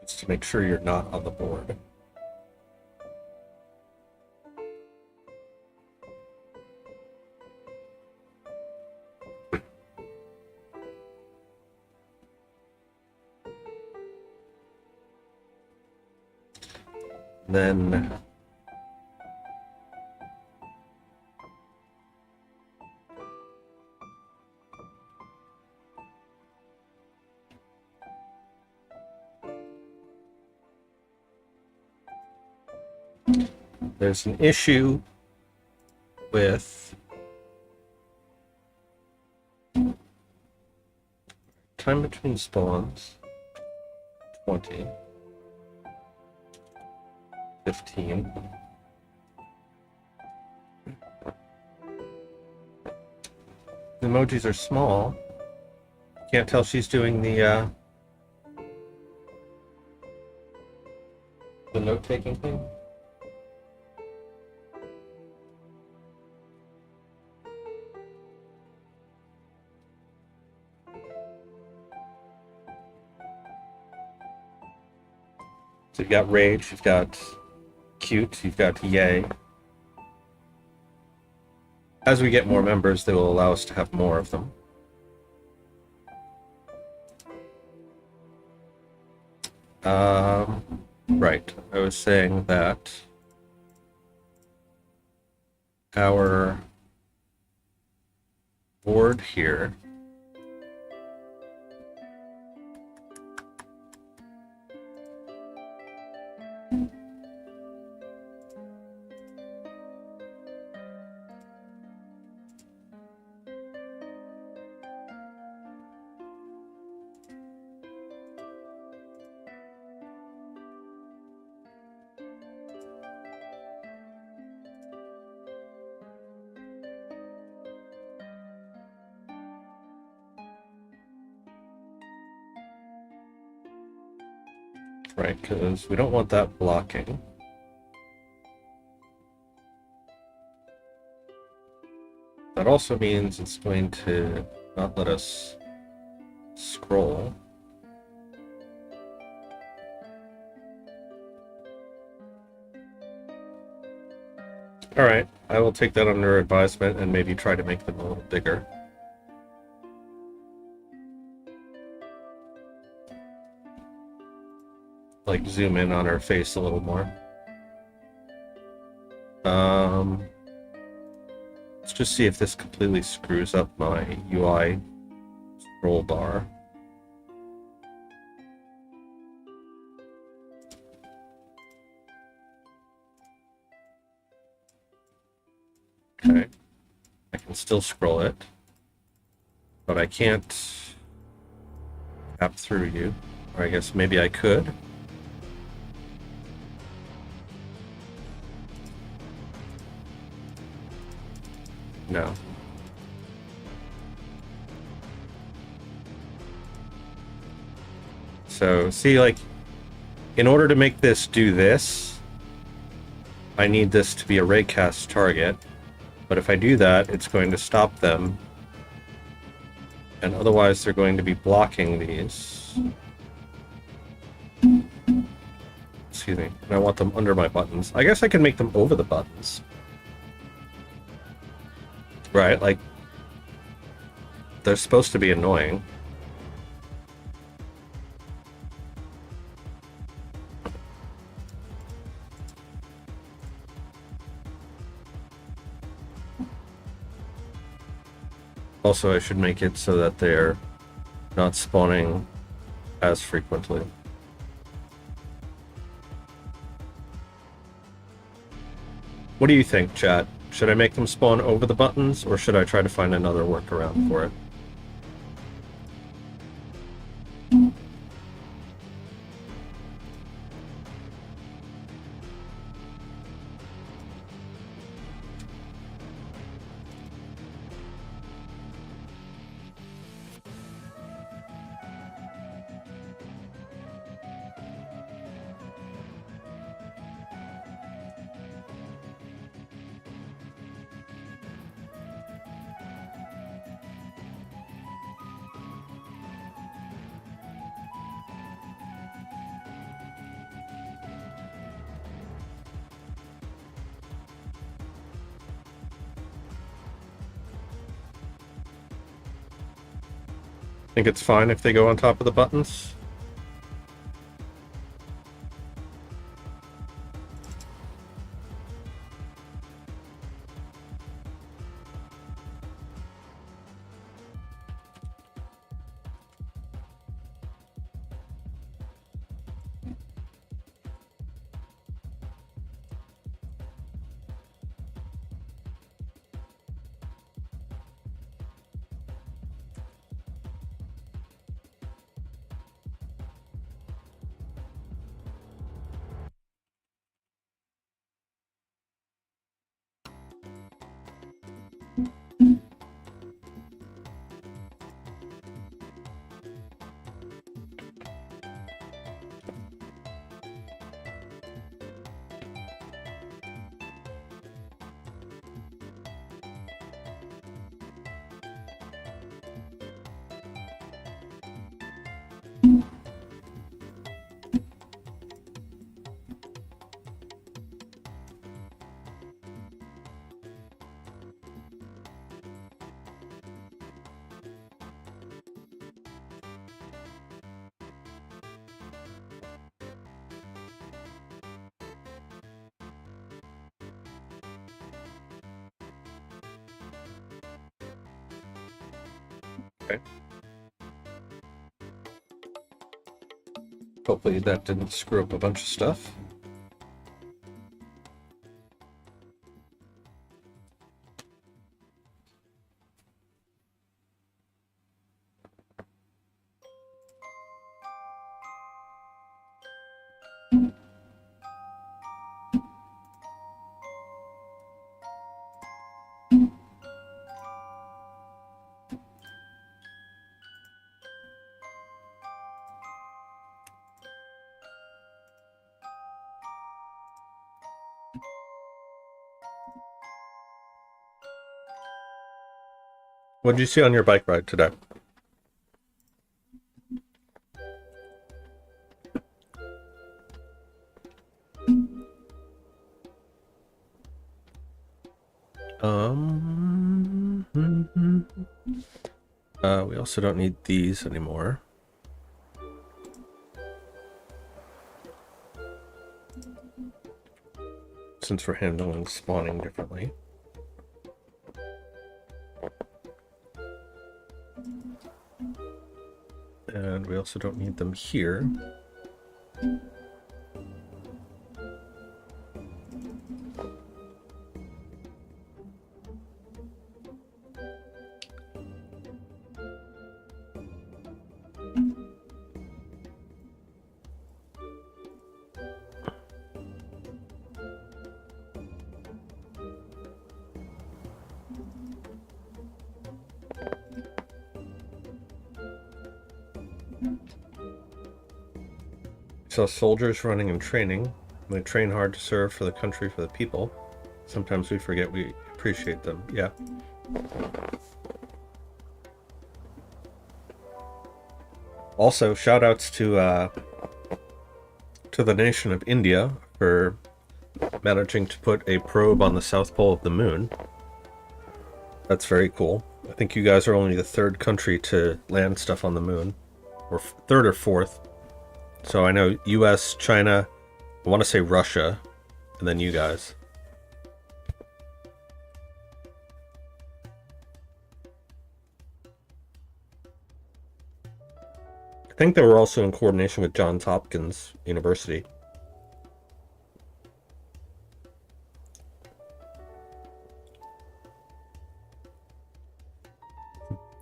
it's to make sure you're not on the board. Then there's an issue with time between spawns. 20. 15. The emojis are small. Can't tell she's doing the note-taking thing. So you've got rage, you've got cute, you've got yay. As we get more members, they will allow us to have more of them. Right. I was saying that our board here right, because we don't want that blocking. That also means it's going to not let us scroll. Alright, I will take that under advisement and maybe try to make them a little bigger. Like zoom in on her face a little more. Let's just see if this completely screws up my UI scroll bar. Okay. I can still scroll it, but I can't tap through you. Or I guess maybe I could. No. So, see, like, in order to make this do this, I need this to be a raycast target. But if I do that, it's going to stop them. And otherwise, they're going to be blocking these. Excuse me. And I want them under my buttons. I guess I can make them over the buttons. Right, like, they're supposed to be annoying. Also, I should make it so that they're not spawning as frequently. What do you think, chat? Should I make them spawn over the buttons, or should I try to find another workaround for it? Think it's fine if they go on top of the buttons? Okay. Hopefully that didn't screw up a bunch of stuff. What did you see on your bike ride today? We also don't need these anymore. Since we're handling spawning differently. And we also don't need them here. So soldiers running and training. They train hard to serve for the country, for the people. Sometimes we forget we appreciate them. Yeah. Also, shout outs to the nation of India for managing to put a probe on the south pole of the moon. That's very cool. I think you guys are only the third country to land stuff on the moon, or third or fourth. So I know US, China, I want to say Russia, and then you guys. I think they were also in coordination with Johns Hopkins University.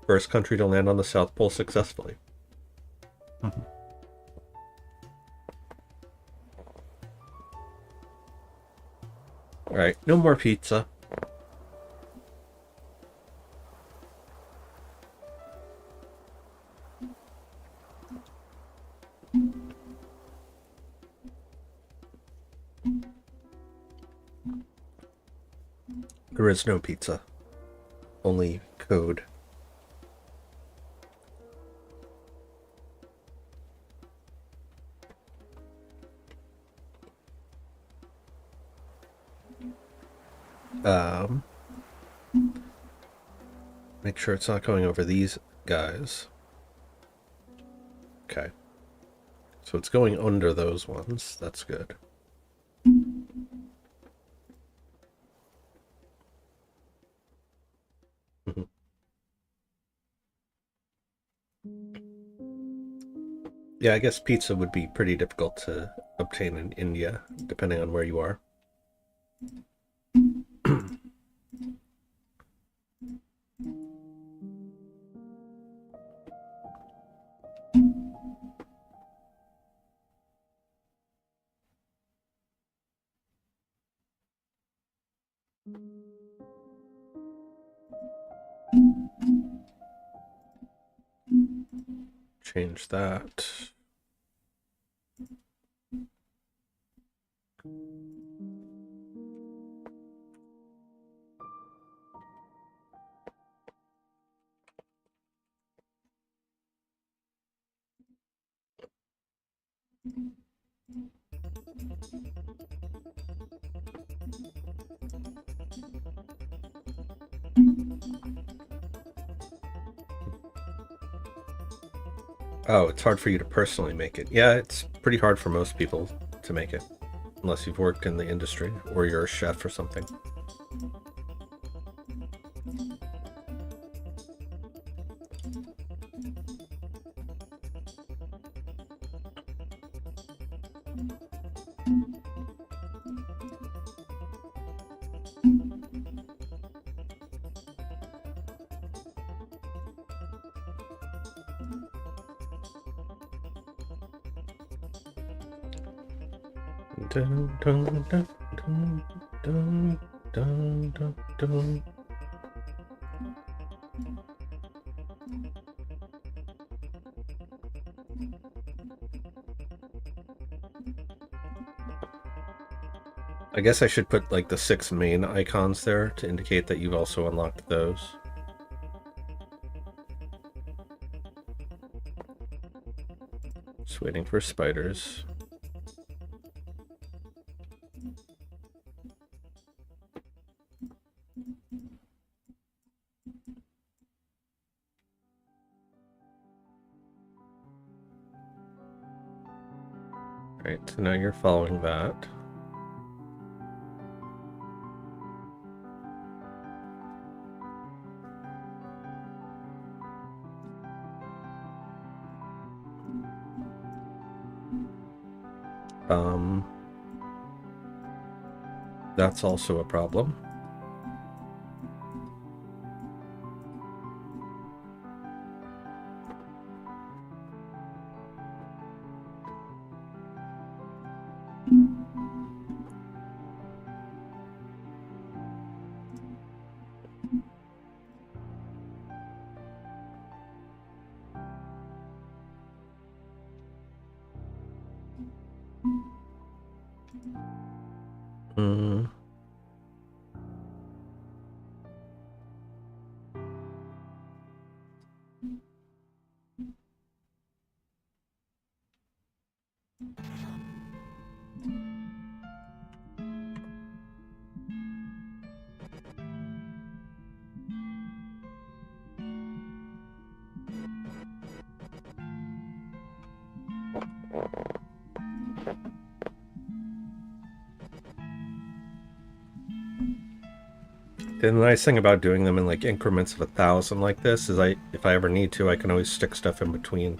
First country to land on the South Pole successfully. Alright, no more pizza. There is no pizza. Only code. Make sure it's not going over these guys. Okay. So it's going under those ones. That's good. Yeah, I guess pizza would be pretty difficult to obtain in India, depending on where you are. Change that. Oh, it's hard for you to personally make it. Yeah, it's pretty hard for most people to make it. Unless you've worked in the industry or you're a chef or something. Dun, dun, dun, dun, dun, dun, dun, dun. I guess I should put like the 6 main icons there to indicate that you've also unlocked those. Just waiting for spiders. Right, so now you're following that. That's also a problem. Hmm. The nice thing about doing them in like increments of 1,000 like this is if I ever need to, I can always stick stuff in between.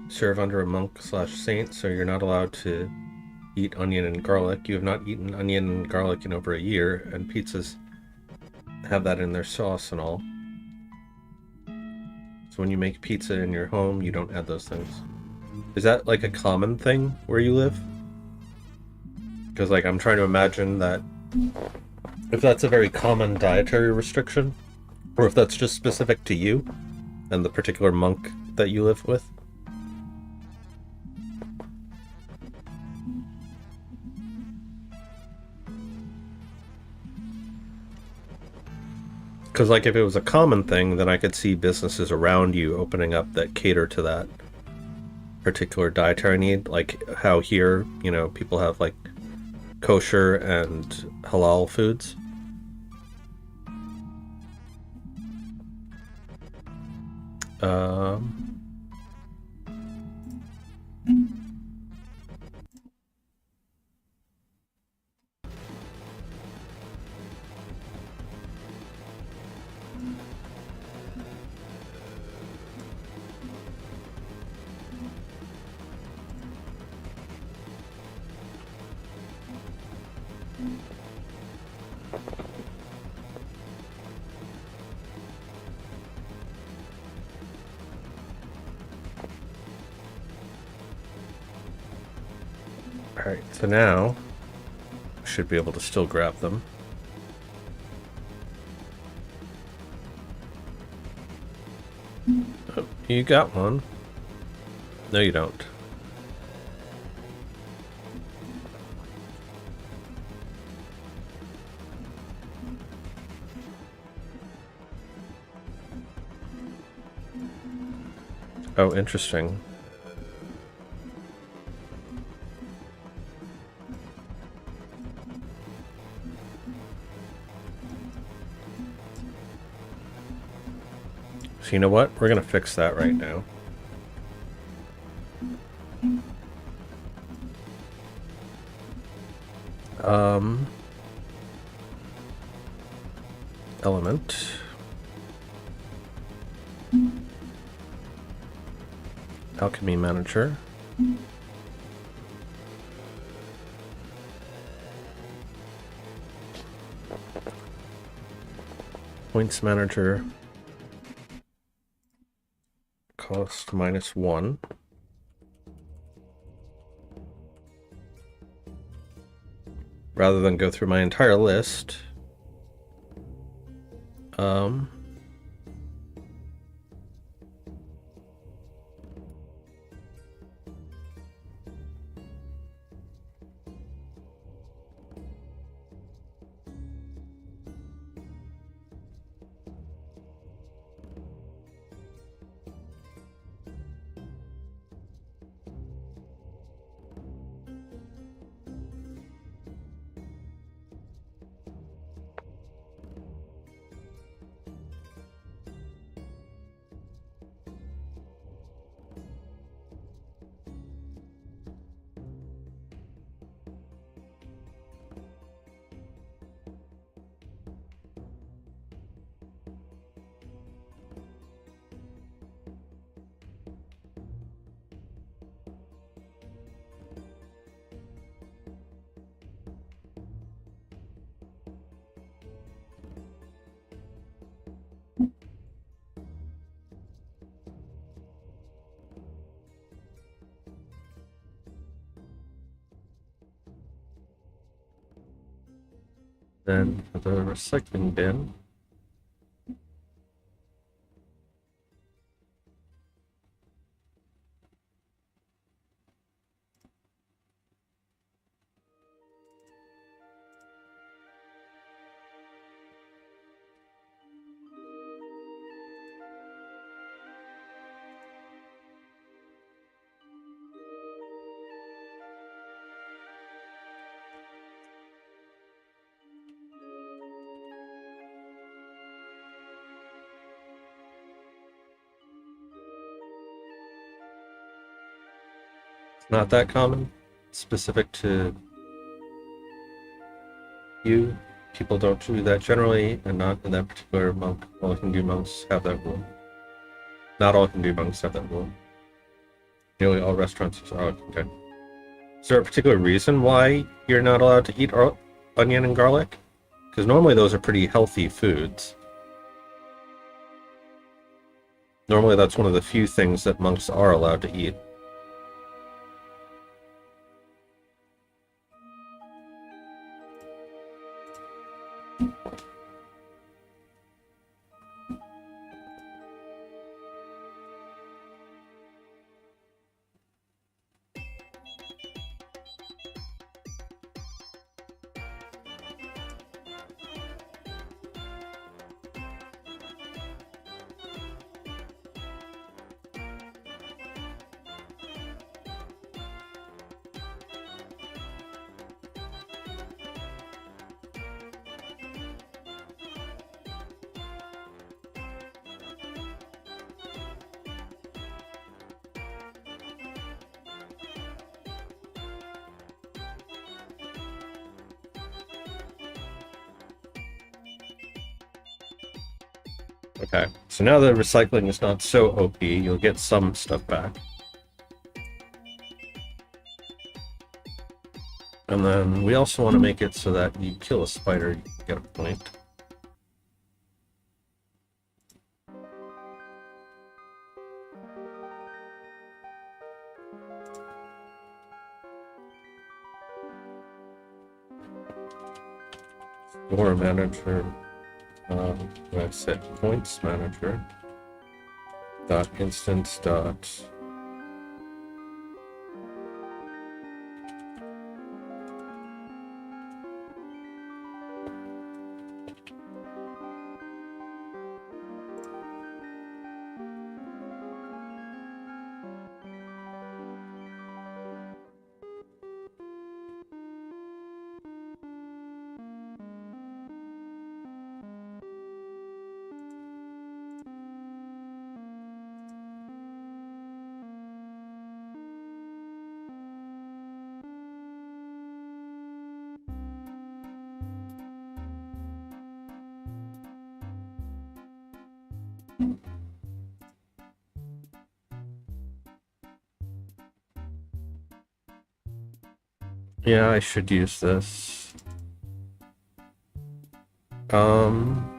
Serve under a monk/saint, so you're not allowed to eat onion and garlic. You have not eaten onion and garlic in over a year, and pizzas have that in their sauce and all. So when you make pizza in your home, you don't add those things. Is that like a common thing where you live? Because like I'm trying to imagine that if that's a very common dietary restriction, or if that's just specific to you and the particular monk that you live with. Because like if it was a common thing, then I could see businesses around you opening up that cater to that particular dietary need, like how here, you know, people have like kosher and halal foods. Um, Alright, so now I should be able to still grab them. Oh, you got one. No, you don't. Oh, interesting. So you know what? We're gonna fix that right now. element. Alchemy manager. Points manager. Cost -1. Rather than go through my entire list, then for the recycling bin, it's not that common. It's specific to you. People don't do that generally, and not in that particular monk. All Hindu monks have that rule. Not all Hindu monks have that rule. Nearly all restaurants use okay. Is there a particular reason why you're not allowed to eat onion and garlic? Because normally those are pretty healthy foods. Normally that's one of the few things that monks are allowed to eat. Okay, so now the recycling is not so OP, you'll get some stuff back. And then we also want to make it so that you kill a spider, you get a point. Store manager, I set points manager dot instance dot Yeah, I should use this. Um...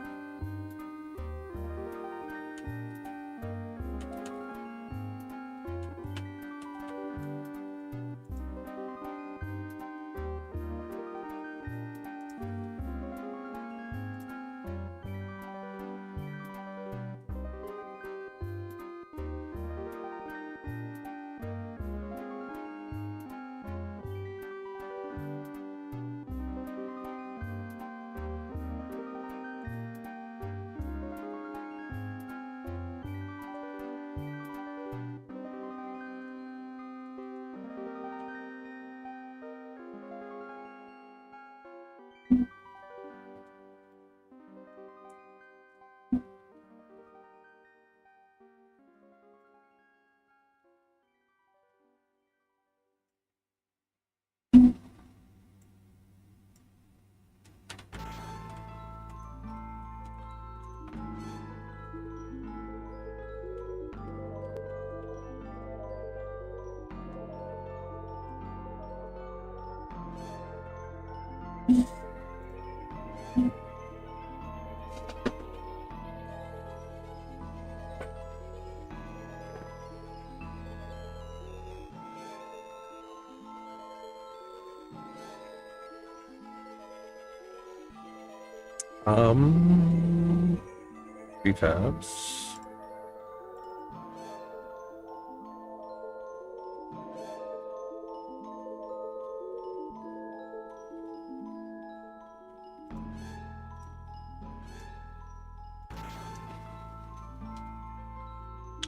Three tabs.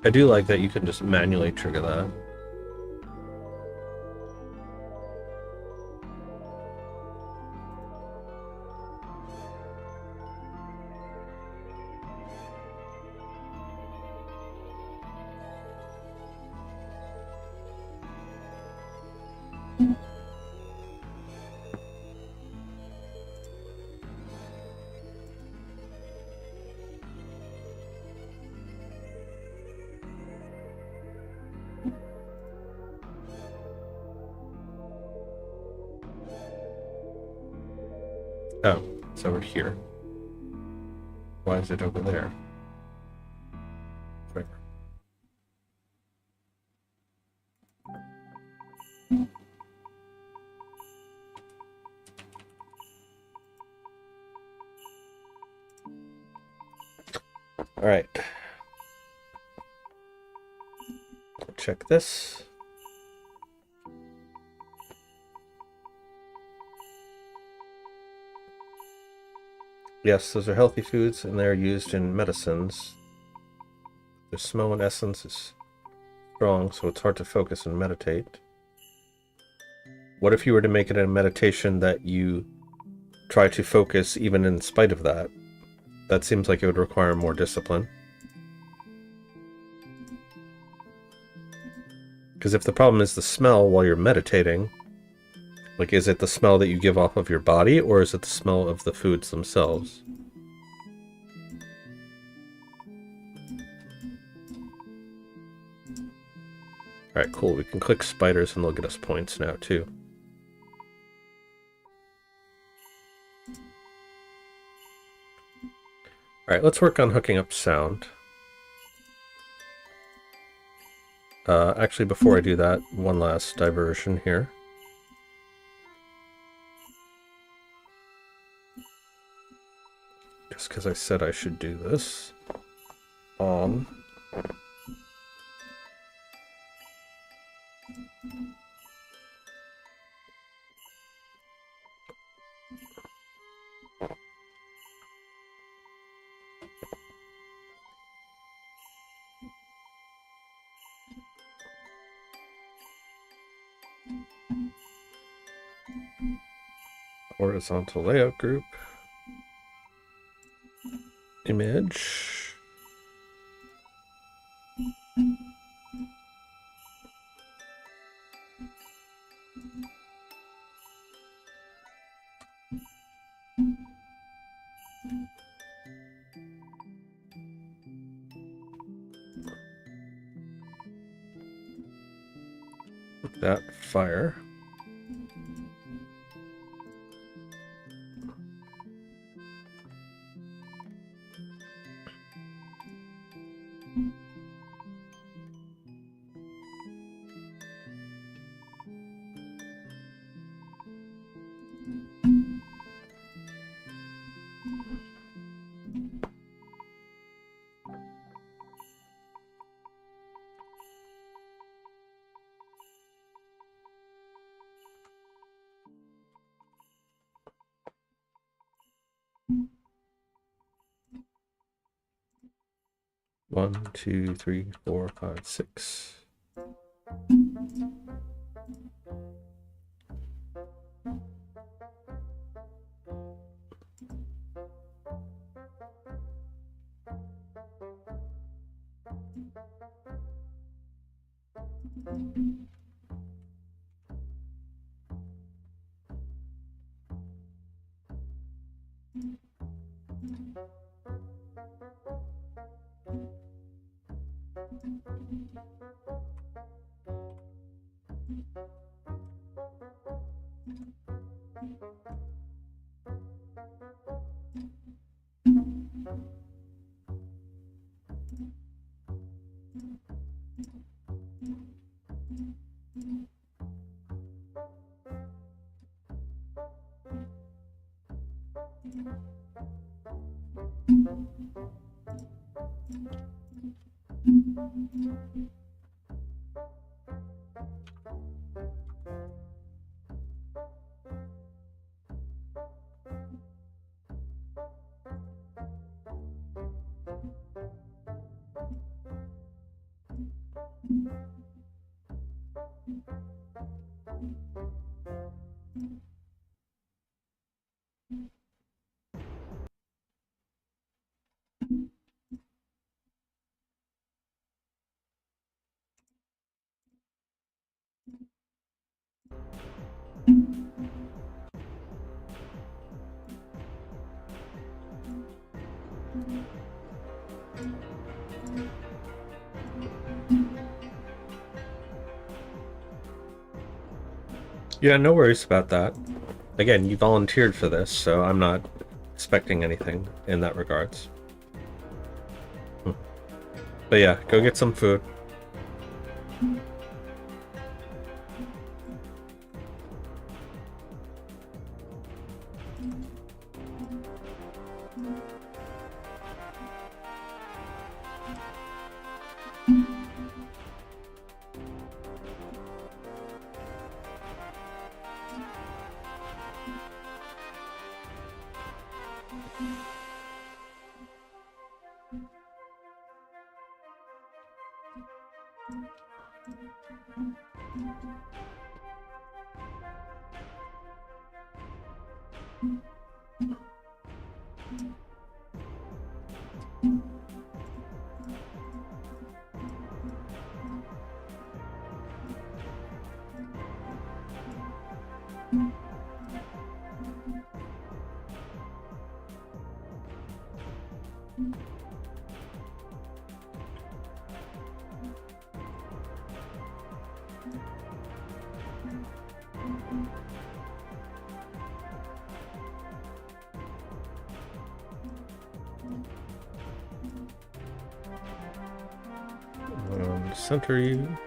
I do like that you can just manually trigger that. Oh, it's over here. Why is it over there? Whatever. All right. Check this. Yes, those are healthy foods, and they're used in medicines. The smell and essence is strong, so it's hard to focus and meditate. What if you were to make it a meditation that you try to focus even in spite of that? That seems like it would require more discipline. Because if the problem is the smell while you're meditating, like, is it the smell that you give off of your body, or is it the smell of the foods themselves? Alright, cool. We can click spiders and they'll get us points now, too. Alright, let's work on hooking up sound. Actually, before I do that, one last diversion here. Just because I said I should do this. Horizontal layout group. Image. that fire. One, two, three, 4, 5, 6. Yeah, no worries about that. Again, you volunteered for this, so I'm not expecting anything in that regards. But yeah, go get some food. Center you.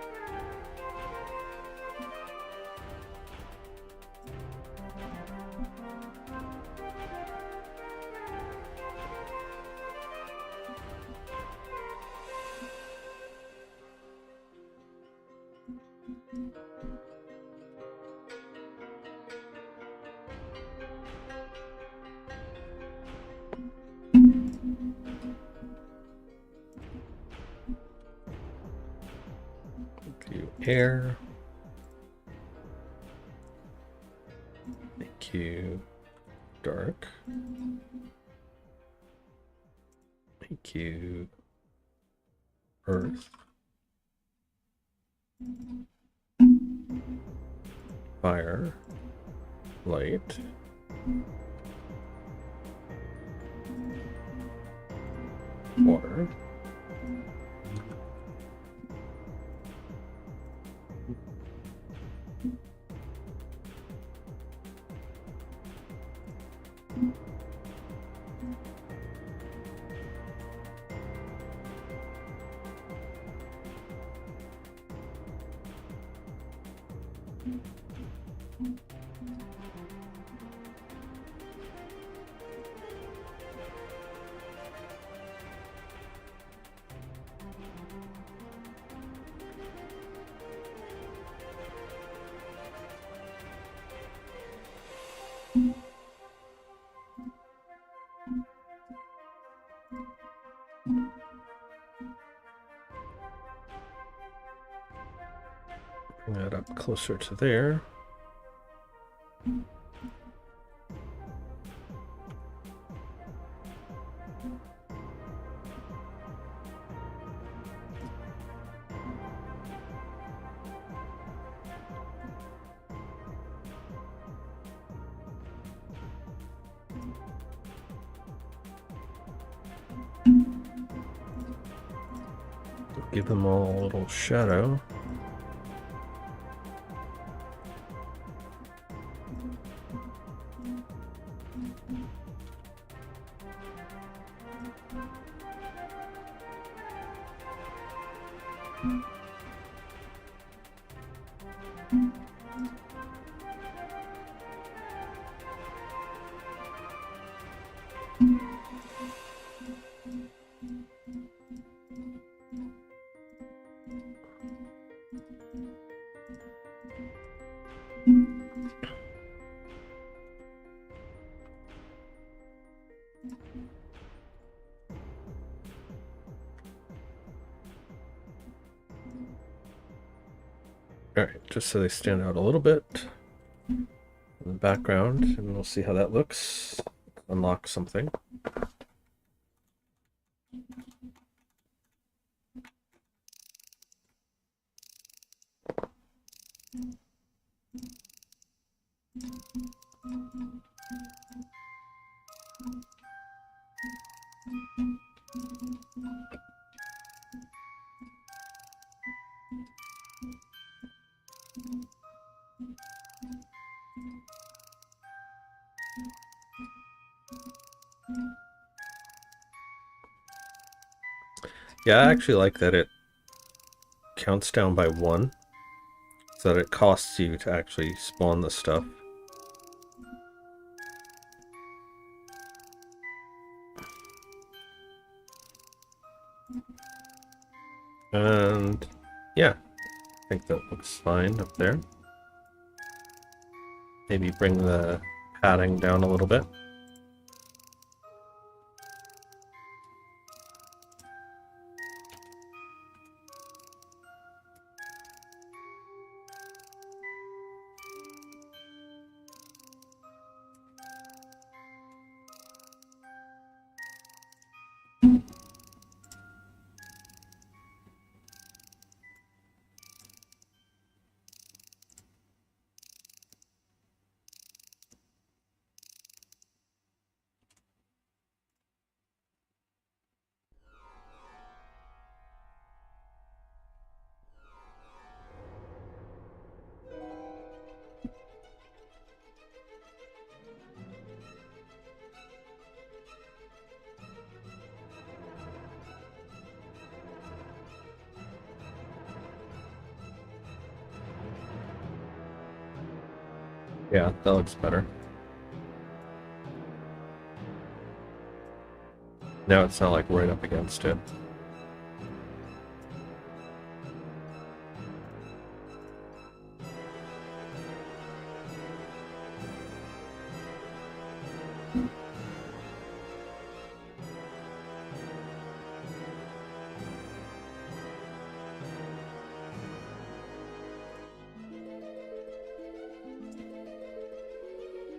Air. Make you dark. Make you earth. Fire. Light. Water. Bring that up closer to there. Give them all a little shadow. Alright, just so they stand out a little bit in the background, and we'll see how that looks. Unlock something. Yeah, I actually like that it counts down by 1, so that it costs you to actually spawn the stuff. And yeah, I think that looks fine up there. Maybe bring the padding down a little bit. Yeah, that looks better. Now it's not like right up against it.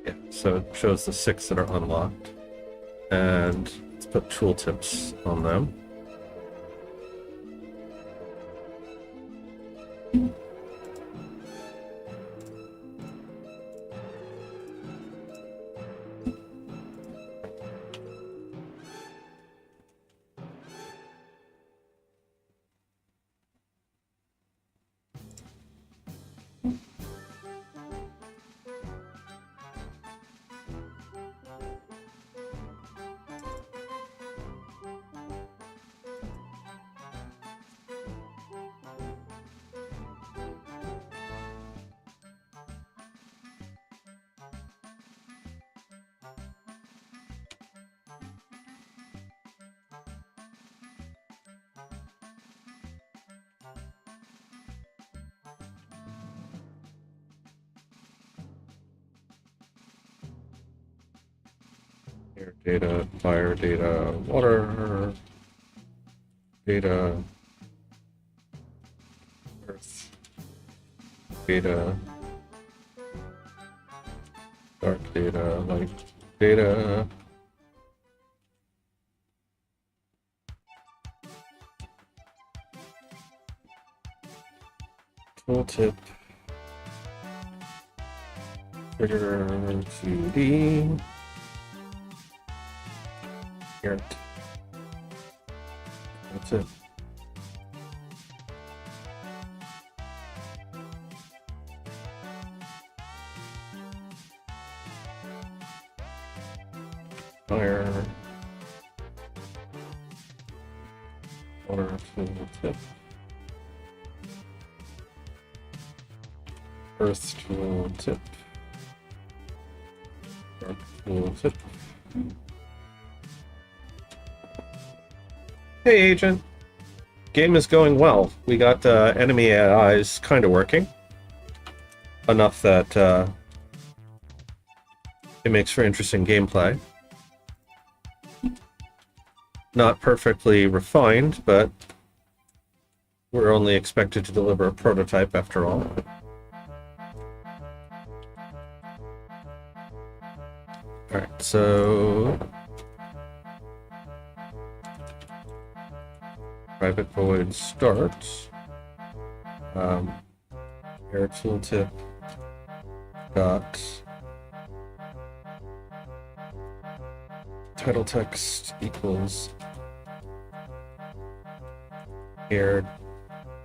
Yeah, so it shows the 6 that are unlocked. And let's put tooltips on them. Air data, fire data, water data, earth data, dark data, light data. Tooltip. Trigger 2D. Here. That's it. Fire. Water tooltip. Earth tooltip. Dark tooltip. Hey, Agent. Game is going well. We got enemy AIs kind of working. Enough that it makes for interesting gameplay. Not perfectly refined, but we're only expected to deliver a prototype after all. Alright, so private void starts. Air tooltip dot title text equals air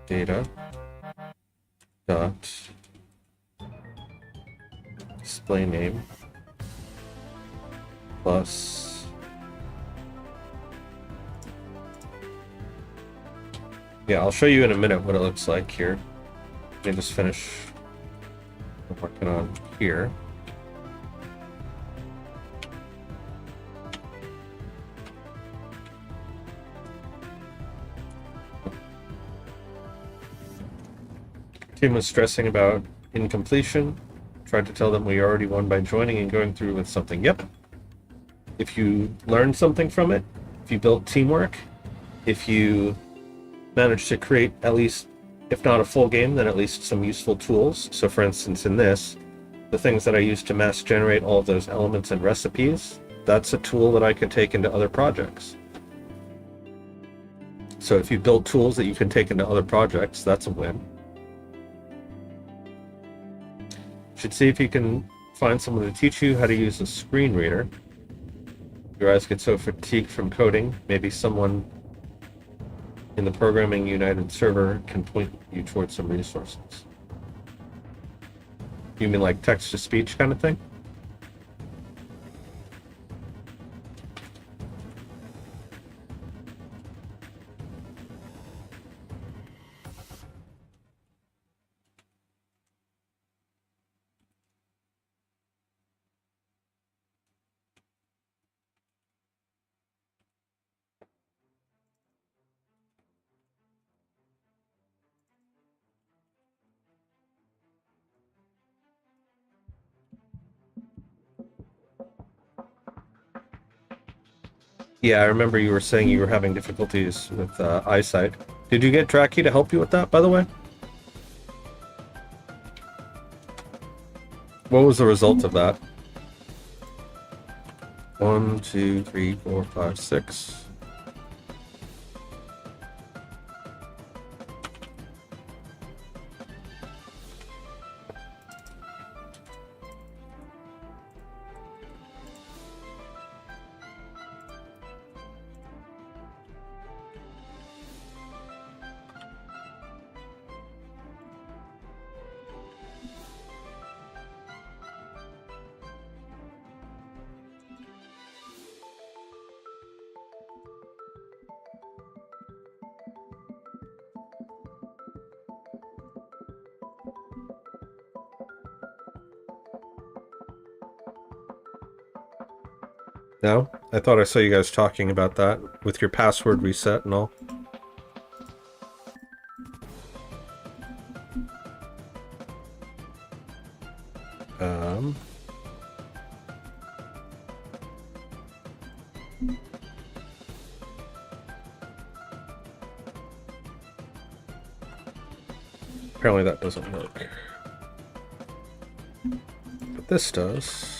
data dot display name plus yeah, I'll show you in a minute what it looks like here. Let me just finish what I'm working on here. Team was stressing about incompletion. Tried to tell them we already won by joining and going through with something. Yep. If you learned something from it, if you built teamwork, if you managed to create at least, if not a full game, then at least some useful tools. So for instance, in this, the things that I used to mass generate all of those elements and recipes, that's a tool that I could take into other projects. So if you build tools that you can take into other projects, that's a win. Should see if you can find someone to teach you how to use a screen reader. Your eyes get so fatigued from coding, maybe someone in the Programming United server can point you towards some resources. You mean like text-to-speech kind of thing? Yeah, I remember you were saying you were having difficulties with eyesight. Did you get Draki to help you with that, by the way? What was the result of that? 1, 2, 3, 4, 5, 6. No? I thought I saw you guys talking about that with your password reset and all. Apparently that doesn't work. But this does.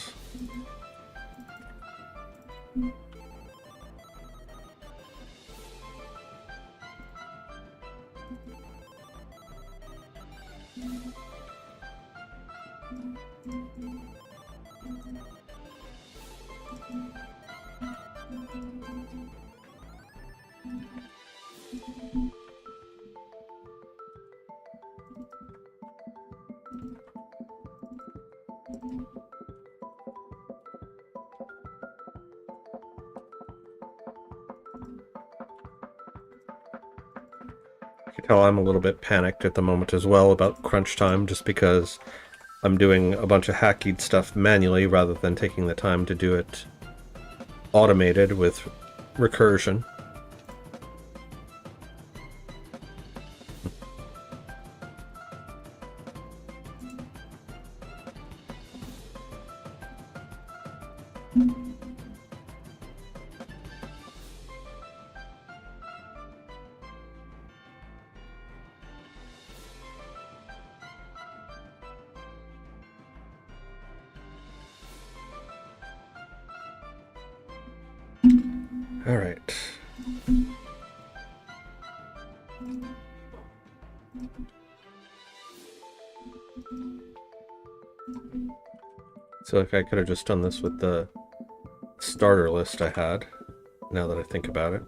You can tell I'm a little bit panicked at the moment as well about crunch time, just because I'm doing a bunch of hacky stuff manually rather than taking the time to do it automated with recursion. All right. So like I could have just done this with the starter list I had, now that I think about it.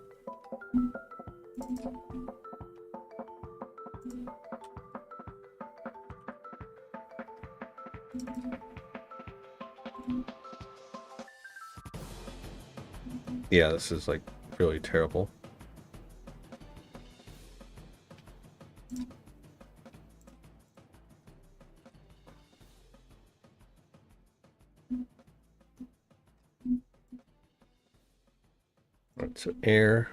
Yeah, this is like really terrible. Alright, so air,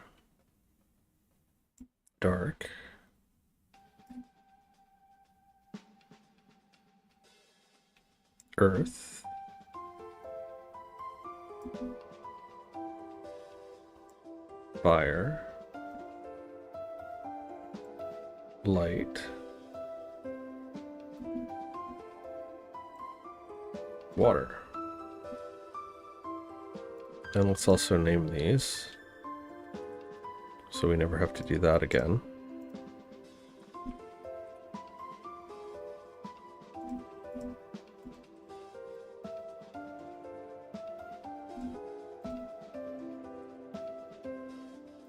dark, earth, fire, light, water. And let's also name these, so we never have to do that again.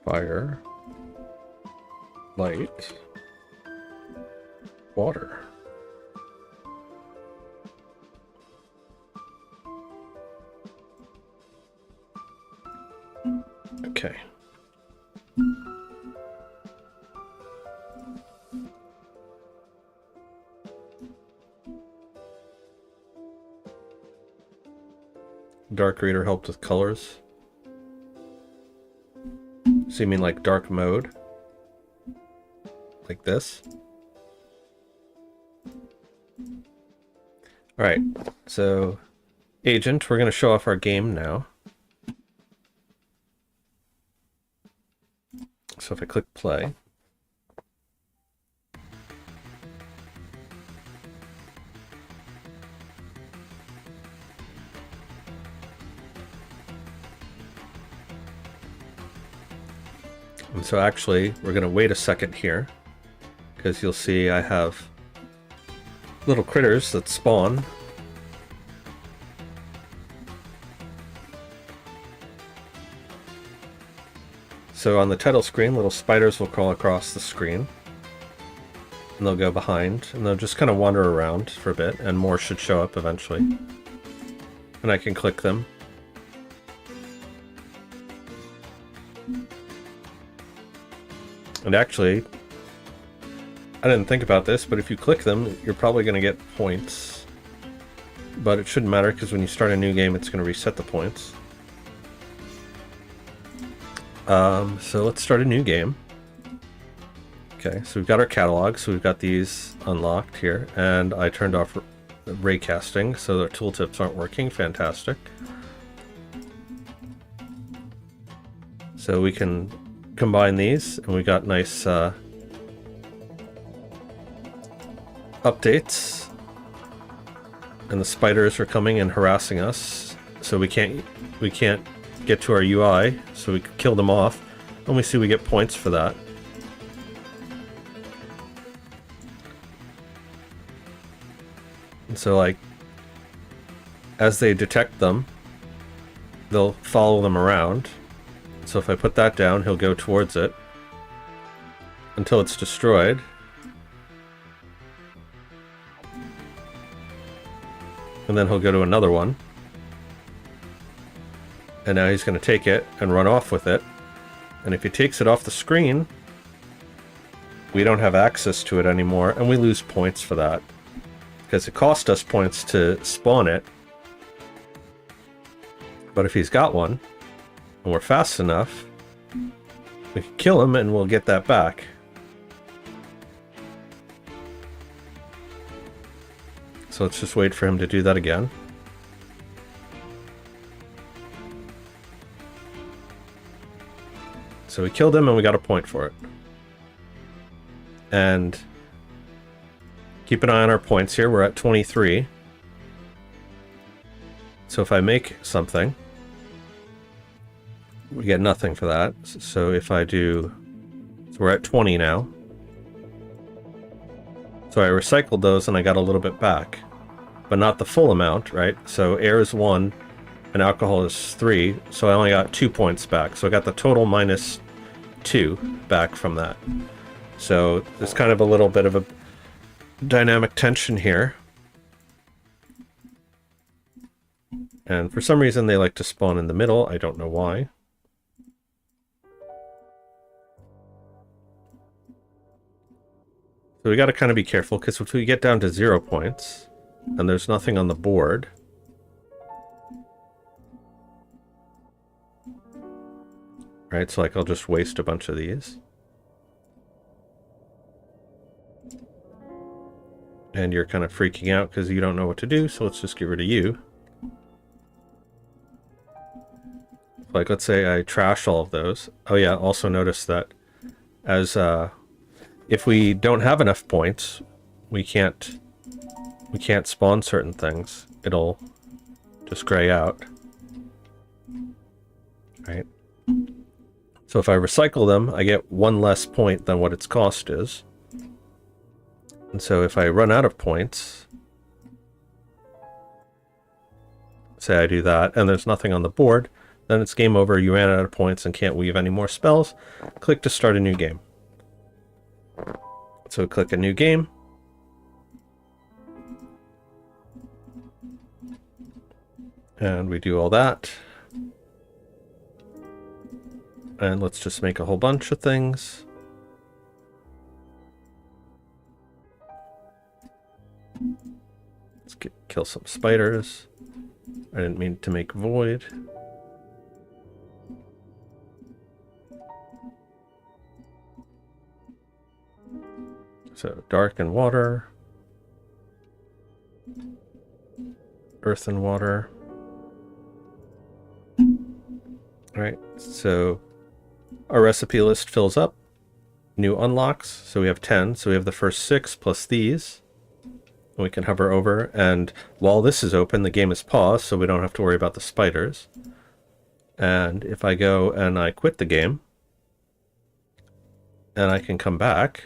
Fire, light, water. Okay. Dark Reader helped with colors. So you mean like dark mode? Like this? Alright, so Agent, we're going to show off our game now. So if I click play, and so actually we're going to wait a second here, because you'll see I have little critters that spawn. So on the title screen, little spiders will crawl across the screen, and they'll go behind, and they'll just kind of wander around for a bit, and more should show up eventually. And I can click them. And actually, I didn't think about this, but if you click them, you're probably going to get points. But it shouldn't matter, because when you start a new game, it's going to reset the points. So let's start a new game. Okay, so we've got our catalog, so we've got these unlocked here, and I turned off raycasting, so the tooltips aren't working. Fantastic. So we can combine these, and we got nice updates. And the spiders are coming and harassing us, so we can't get to our UI, so we could kill them off. And we see we get points for that. And so, like, as they detect them, they'll follow them around. So if I put that down, he'll go towards it until it's destroyed. And then he'll go to another one. And now he's going to take it and run off with it. And if he takes it off the screen, we don't have access to it anymore, and we lose points for that. Because it cost us points to spawn it. But if he's got one, and we're fast enough, we can kill him and we'll get that back. So let's just wait for him to do that again. So we killed him and we got a point for it. And keep an eye on our points here. We're at 23. So if I make something, we get nothing for that. So if I do... So we're at 20 now. So I recycled those and I got a little bit back. But not the full amount, right? So air is 1 and alcohol is 3. So I only got 2 points back. So I got the total minus 2 back from that. So there's kind of a little bit of a dynamic tension here. And for some reason they like to spawn in the middle. I don't know why. So we got to kind of be careful, because if we get down to 0 points and there's nothing on the board, right? So like I'll just waste a bunch of these. And you're kind of freaking out because you don't know what to do, so let's just get rid of you. Like, let's say I trash all of those. Oh yeah, also notice that as if we don't have enough points, we can't spawn certain things. It'll just gray out. Right? So if I recycle them, I get 1 less point than what its cost is. And so if I run out of points, say I do that, and there's nothing on the board, then it's game over. You ran out of points and can't weave any more spells. Click to start a new game. So click a new game. And we do all that. And let's just make a whole bunch of things. Let's kill some spiders. I didn't mean to make void. So dark and water. Earth and water. Alright, so our recipe list fills up. New unlocks, so we have 10. So we have the first 6 plus these. And we can hover over, and while this is open, the game is paused, so we don't have to worry about the spiders. And if I go and I quit the game, and I can come back,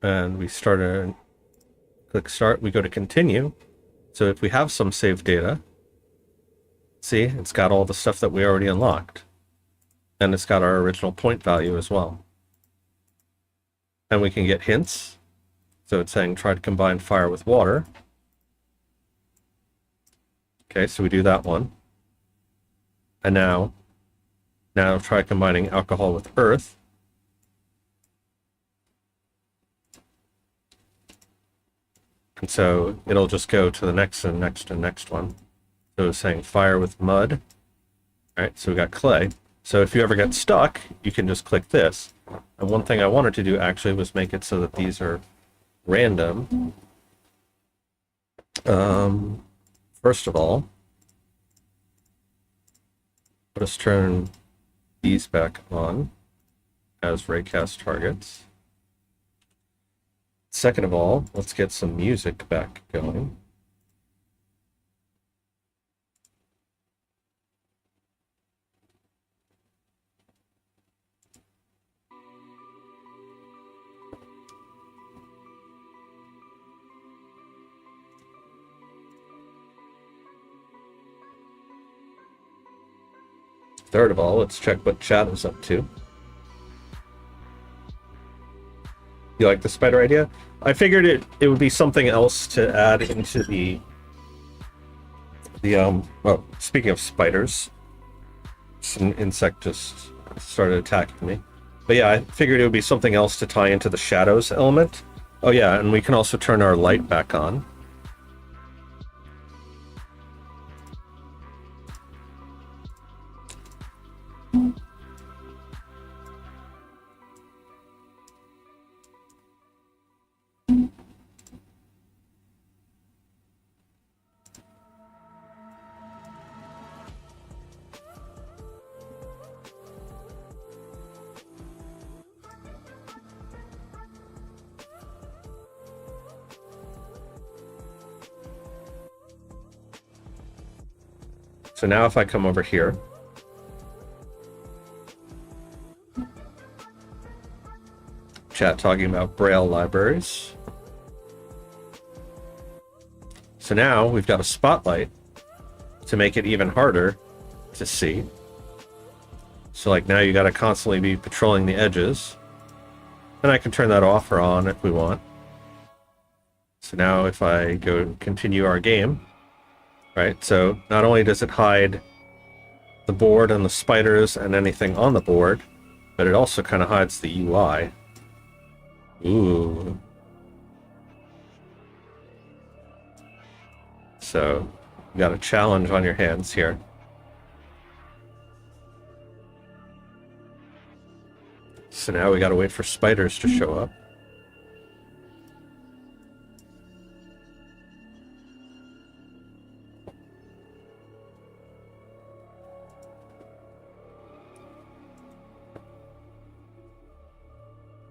and we start click start, we go to continue. So if we have some saved data, see, it's got all the stuff that we already unlocked. And it's got our original point value as well. And we can get hints. So it's saying try to combine fire with water. Okay, so we do that one. And now try combining alcohol with earth. And so it'll just go to the next and next and next one. So it's saying fire with mud. All right, so we got clay. So if you ever get stuck, you can just click this. And one thing I wanted to do actually was make it so that these are random. First of all, let us turn these back on as raycast targets. Second of all, let's get some music back going. Third of all, let's check what chat is up to. You like the spider idea? I figured it would be something else to add into the well, speaking of spiders, some insect just started attacking me. But yeah, I figured it would be something else to tie into the shadows element. Oh yeah, and we can also turn our light back on. So now if I come over here, chat talking about Braille libraries. So now we've got a spotlight to make it even harder to see. So like now you got to constantly be patrolling the edges. And I can turn that off or on if we want. So now if I go continue our game, right? So not only does it hide the board and the spiders and anything on the board, but it also kind of hides the UI. Ooh. So you got a challenge on your hands here. So now we got to wait for spiders to show up.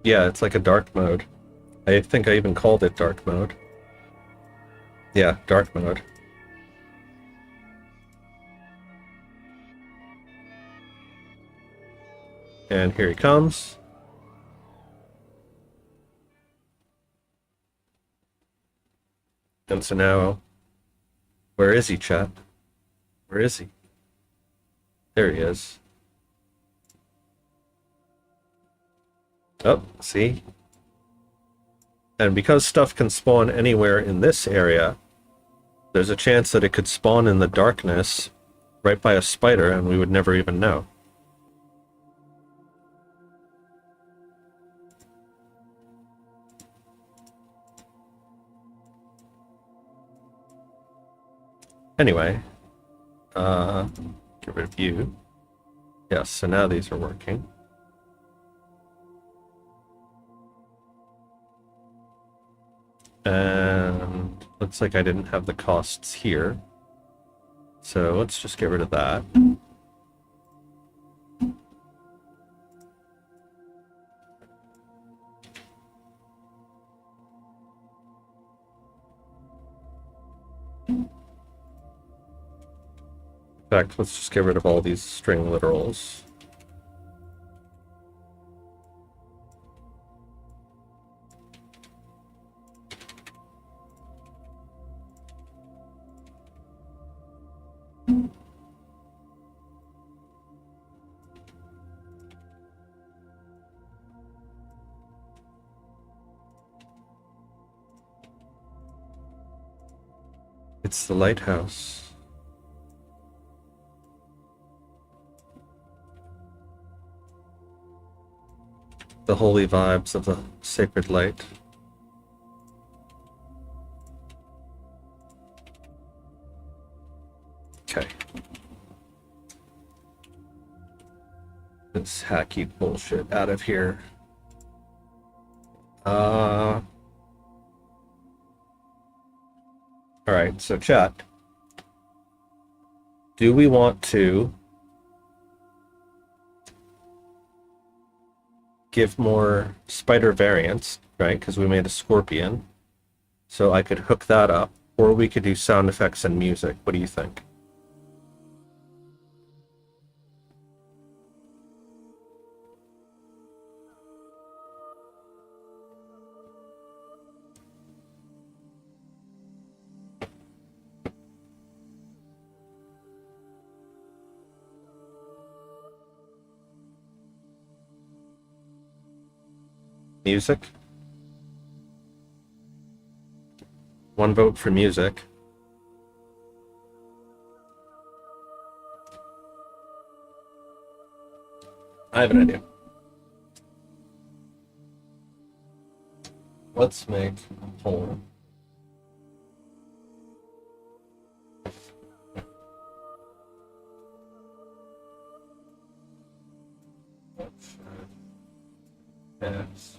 Yeah, it's like a dark mode. I think I even called it dark mode. Yeah, dark mode. And here he comes. And so now, where is he, chat? Where is he? There he is. Oh, see? And because stuff can spawn anywhere in this area, there's a chance that it could spawn in the darkness right by a spider and we would never even know. Anyway, get rid of you. Yes, so now these are working. And looks like I didn't have the costs here. So let's just get rid of that. In fact, let's just get rid of all these string literals. It's the lighthouse. The holy vibes of the sacred light. Okay. hacky bullshit out of here. Alright, so chat. Do we want to give more spider variants, right? Because we made a scorpion. So I could hook that up. Or we could do sound effects and music. What do you think? Music? One vote for music. I have an idea. Let's make a poll. Yes.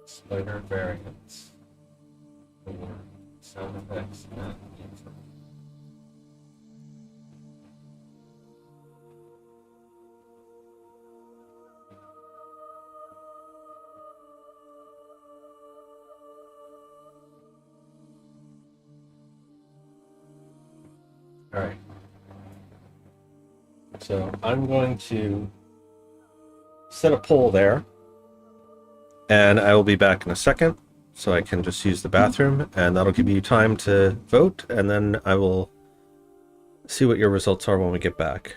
Spider variants for sound effects and music. All right. So I'm going to set a poll there, and I will be back in a second, so I can just use the bathroom, and that'll give you time to vote, and then I will see what your results are when we get back.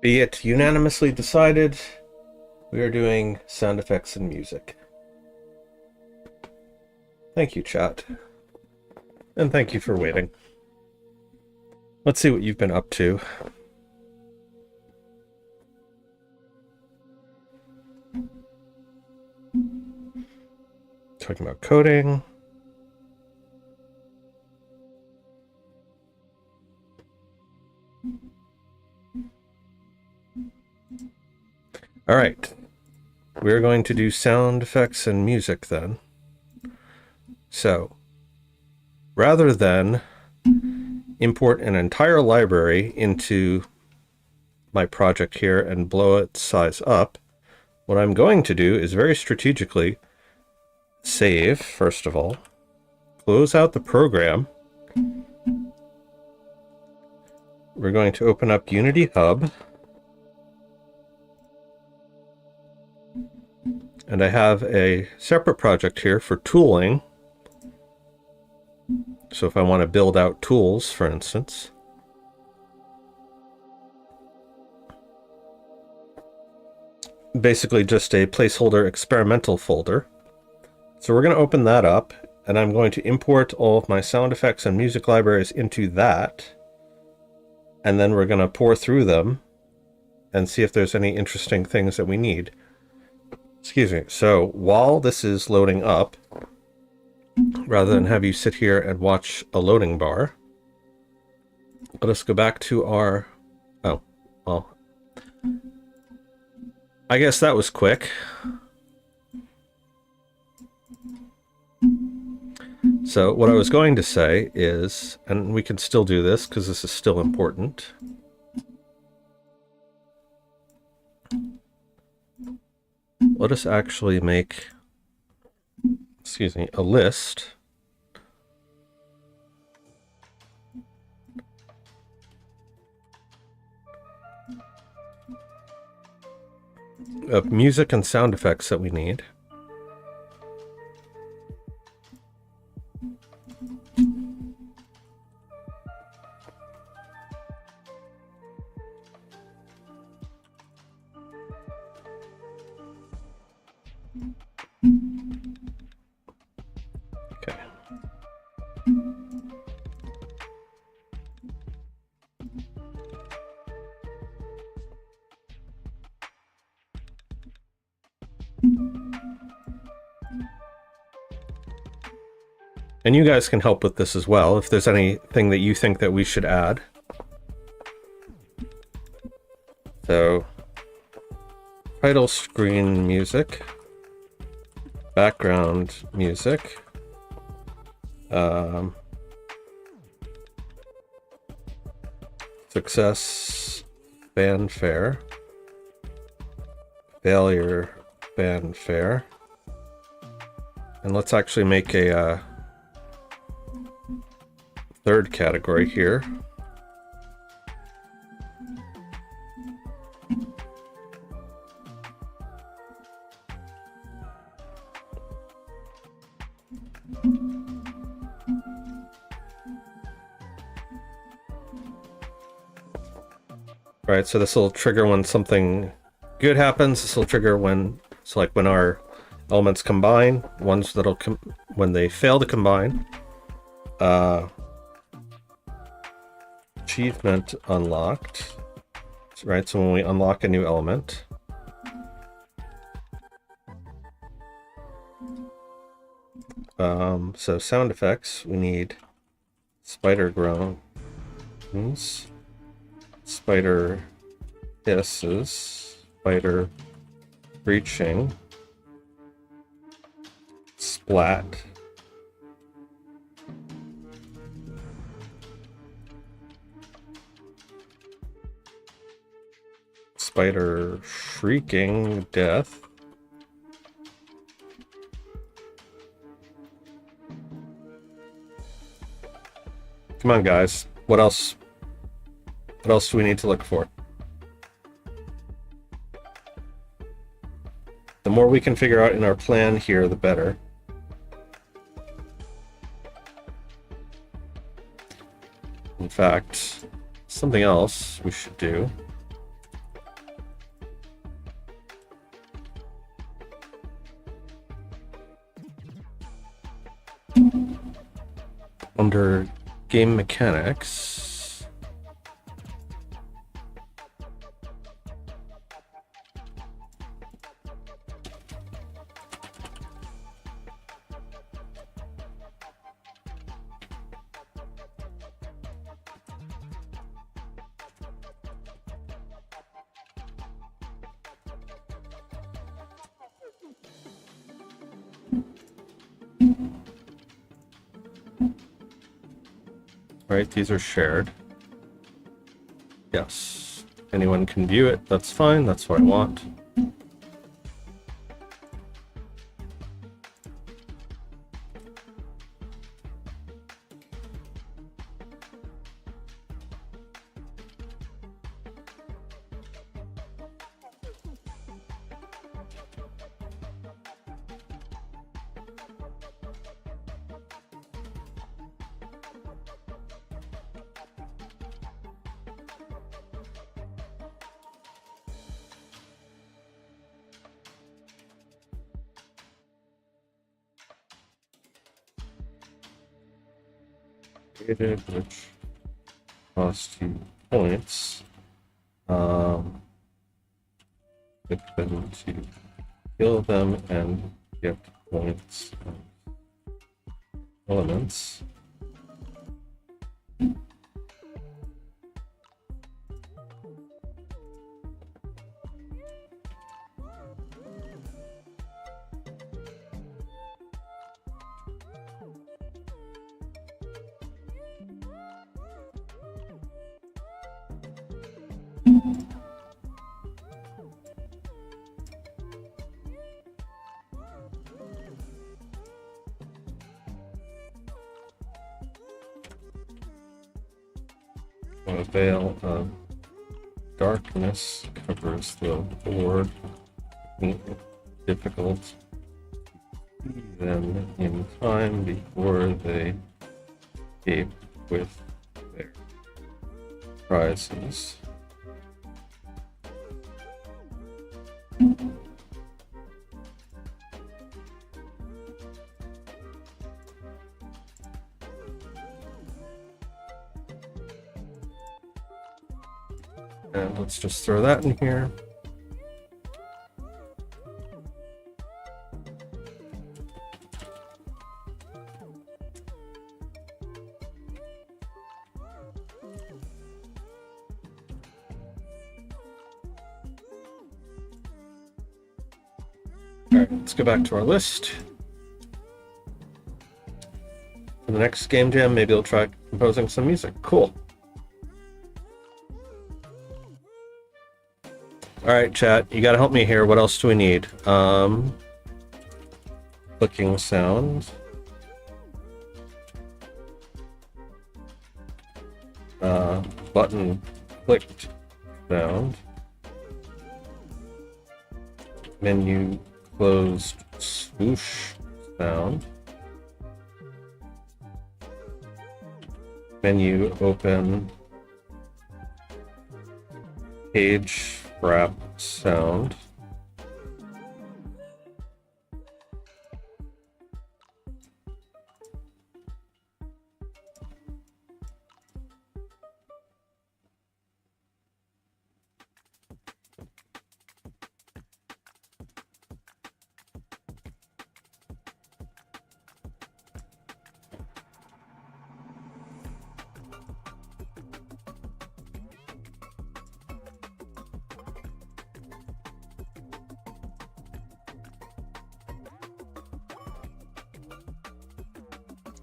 Be it unanimously decided, we are doing sound effects and music. Thank you, chat. And thank you for waiting. Let's see what you've been up to. Talking about coding. All right. We're going to do sound effects and music then. So, rather than import an entire library into my project here and blow its size up, what I'm going to do is very strategically save, first of all, close out the program. We're going to open up Unity Hub. And I have a separate project here for tooling. So if I want to build out tools, for instance. Basically just a placeholder experimental folder. So we're going to open that up, and I'm going to import all of my sound effects and music libraries into that. And then we're going to pour through them and see if there's any interesting things that we need. Excuse me. So while this is loading up, rather than have you sit here and watch a loading bar, let us go back to our... Oh, well, I guess that was quick. So what I was going to say is, and we can still do this because this is still important. Let us actually make, excuse me, a list of music and sound effects that we need. Okay. And you guys can help with this as well if there's anything that you think that we should add. So, title screen music, background music, success fanfare, failure fanfare, and let's actually make a third category here. Right, so this will trigger when something good happens. This will trigger when, so like when our elements combine, ones that'll when they fail to combine. Achievement unlocked. Right, so when we unlock a new element. So sound effects, we need spider groans, spider hisses, spider breaching, splat, spider shrieking death, come on guys, what else do we need to look for? The more we can figure out in our plan here, the better. In fact, something else we should do under game mechanics. Right, these are shared. Yes. Anyone can view it, that's fine, that's what I want. Created, which costs you points. Click them to kill them and get points and elements. A veil of darkness covers the board, making it difficult to see them in time before they escape with their prizes. And let's just throw that in here. All right, let's go back to our list. For the next game jam, maybe I'll try composing some music. Cool. All right, chat, you gotta help me here. What else do we need? Clicking sound. Button clicked sound. Menu closed swoosh sound. Menu open page wrap sound.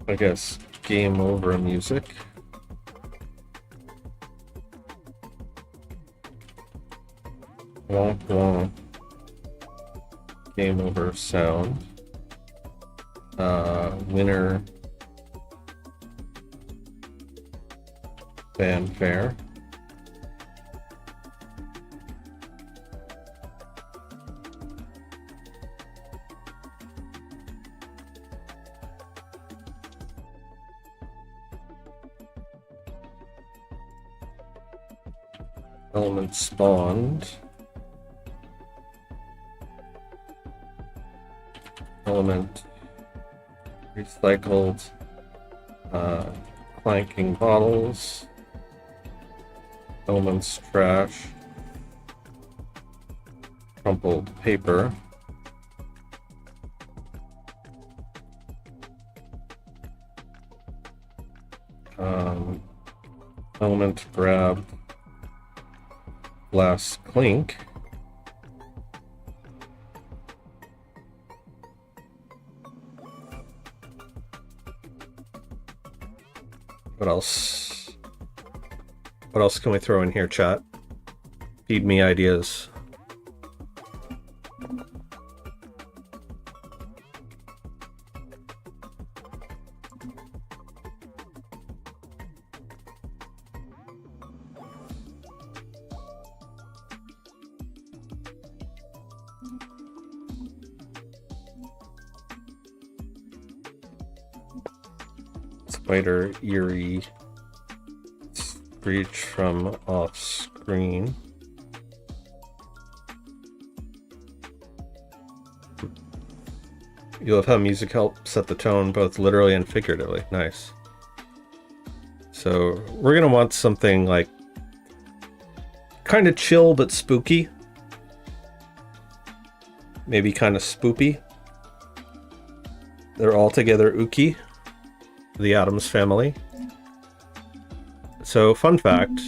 I guess game over music. Womp womp. Game over sound. Winner fanfare. Element spawned. Element recycled. Clanking bottles. Elements trash. Crumpled paper. Element grab. Glass clink. What else? What else can we throw in here, chat? Feed me ideas. Spider eerie screech from off screen. You love how music helps set the tone both literally and figuratively. Nice. So we're gonna want something like kind of chill but spooky. Maybe kind of spoopy. They're all together ooky. The Addams Family. So, fun fact,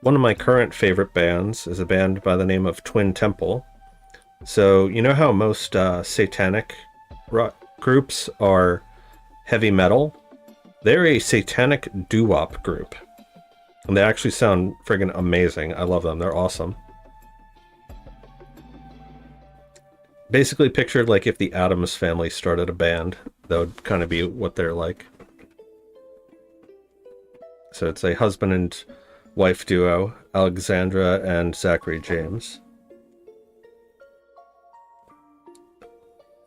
one of my current favorite bands is a band by the name of Twin Temple. So, you know how most satanic rock groups are heavy metal? They're a satanic doo-wop group. And they actually sound friggin' amazing. I love them. They're awesome. Basically pictured like if the Addams Family started a band, that would kind of be what they're like. So it's a husband and wife duo, Alexandra and Zachary James.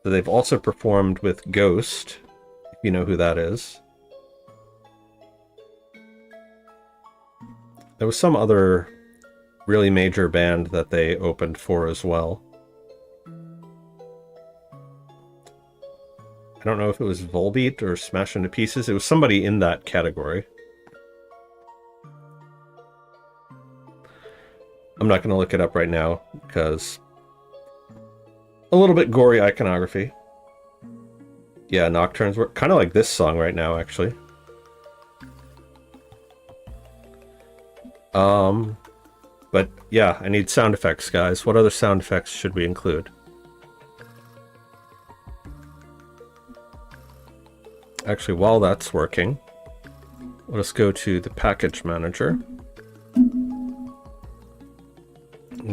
So they've also performed with Ghost, if you know who that is. There was some other really major band that they opened for as well. I don't know if it was Volbeat or Smash Into Pieces. It was somebody in that category. I'm not going to look it up right now because a little bit gory iconography. Yeah, Nocturnes were kind of like this song right now, actually. But yeah, I need sound effects, guys. What other sound effects should we include? Actually, while that's working, let us go to the package manager and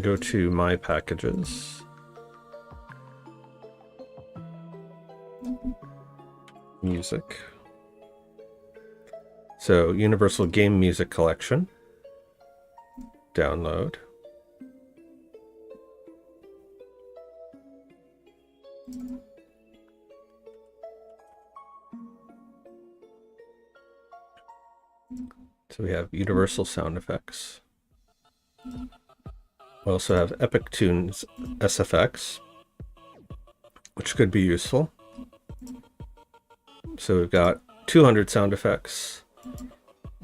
go to my packages. Music. So, Universal Game Music Collection. Download. So we have Universal Sound Effects. We also have Epic Tunes SFX, which could be useful. So we've got 200 sound effects.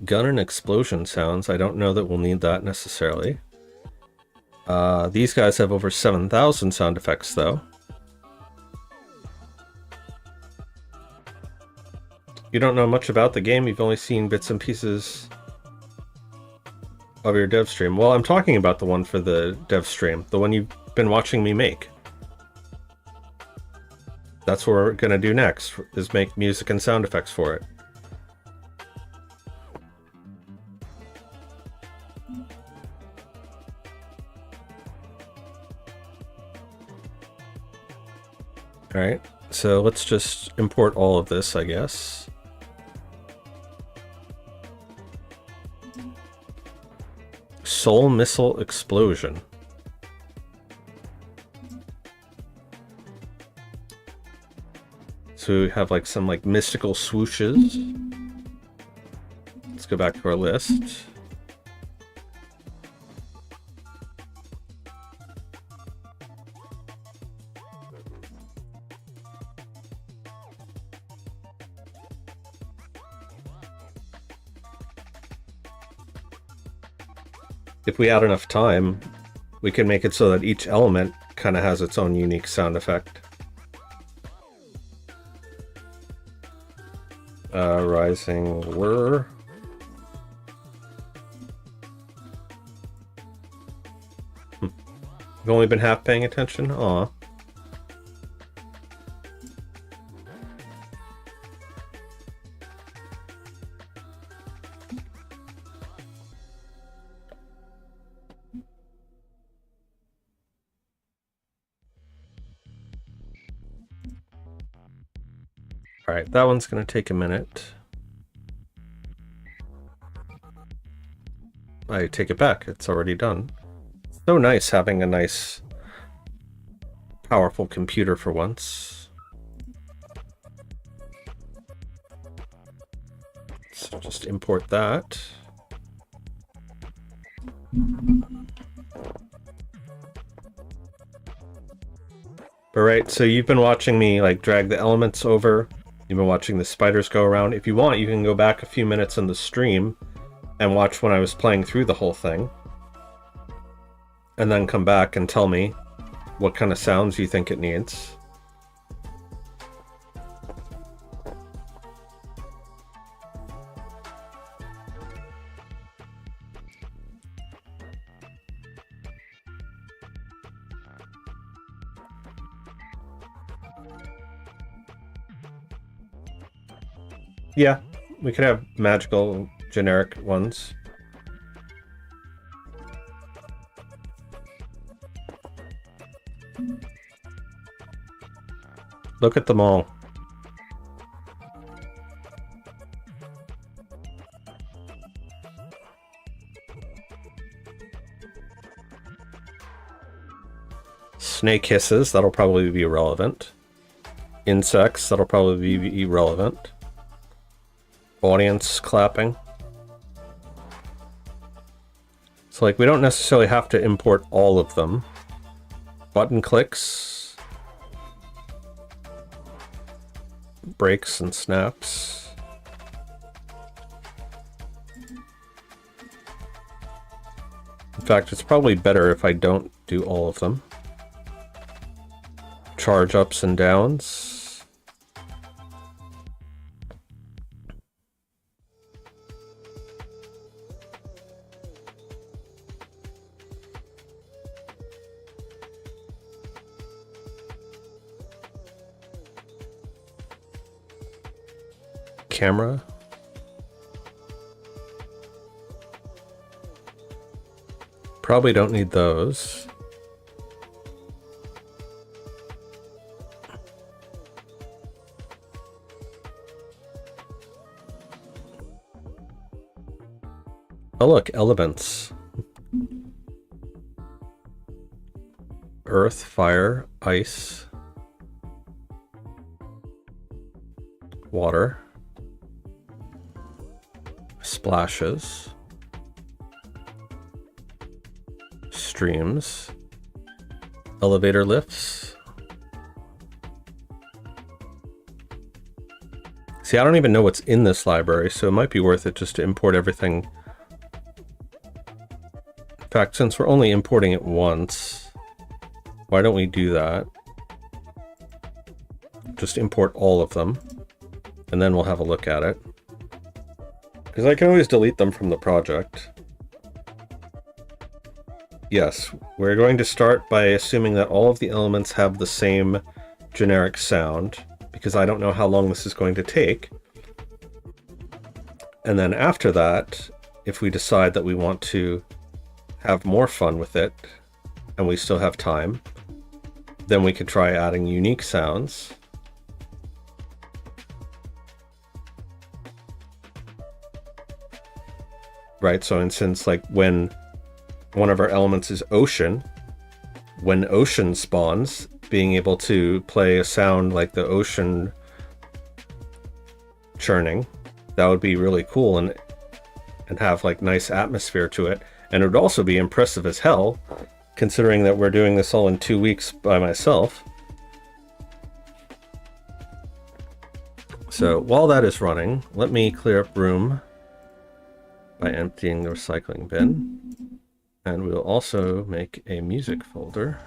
Gun and explosion sounds. I don't know that we'll need that necessarily. These guys have over 7,000 sound effects, though. You don't know much about the game. You've only seen bits and pieces of your dev stream. Well, I'm talking about the one for the dev stream. The one you've been watching me make. That's what we're going to do next, is make music and sound effects for it. Alright, so let's just import all of this, I guess. Soul Missile Explosion. So we have like some like mystical swooshes. Let's go back to our list. if we add enough time, we can make it so that each element kind of has its own unique sound effect. Rising whir. I've only been half paying attention? Aw. Alright, that one's gonna take a minute. I take it back, it's already done. So nice having a nice, powerful computer for once. So just import that. Alright, so you've been watching me like drag the elements over. You've been watching the spiders go around. If you want, you can go back a few minutes in the stream and watch when I was playing through the whole thing. And then come back and tell me what kind of sounds you think it needs. Yeah, we could have magical, generic ones. Look at them all. Snake hisses, that'll probably be irrelevant. Insects, that'll probably be irrelevant. Audience clapping. So like we don't necessarily have to import all of them. Button clicks. Breaks and snaps. In fact, it's probably better if I don't do all of them. Charge ups and downs. Camera. Probably don't need those. Oh look, elements. Earth, fire, ice, water. Splashes, streams, elevator lifts. See, I don't even know what's in this library, so it might be worth it just to import everything. In fact, since we're only importing it once, why don't we do that? Just import all of them, and then we'll have a look at it. Because I can always delete them from the project. Yes, we're going to start by assuming that all of the elements have the same generic sound, because I don't know how long this is going to take. And then after that, if we decide that we want to have more fun with it, and we still have time, then we could try adding unique sounds. Right, so instance, like when one of our elements is ocean, when ocean spawns, being able to play a sound like the ocean churning, that would be really cool and have like nice atmosphere to it. And it would also be impressive as hell, considering that we're doing this all in 2 weeks by myself. So while that is running, let me clear up room by emptying the recycling bin. And we'll also make a music folder.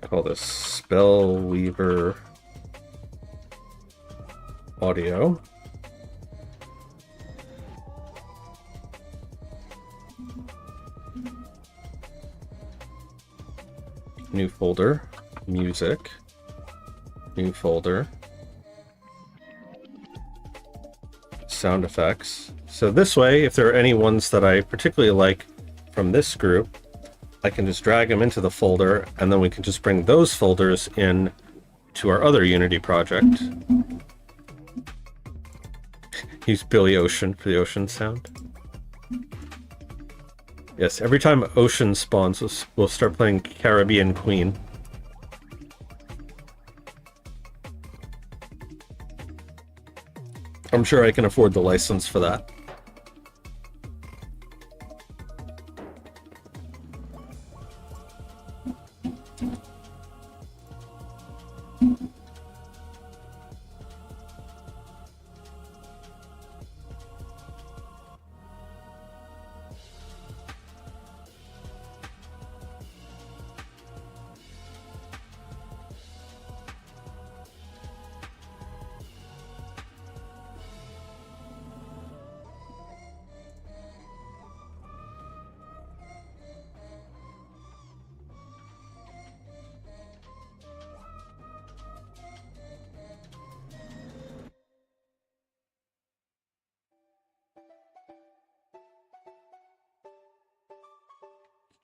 I call this Spellweaver Audio. New folder, music, new folder, sound effects. So this way, if there are any ones that I particularly like from this group, I can just drag them into the folder, and then we can just bring those folders in to our other Unity project. Use Billy Ocean for the ocean sound. Yes, every time Ocean spawns, we'll start playing Caribbean Queen. I'm sure I can afford the license for that.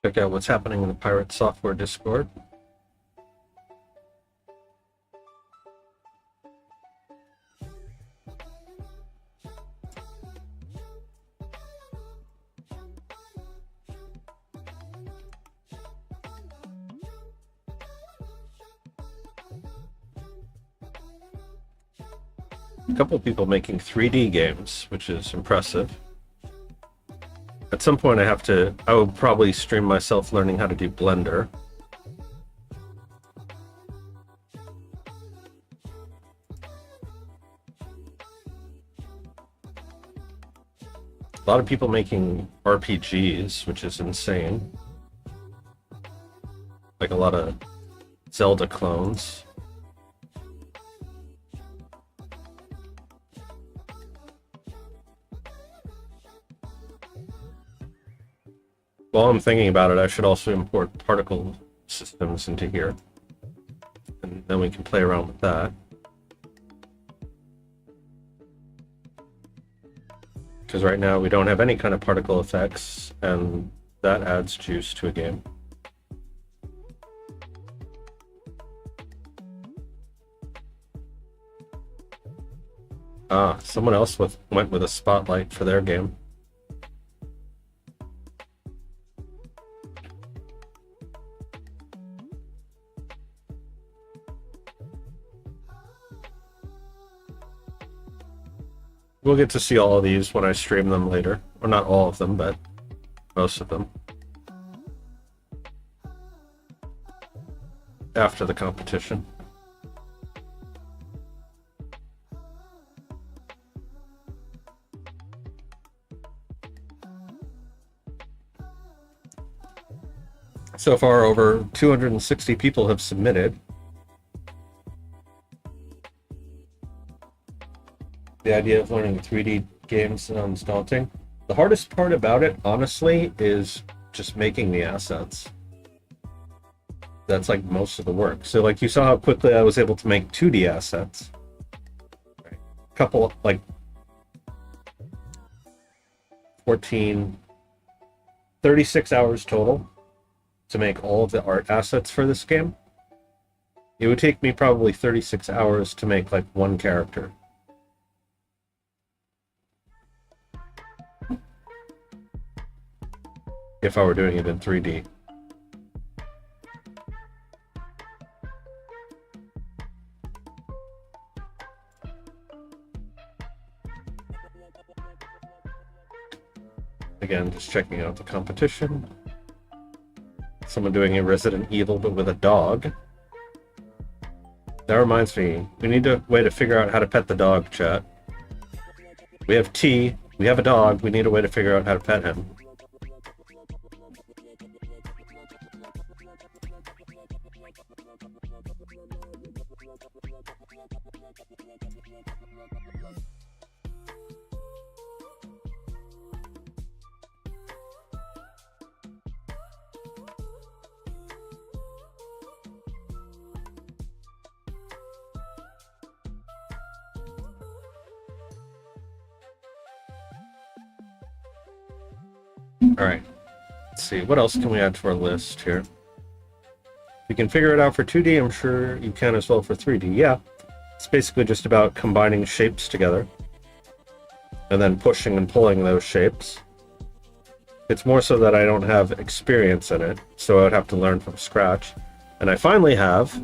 Check out what's happening in the Pirate Software Discord. A couple people making 3D games, which is impressive. At some point I will probably stream myself learning how to do Blender. A lot of people making RPGs, which is insane. Like a lot of Zelda clones. While I'm thinking about it, I should also import particle systems into here. And then we can play around with that. Because right now we don't have any kind of particle effects, and that adds juice to a game. Ah, someone else went with a spotlight for their game. We'll get to see all of these when I stream them later. Or not all of them, but most of them. After the competition. So far, over 260 people have submitted. The idea of learning 3D games sounds daunting. The hardest part about it, honestly, is just making the assets. That's like most of the work. So like you saw how quickly I was able to make 2D assets. Couple, like 14, 36 hours total to make all of the art assets for this game. It would take me probably 36 hours to make like one character. If I were doing it in 3D. Again, just checking out the competition. Someone doing a Resident Evil but with a dog. That reminds me, we need a way to figure out how to pet the dog, chat. We have T, We have a dog. We need a way to figure out how to pet him. Alright. Let's see. What else can we add to our list here? We can figure it out for 2D. I'm sure you can as well for 3D. Yeah. It's basically just about combining shapes together. And then pushing and pulling those shapes. It's more so that I don't have experience in it. So I would have to learn from scratch. And I finally have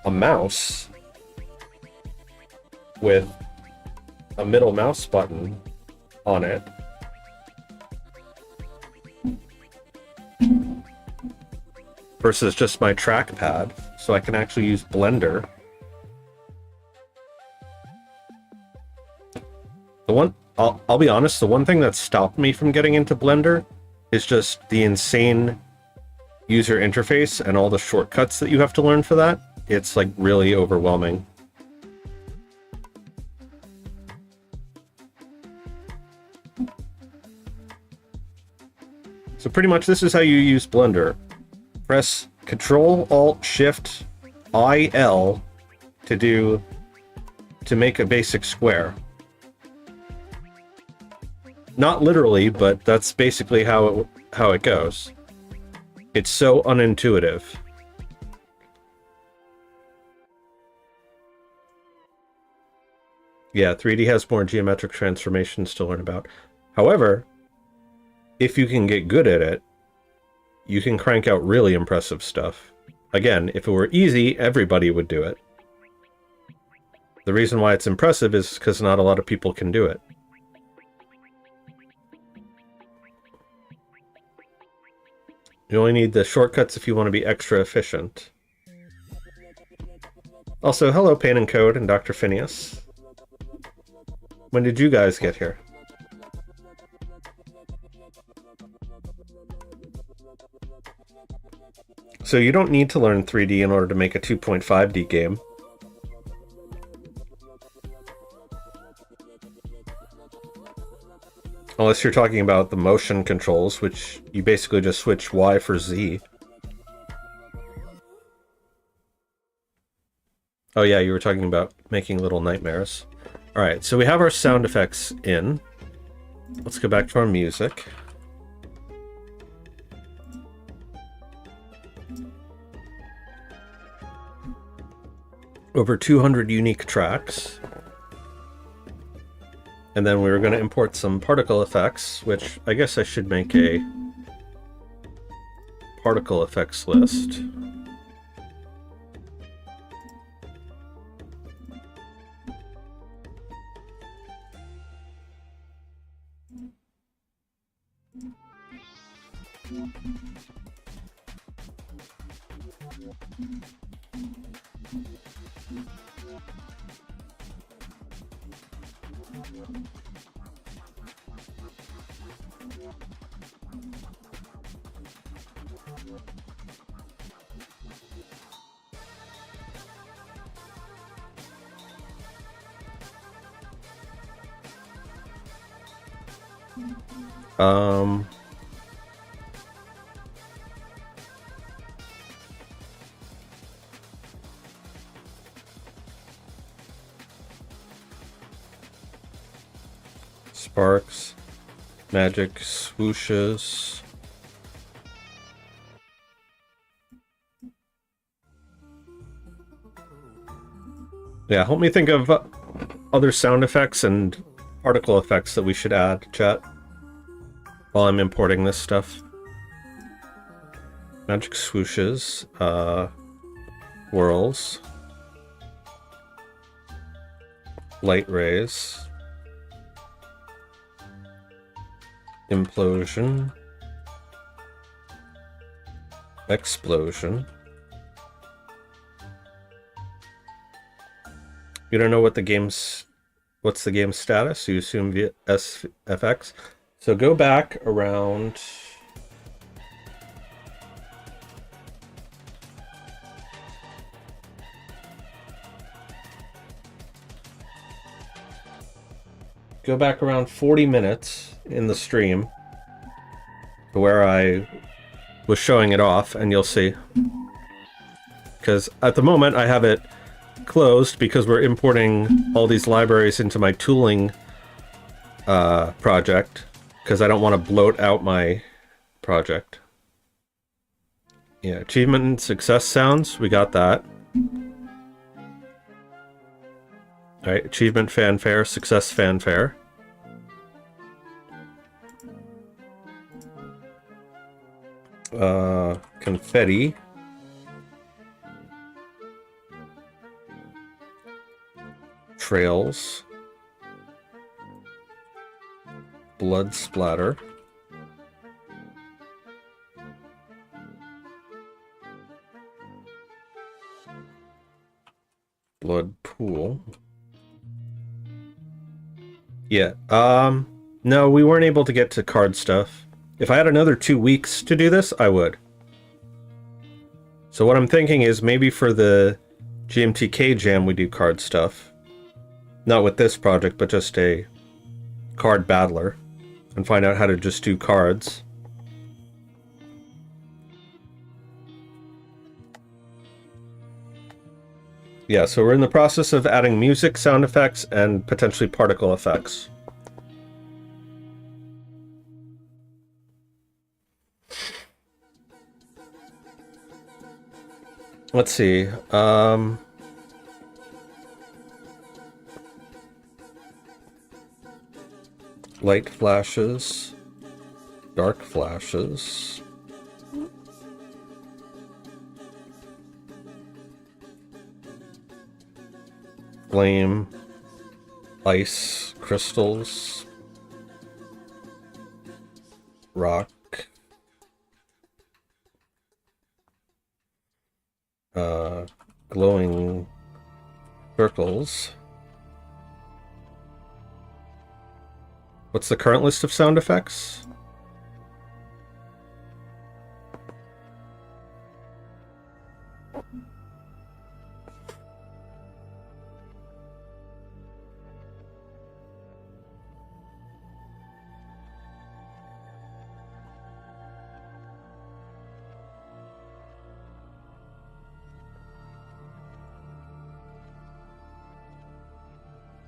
a mouse with a middle mouse button on it. Versus just my trackpad, so I can actually use Blender. I'll be honest, the one thing that stopped me from getting into Blender is just the insane user interface and all the shortcuts that you have to learn for that. It's like really overwhelming. So pretty much this is how you use Blender. Press Control-Alt-Shift-I-L to make a basic square. Not literally, but that's basically how it goes. It's so unintuitive. Yeah, 3D has more geometric transformations to learn about. However, if you can get good at it, you can crank out really impressive stuff. Again, if it were easy, everybody would do it. The reason why it's impressive is because not a lot of people can do it. You only need the shortcuts if you want to be extra efficient. Also, hello Pain and Code and Dr. Phineas. When did you guys get here? So you don't need to learn 3D in order to make a 2.5D game. Unless you're talking about the motion controls, which you basically just switch Y for Z. Oh yeah, you were talking about making little nightmares. Alright, so we have our sound effects in. Let's go back to our music. Over 200 unique tracks. And then we were going to import some particle effects, which I guess I should make a particle effects list. Sparks, magic swooshes. Yeah, help me think of other sound effects and particle effects that we should add, chat, while I'm importing this stuff. Magic swooshes, whirls, light rays, implosion, explosion. You don't know what what's the game status? You assume SFX. So go back around. Go back around 40 minutes in the stream to where I was showing it off, and you'll see. Because at the moment I have it closed because we're importing all these libraries into my tooling project, because I don't want to bloat out my project. Yeah, achievement and success sounds, we got that. Alright, achievement fanfare, success fanfare. Confetti. Trails. Blood splatter. Blood pool. Yeah, no, we weren't able to get to card stuff. If I had another 2 weeks to do this, I would. So what I'm thinking is maybe for the GMTK jam we do card stuff. Not with this project, but just a card battler. And find out how to just do cards. Yeah, so we're in the process of adding music, sound effects, and potentially particle effects. Let's see. Light flashes, dark flashes. Flame, ice, crystals, rock, glowing circles. What's the current list of sound effects?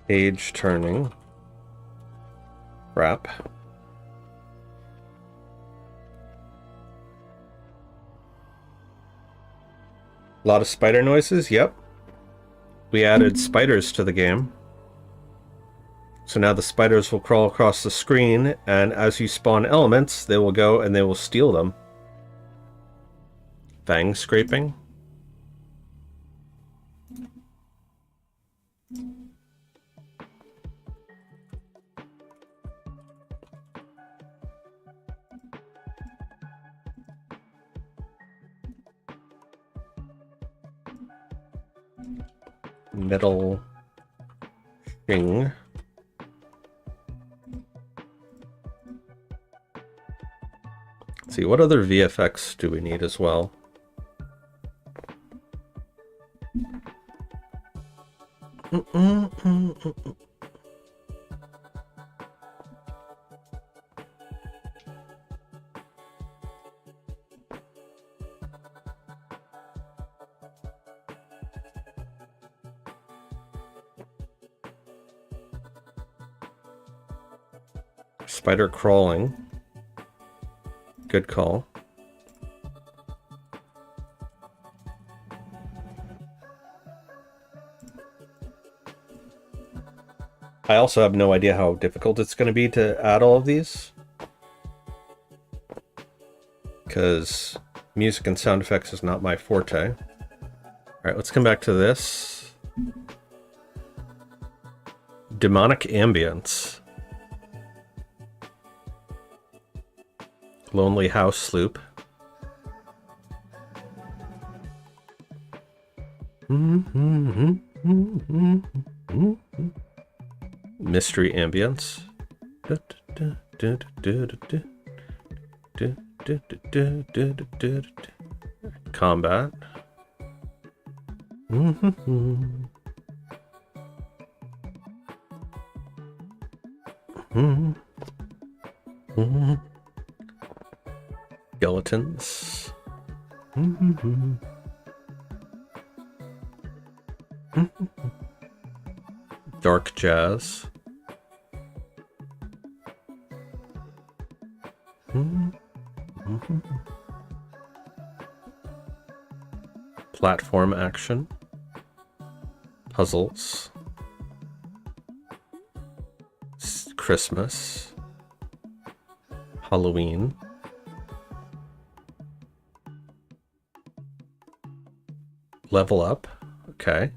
Page turning. Wrap. A lot of spider noises, yep. We added spiders to the game. So now the spiders will crawl across the screen, and as you spawn elements, they will go and they will steal them. Fang scraping. Metal shing. Let's see, what other VFX do we need as well? Spider crawling. Good call. I also have no idea how difficult it's going to be to add all of these, because music and sound effects is not my forte. Alright, let's come back to this. Demonic ambience. Lonely house sloop. Mystery ambience. Combat. Skeletons. Dark jazz. Platform action. Puzzles. Christmas. Halloween. Level up. Okay.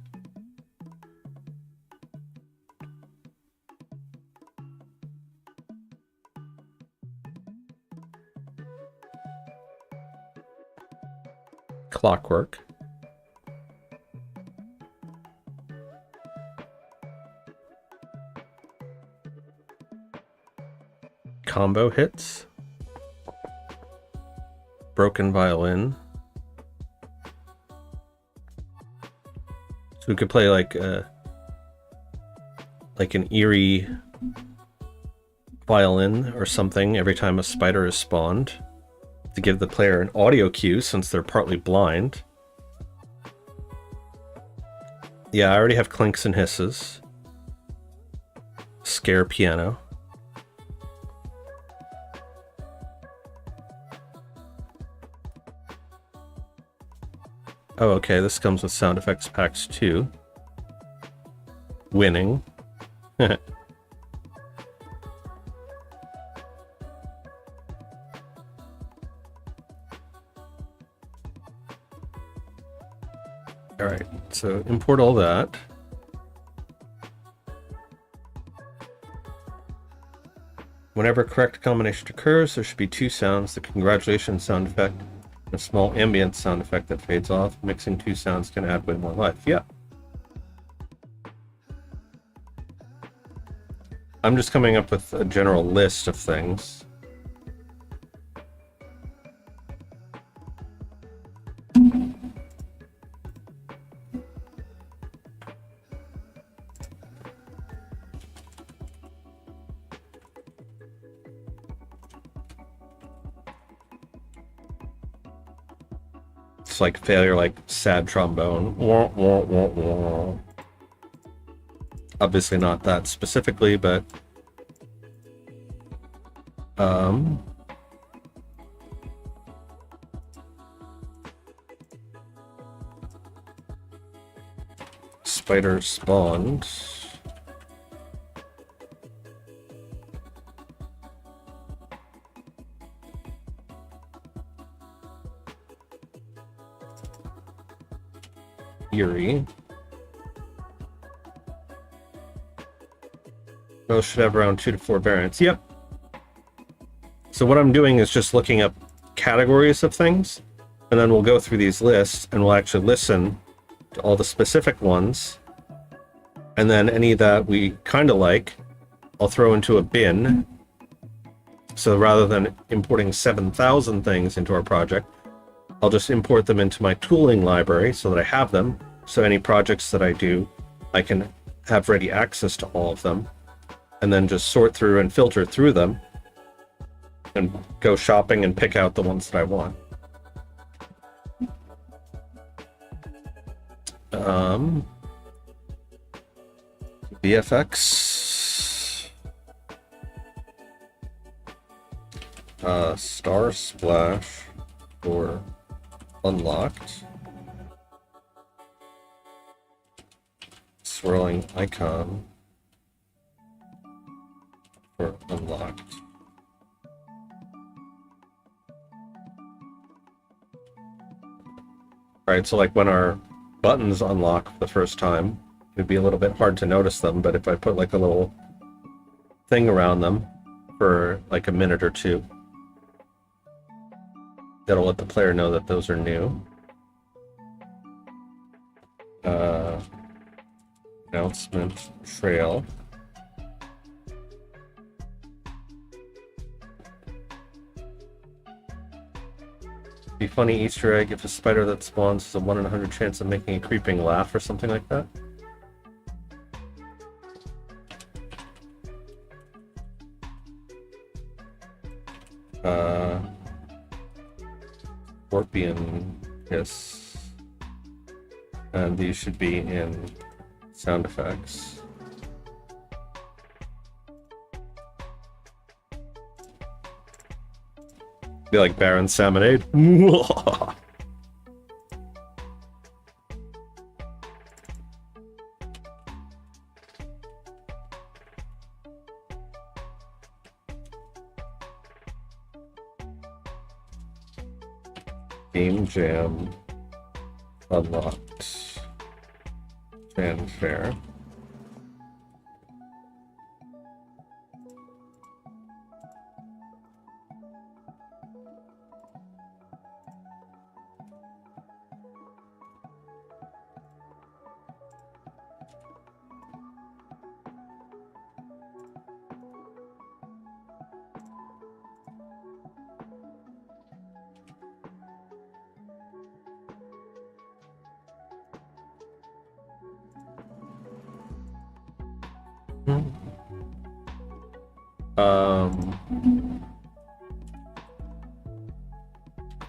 Clockwork. Combo hits. Broken violin. So we could play like an eerie violin or something every time a spider is spawned to give the player an audio cue since they're partly blind. Yeah, I already have clinks and hisses. Scare piano. Oh, okay, this comes with sound effects packs too. Winning. Alright, so import all that. Whenever a correct combination occurs, there should be two sounds: the congratulations sound effect and a small ambient sound effect that fades off. Mixing two sounds can add way more life. Yeah. I'm just coming up with a general list of things. It's like failure, like sad trombone. Wah, wah, wah, wah. Obviously not that specifically, but spider spawned. Eerie. Those should have around 2 to 4 variants. Yep. So what I'm doing is just looking up categories of things, and then we'll go through these lists and we'll actually listen to all the specific ones, and then any that we kind of like, I'll throw into a bin. So rather than importing 7,000 things into our project, I'll just import them into my tooling library so that I have them. So any projects that I do, I can have ready access to all of them, and then just sort through and filter through them and go shopping and pick out the ones that I want. VFX. Star Splash for unlocked. Swirling icon for unlocked. Alright, so like when our buttons unlock the first time, it'd be a little bit hard to notice them, but if I put like a little thing around them for like a minute or two, that'll let the player know that those are new. Announcement trail. Be funny Easter egg if a spider that spawns has a 1 in 100 chance of making a creeping laugh or something like that. Scorpion hiss. And these should be in sound effects. Be like Baron Salmonade. Game Jam unlocked. Fanfare.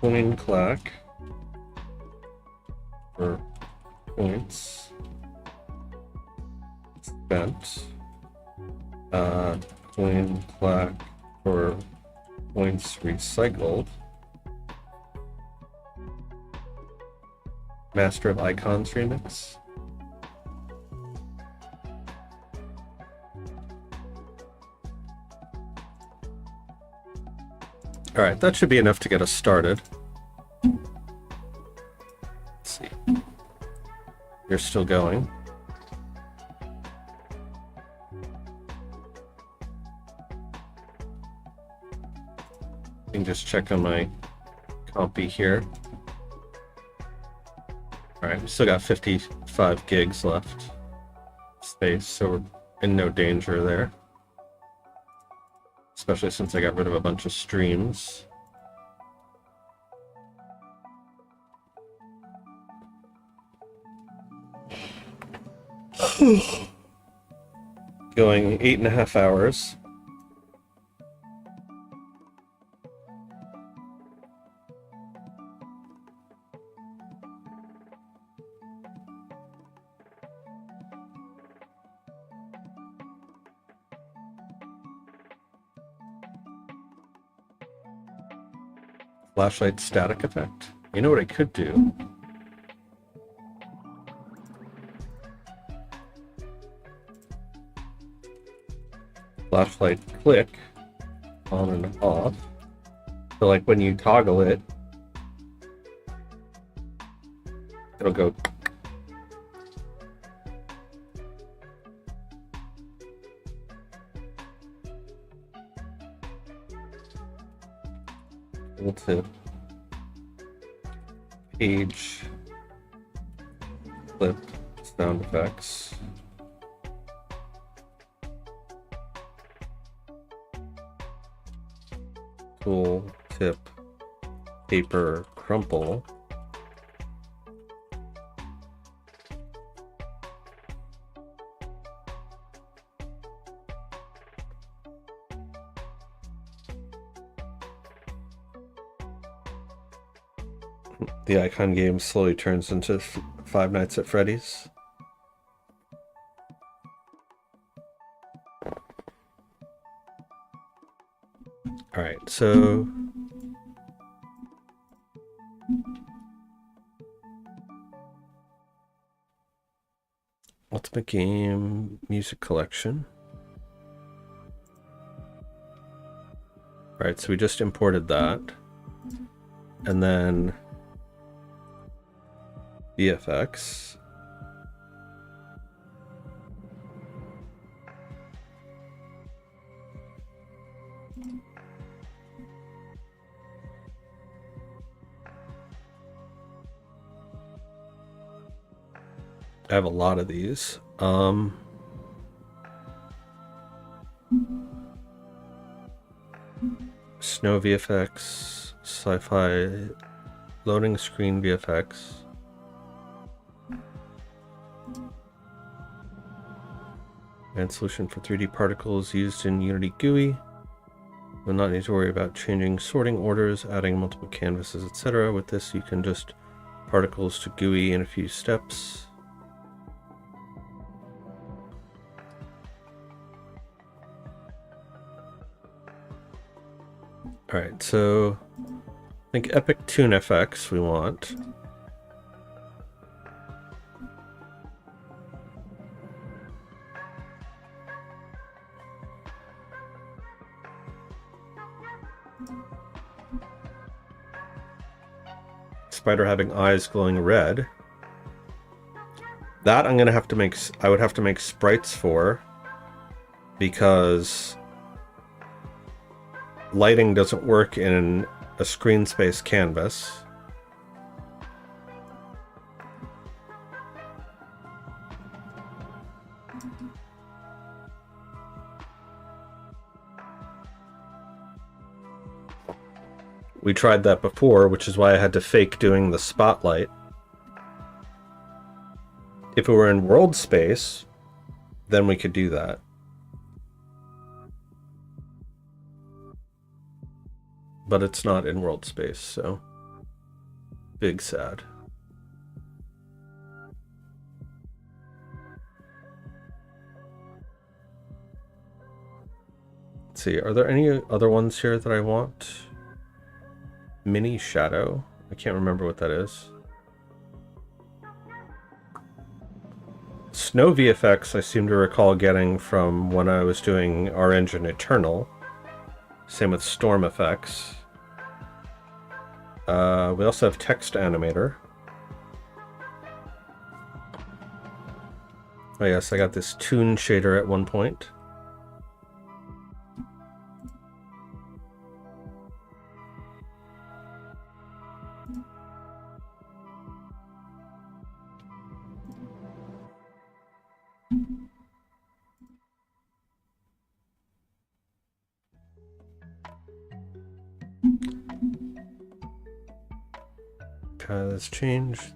Coin clack for points spent. Coin clack for points recycled. Master of Icons remix. Alright, that should be enough to get us started. Let's see. You're still going. I can just check on my compy here. Alright, we still got 55 gigs left. Space, so we're in no danger there. Especially since I got rid of a bunch of streams. Going 8.5 hours. Flashlight static effect. You know what I could do? Flashlight click on and off. So like when you toggle it, it'll go. To page clip sound effects. Tool tip paper crumple. The icon game slowly turns into Five Nights at Freddy's. Alright, so Ultimate Game Music Collection. Alright, so we just imported that. And then VFX. I have a lot of these. Snow VFX, sci-fi Loading screen VFX. And solution for 3D particles used in Unity GUI. Will not need to worry about changing sorting orders, adding multiple canvases, etc. With this, you can just particles to GUI in a few steps. Alright, so I think Epic Tune FX we want. Spider having eyes glowing red. That I'm gonna have to make. I would have to make sprites for, because lighting doesn't work in a screen space canvas. We tried that before, which is why I had to fake doing the spotlight. If it were in world space, then we could do that. But it's not in world space, so big sad. Let's see, are there any other ones here that I want? Mini shadow. I can't remember what that is. Snow VFX I seem to recall getting from when I was doing our engine Eternal. Same with storm effects. We also have text animator. Oh yes, I got this toon shader at one point. Okay, that's changed.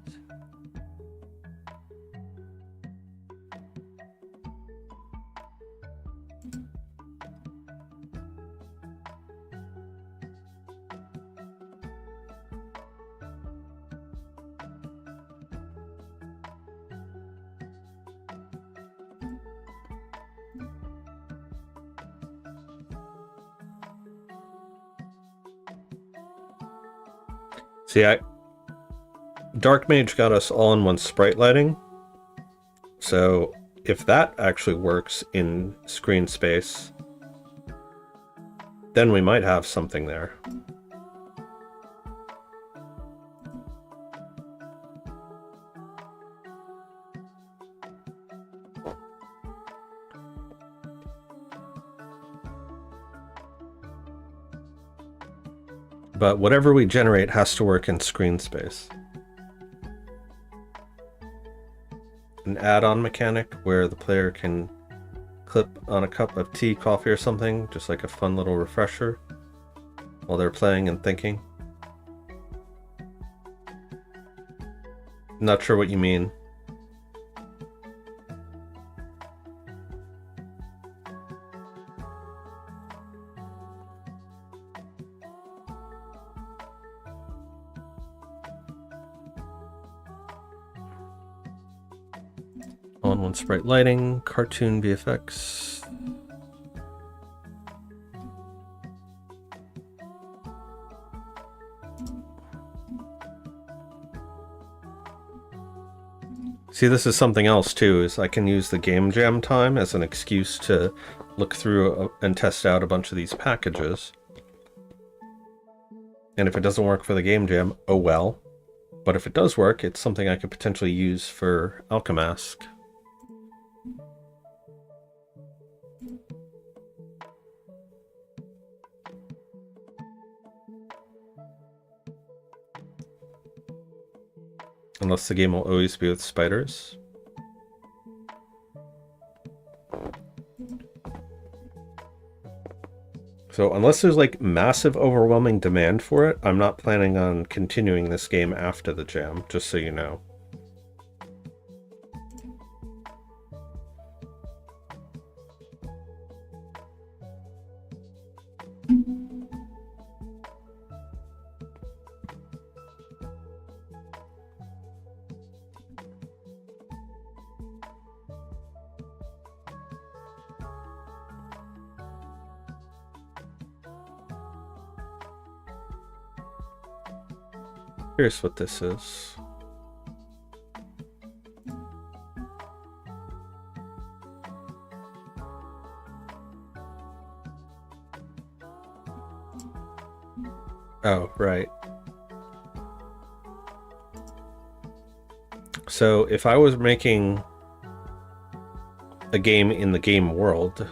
See, Dark Mage got us all in one sprite lighting. So if that actually works in screen space, then we might have something there. But whatever we generate has to work in screen space. An add-on mechanic where the player can clip on a cup of tea, coffee, or something, just like a fun little refresher while they're playing and thinking. Not sure what you mean. On one sprite lighting, cartoon VFX. See, this is something else too, is I can use the game jam time as an excuse to look through and test out a bunch of these packages. And if it doesn't work for the game jam, oh well. But if it does work, it's something I could potentially use for Alchemask. Unless the game will always be with spiders. So unless there's like massive overwhelming demand for it, I'm not planning on continuing this game after the jam, just so you know. Here's what this is. Oh, right. So if I was making a game in the game world,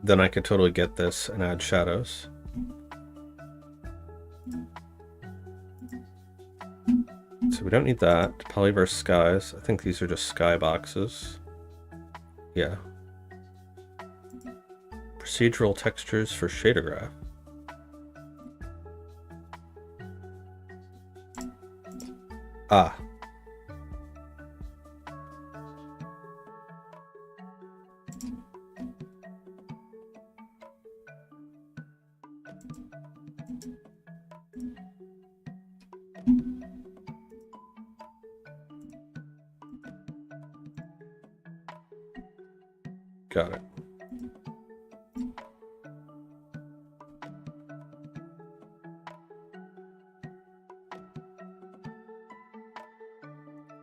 then I could totally get this and add shadows. So we don't need that. Polyverse skies. I think these are just sky boxes. Yeah. Procedural textures for shader graph. Ah. Got it.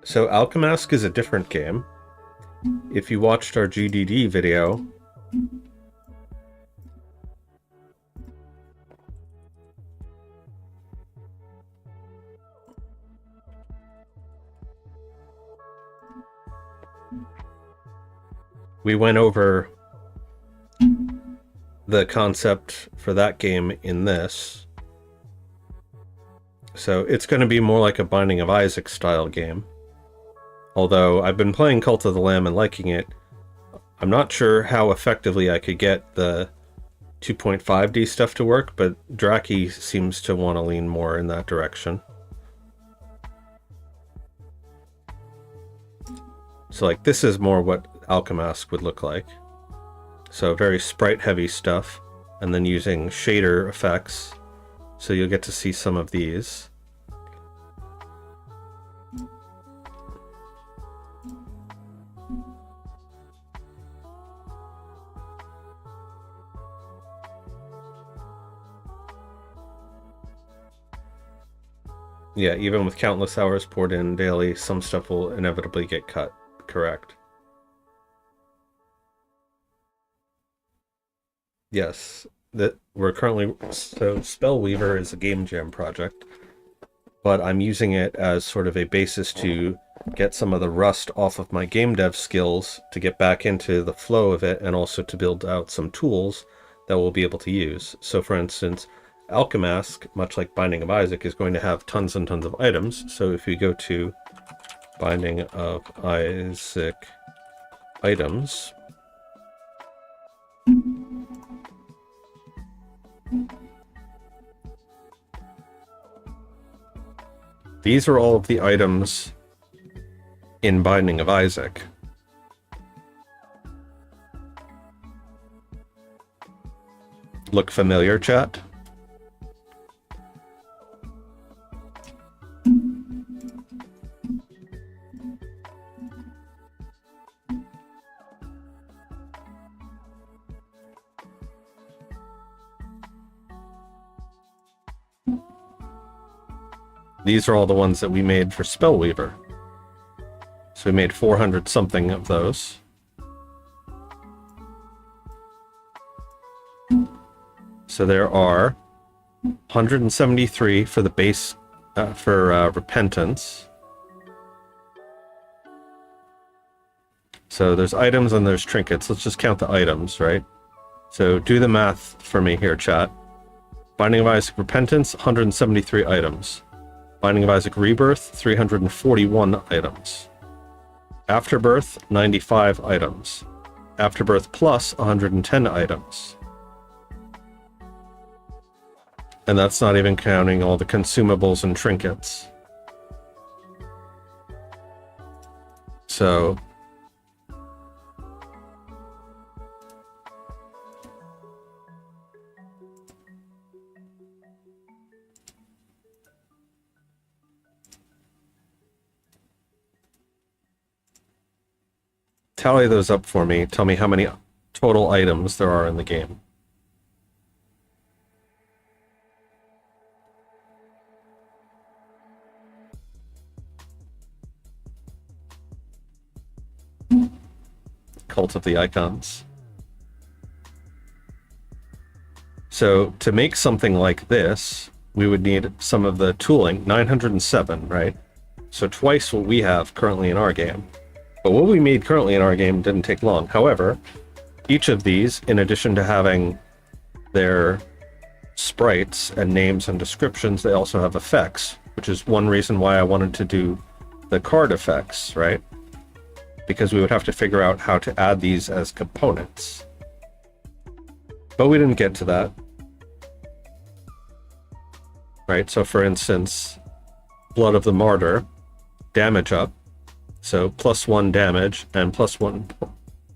So Alchemask is a different game. If you watched our GDD video, we went over the concept for that game in this. So it's going to be more like a Binding of Isaac style game. Although I've been playing Cult of the Lamb and liking it, I'm not sure how effectively I could get the 2.5D stuff to work, but Draki seems to want to lean more in that direction. So like this is more what Alchemask would look like. So very sprite heavy stuff, and then using shader effects. So you'll get to see some of these. Yeah, even with countless hours poured in daily, some stuff will inevitably get cut. Correct. Yes, that we're currently... So Spellweaver is a game jam project, but I'm using it as sort of a basis to get some of the rust off of my game dev skills to get back into the flow of it, and also to build out some tools that we'll be able to use. So for instance, Alchemask, much like Binding of Isaac, is going to have tons and tons of items. So if we go to Binding of Isaac items, these are all of the items in Binding of Isaac. Look familiar, chat? These are all the ones that we made for Spellweaver. So we made 400 something of those. So there are 173 for the base for repentance. So there's items and there's trinkets. Let's just count the items, right? So do the math for me here, chat. Binding of Isaac repentance, 173 items. Binding of Isaac rebirth, 341 items. Afterbirth, 95 items. Afterbirth plus 110 items. And that's not even counting all the consumables and trinkets. So tally those up for me. Tell me how many total items there are in the game. Cult of the Icons. So to make something like this, we would need some of the tooling, 907, right? So twice what we have currently in our game. But what we made currently in our game didn't take long. However, each of these, in addition to having their sprites and names and descriptions, they also have effects, which is one reason why I wanted to do the card effects, right? Because we would have to figure out how to add these as components. But we didn't get to that. Right, so for instance, Blood of the Martyr, damage up, so +1 damage, and +1,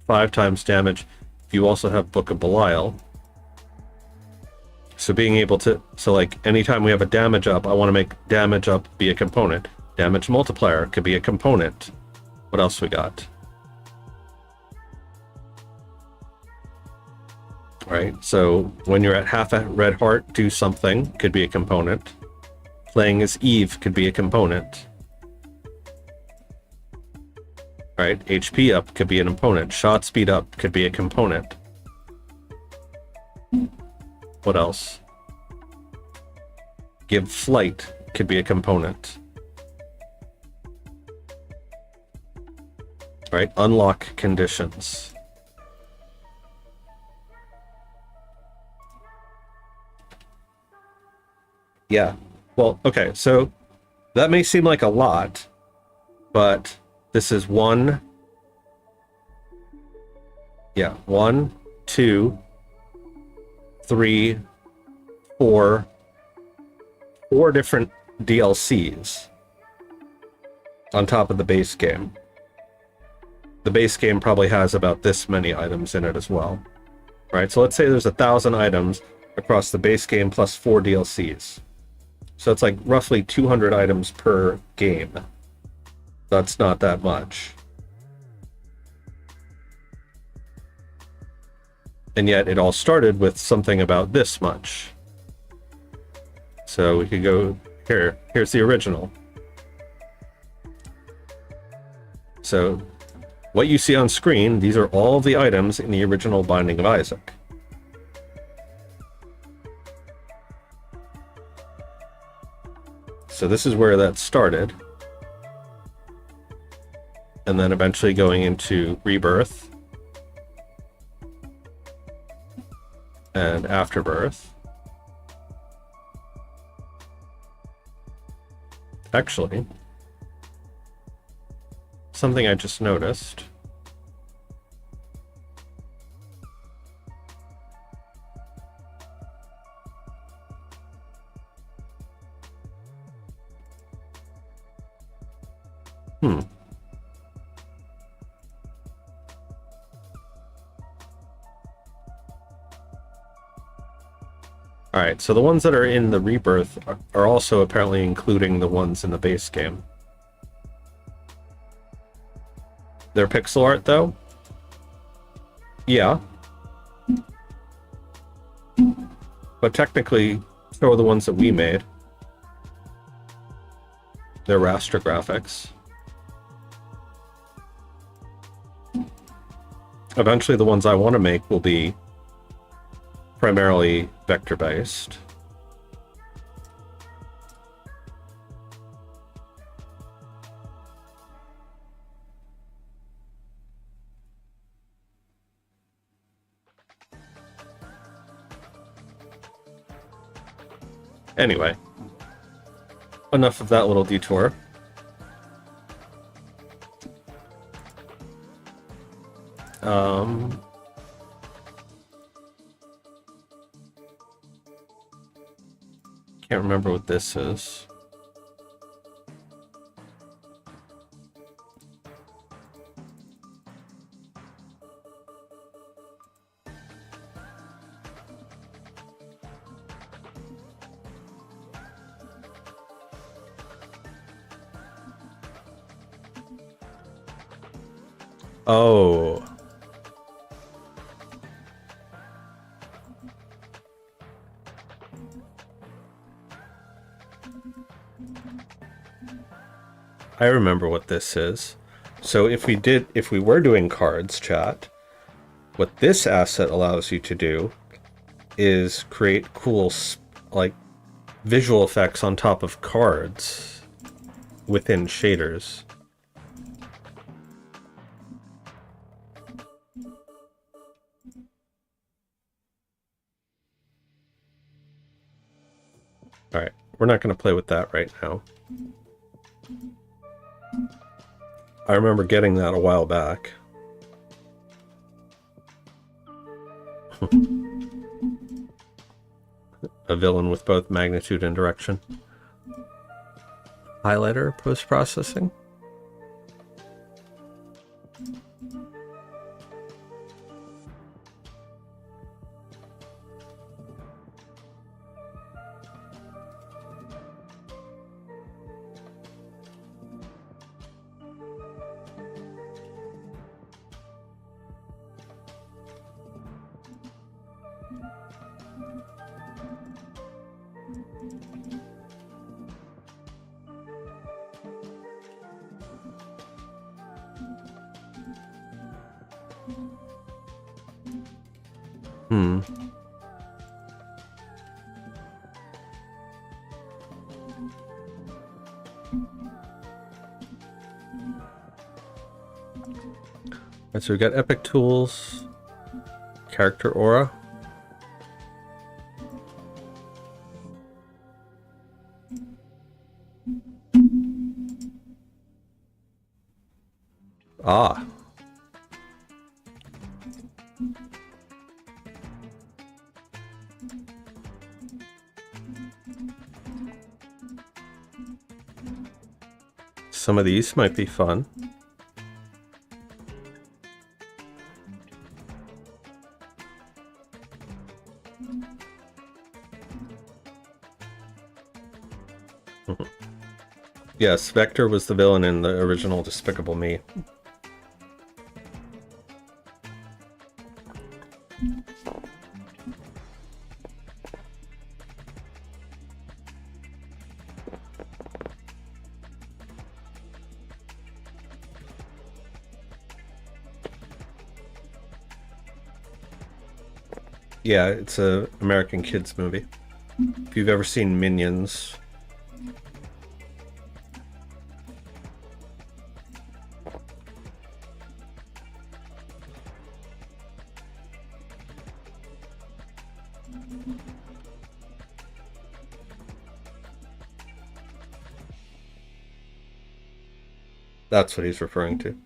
5 times damage if you also have Book of Belial. So being able to, so like anytime we have a damage up, I want to make damage up be a component. Damage multiplier could be a component. What else we got? Right, so when you're at half a red heart, do something could be a component. Playing as Eve could be a component. Right, HP up could be an component. Shot speed up could be a component. What else? Give flight could be a component. Right, unlock conditions. Yeah, well, okay, so that may seem like a lot, but this is 1, 2, 3, 4 different DLCs on top of the base game. The base game probably has about this many items in it as well, right? So let's say there's 1,000 items across the base game plus 4 DLCs. So it's like roughly 200 items per game. That's not that much. And yet it all started with something about this much. So we could go here. Here's the original. So what you see on screen, these are all of the items in the original Binding of Isaac. So this is where that started. And then eventually going into Rebirth and Afterbirth. Actually, something I just noticed. Alright, so the ones that are in the Rebirth are also apparently including the ones in the base game. They're pixel art, though? Yeah. But technically, so are the ones that we made. They're raster graphics. Eventually, the ones I want to make will be primarily vector-based. Anyway, enough of that little detour. Can't remember what this is. Oh. I remember what this is. So if we were doing cards, chat, what this asset allows you to do is create cool, like, visual effects on top of cards within shaders. Alright, we're not going to play with that right now. I remember getting that a while back. A villain with both magnitude and direction. Highlighter post-processing. Alright, so we got epic tools, character aura. Ah. Some of these might be fun. Yes, Vector was the villain in the original Despicable Me. Yeah, it's a American kids movie. If you've ever seen Minions. That's what he's referring to.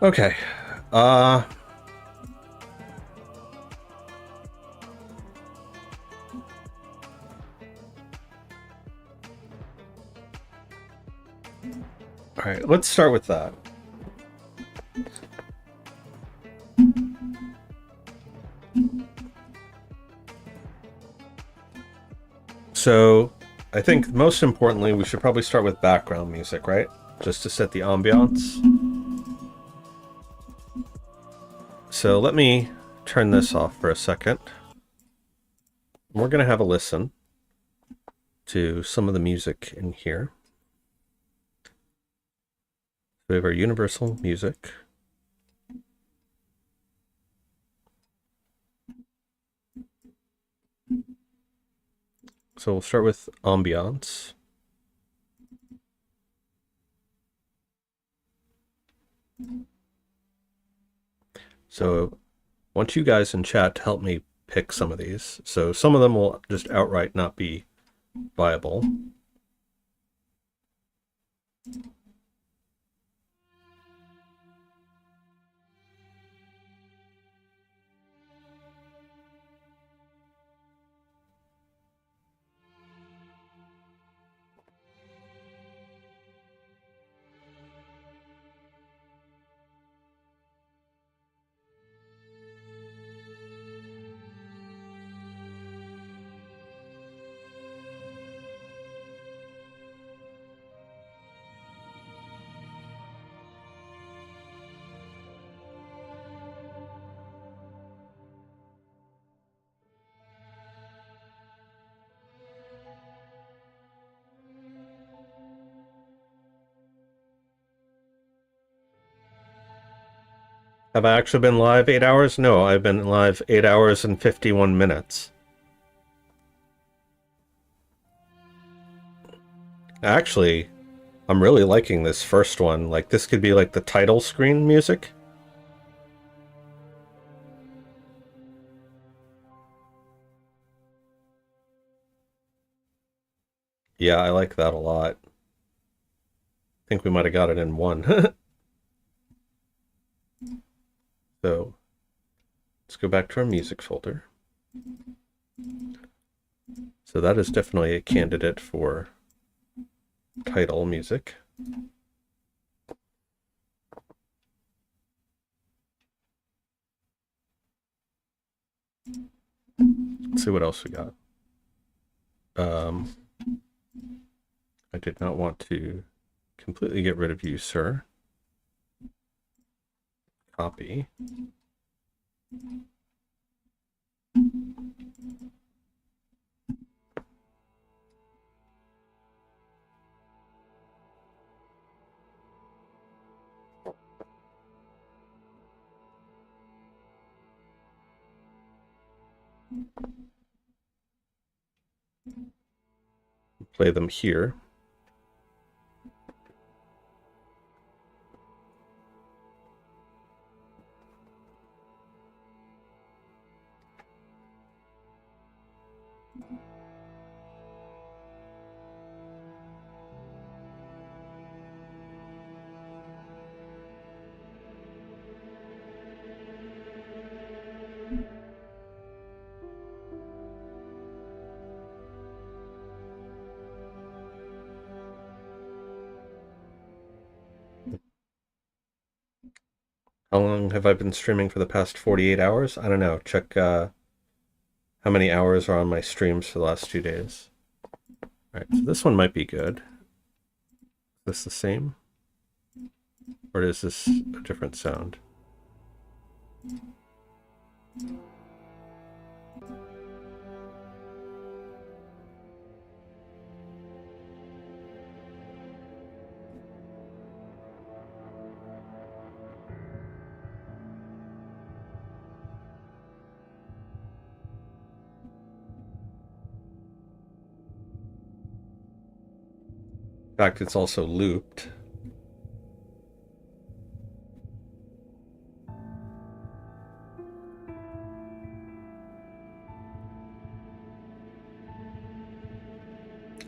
Okay. Alright, let's start with that. So, I think most importantly, we should probably start with background music, right? Just to set the ambiance. So let me turn this off for a second. We're going to have a listen to some of the music in here. We have our universal music. So we'll start with ambiance. So I want you guys in chat to help me pick some of these. So some of them will just outright not be viable. Have I actually been live 8 hours? No, I've been live 8 hours and 51 minutes. Actually, I'm really liking this first one. Like, this could be like the title screen music. Yeah, I like that a lot. I think we might have got it in one. So, let's go back to our music folder. So that is definitely a candidate for title music. Let's see what else we got. I did not want to completely get rid of you, sir. Copy. Play them here. How long have I been streaming for the past 48 hours? I don't know. Check how many hours are on my streams for the last 2 days. All right, so this one might be good. Is this the same? Or is this a different sound? In fact, it's also looped.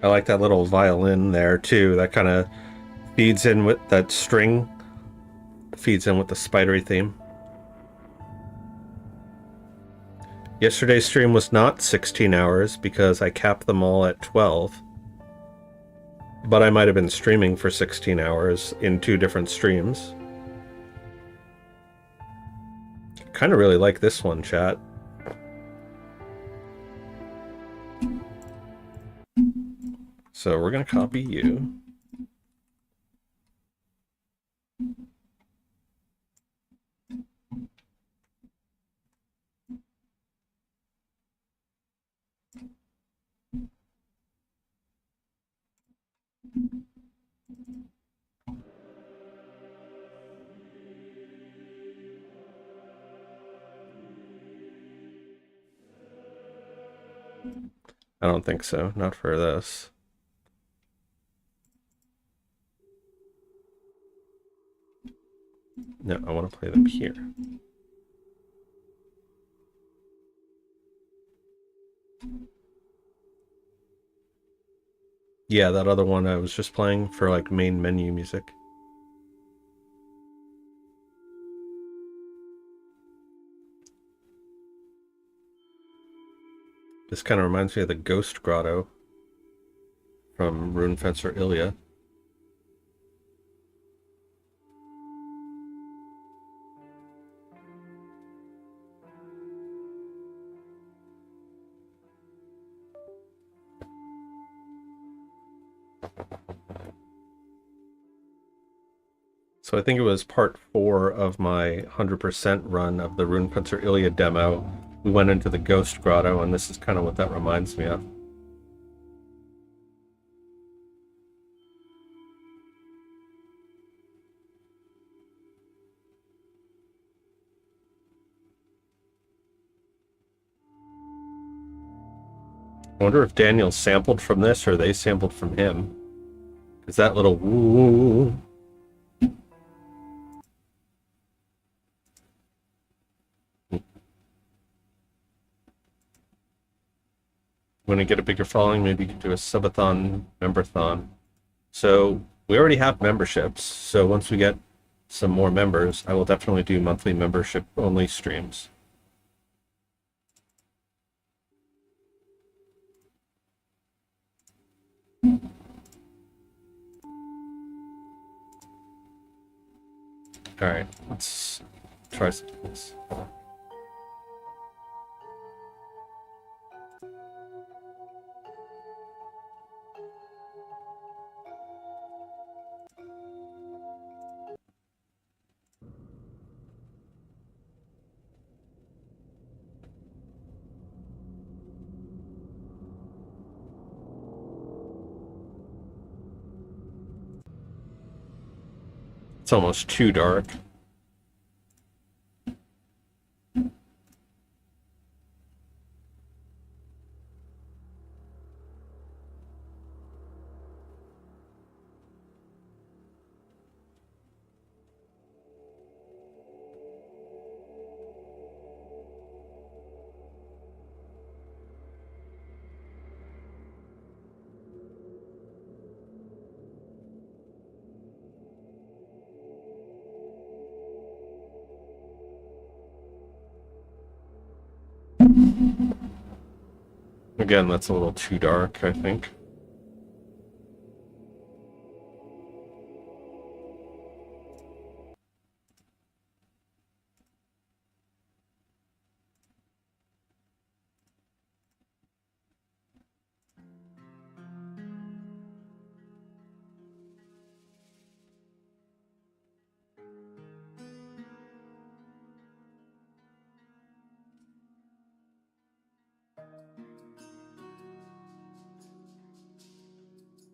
I like that little violin there too. That kind of feeds in with that string, feeds in with the spidery theme. Yesterday's stream was not 16 hours because I capped them all at 12. But I might have been streaming for 16 hours in 2 different streams. Kind of really like this one, chat. So we're going to copy you. I don't think so. Not for this. No, I want to play them here. Yeah, that other one I was just playing for like main menu music. This kind of reminds me of the Ghost Grotto from Rune Fencer Ilya. So I think it was part 4 of my 100% run of the Rune Fencer Ilya demo. We went into the Ghost Grotto, and this is kind of what that reminds me of. I wonder if Daniel sampled from this or they sampled from him. Because that little woo. When we get a bigger following, maybe you could do a subathon, memberthon. So we already have memberships. So once we get some more members, I will definitely do monthly membership only streams. All right, let's try some of this. It's almost too dark. Again, that's a little too dark, I think.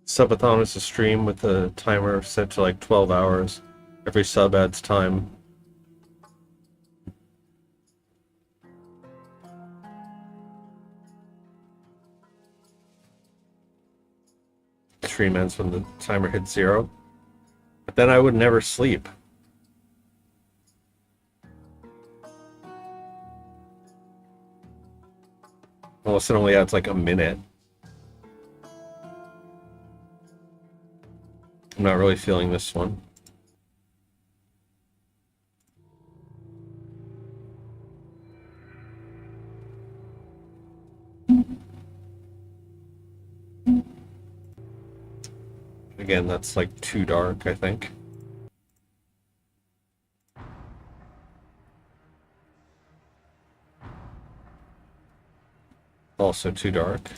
Subathon is a stream with a timer set to like 12 hours. Every sub adds time. Stream ends when the timer hits 0. But then I would never sleep. Unless it only adds like a minute. I'm not really feeling this one. Again, that's like too dark, I think. Also too dark.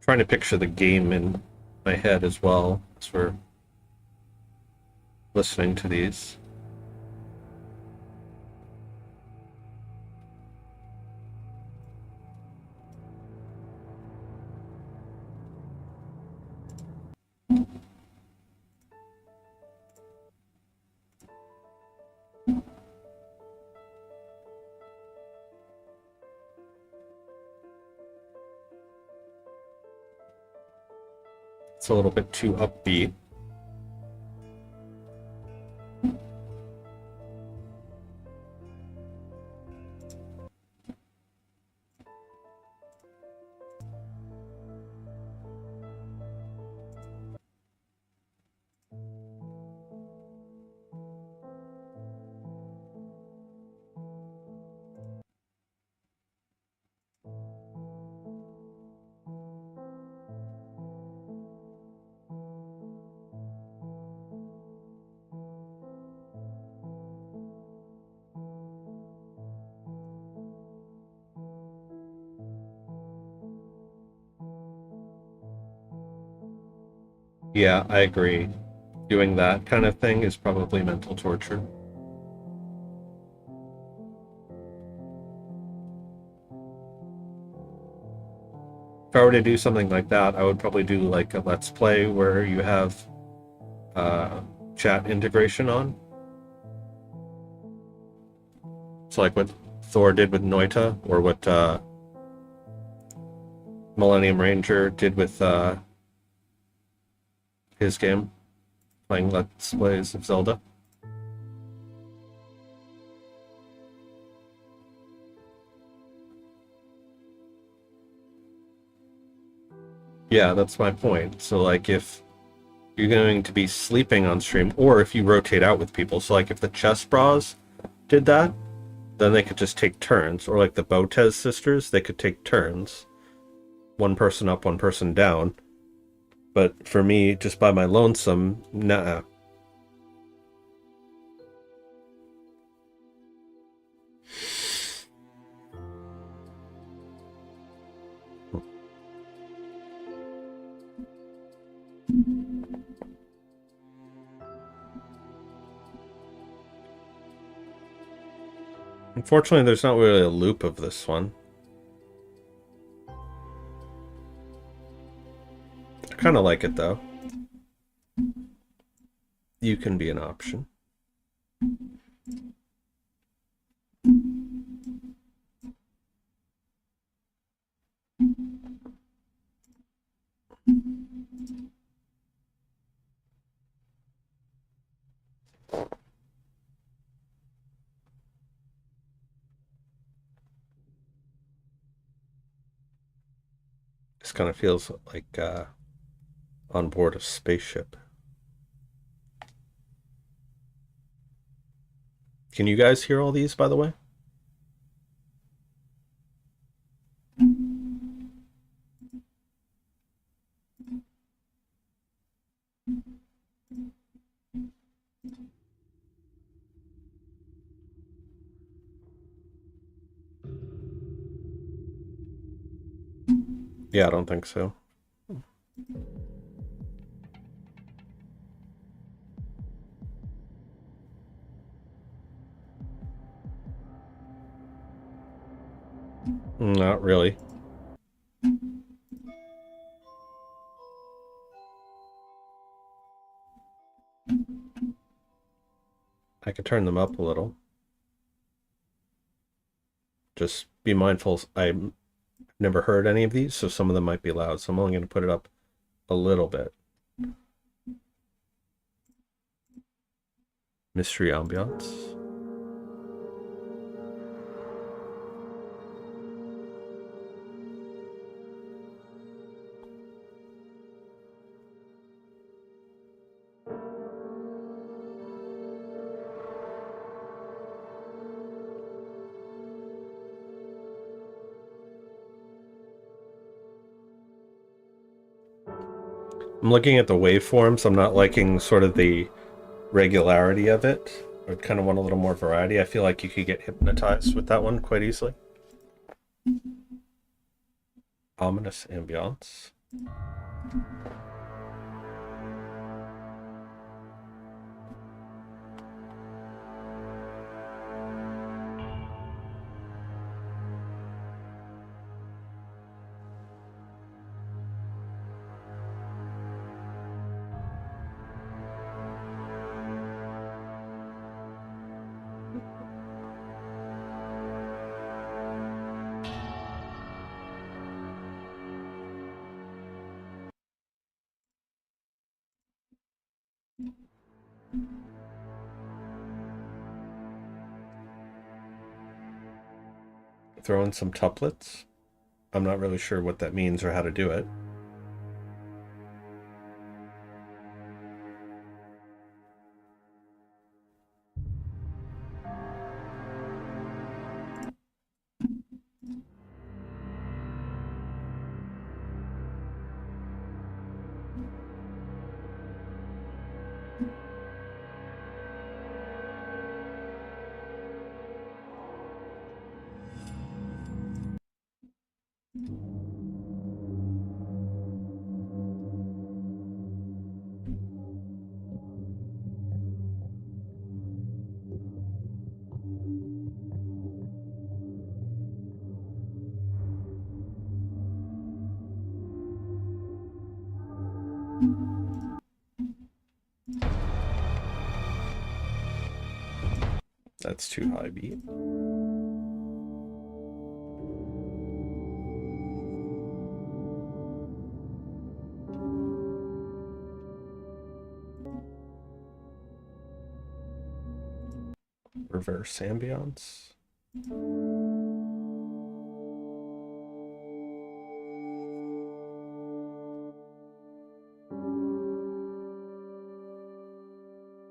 Trying to picture the game in my head as well as we're listening to these. It's a little bit too upbeat. Yeah, I agree. Doing that kind of thing is probably mental torture. If I were to do something like that, I would probably do like a let's play where you have uh, chat integration on. So like what Thor did with Noita, or what Millennium Ranger did with his game, playing let's plays of Zelda. Yeah, that's my point. So like if you're going to be sleeping on stream, or if you rotate out with people, so like if the Chess Bras did that, then they could just take turns, or like the Botez sisters, they could take turns, one person up, one person down. But for me, just by my lonesome, nah. Unfortunately, there's not really a loop of this one. I kind of like it though. You can be an option. This kind of feels like on board a spaceship. Can you guys hear all these, by the way? Yeah, I don't think so. Not really. I could turn them up a little. Just be mindful. I've never heard any of these, so some of them might be loud. So I'm only going to put it up a little bit. Mystery ambiance. I'm looking at the waveforms. I'm not liking sort of the regularity of it. I kind of want a little more variety. I feel like you could get hypnotized with that one quite easily. Ominous ambiance. throw in some tuplets. I'm not really sure what that means or how to do it. That's too high beat. Reverse ambience.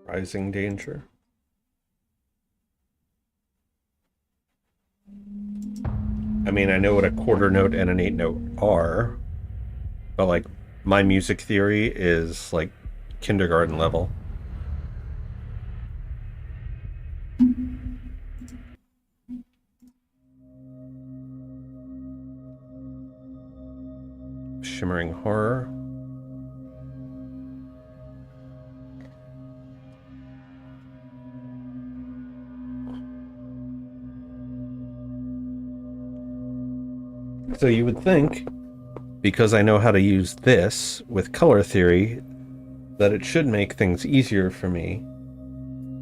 Rising danger. I mean, I know what a quarter note and an 8 note are, but like my music theory is like kindergarten level. Shimmering horror. So you would think, because I know how to use this with color theory, that it should make things easier for me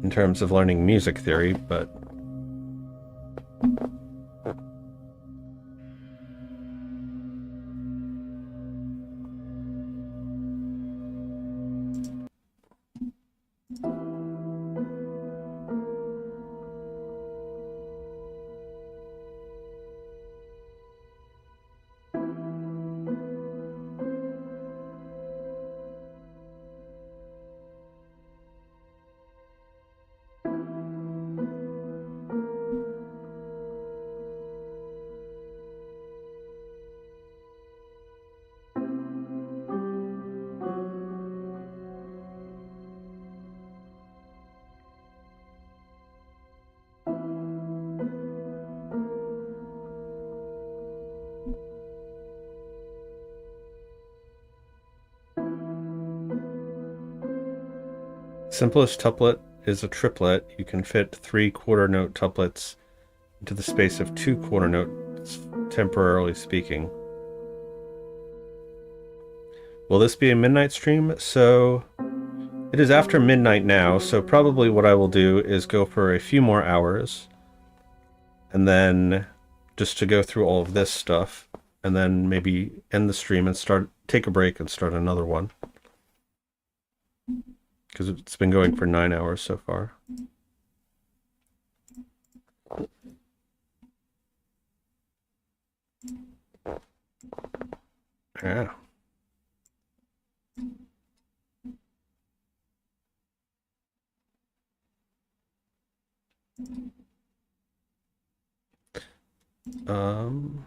in terms of learning music theory, but simplest tuplet is a triplet. You can fit 3 quarter note tuplets into the space of 2 quarter notes, temporarily speaking. Will this be a midnight stream? So it is after midnight now, so probably what I will do is go for a few more hours and then just to go through all of this stuff and then maybe end the stream and take a break and start another one. Because it's been going for 9 hours so far. Yeah. Um...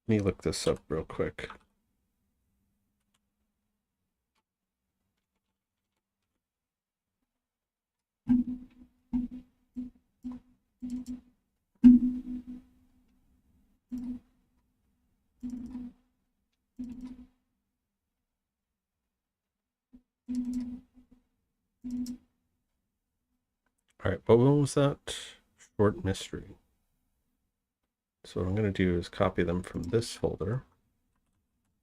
Let me look this up real quick. All right, what one was that? Short mystery. So what I'm going to do is copy them from this folder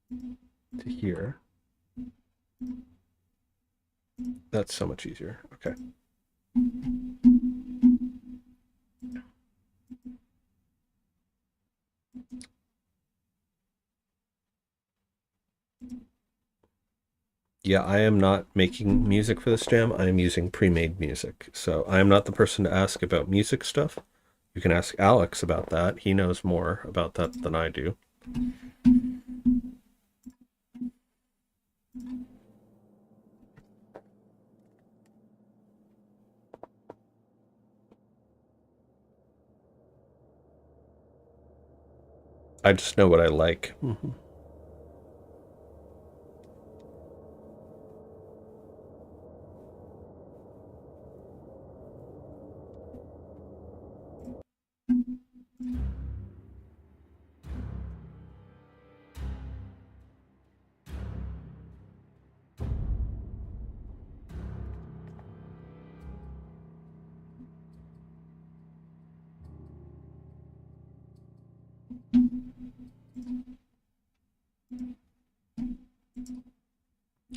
to here. That's so much easier. Okay. Yeah, I am not making music for this jam. I am using pre-made music. So I am not the person to ask about music stuff. You can ask Alex about that. He knows more about that than I do. I just know what I like. Mm-hmm.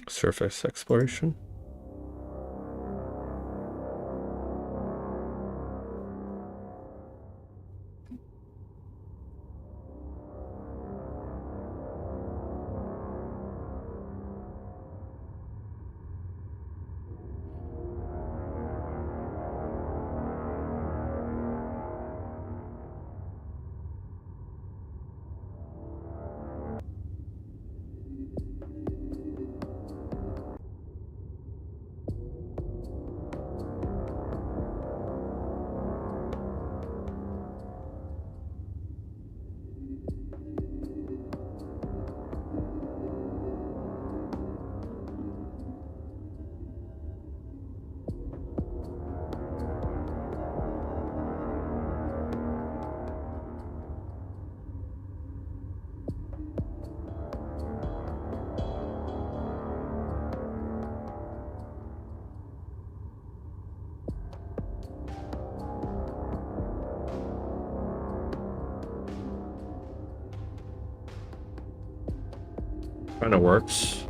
Surface exploration. Kind of works.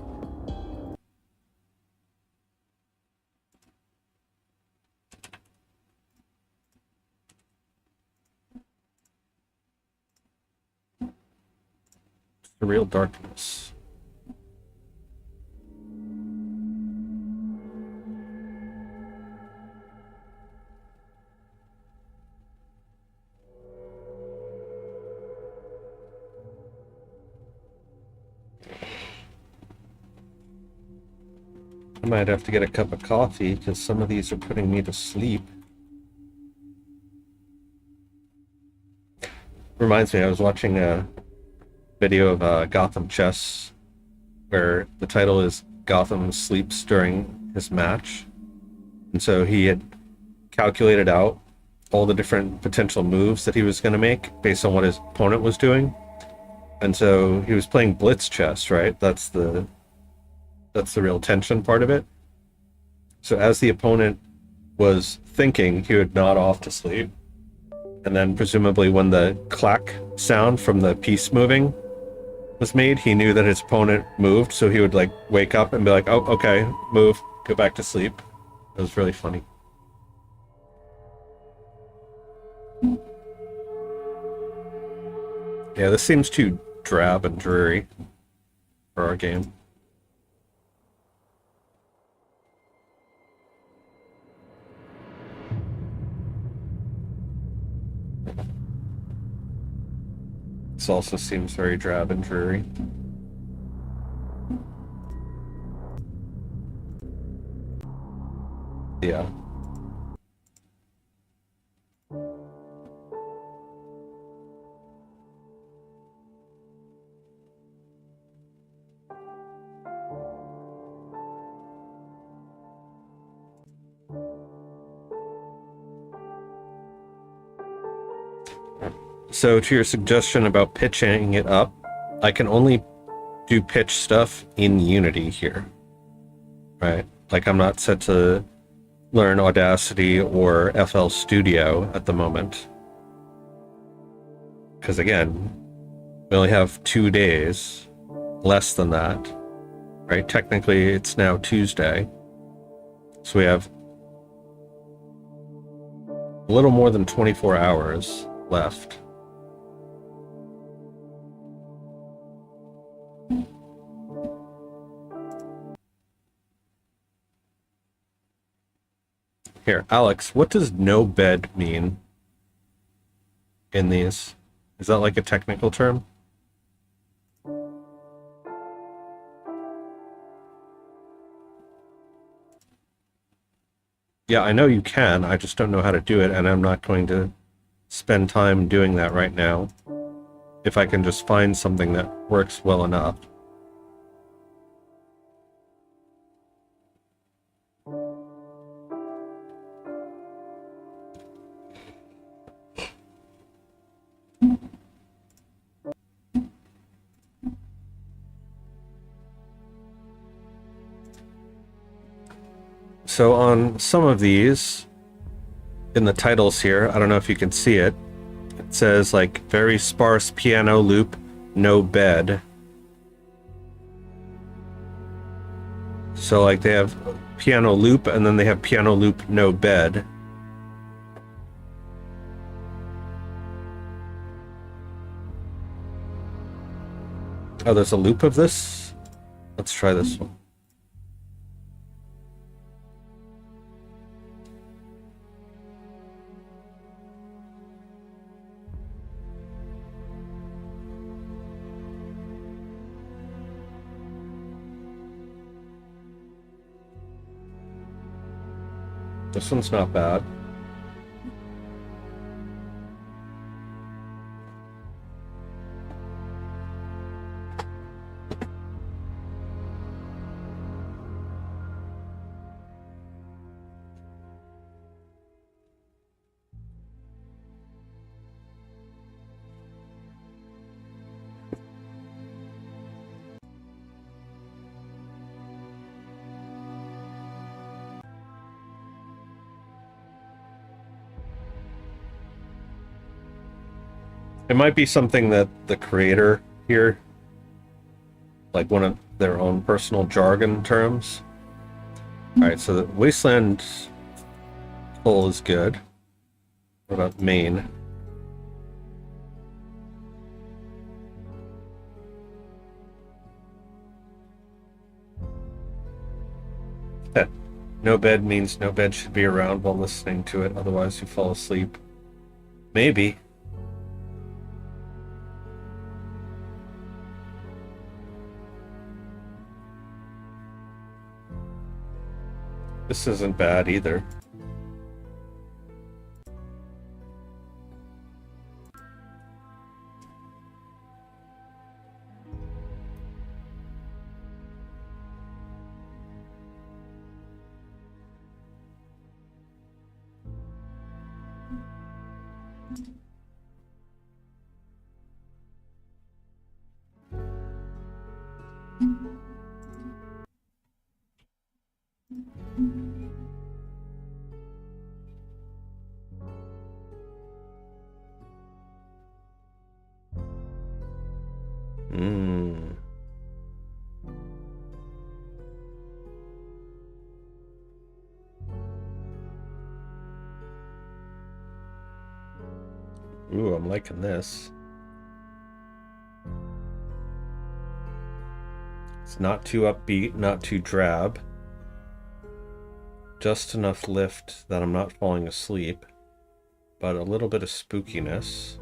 The real darkness. I might have to get a cup of coffee because some of these are putting me to sleep. Reminds me, I was watching a video of Gotham Chess where the title is Gotham Sleeps During His Match. And so he had calculated out all the different potential moves that he was going to make based on what his opponent was doing. And so he was playing blitz chess, right? That's the real tension part of it. So as the opponent was thinking, he would nod off to sleep. And then presumably when the clack sound from the piece moving was made, he knew that his opponent moved, so he would like wake up and be like, oh, okay, move, go back to sleep. It was really funny. Yeah, this seems too drab and dreary for our game. This also seems very drab and dreary. Yeah. So to your suggestion about pitching it up, I can only do pitch stuff in Unity here, right? Like I'm not set to learn Audacity or FL Studio at the moment. Because again, we only have 2 days, less than that, right? Technically, it's now Tuesday. So we have a little more than 24 hours left. Here, Alex, what does no bed mean in these? Is that like a technical term? Yeah, I know you can. I just don't know how to do it, and I'm not going to spend time doing that right now. If I can just find something that works well enough. So on some of these, in the titles here, I don't know if you can see it, it says like very sparse piano loop, no bed. So like they have piano loop and then they have piano loop, no bed. Oh, there's a loop of this? Let's try this one. This one's not bad. It might be something that the creator here, like one of their own personal jargon terms. Alright, so the Wasteland full is good. What about main? No bed means no bed should be around while listening to it, otherwise you fall asleep. Maybe. This isn't bad either. Ooh, I'm liking this. It's not too upbeat, not too drab. Just enough lift that I'm not falling asleep, but a little bit of spookiness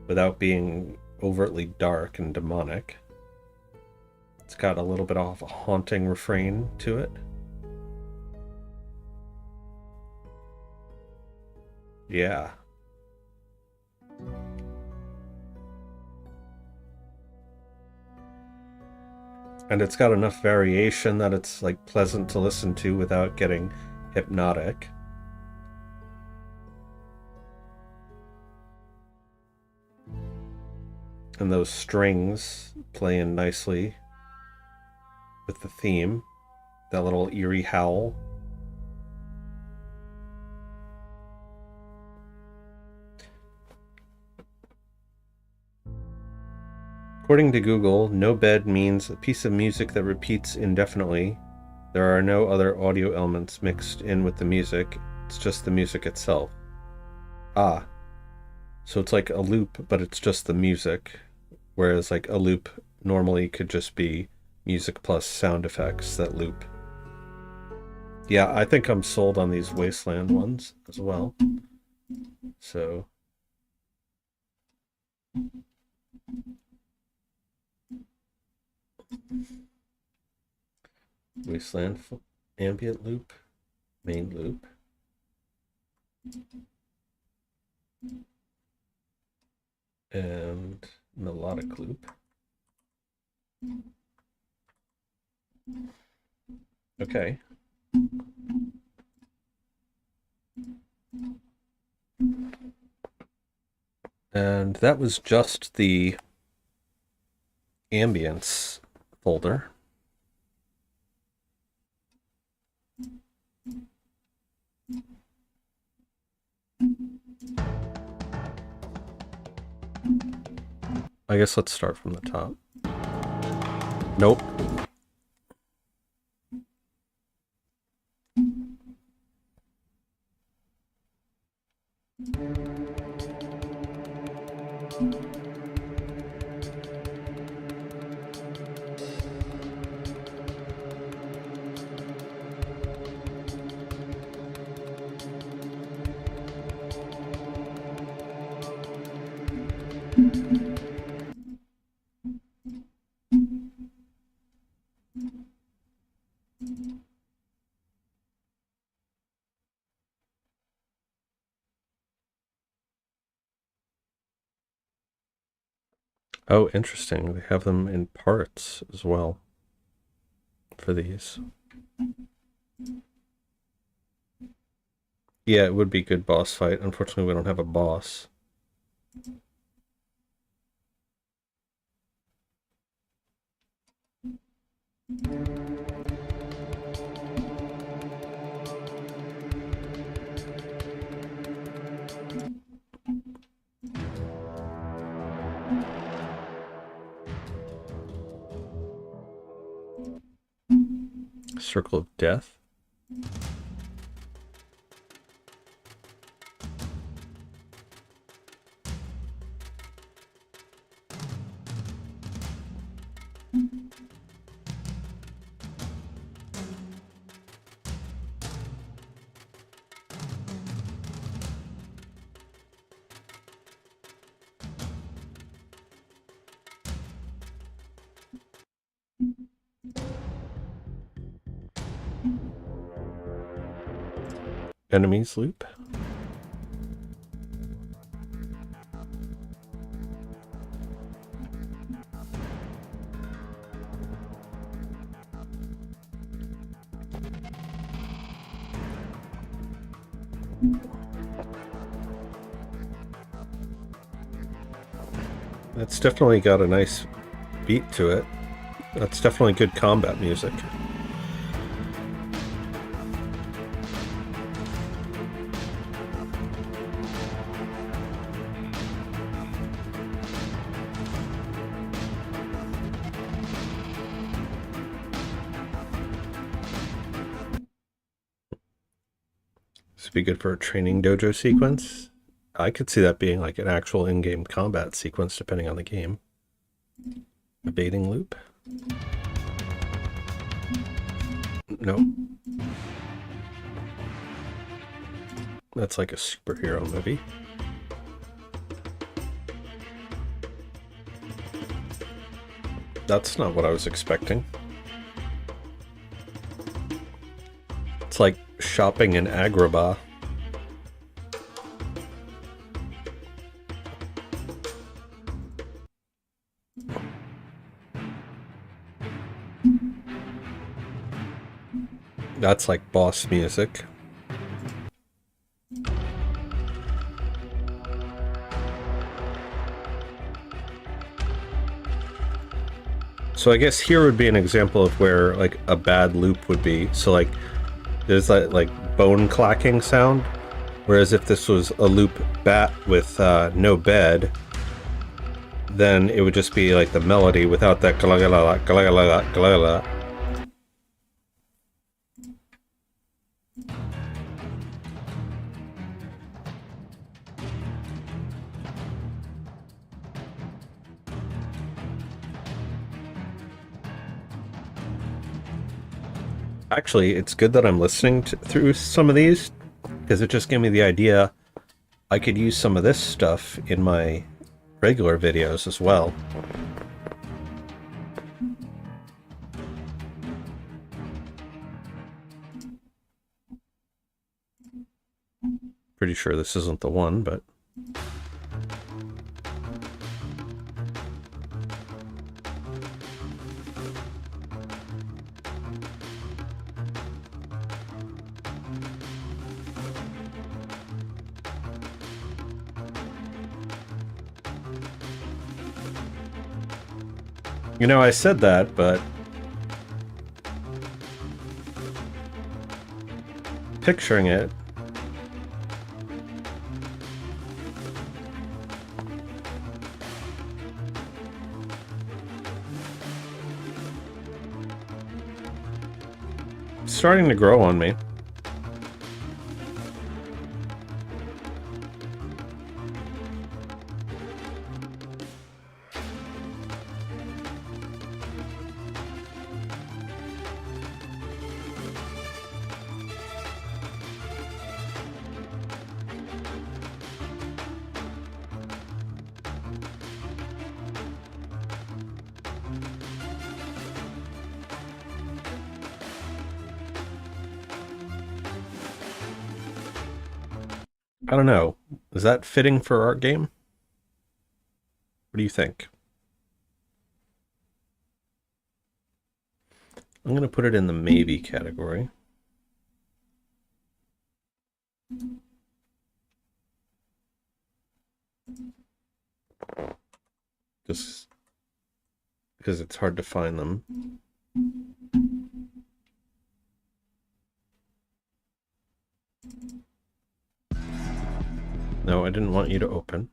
without being overtly dark and demonic. It's got a little bit of a haunting refrain to it. Yeah. And it's got enough variation that it's like pleasant to listen to without getting hypnotic. And those strings play in nicely with the theme. That little eerie howl. According to Google, no bed means a piece of music that repeats indefinitely. There are no other audio elements mixed in with the music. It's just the music itself. Ah. So it's like a loop, but it's just the music. Whereas like a loop normally could just be music plus sound effects that loop. Yeah, I think I'm sold on these Wasteland ones as well. So Wasteland ambient loop, main loop. And melodic loop. Okay. And that was just the ambience folder. I guess let's start from the top. Nope. Oh, interesting. They have them in parts as well for these. Yeah, it would be a good boss fight. Unfortunately, we don't have a boss. Circle of Death. Enemies loop. That's definitely got a nice beat to it. That's definitely good combat music. This would be good for a training dojo sequence. I could see that being like an actual in-game combat sequence depending on the game. A baiting loop. No. That's like a superhero movie. That's not what I was expecting. It's like shopping in Agrabah. That's like boss music. So I guess here would be an example of where like a bad loop would be. So like there's that like bone clacking sound, whereas if this was a loop bat with no bed, then it would just be like the melody without that galagala galagala galagala. Actually, it's good that I'm listening through some of these, because it just gave me the idea I could use some of this stuff in my regular videos as well. Pretty sure this isn't the one, but... You know, I said that, but... picturing it... it's starting to grow on me. I don't know. Is that fitting for our game? What do you think? I'm going to put it in the maybe category. Just because it's hard to find them. No, I didn't want you to open.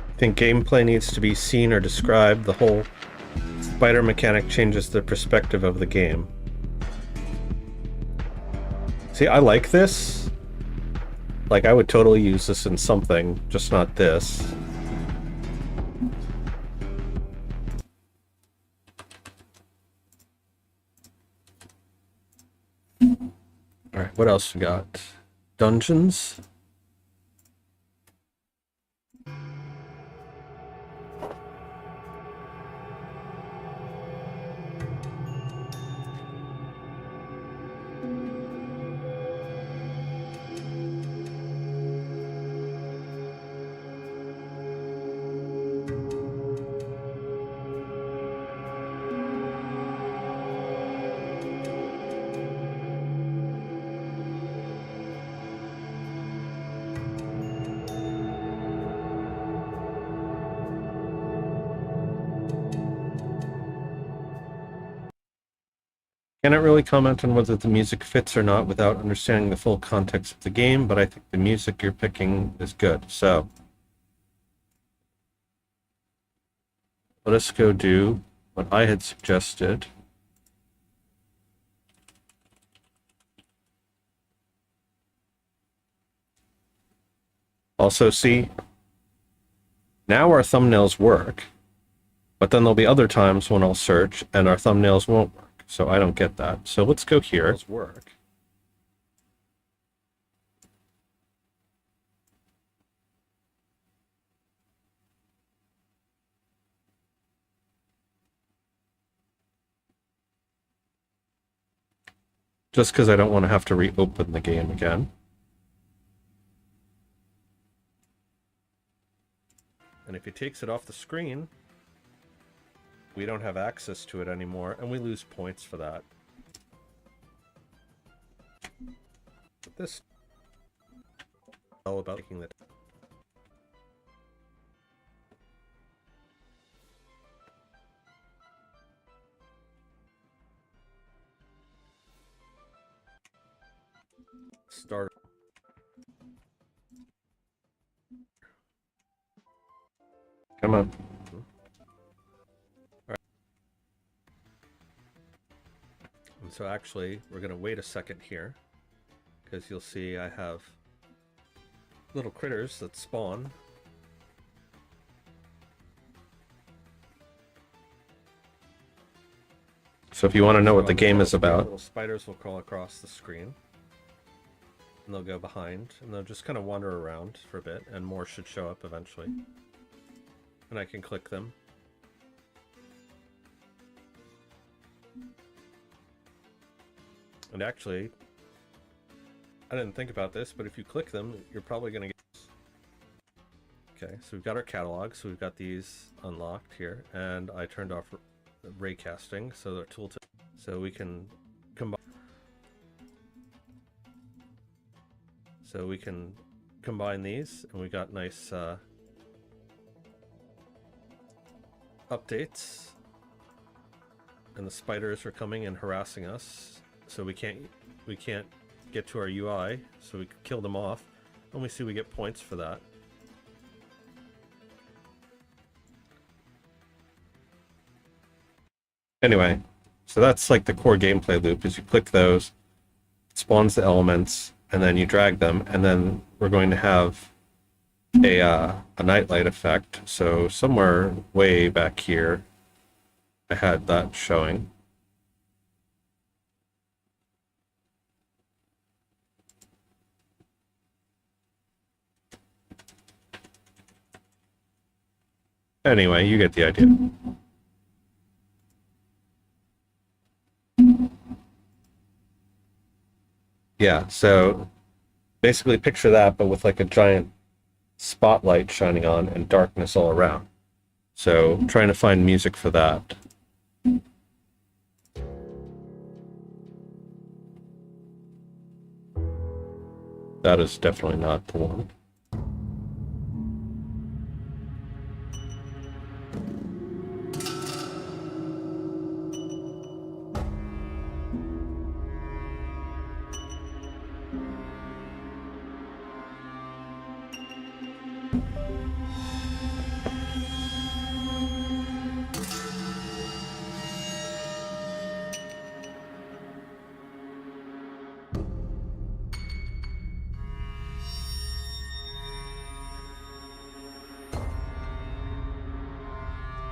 I think gameplay needs to be seen or described. The whole spider mechanic changes the perspective of the game. See, I like this. Like, I would totally use this in something, just not this. Alright, what else we got? Dungeons? Cannot really comment on whether the music fits or not without understanding the full context of the game, but I think the music you're picking is good. So let us go do what I had suggested. Also, see, now our thumbnails work, but then there'll be other times when I'll search and our thumbnails won't work. So I don't get that. So let's go here. Let's work. Just because I don't want to have to reopen the game again. And if he takes it off the screen, we don't have access to it anymore, and we lose points for that. But this all about taking the start. Come on. All right. And so actually, we're going to wait a second here, because you'll see I have little critters that spawn. So if you want to know what the game is about, little spiders will crawl across the screen, and they'll go behind, and they'll just kind of wander around for a bit, and more should show up eventually. And I can click them. And actually, I didn't think about this, but if you click them, you're probably going to get... Okay, so we've got our catalog, so we've got these unlocked here, and I turned off ray casting, so they're tooltip, so we can combine. So we can combine these, and we got nice updates. And the spiders are coming and harassing us, so we can't get to our UI, so we kill them off, and we see we get points for that. Anyway, so that's like the core gameplay loop, is you click those, it spawns the elements, and then you drag them, and then we're going to have a nightlight effect. So somewhere way back here, I had that showing. Anyway, you get the idea. Yeah, so basically picture that, but with like a giant spotlight shining on and darkness all around. So trying to find music for that. That is definitely not the one.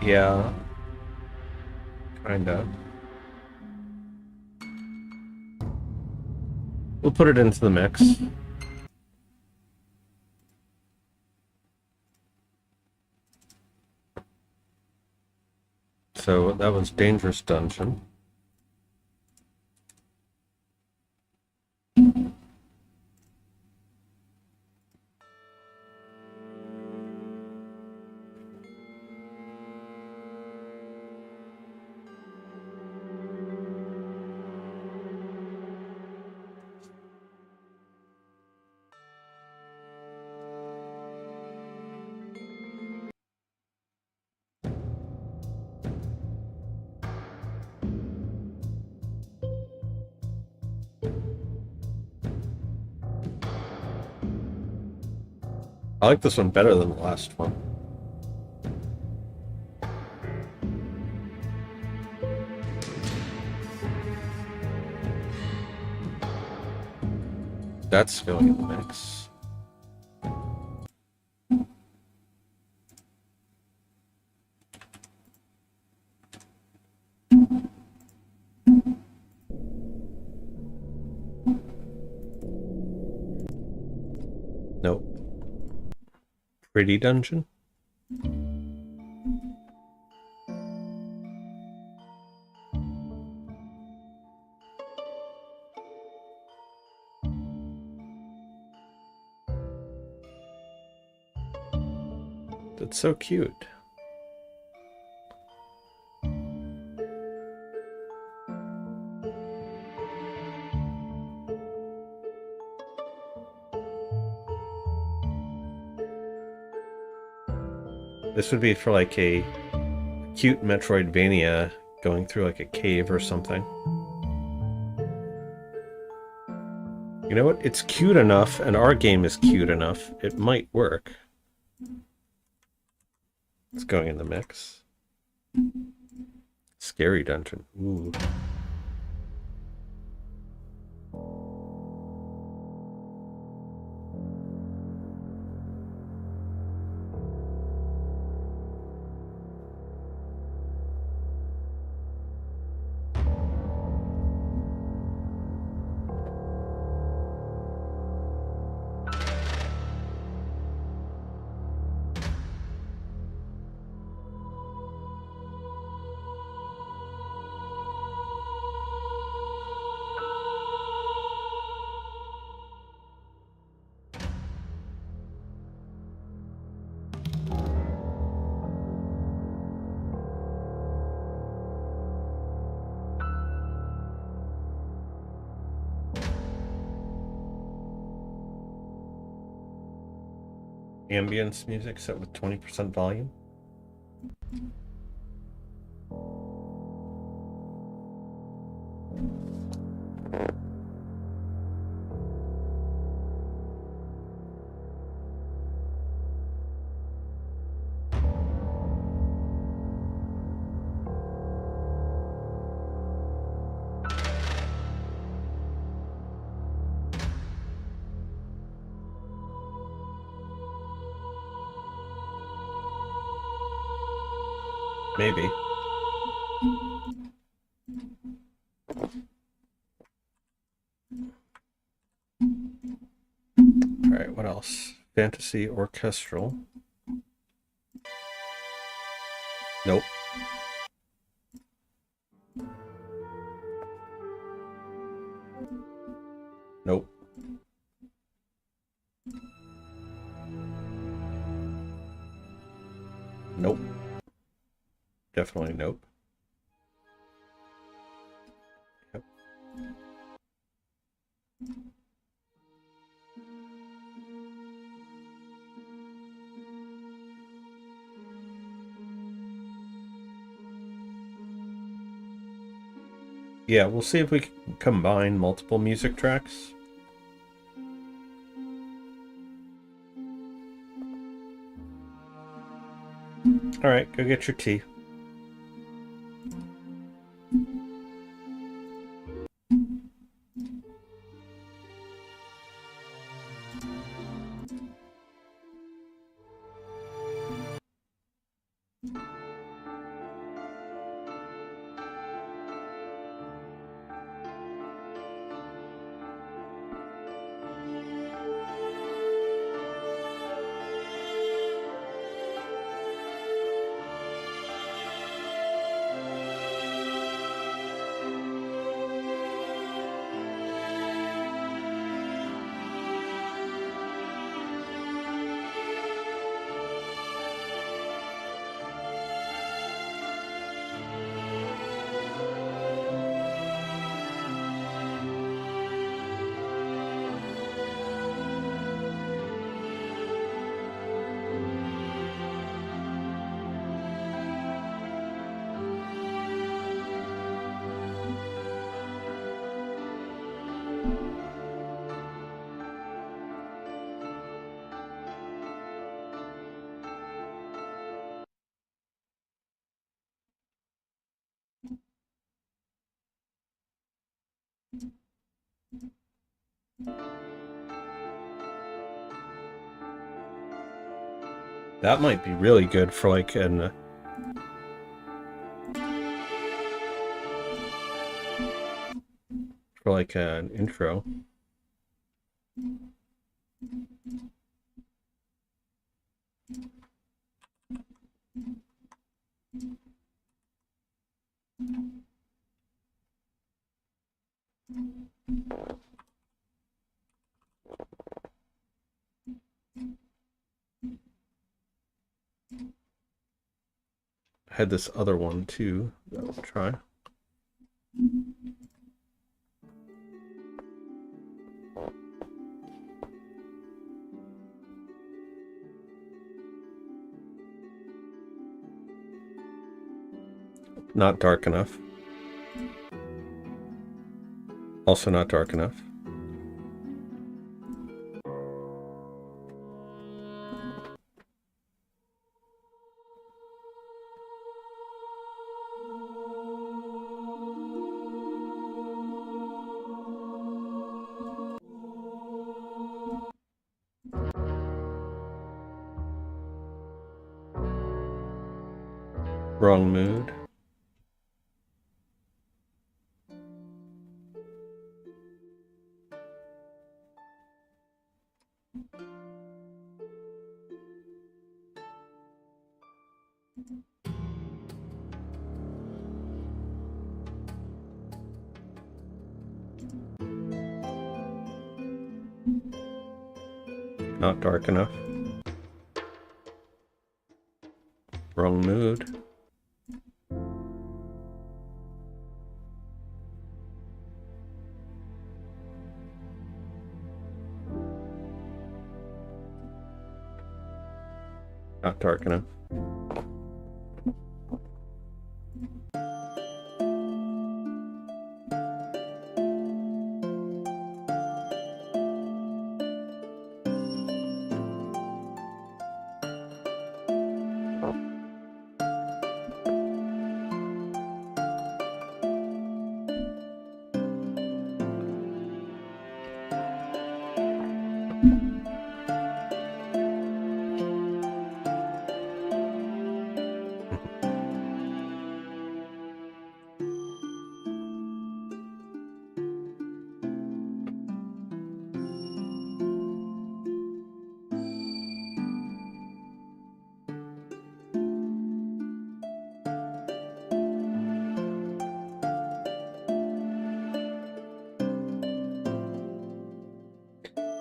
Yeah, kinda. We'll put it into the mix. So that was Dangerous Dungeon. I like this one better than the last one. That's going in the mix. Nope. Pretty Dungeon? That's so cute. This would be for like a cute Metroidvania going through like a cave or something. You know what? It's cute enough, and our game is cute enough. It might work. It's going in the mix. Scary dungeon. Ooh. Ambience music set with 20% volume. Maybe. Alright, what else? Fantasy orchestral. Nope. Nope. Nope. Definitely nope. Yep. Yeah, we'll see if we can combine multiple music tracks. Alright, go get your tea. That might be really good for like an intro. I had this other one too that I'll try. Not dark enough. Also not dark enough. Wrong mood. Not dark enough. Wrong mood. Not dark enough.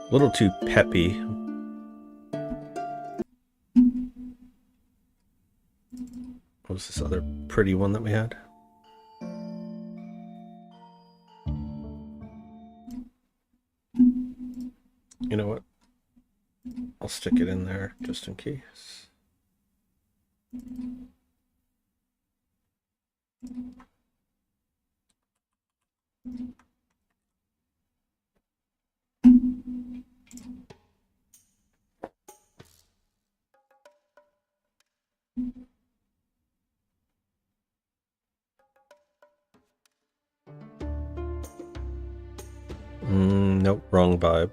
A little too peppy. What was this other pretty one that we had? You know what? I'll stick it in there just in case. Nope, wrong vibe.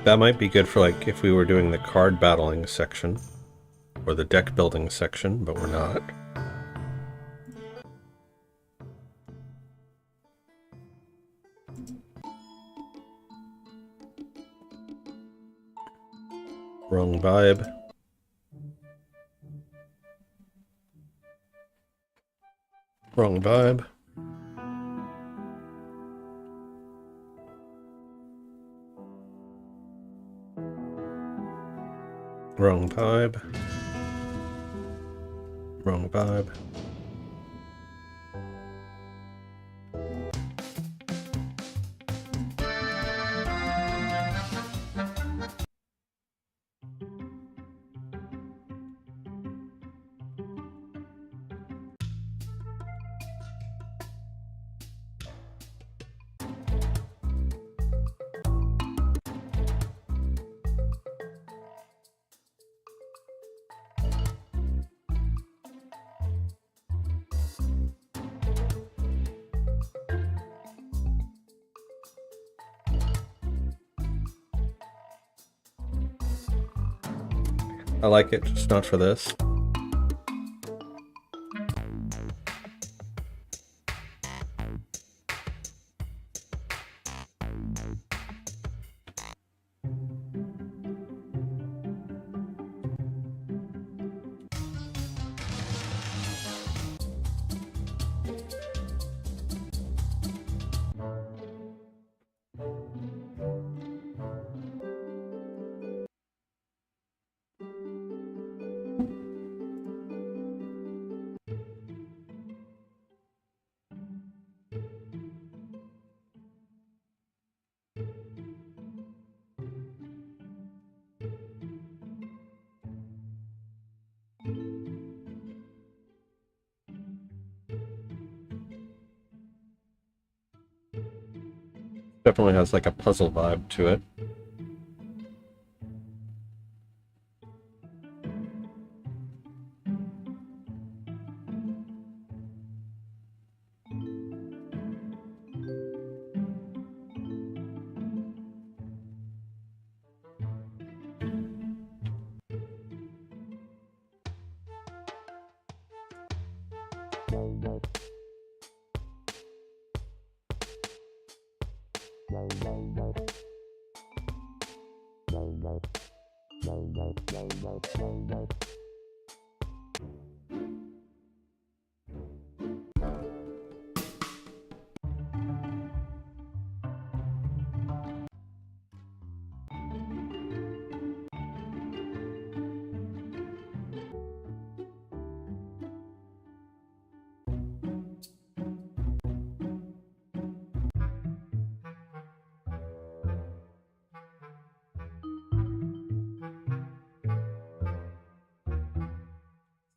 That might be good for like if we were doing the card battling section or the deck building section, but we're not. Wrong vibe. Wrong vibe. Wrong vibe. Wrong vibe. I like it, just not for this. Definitely has like a puzzle vibe to it.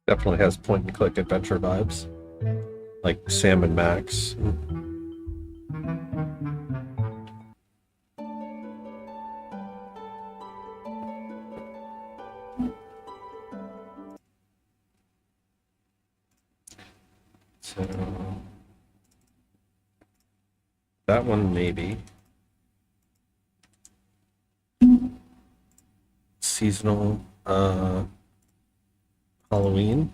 Definitely has point and click adventure vibes, like Sam and Max. So that one maybe. Seasonal Halloween.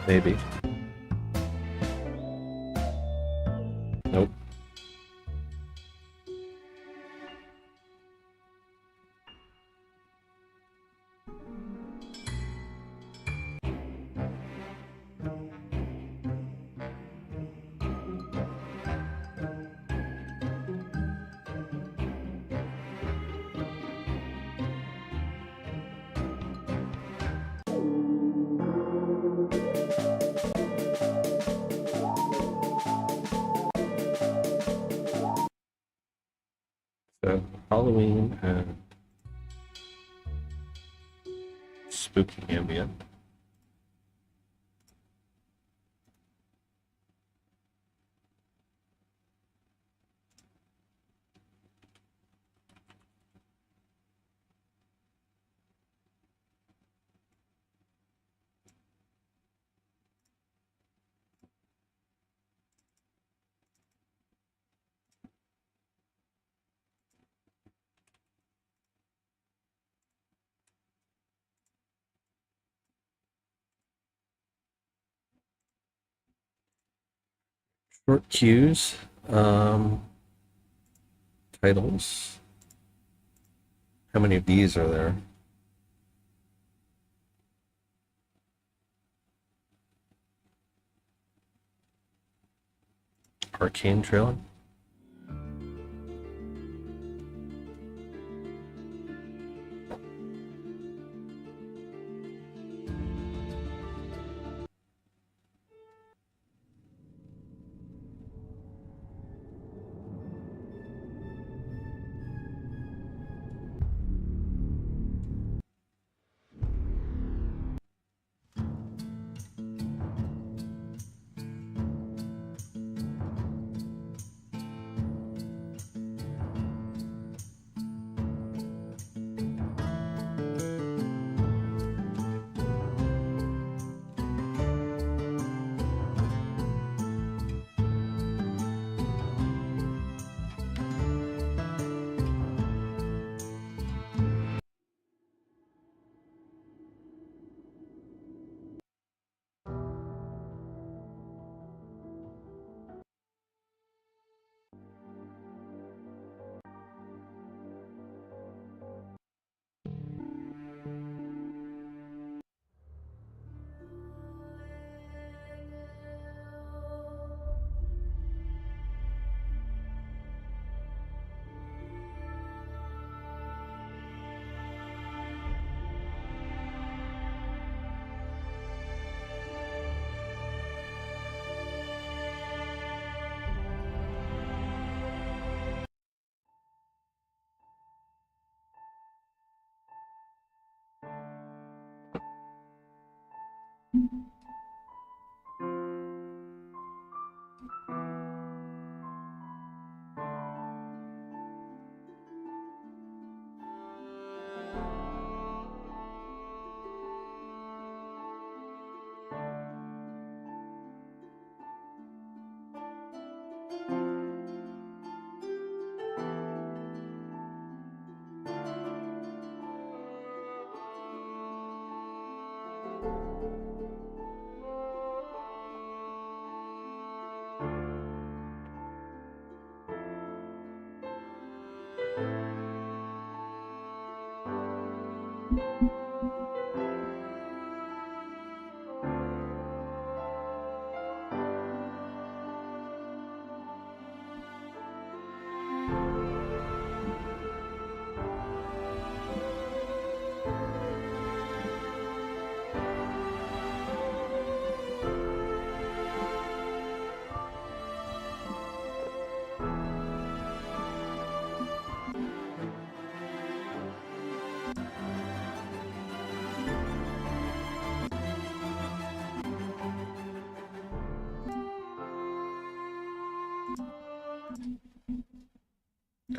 Maybe. Nope. So Halloween and spooky ambient. Short cues. Titles. How many of these are there? Arcane trailer.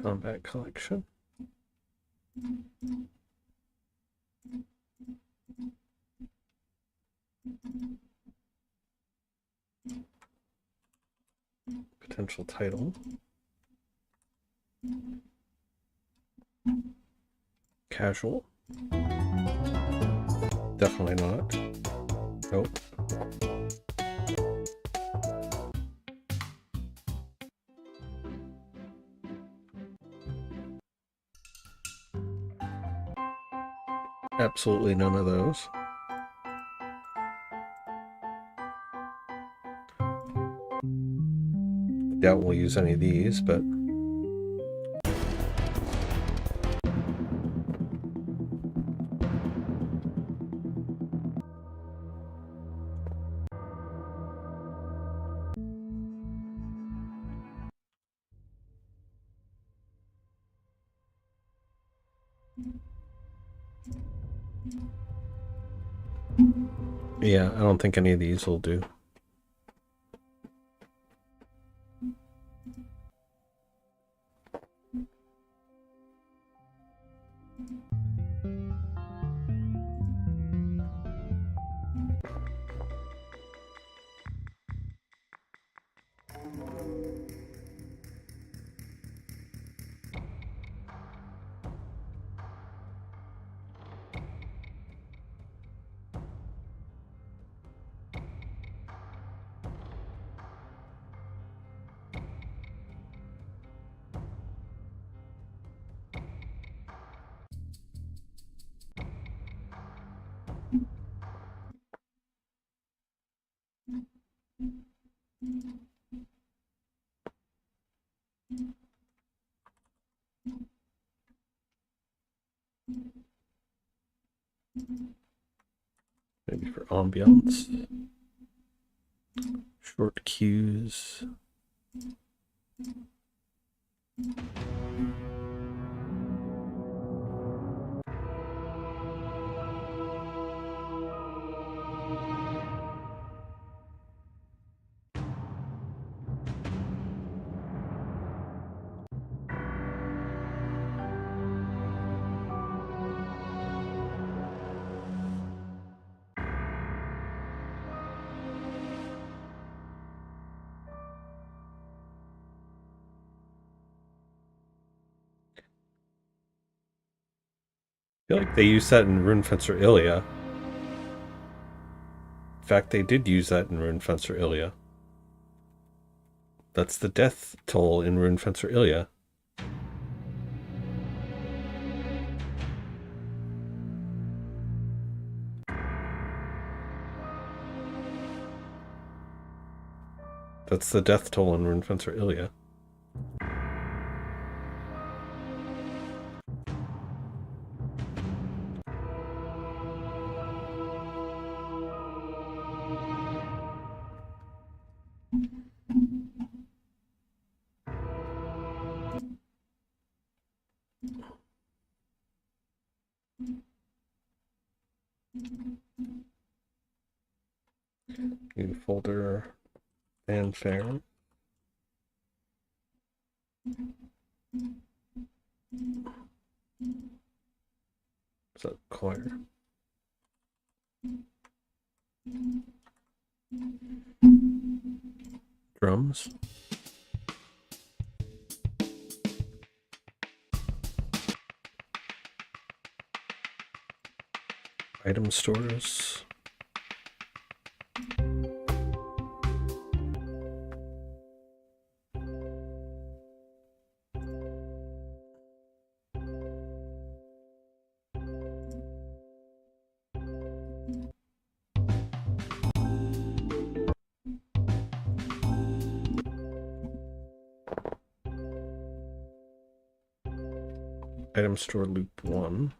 Combat collection. Potential title. Casual. Definitely not. Nope. Absolutely none of those. Doubt we'll use any of these, but yeah, I don't think any of these will do. Maybe for ambiance. Short cues. I feel like they used that in Runefencer Ilia. In fact, they did use that in Runefencer Ilia. That's the death toll in Runefencer Ilia. That's the death toll in Runefencer Ilia. New folder, fanfare. What's that, choir? Drums. Item stores. Item store loop 1.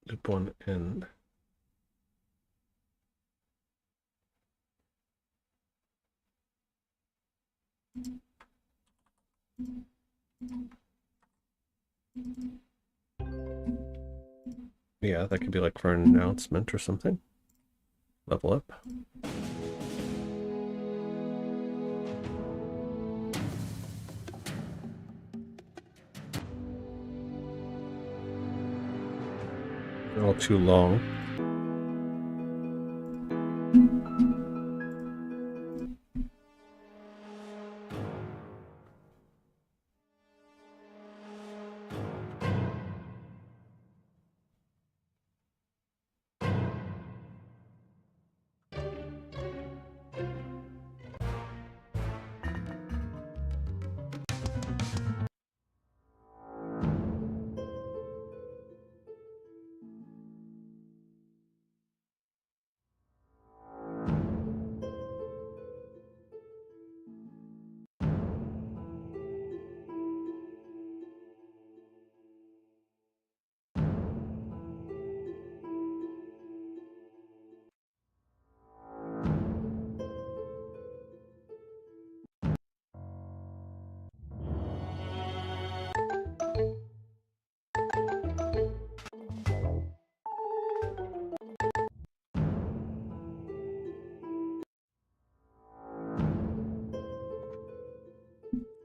Loop 1 end. Yeah, that could be like for an announcement or something. Level up. They're all too long.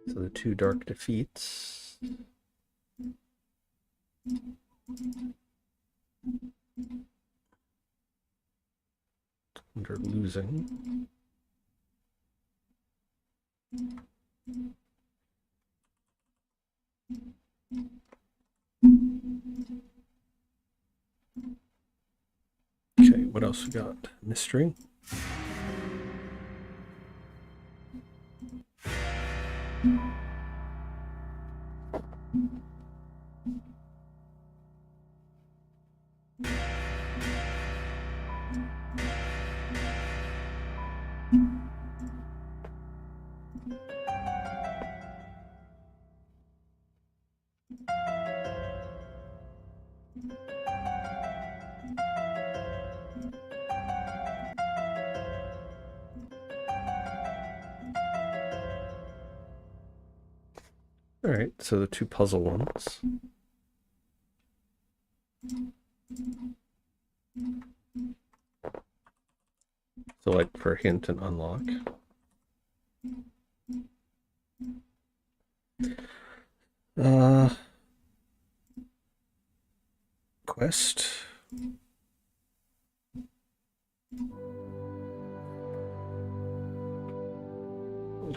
So the 2 dark defeats. Under losing. Okay, what else we got? Mystery. All right, so the 2 puzzle ones. So like for hint and unlock. Quest.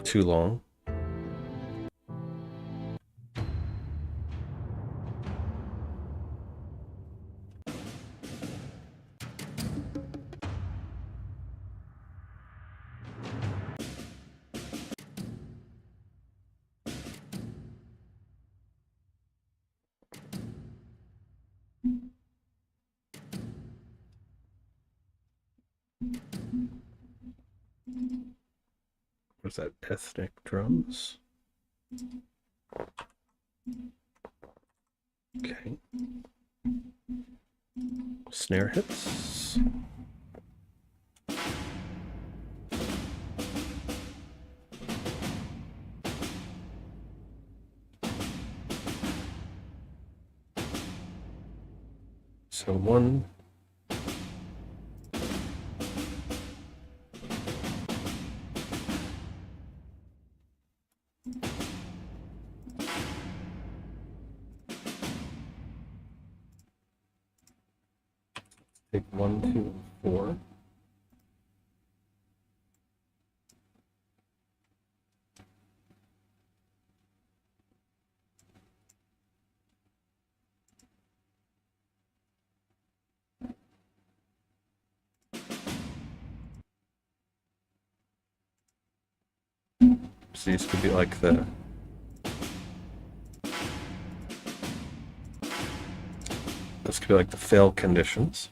Too long. What's that? Ethnic drums. Okay. Snare hits. So 1. Take 1, 2, and 4. So these could be like the this could be like the fail conditions.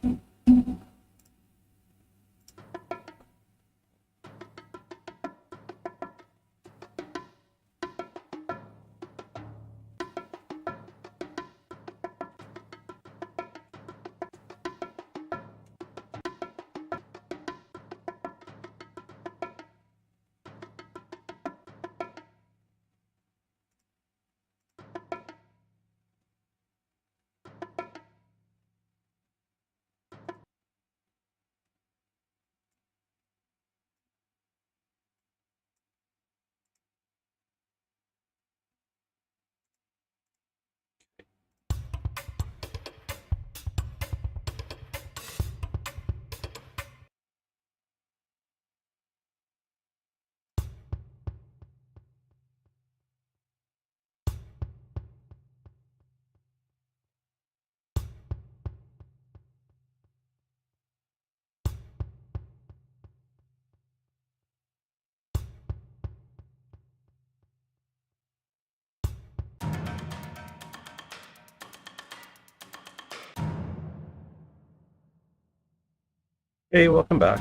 Hey, welcome back.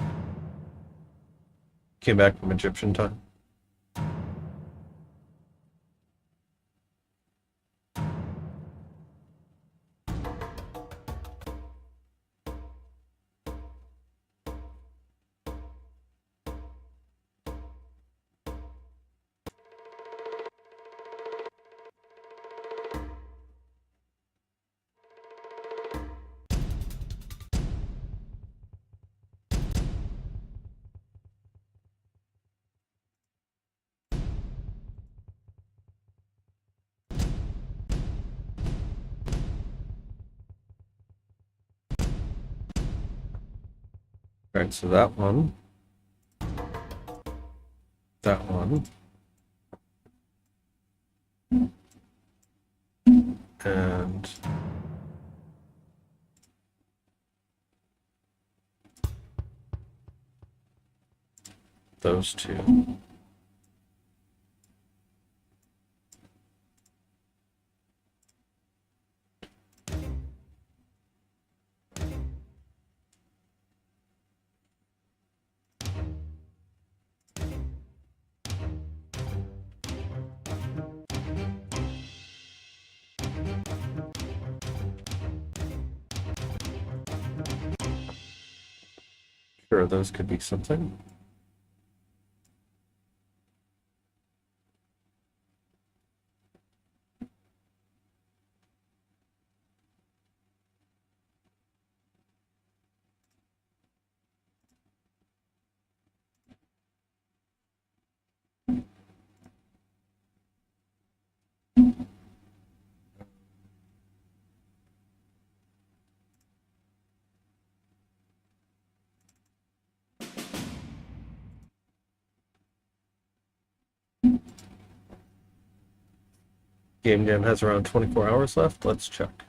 Came back from Egyptian time. All right, so that one, and those two. Sure, those could be something. Game Jam has around 24 hours left. Let's check.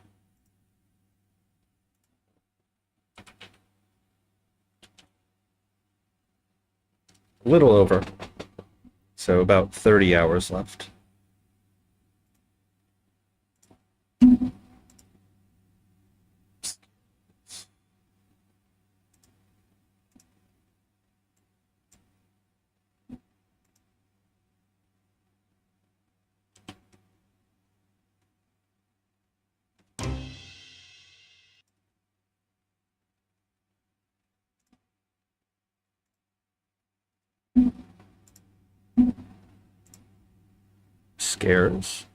A little over. So about 30 hours left. Scares.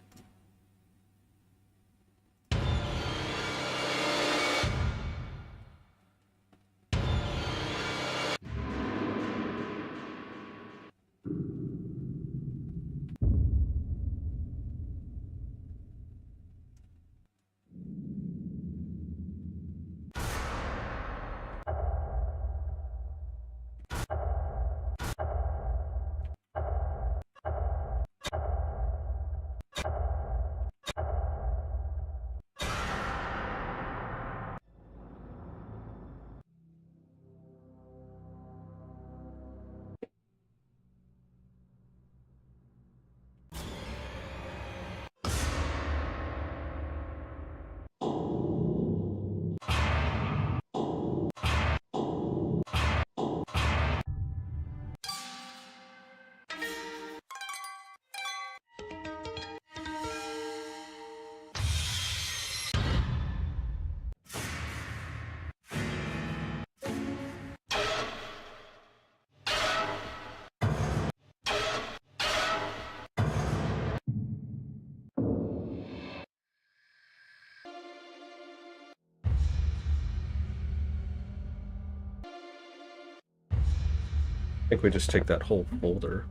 I think we just take that whole folder.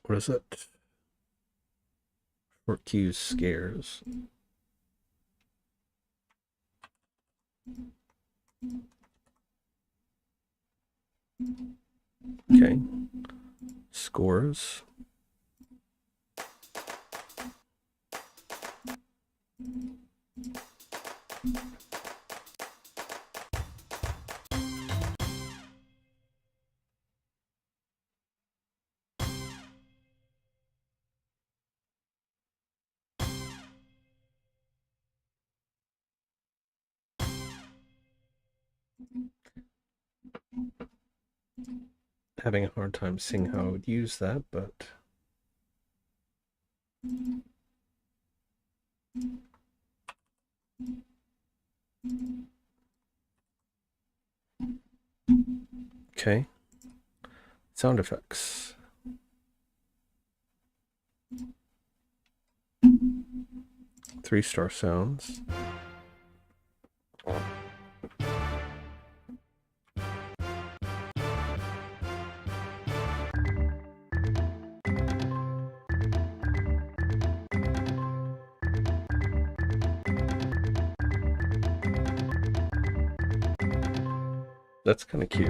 What is it? Short cues, scares. Okay. Scores. Having a hard time seeing how I would use that, but okay. Sound effects. Three-star sounds. That's kind of cute.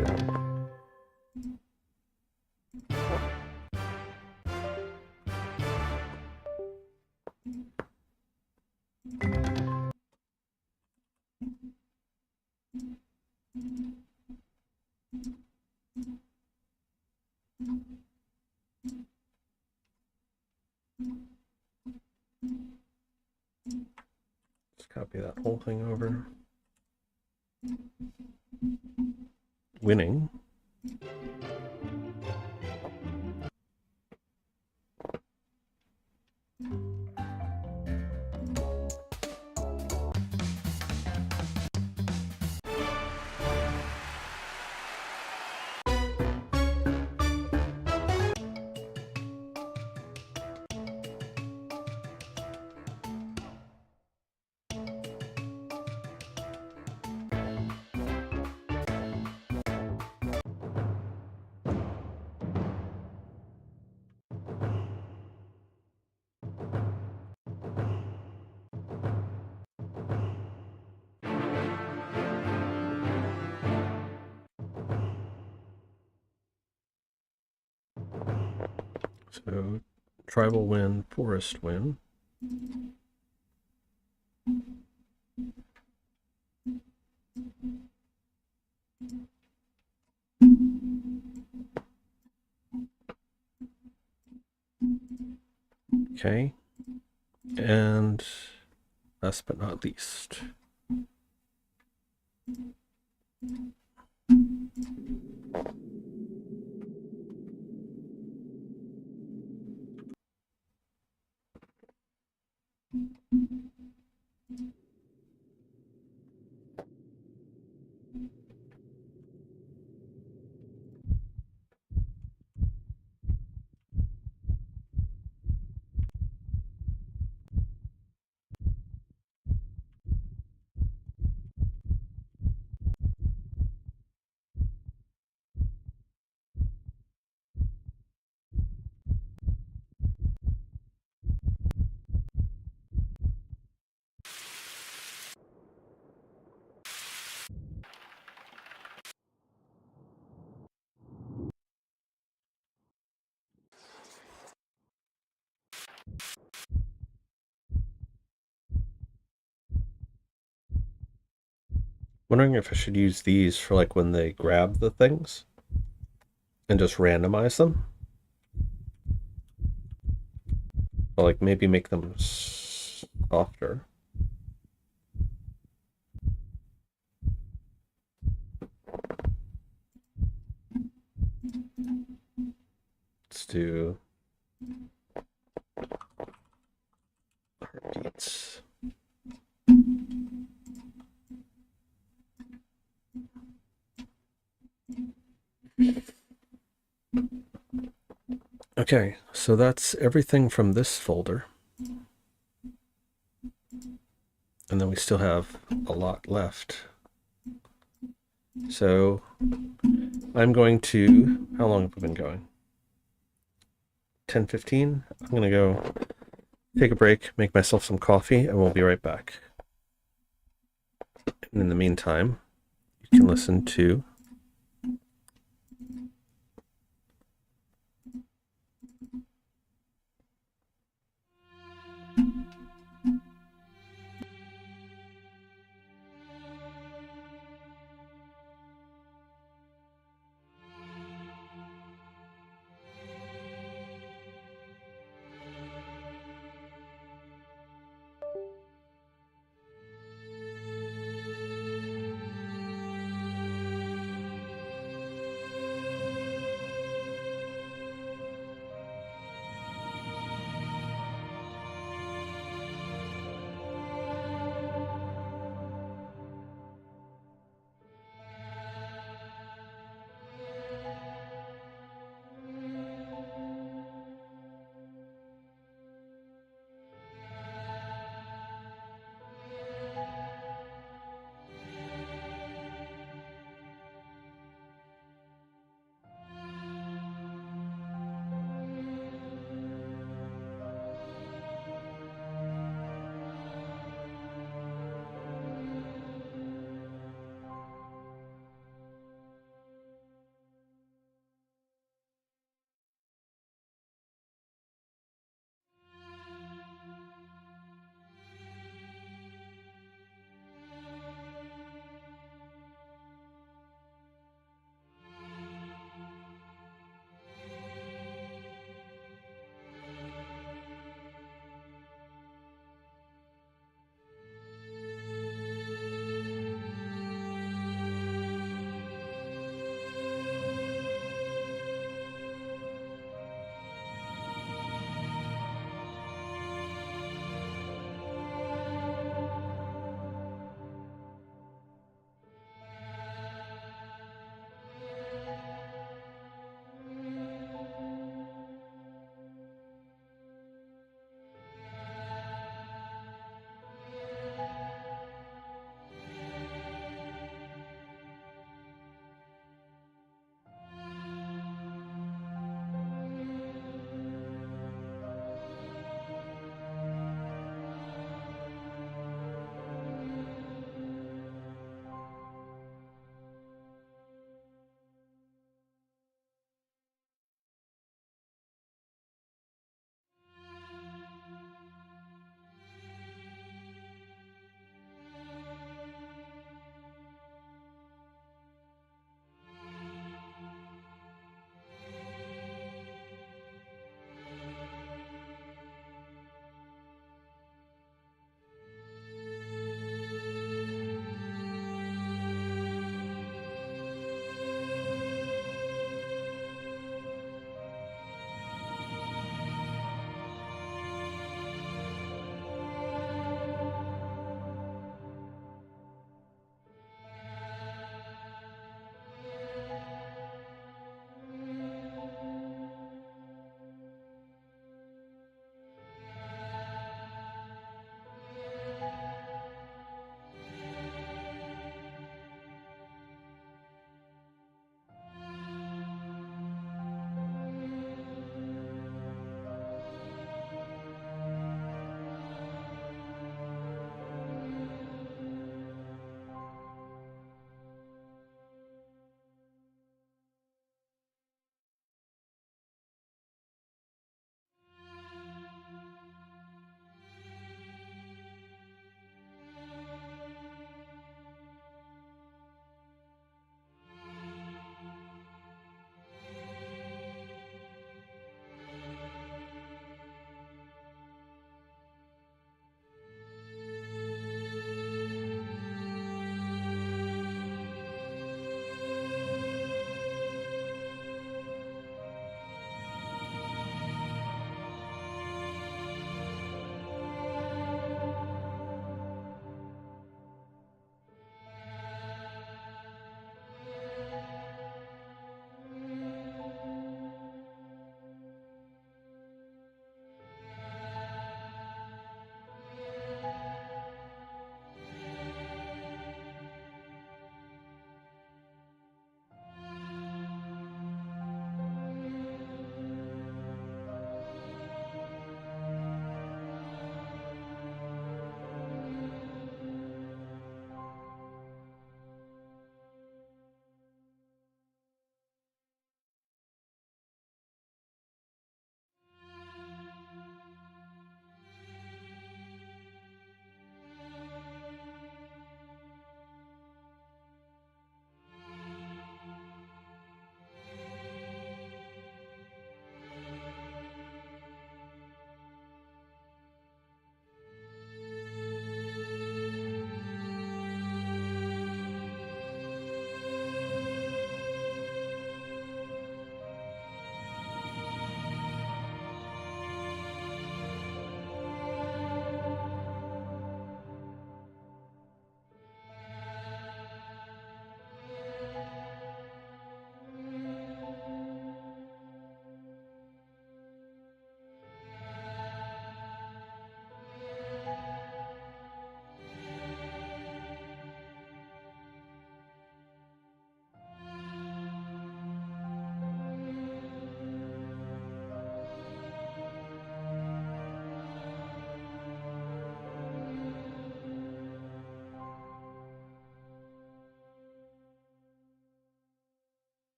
Let's copy that whole thing over. Winning. So, tribal win, forest win. Okay. And last but not least, wondering if I should use these for like when they grab the things and just randomize them. Or like maybe make them softer. Let's do heartbeats. Okay, so that's everything from this folder. And then we still have a lot left. So I'm going to, how long have we been going? 10:15. I'm going to go take a break, make myself some coffee, and we'll be right back. And in the meantime, you can listen to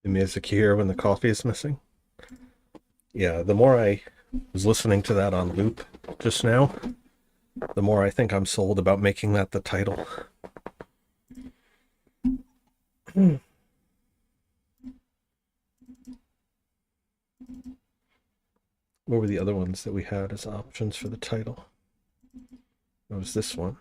The music you hear when the coffee is missing. Yeah, the more I was listening to that on loop just now, the more I think I'm sold about making that the title. What were the other ones that we had as options for the title? It was this one.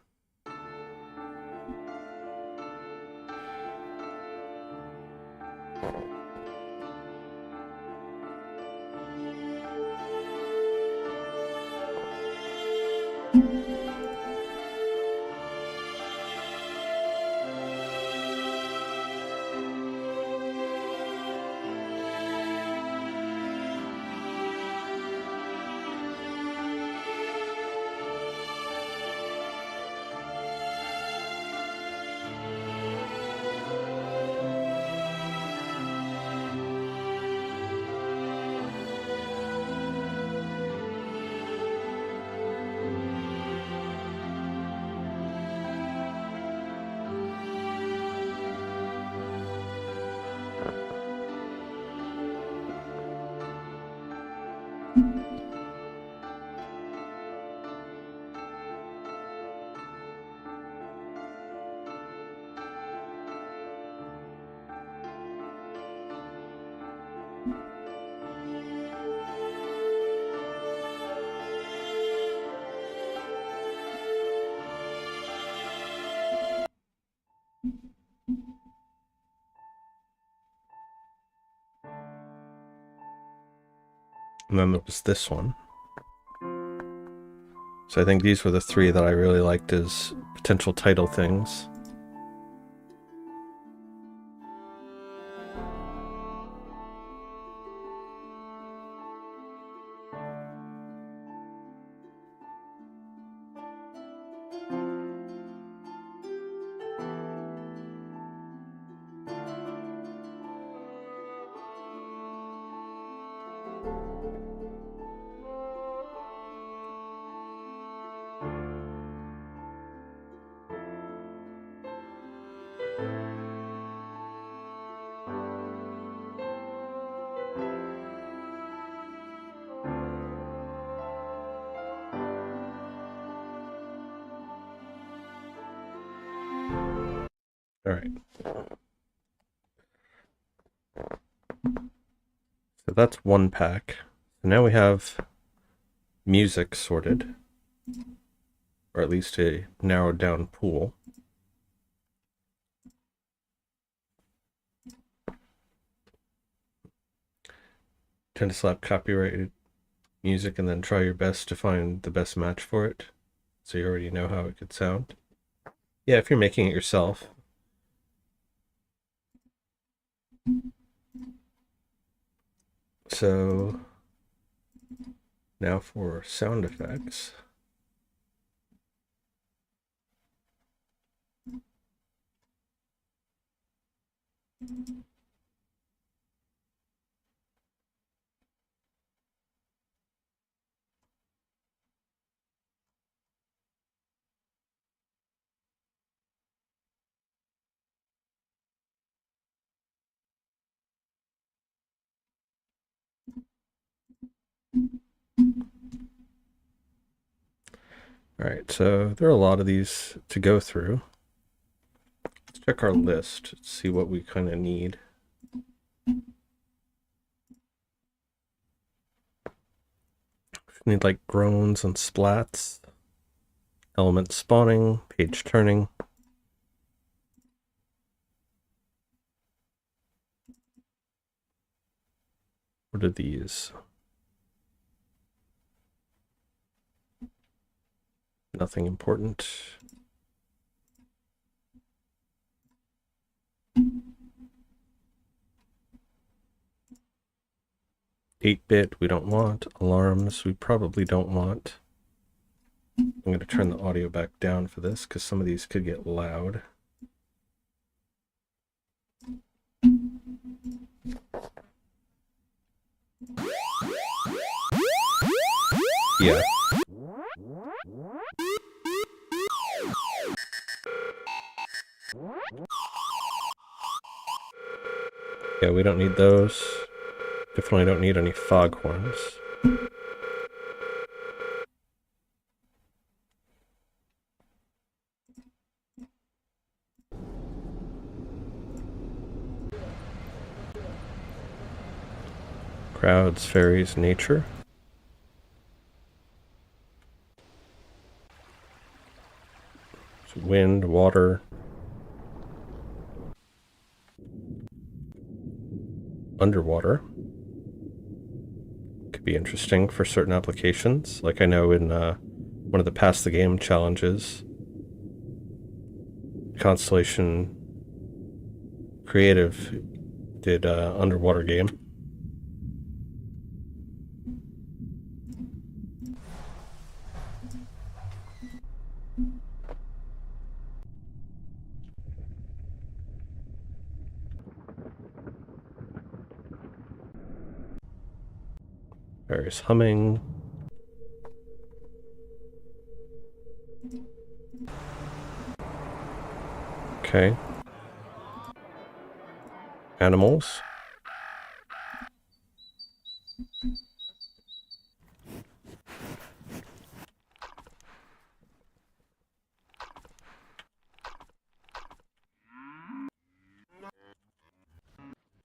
And then there was this one. So I think these were the three that I really liked as potential title things. All right. So that's one pack. So now we have music sorted, or at least a narrowed down pool. Tend to slap copyrighted music and then try your best to find the best match for it, so you already know how it could sound. Yeah, if you're making it yourself. So now for sound effects. All right, so there are a lot of these to go through. Let's check our list, see what we kind of need. We need like groans and splats, element spawning, page turning. What are these? Nothing important. 8-bit we don't want. Alarms we probably don't want. I'm going to turn the audio back down for this because some of these could get loud. Yeah. Yeah, we don't need those. Definitely don't need any foghorns. Crowds, fairies, nature. Wind, water. Underwater. Could be interesting for certain applications. Like I know in one of the Pass the Game challenges, Constellation Creative did underwater game. Various humming. Okay. Animals.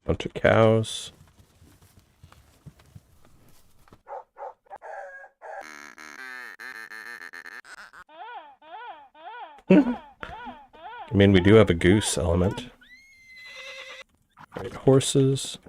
Bunch of cows. I mean, we do have a goose element. Right, horses.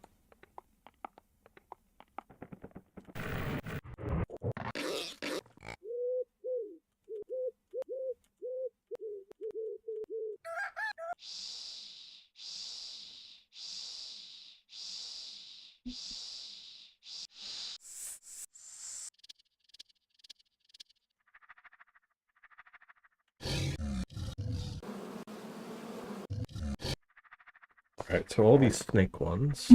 Alright, so all these snake ones.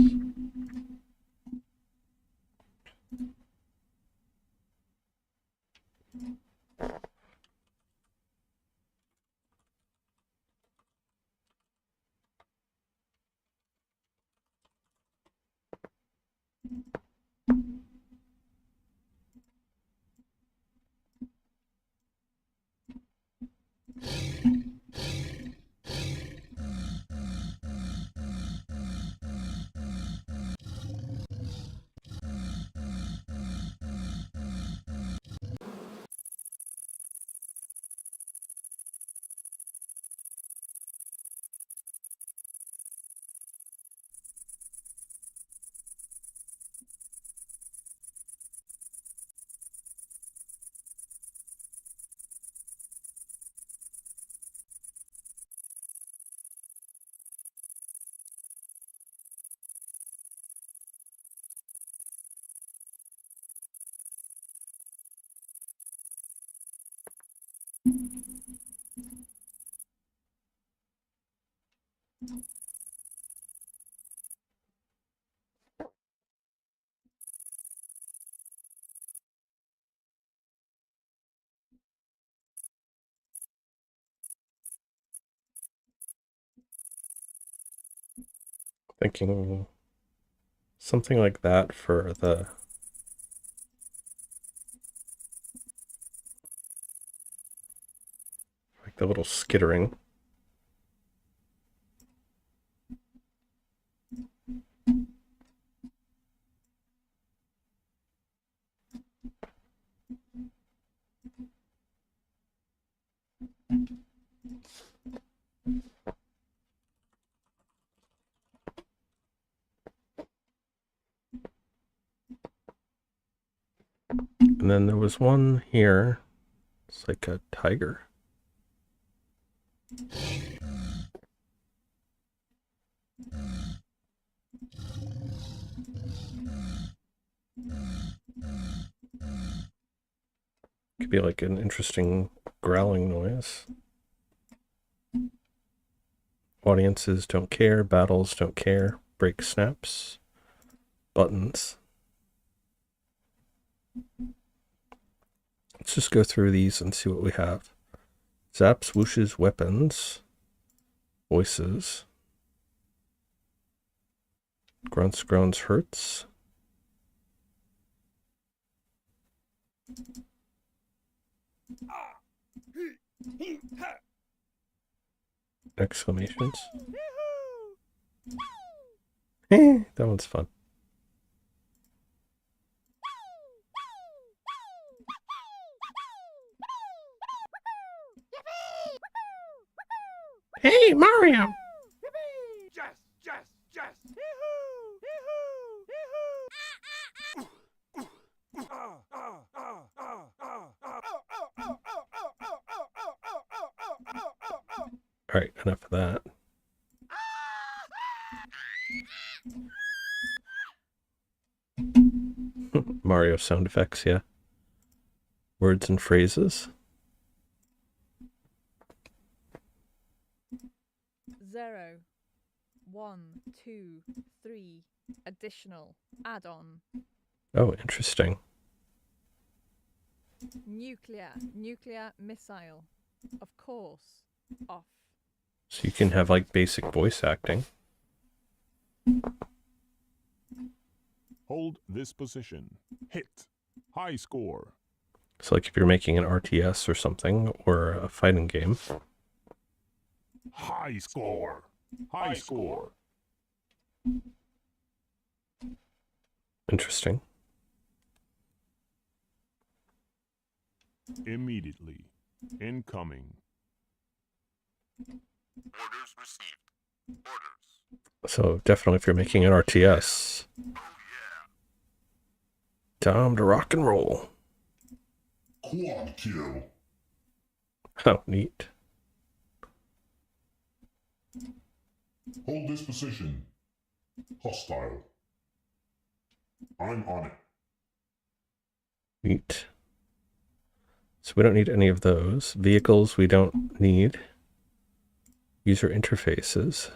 Thinking something like that for the like the little skittering. And then there was one here. It's like a tiger. Could be like an interesting growling noise. Audiences don't care, battles don't care, break snaps, buttons. Let's just go through these and see what we have. Zaps, whooshes, weapons, voices. Grunts, groans, hurts. Exclamations. That one's fun. Hey, Mario! Alright, enough of that. Mario sound effects, yeah. Words and phrases. 0, 1, 2, 3, additional, add-on. Oh, interesting. Nuclear, missile. Of course, off. So you can have like basic voice acting. Hold this position. Hit. High score. So like if you're making an RTS or something, or a fighting game. High score. High score. Interesting. Immediately. Incoming. Orders received. Orders. So definitely if you're making an RTS. Oh yeah. Time to rock and roll. Quad kill. Oh, neat. Hold this position. Hostile. I'm on it. Neat. So we don't need any of those. Vehicles we don't need. User interfaces.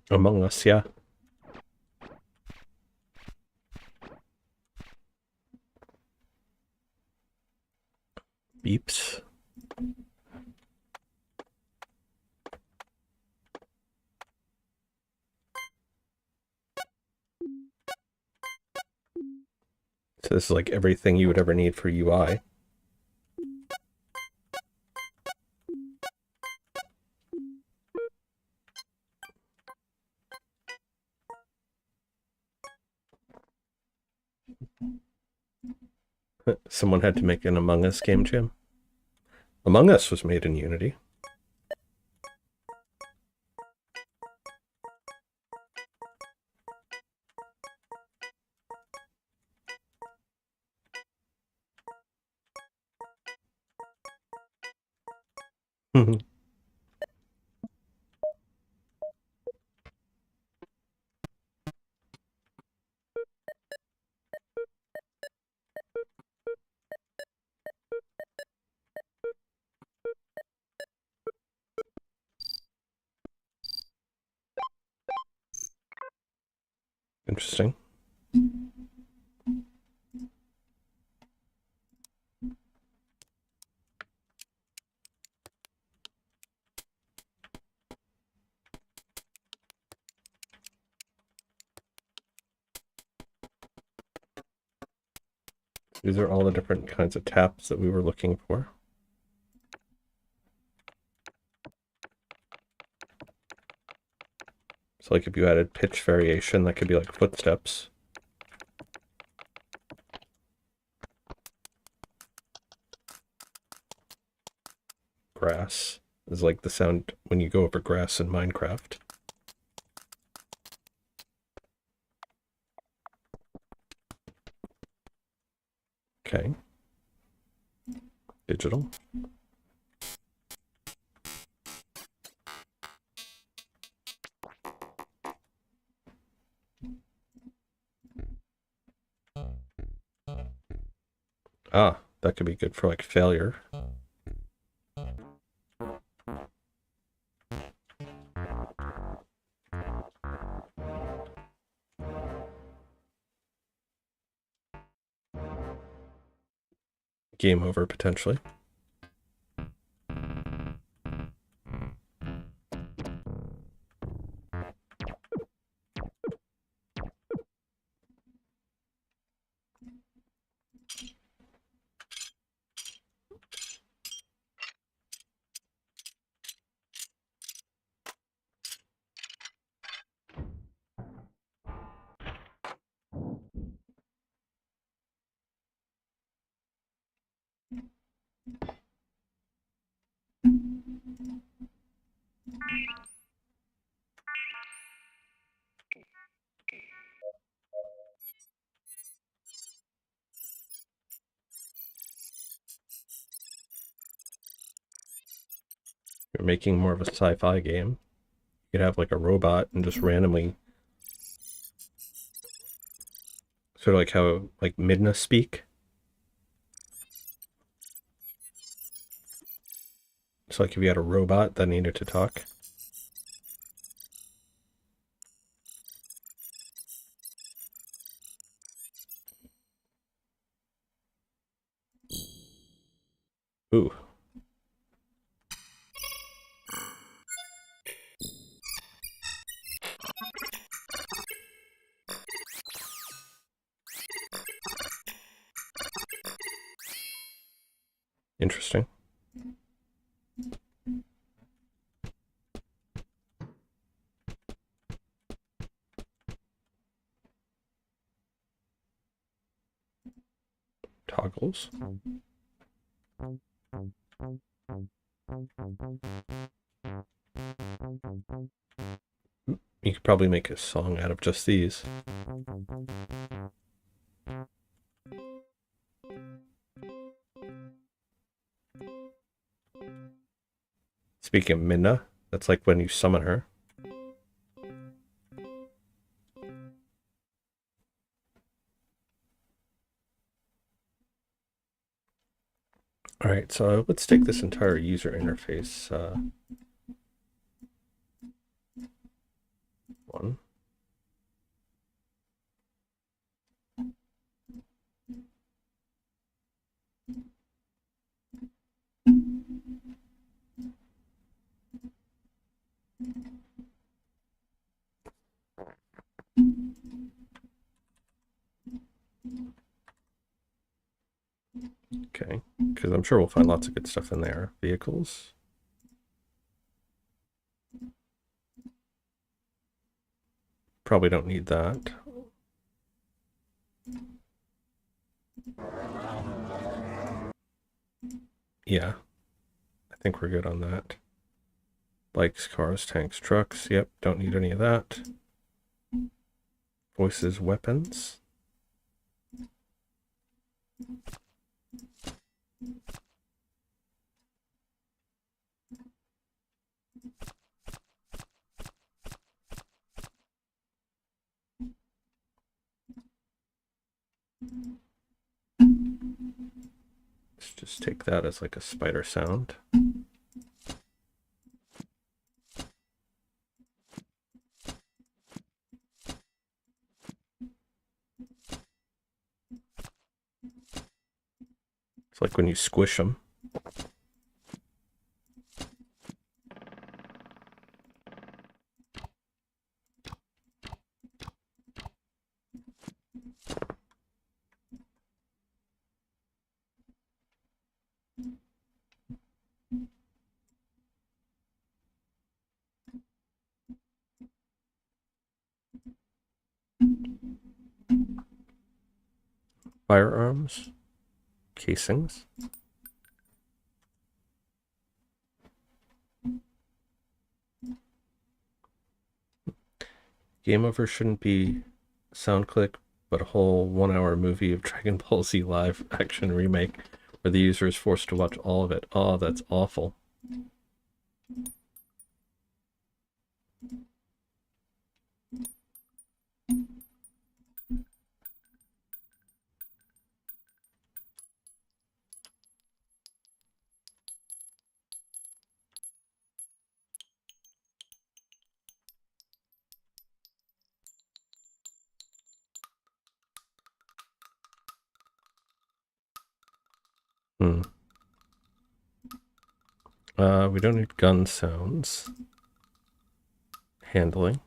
Among Us, yeah. Beeps. So this is like everything you would ever need for UI. Someone had to make an Among Us game jam. Among Us was made in Unity. Interesting. These are all the different kinds of taps that we were looking for. So like if you added pitch variation, that could be like footsteps. Grass is like the sound when you go over grass in Minecraft. Okay. Digital. Ah, that could be good for like failure. Game over potentially. You're making more of a sci-fi game. You could have like a robot and just randomly, sort of like how like Midna speak. It's like if you had a robot that needed to talk. Ooh. Interesting. Toggles. You could probably make a song out of just these. Speaking of Midna, that's like when you summon her. All right, so let's take this entire user interface. One. Okay, because I'm sure we'll find lots of good stuff in there. Vehicles. Probably don't need that. Yeah, I think we're good on that. Bikes, cars, tanks, trucks. Yep, don't need any of that. Voices, weapons. Let's just take that as like a spider sound. It's like when you squish them. Firearms, casings. Game over shouldn't be sound click but a whole 1 hour movie of Dragon Ball Z live action remake where the user is forced to watch all of it. Oh, that's awful. Hmm. We don't need gun sounds. Handling.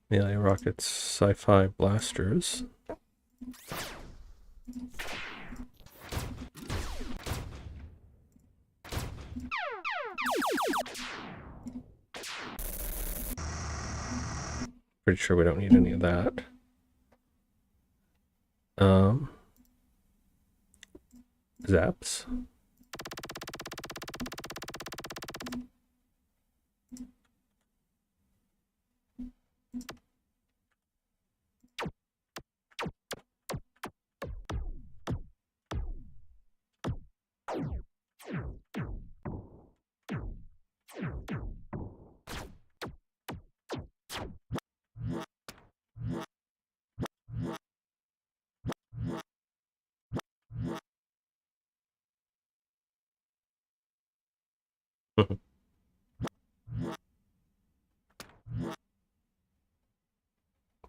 Melee rockets, sci-fi blasters. Pretty sure we don't need any of that. Zaps.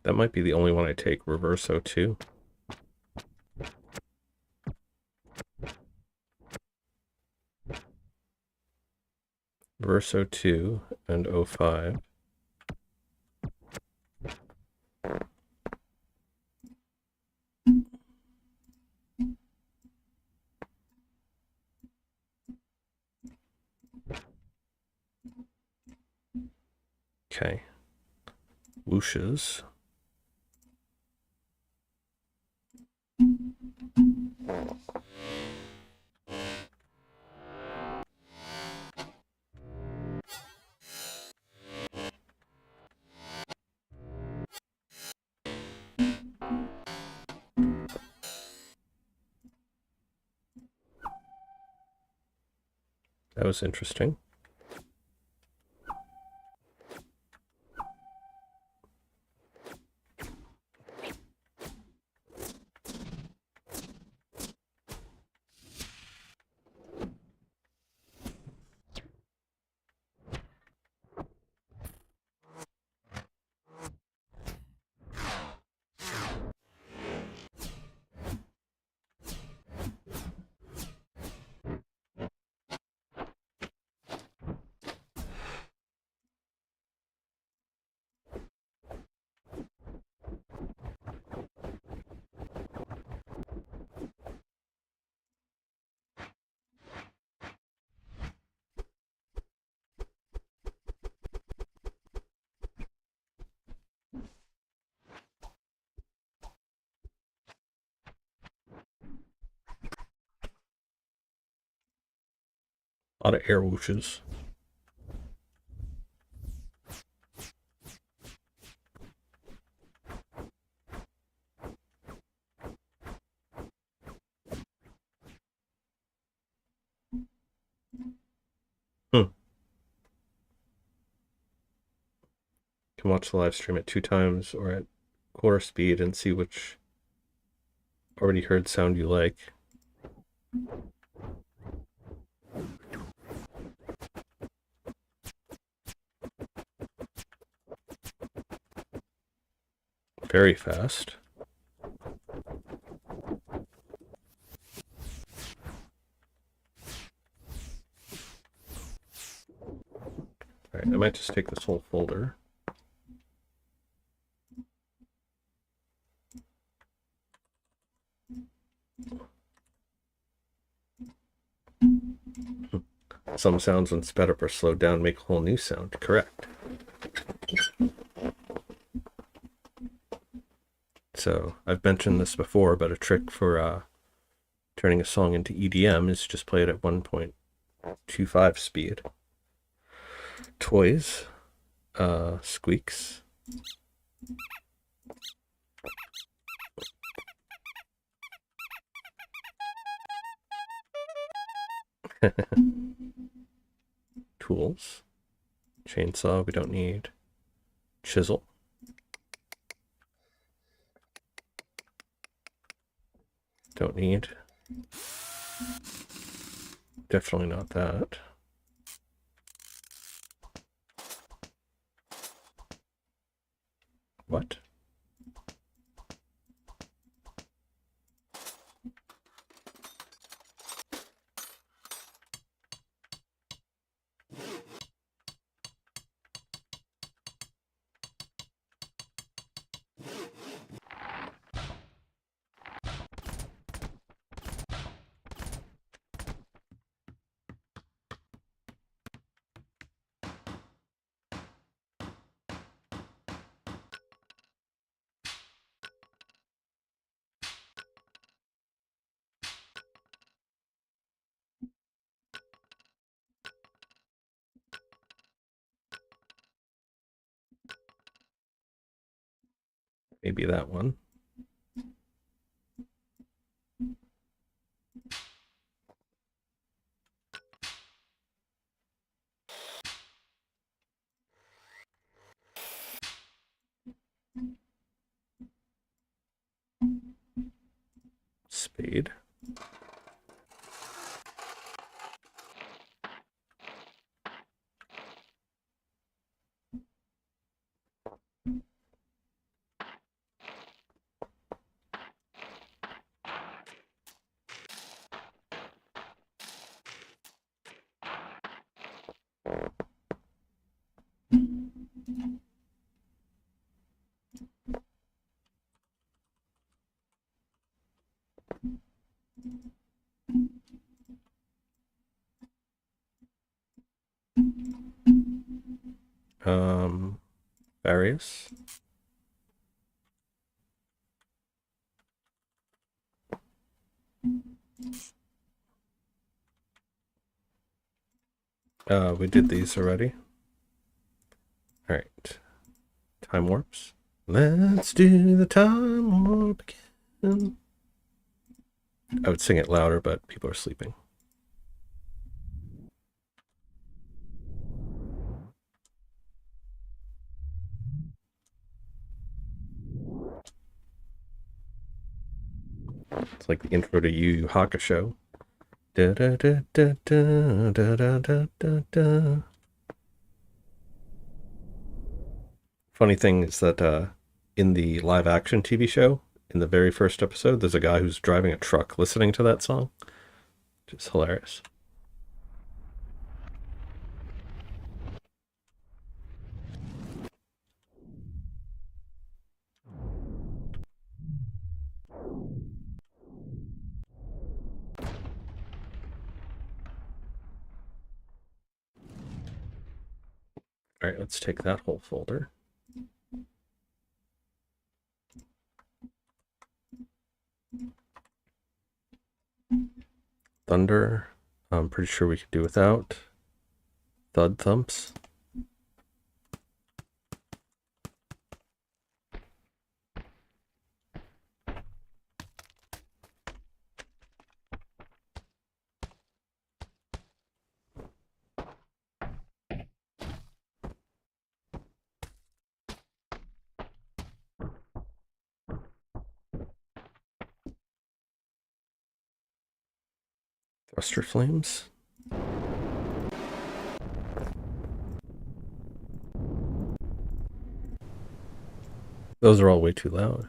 That might be the only one I take. Reverso 2. Verso 2 and 05. Okay. Whooshes. That was interesting. A lot of air whooshes. Can watch the live stream at 2 times or at quarter speed and see which already heard sound you like. Very fast. Alright, I might just take this whole folder. Some sounds when sped up or slowed down make a whole new sound. Correct. So I've mentioned this before, but a trick for turning a song into EDM is just play it at 1.25 speed. Toys, squeaks. Tools, chainsaw, we don't need. Chisel. Don't need. Definitely not that. What? Maybe that one. Spade. Various. We did these already. All right. Time warps. Let's do the time warp again. I would sing it louder, but people are sleeping. It's like the intro to Yu Yu Hakusho. Da da da da da da da da da da. Funny thing is that in the live action TV show, in the very first episode, there's a guy who's driving a truck listening to that song, which is hilarious. All right, let's take that whole folder. Thunder, I'm pretty sure we could do without. Thud thumps. Thruster flames. Those are all way too loud.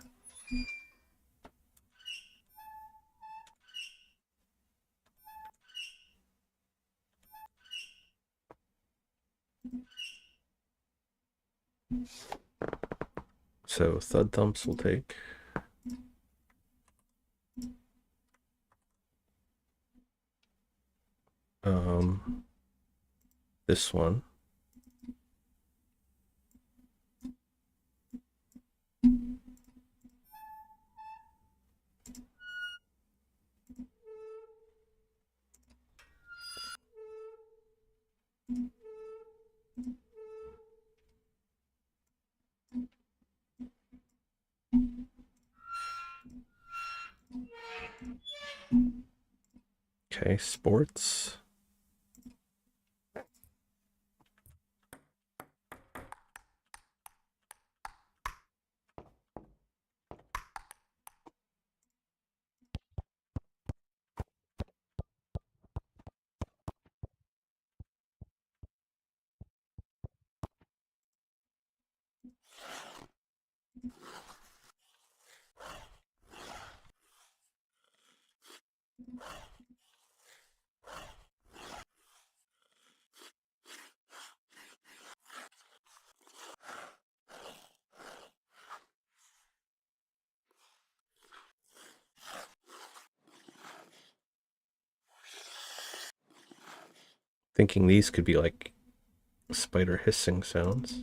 So thud thumps will take. This one. Okay, sports. Thinking these could be like spider hissing sounds.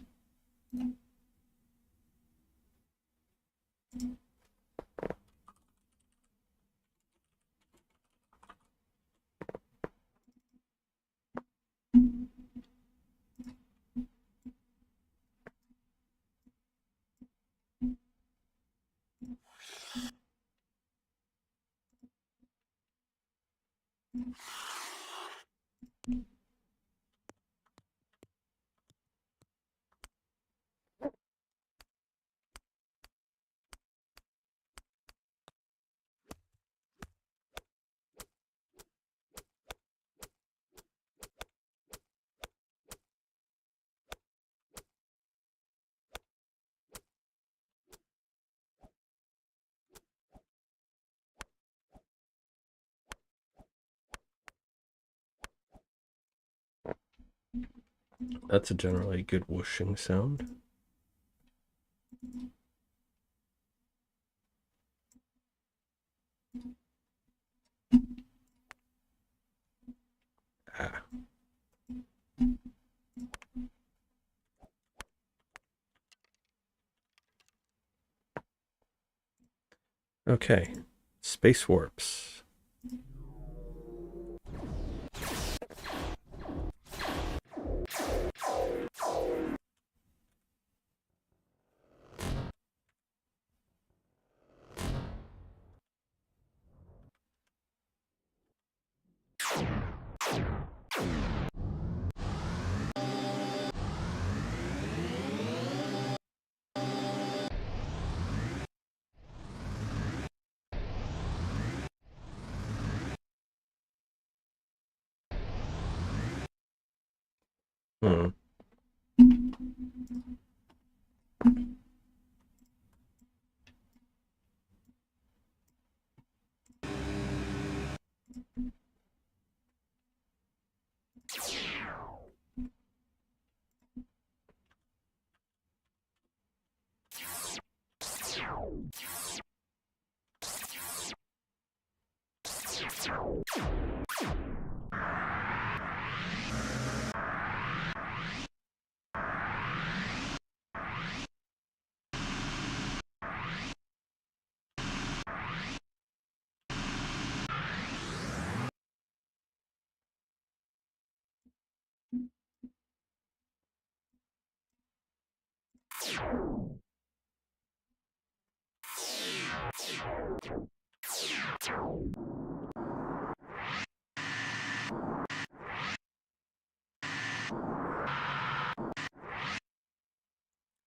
That's a generally good whooshing sound. Ah. Okay, space warps. Hmm.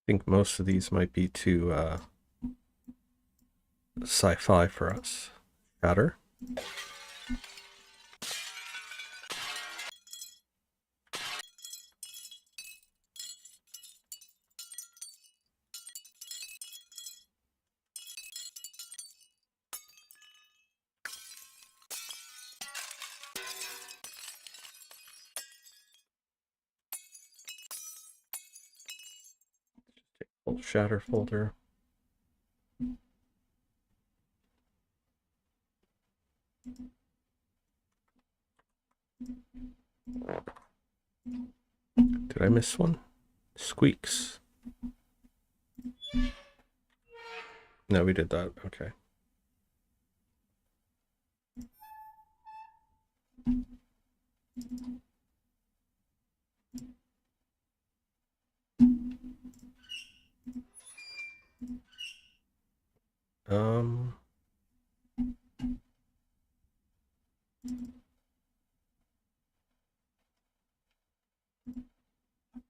I think most of these might be too sci-fi for us. Shatter. Full shatter folder. Did I miss one? Squeaks. No, we did that. Okay. Um.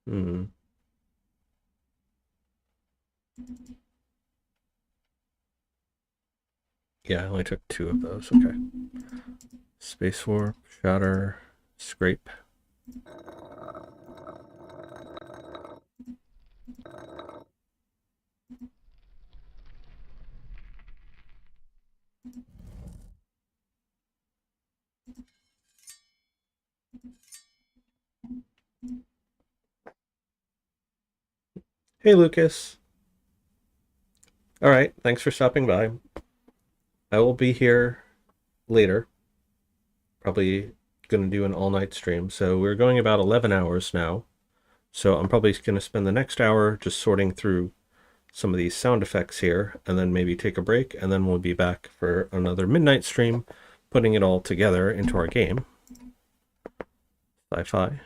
Hmm. Yeah, I only took 2 of those. Okay. Space warp, shatter, scrape. Hey, Lucas. All right, thanks for stopping by. I will be here later. Probably going to do an all-night stream. So we're going about 11 hours now. So I'm probably going to spend the next hour just sorting through some of these sound effects here, and then maybe take a break, and then we'll be back for another midnight stream, putting it all together into our game. Sci-fi.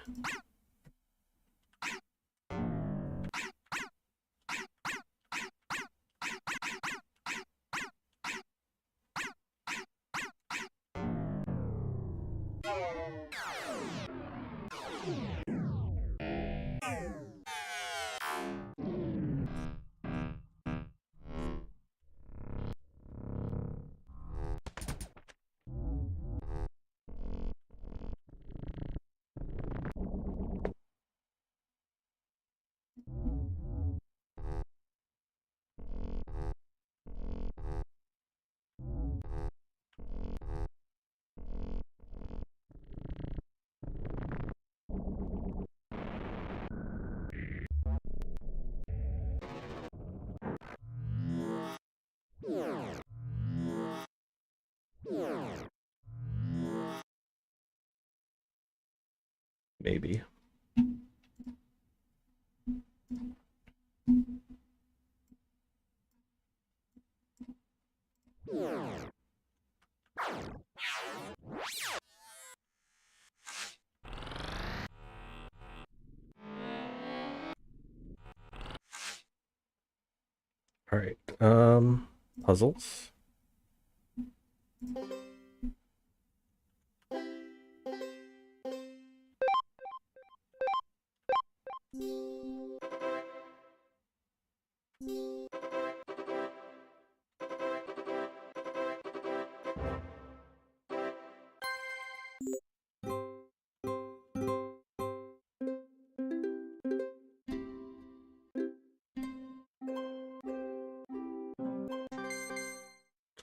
Maybe. All right. Puzzles.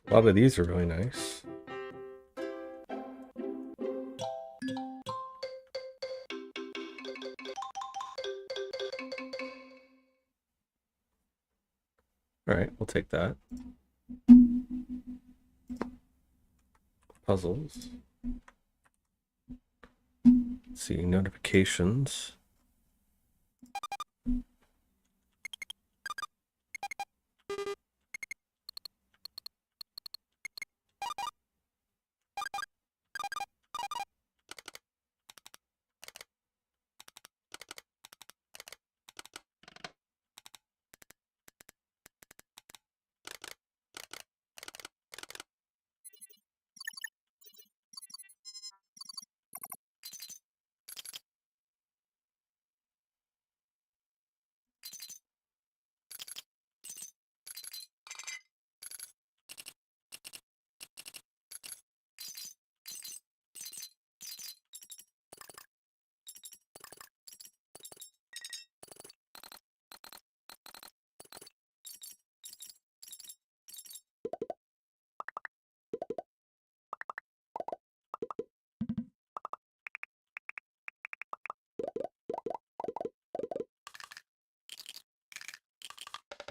A lot of these are really nice. All right, we'll take that. Puzzles. Let's see, notifications.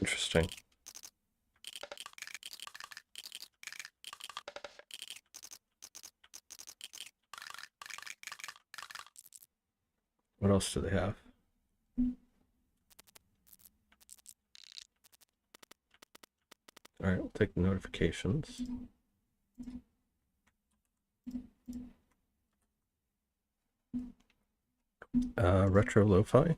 Interesting. What else do they have? All right, we'll take the notifications. Retro lo-fi.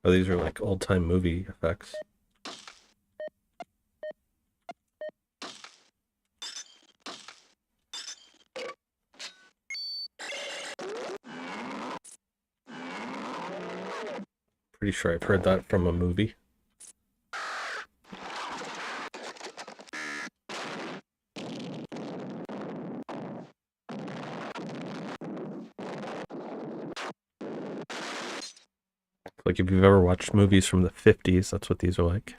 Oh, these are like old-time movie effects. Pretty sure I've heard that from a movie. Like if you've ever watched movies from the 50s, that's what these are like.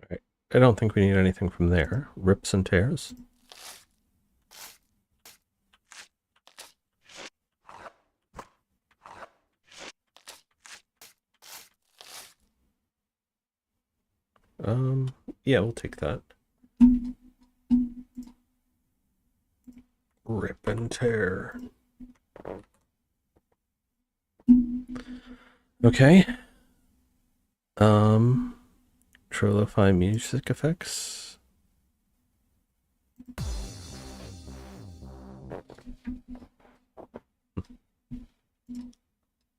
Right. I don't think we need anything from there. Rips and tears. Yeah, we'll take that. Rip and tear. Okay. Trilify music effects.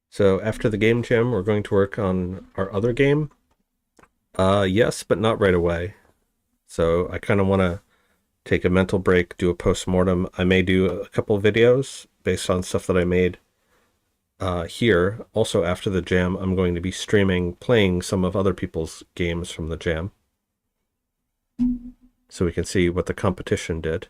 So after the game jam, we're going to work on our other game. Yes, but not right away. So I kind of want to take a mental break, do a post-mortem. I may do a couple videos based on stuff that I made here. Also, after the jam, I'm going to be streaming, playing some of other people's games from the jam, so we can see what the competition did.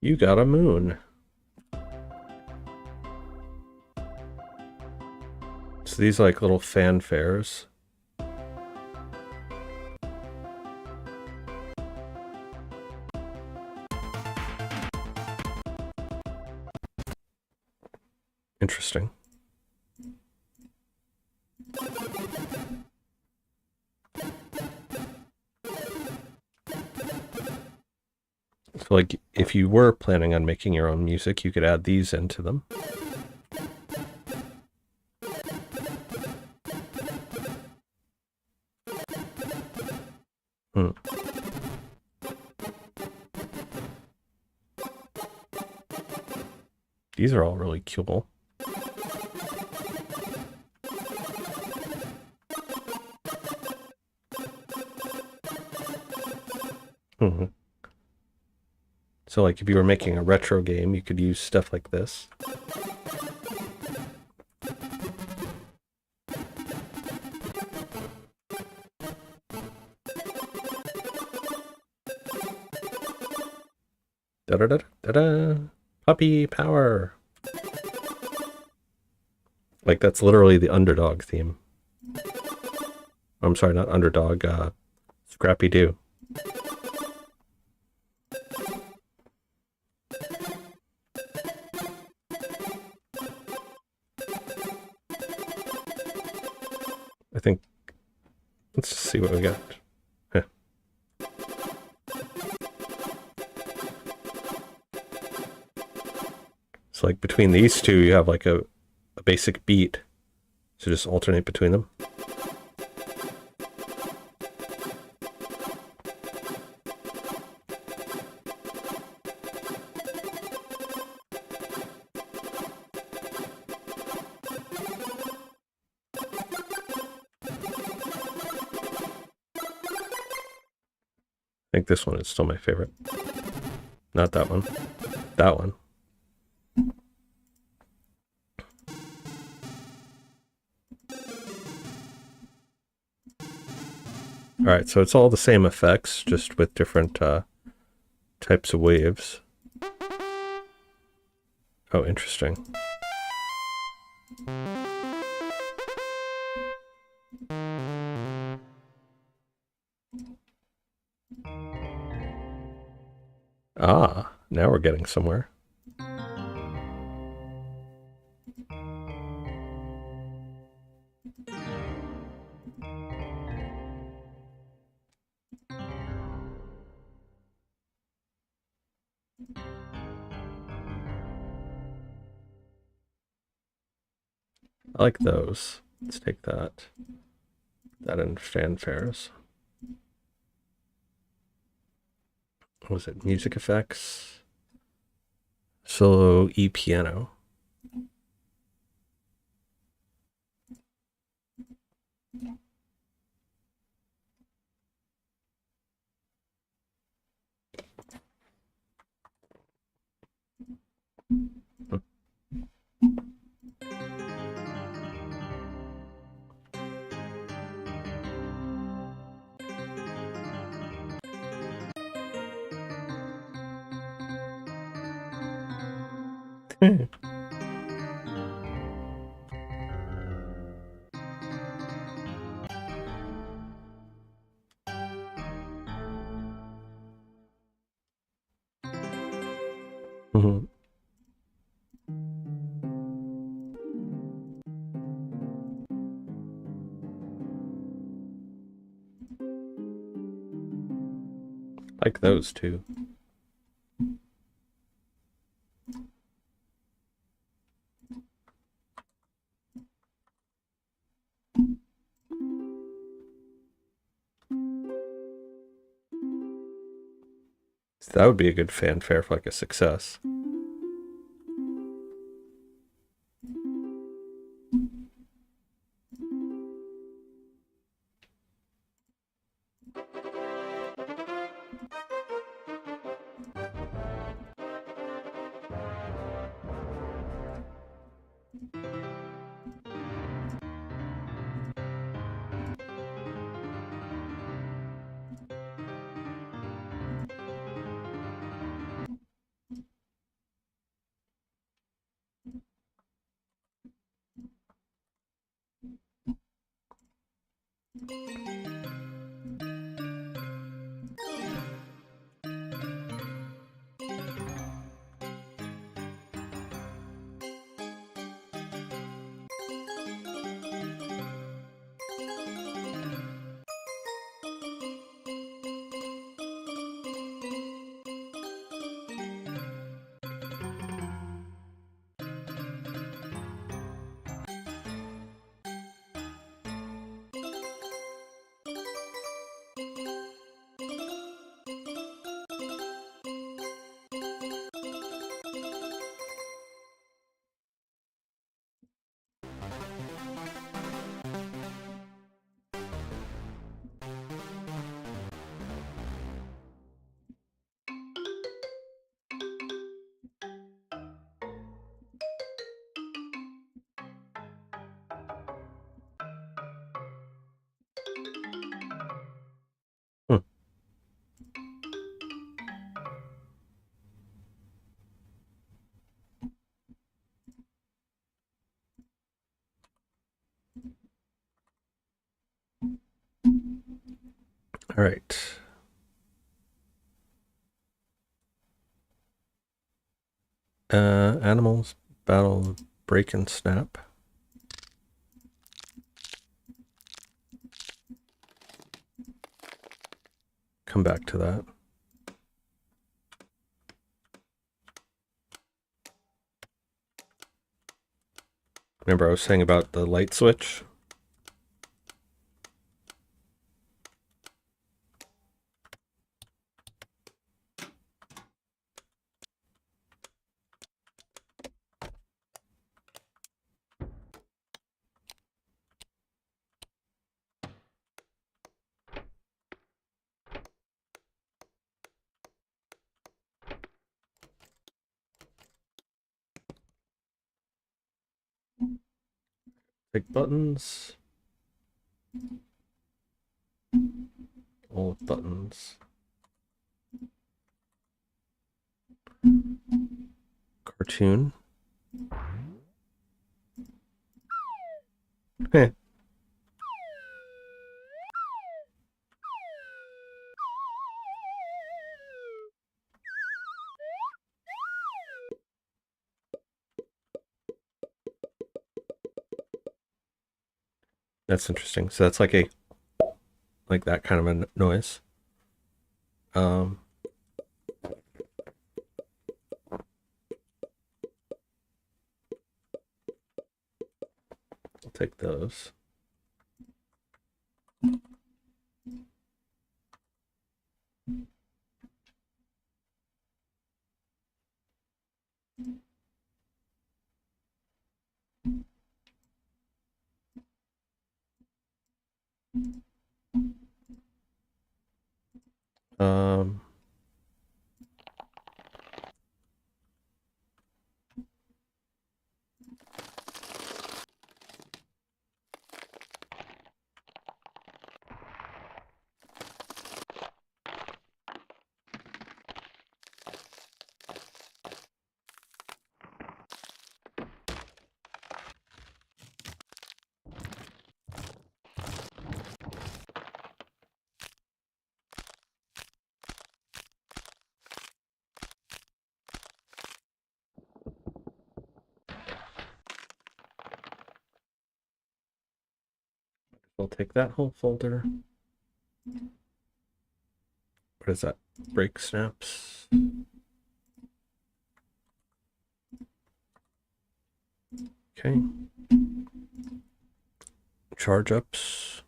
You got a moon. So these are like little fanfares. Interesting. So like if you were planning on making your own music, you could add these into them. These are all really cool. So like if you were making a retro game, you could use stuff like this. Da da da da da. Puppy power. Like, that's literally the underdog theme. I'm sorry, not underdog, Scrappy Doo. I think, let's see what we got. Heh. So like between these two, you have like a basic beat. So just alternate between them. I think this one is still my favorite. Not that one. That one. Alright, so it's all the same effects, just with different types of waves. Oh, interesting. Ah, now we're getting somewhere. I like those. Let's take that. That in fanfares. What was it? Music effects. Solo E piano. Mhm. Like those two. So that would be a good fanfare for like a success. Hmm. All right. Animals battle break and snap. Come back to that. Remember I was saying about the light switch? Big buttons. All buttons. Cartoon. Heh. That's interesting. So that's like that kind of a noise. Um, I'll take those. Um, I'll take that whole folder. What is that? Break snaps. Okay. Charge ups.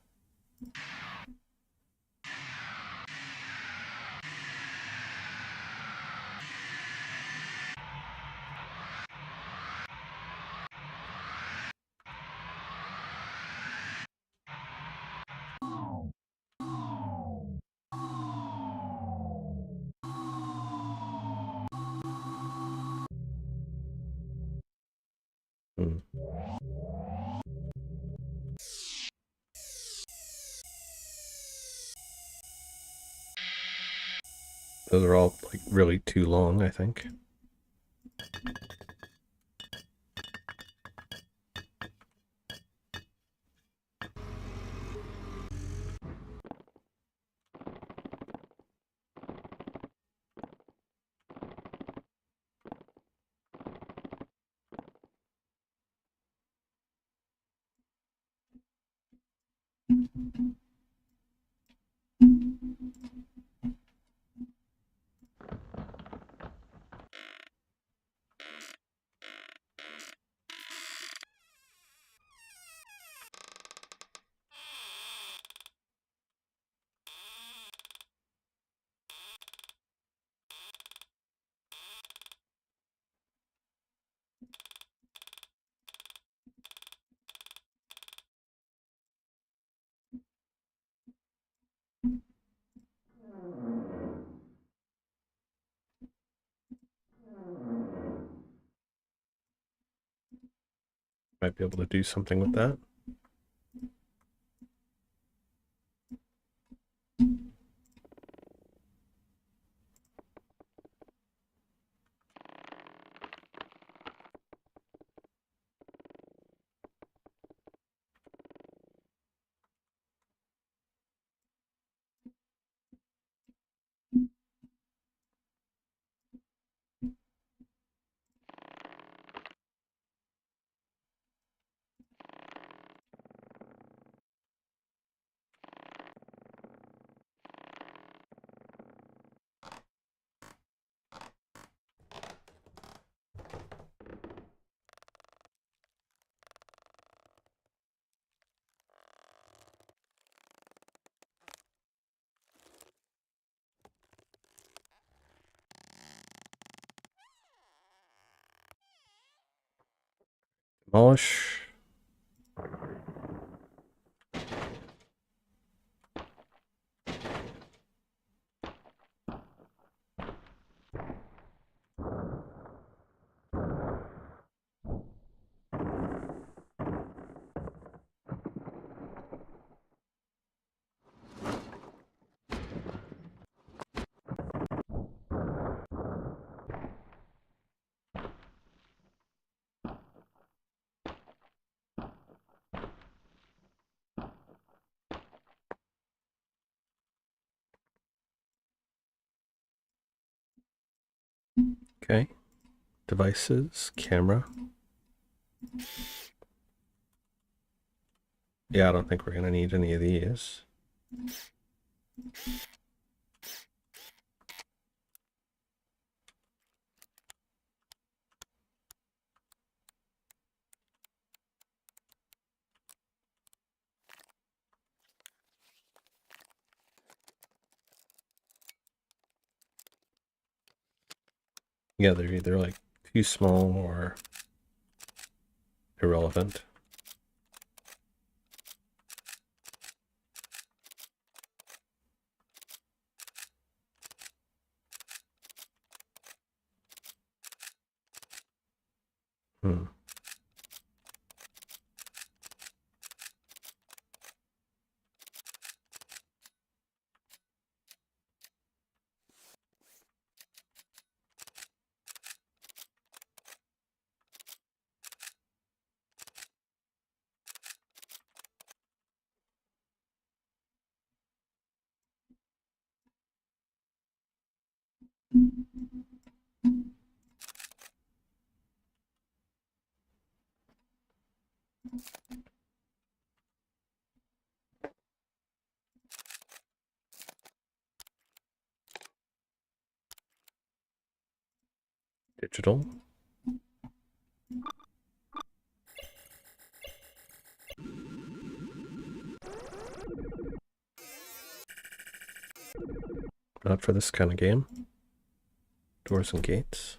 Hmm. Those are all like really too long, I think. Might be able to do something with that. Demolish. Okay. Devices, camera. Yeah, I don't think we're going to need any of these. Yeah, they're either like too small or irrelevant. Hmm. Digital. Not for this kind of game. Doors and gates.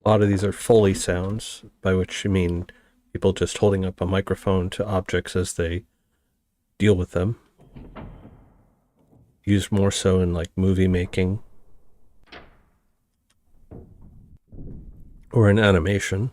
A lot of these are Foley sounds, by which you mean people just holding up a microphone to objects as they deal with them. Used more so in like movie making or in animation.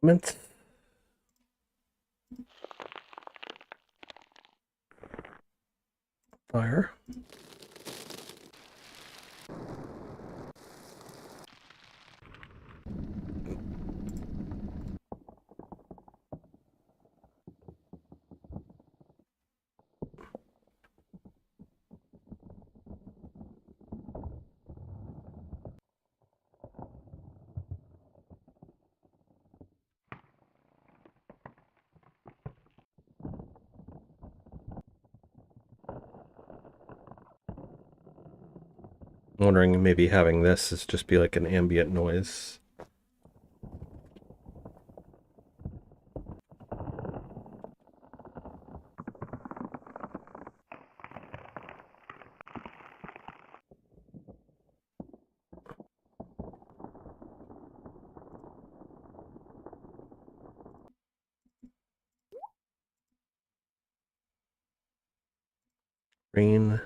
Refinements. Fire. I'm wondering maybe having this is just be like an ambient noise. Green.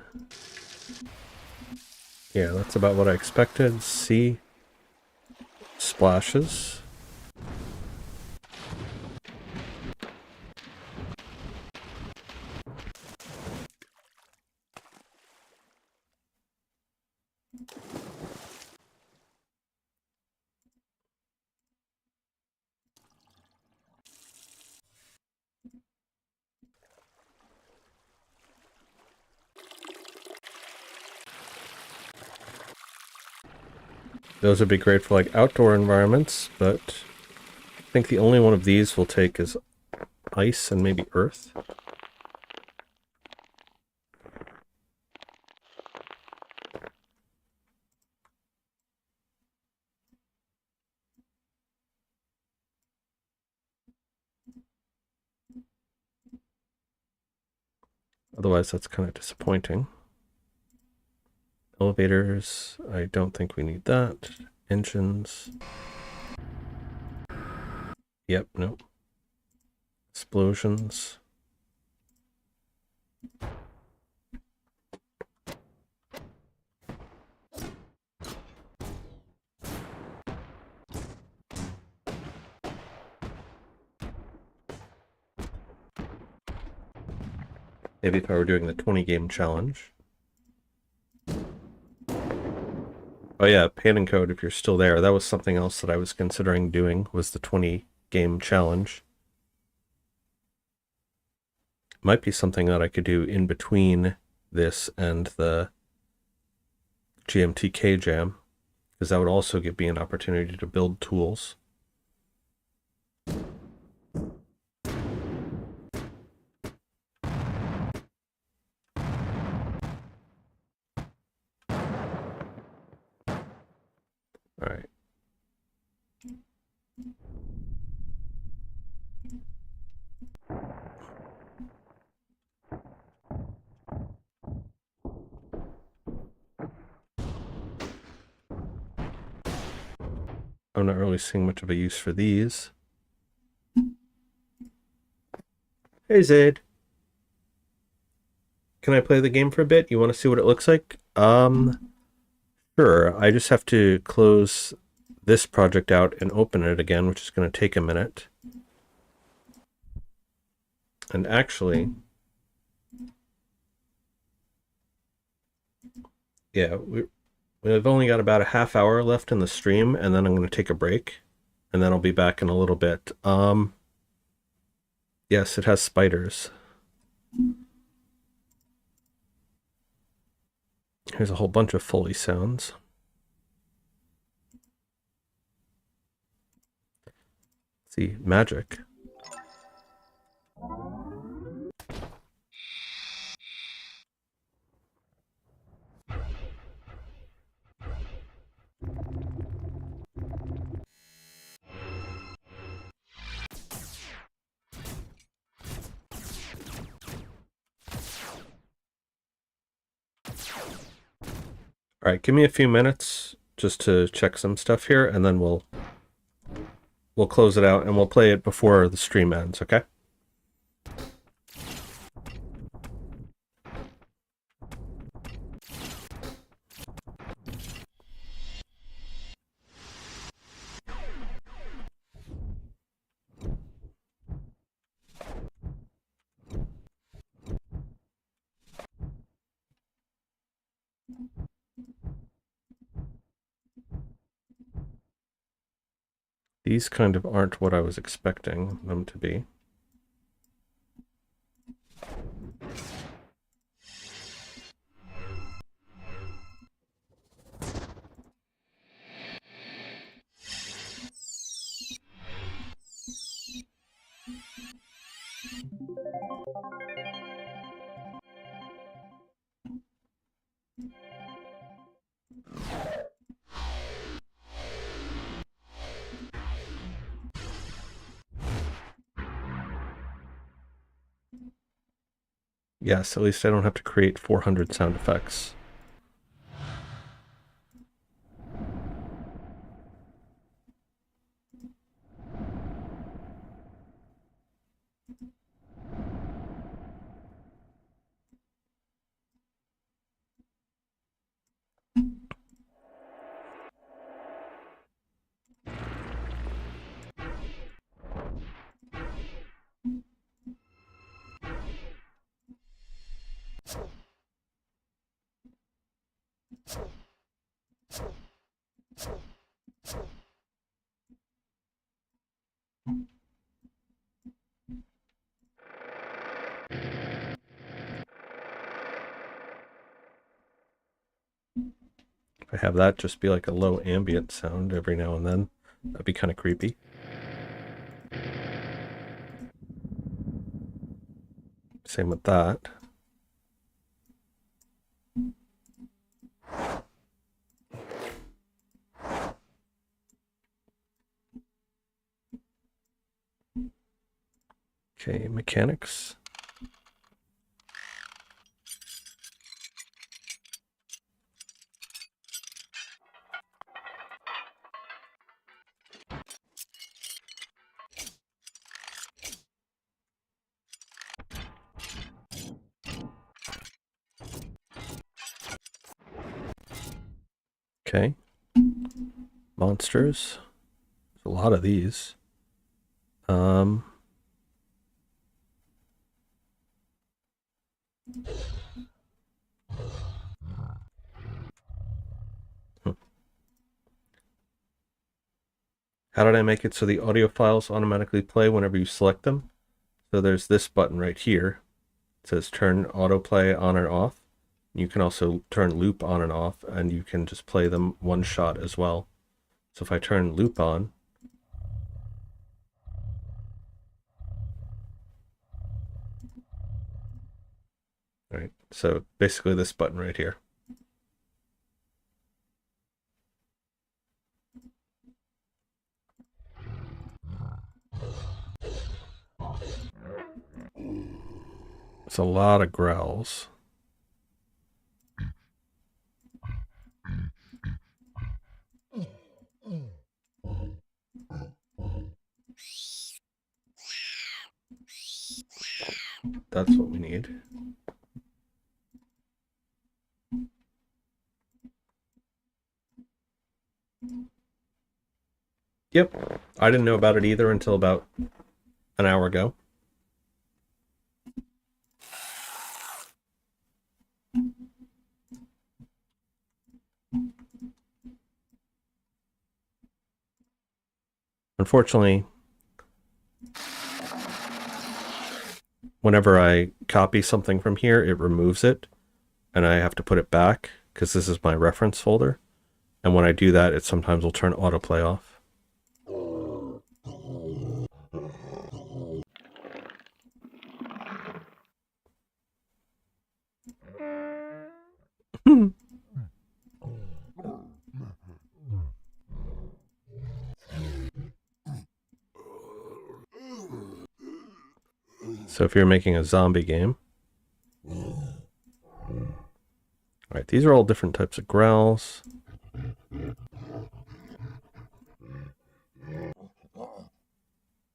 Yeah, that's about what I expected. C. Splashes. Those would be great for like outdoor environments, but I think the only one of these we'll take is ice and maybe earth. Otherwise, that's kind of disappointing. Elevators, I don't think we need that. Engines. Yep, nope. Explosions. Maybe if I were doing the 20 game challenge. Oh yeah, Pan and Code, if you're still there, that was something else that I was considering doing, was the 20 game challenge. Might be something that I could do in between this and the GMTK jam, because that would also give me an opportunity to build tools. All right. I'm not really seeing much of a use for these. Hey, Zaid. Can I play the game for a bit? You want to see what it looks like? Sure. I just have to close this project out and open it again, which is going to take a minute. And actually, yeah, we've only got about a half hour left in the stream, and then I'm going to take a break, and then I'll be back in a little bit. Yes, it has spiders. Here's a whole bunch of Foley sounds. Let's see, magic. All right, give me a few minutes just to check some stuff here, and then we'll close it out and we'll play it before the stream ends, okay? These kind of aren't what I was expecting them to be. Yes, at least I don't have to create 400 sound effects. If I have that just be like a low ambient sound every now and then, that'd be kind of creepy. Same with that. Okay, mechanics. Okay. Monsters. There's a lot of these. How did I make it so the audio files automatically play whenever you select them? So there's this button right here. It says turn autoplay on or off. You can also turn loop on and off, and you can just play them one shot as well. So if I turn loop on, right? So basically this button right here. It's a lot of growls. That's what we need. Yep, I didn't know about it either until about an hour ago. Unfortunately, whenever I copy something from here, it removes it, and I have to put it back because this is my reference folder. And when I do that, it sometimes will turn autoplay off. So if you're making a zombie game, right, these are all different types of growls.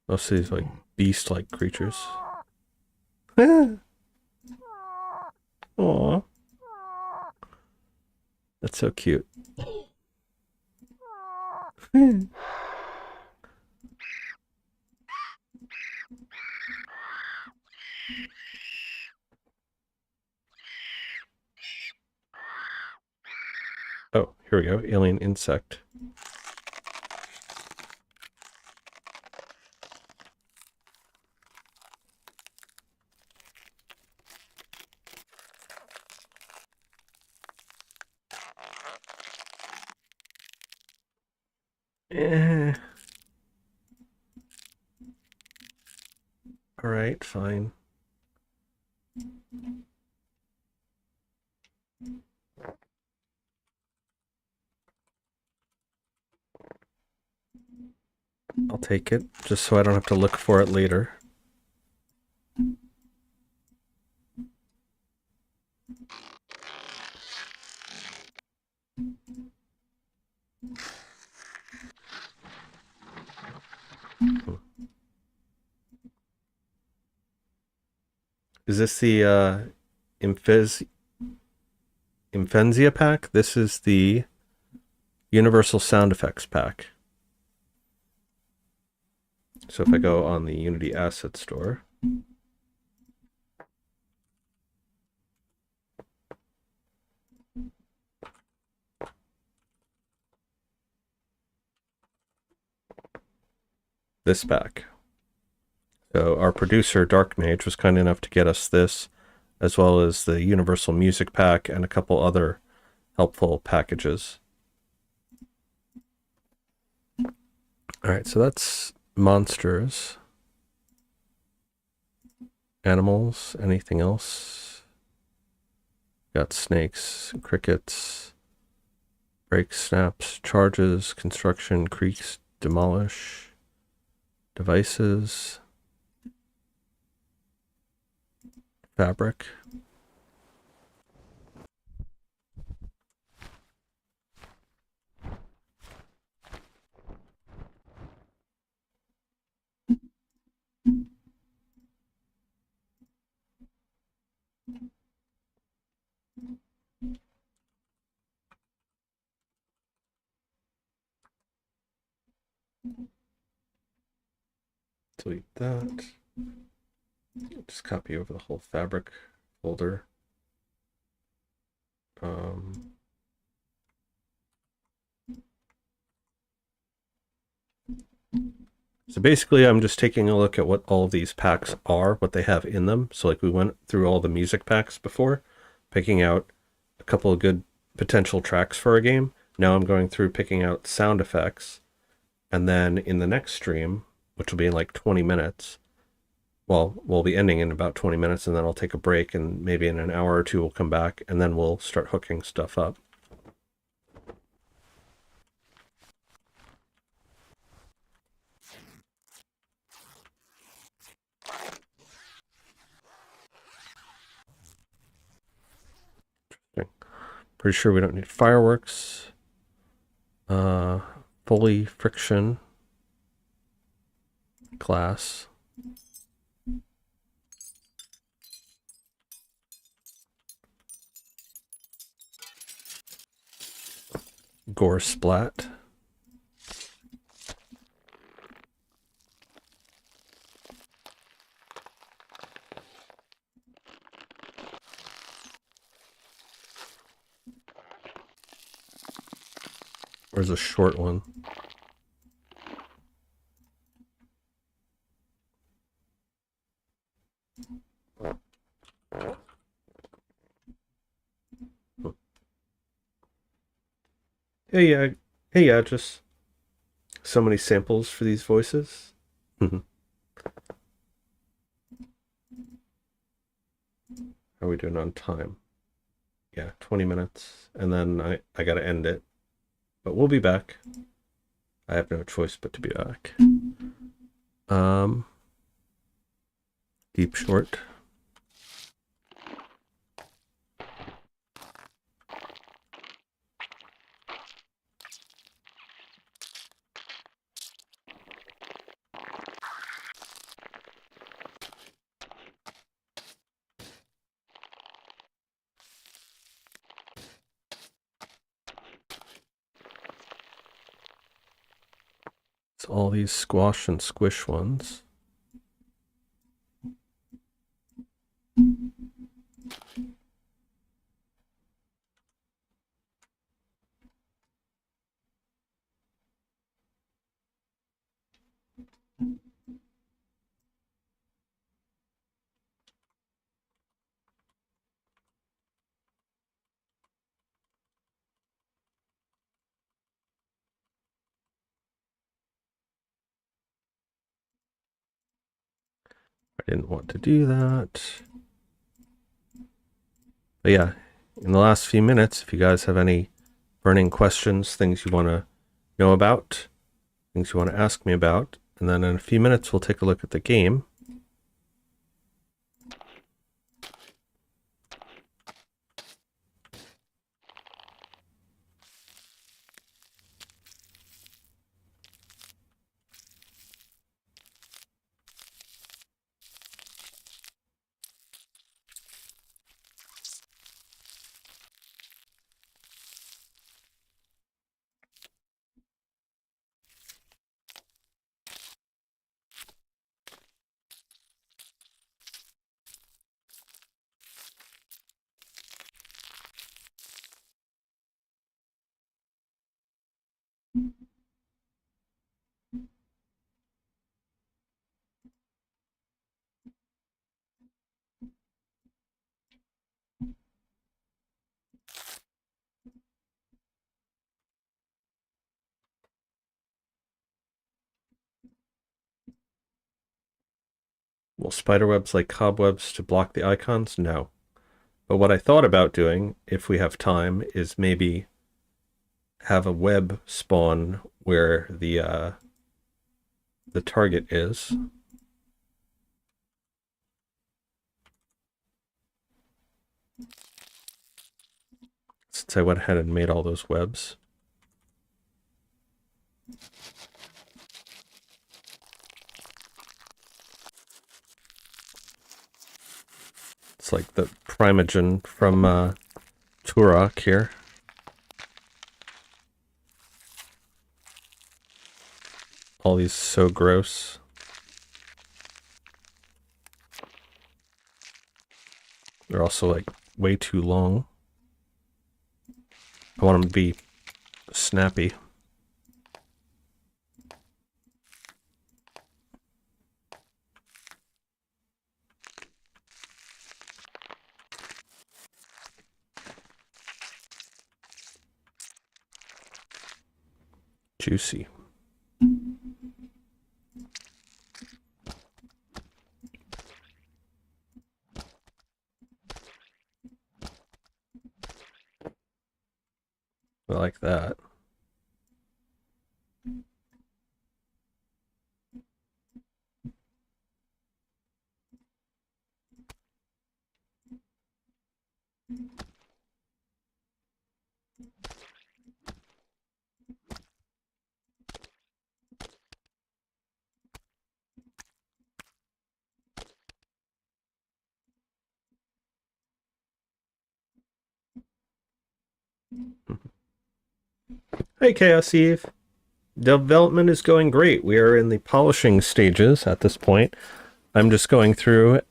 Most of these like beast-like creatures. Aww. That's so cute. Oh, here we go. Alien insect. Eh. All right, fine. I'll take it, just so I don't have to look for it later. Is this the Infenzia pack? This is the Universal Sound Effects pack. So if I go on the Unity Asset Store, this pack. So our producer, Dark Mage, was kind enough to get us this, as well as the Universal Music Pack and a couple other helpful packages. All right, so that's monsters. Animals, anything else? Got snakes, crickets, breaks, snaps, charges, construction, creaks, demolish, devices, fabric. Delete that. Just copy over the whole fabric folder. So basically, I'm just taking a look at what all of these packs are, what they have in them. So like we went through all the music packs before, picking out a couple of good potential tracks for a game. Now I'm going through picking out sound effects. And then in the next stream, which will be in like 20 minutes, well, we'll be ending in about 20 minutes, and then I'll take a break, and maybe in an hour or two we'll come back, and then we'll start hooking stuff up. Pretty sure we don't need fireworks. Fully friction glass. Gore splat. Where's a short one? Hey, yeah, just so many samples for these voices. How are we doing on time? Yeah, 20 minutes, and then I gotta end it. But we'll be back. I have no choice but to be back. Deep short. It's all these squash and squish ones. I didn't want to do that. But yeah, in the last few minutes, if you guys have any burning questions, things you want to know about, things you want to ask me about, and then in a few minutes we'll take a look at the game. Will spiderwebs like cobwebs to block the icons? No. But what I thought about doing, if we have time, is maybe have a web spawn where the target is. Since I went ahead and made all those webs. It's like the Primogen from Turok here. All these so gross. They're also like way too long. I want them to be snappy. Juicy. I like that. Hey, Chaos Eve. Development is going great. We are in the polishing stages at this point. I'm just going through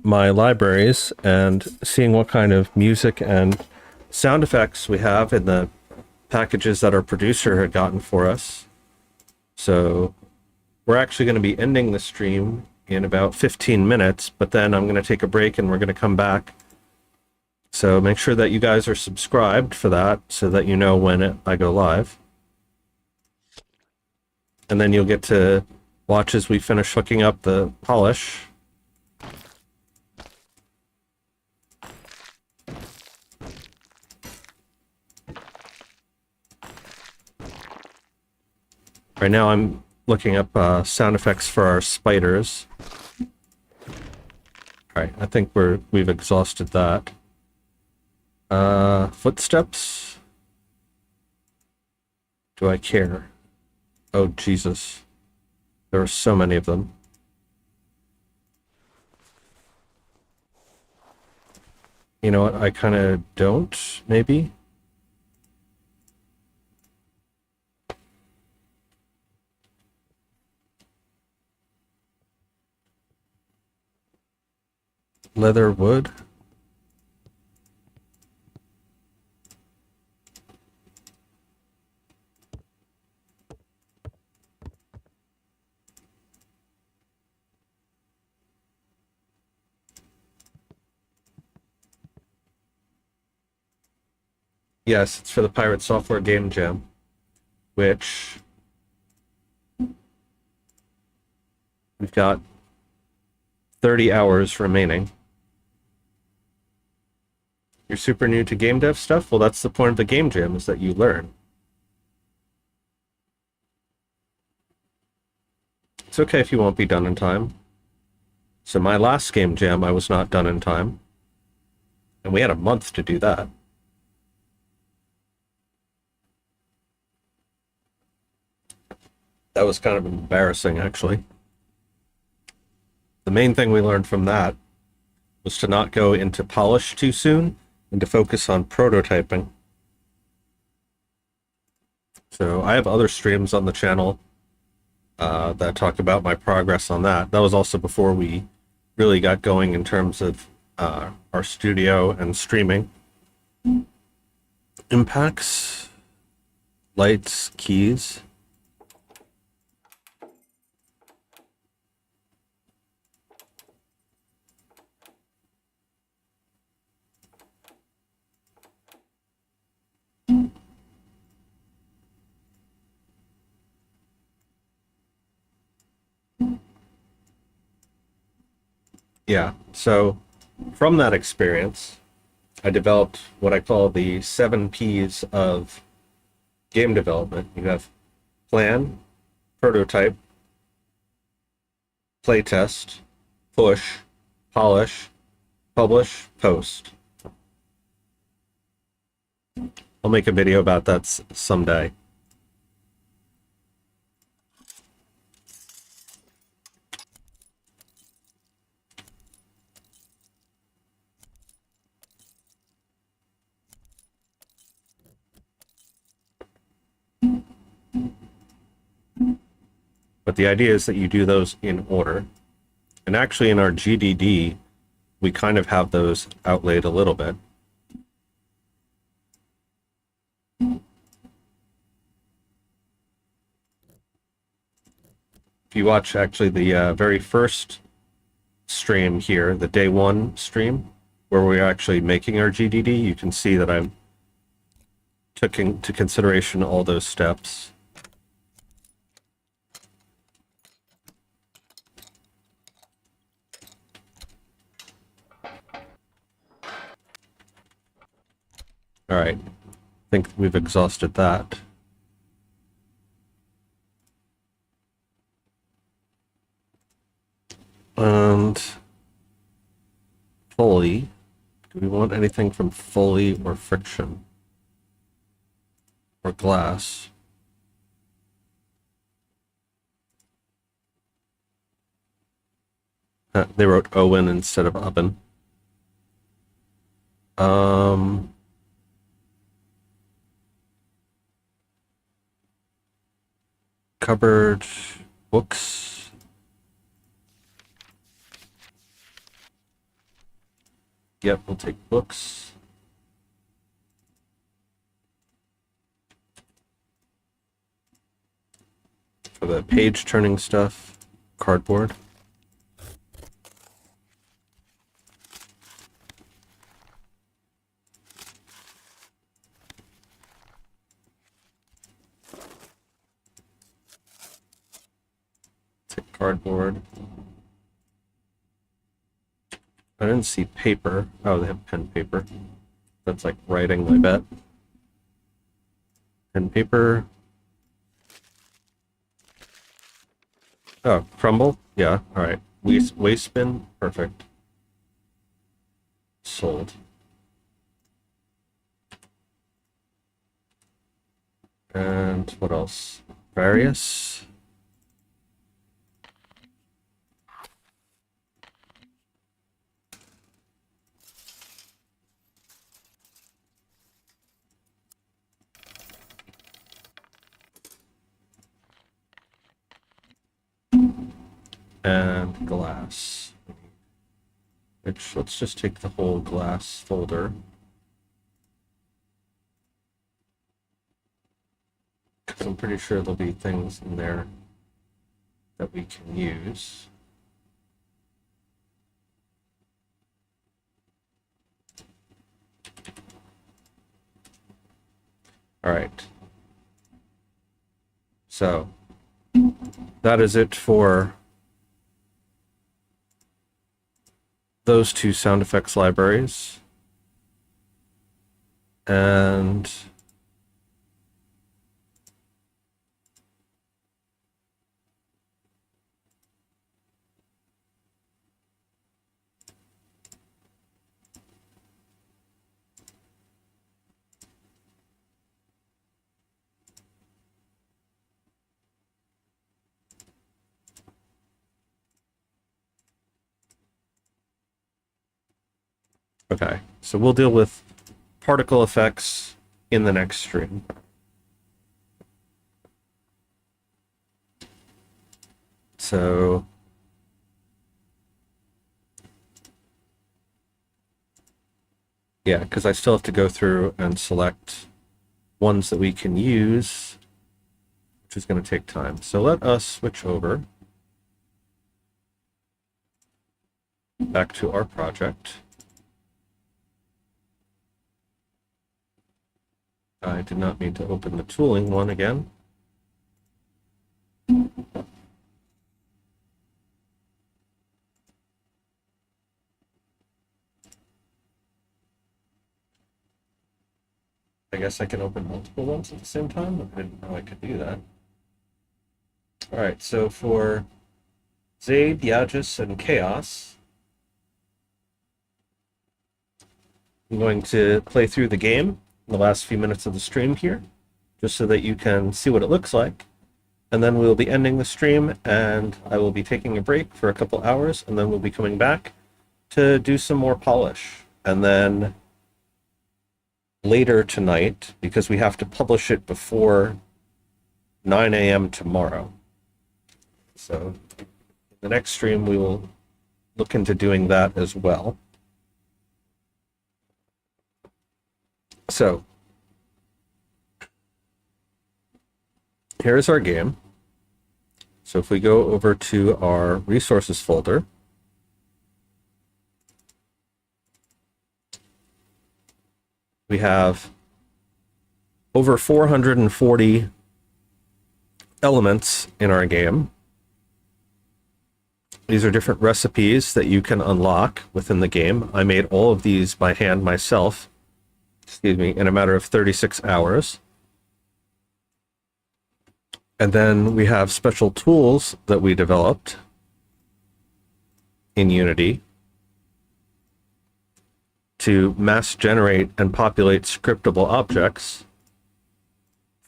my libraries and seeing what kind of music and sound effects we have in the packages that our producer had gotten for us. So we're actually going to be ending the stream in about 15 minutes, but then I'm going to take a break and we're going to come back. So make sure that you guys are subscribed for that so that you know when I go live. And then you'll get to watch as we finish hooking up the polish. Right now I'm looking up sound effects for our spiders. Alright, I think we've exhausted that. Footsteps? Do I care? Oh, Jesus. There are so many of them. You know what? I kind of don't, maybe? Leather wood? Yes, it's for the Pirate Software Game Jam, which we've got 30 hours remaining. You're super new to game dev stuff? Well, that's the point of the game jam, is that you learn. It's okay if you won't be done in time. So my last game jam, I was not done in time. And we had a month to do that. That was kind of embarrassing, actually. The main thing we learned from that was to not go into polish too soon and to focus on prototyping. So I have other streams on the channel that talk about my progress on that. That was also before we really got going in terms of our studio and streaming. Impacts, lights, keys. Yeah, so from that experience, I developed what I call the 7 Ps of game development. You have plan, prototype, playtest, push, polish, publish, post. I'll make a video about that someday. But the idea is that you do those in order. And actually in our GDD, we kind of have those outlaid a little bit. If you watch actually the very first stream here, the day 1 stream, where we're actually making our GDD, you can see that I took into consideration all those steps. All right, I think we've exhausted that. And Foley, do we want anything from Foley or friction? Or glass? They wrote Owen instead of oven. Cupboard, books. Yep, we'll take books. For the page turning stuff, cardboard. Take cardboard. I didn't see paper. Oh, they have pen paper. That's like writing, I bet. Pen paper. Oh, crumble? Yeah, alright. Waste bin? Perfect. Sold. And what else? Various. And glass. Which, let's just take the whole glass folder. Because I'm pretty sure there'll be things in there that we can use. All right. So that is it for those two sound effects libraries. And okay, so we'll deal with particle effects in the next stream. So yeah, because I still have to go through and select ones that we can use, which is going to take time. So let us switch over back to our project. I did not mean to open the tooling one again. I guess I can open multiple ones at the same time. I didn't know I could do that. All right, so for Zaid, Yagis, and Chaos, I'm going to play through the game in the last few minutes of the stream here, just so that you can see what it looks like. And then we'll be ending the stream, and I will be taking a break for a couple hours, and then we'll be coming back to do some more polish. And then later tonight, because we have to publish it before 9 a.m. tomorrow. So in the next stream, we will look into doing that as well. So here's our game. So if we go over to our resources folder, we have over 440 elements in our game. These are different recipes that you can unlock within the game. I made all of these by hand myself, in a matter of 36 hours. And then we have special tools that we developed in Unity to mass generate and populate scriptable objects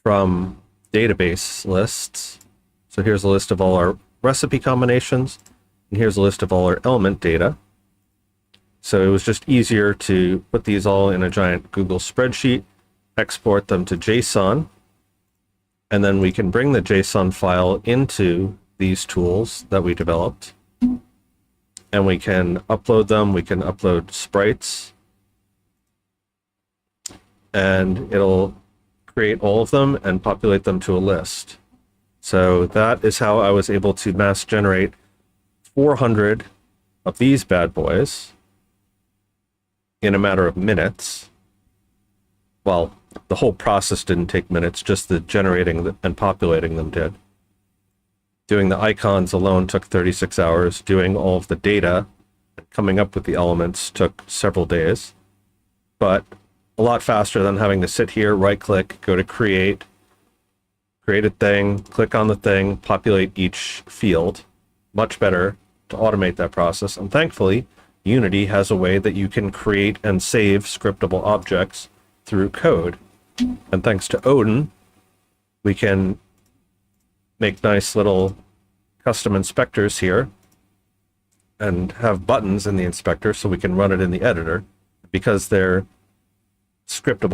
from database lists. So here's a list of all our recipe combinations, and here's a list of all our element data. So it was just easier to put these all in a giant Google spreadsheet, export them to JSON, and then we can bring the JSON file into these tools that we developed, and we can upload them. We can upload sprites, and it'll create all of them and populate them to a list. So that is how I was able to mass generate 400 of these bad boys in a matter of minutes. Well, the whole process didn't take minutes, just the generating and populating them did. Doing the icons alone took 36 hours. Doing all of the data, coming up with the elements, took several days. But a lot faster than having to sit here, right-click, go to create a thing, click on the thing, populate each field. Much better to automate that process. And thankfully, Unity has a way that you can create and save scriptable objects through code. And thanks to Odin, we can make nice little custom inspectors here and have buttons in the inspector so we can run it in the editor because they're scriptable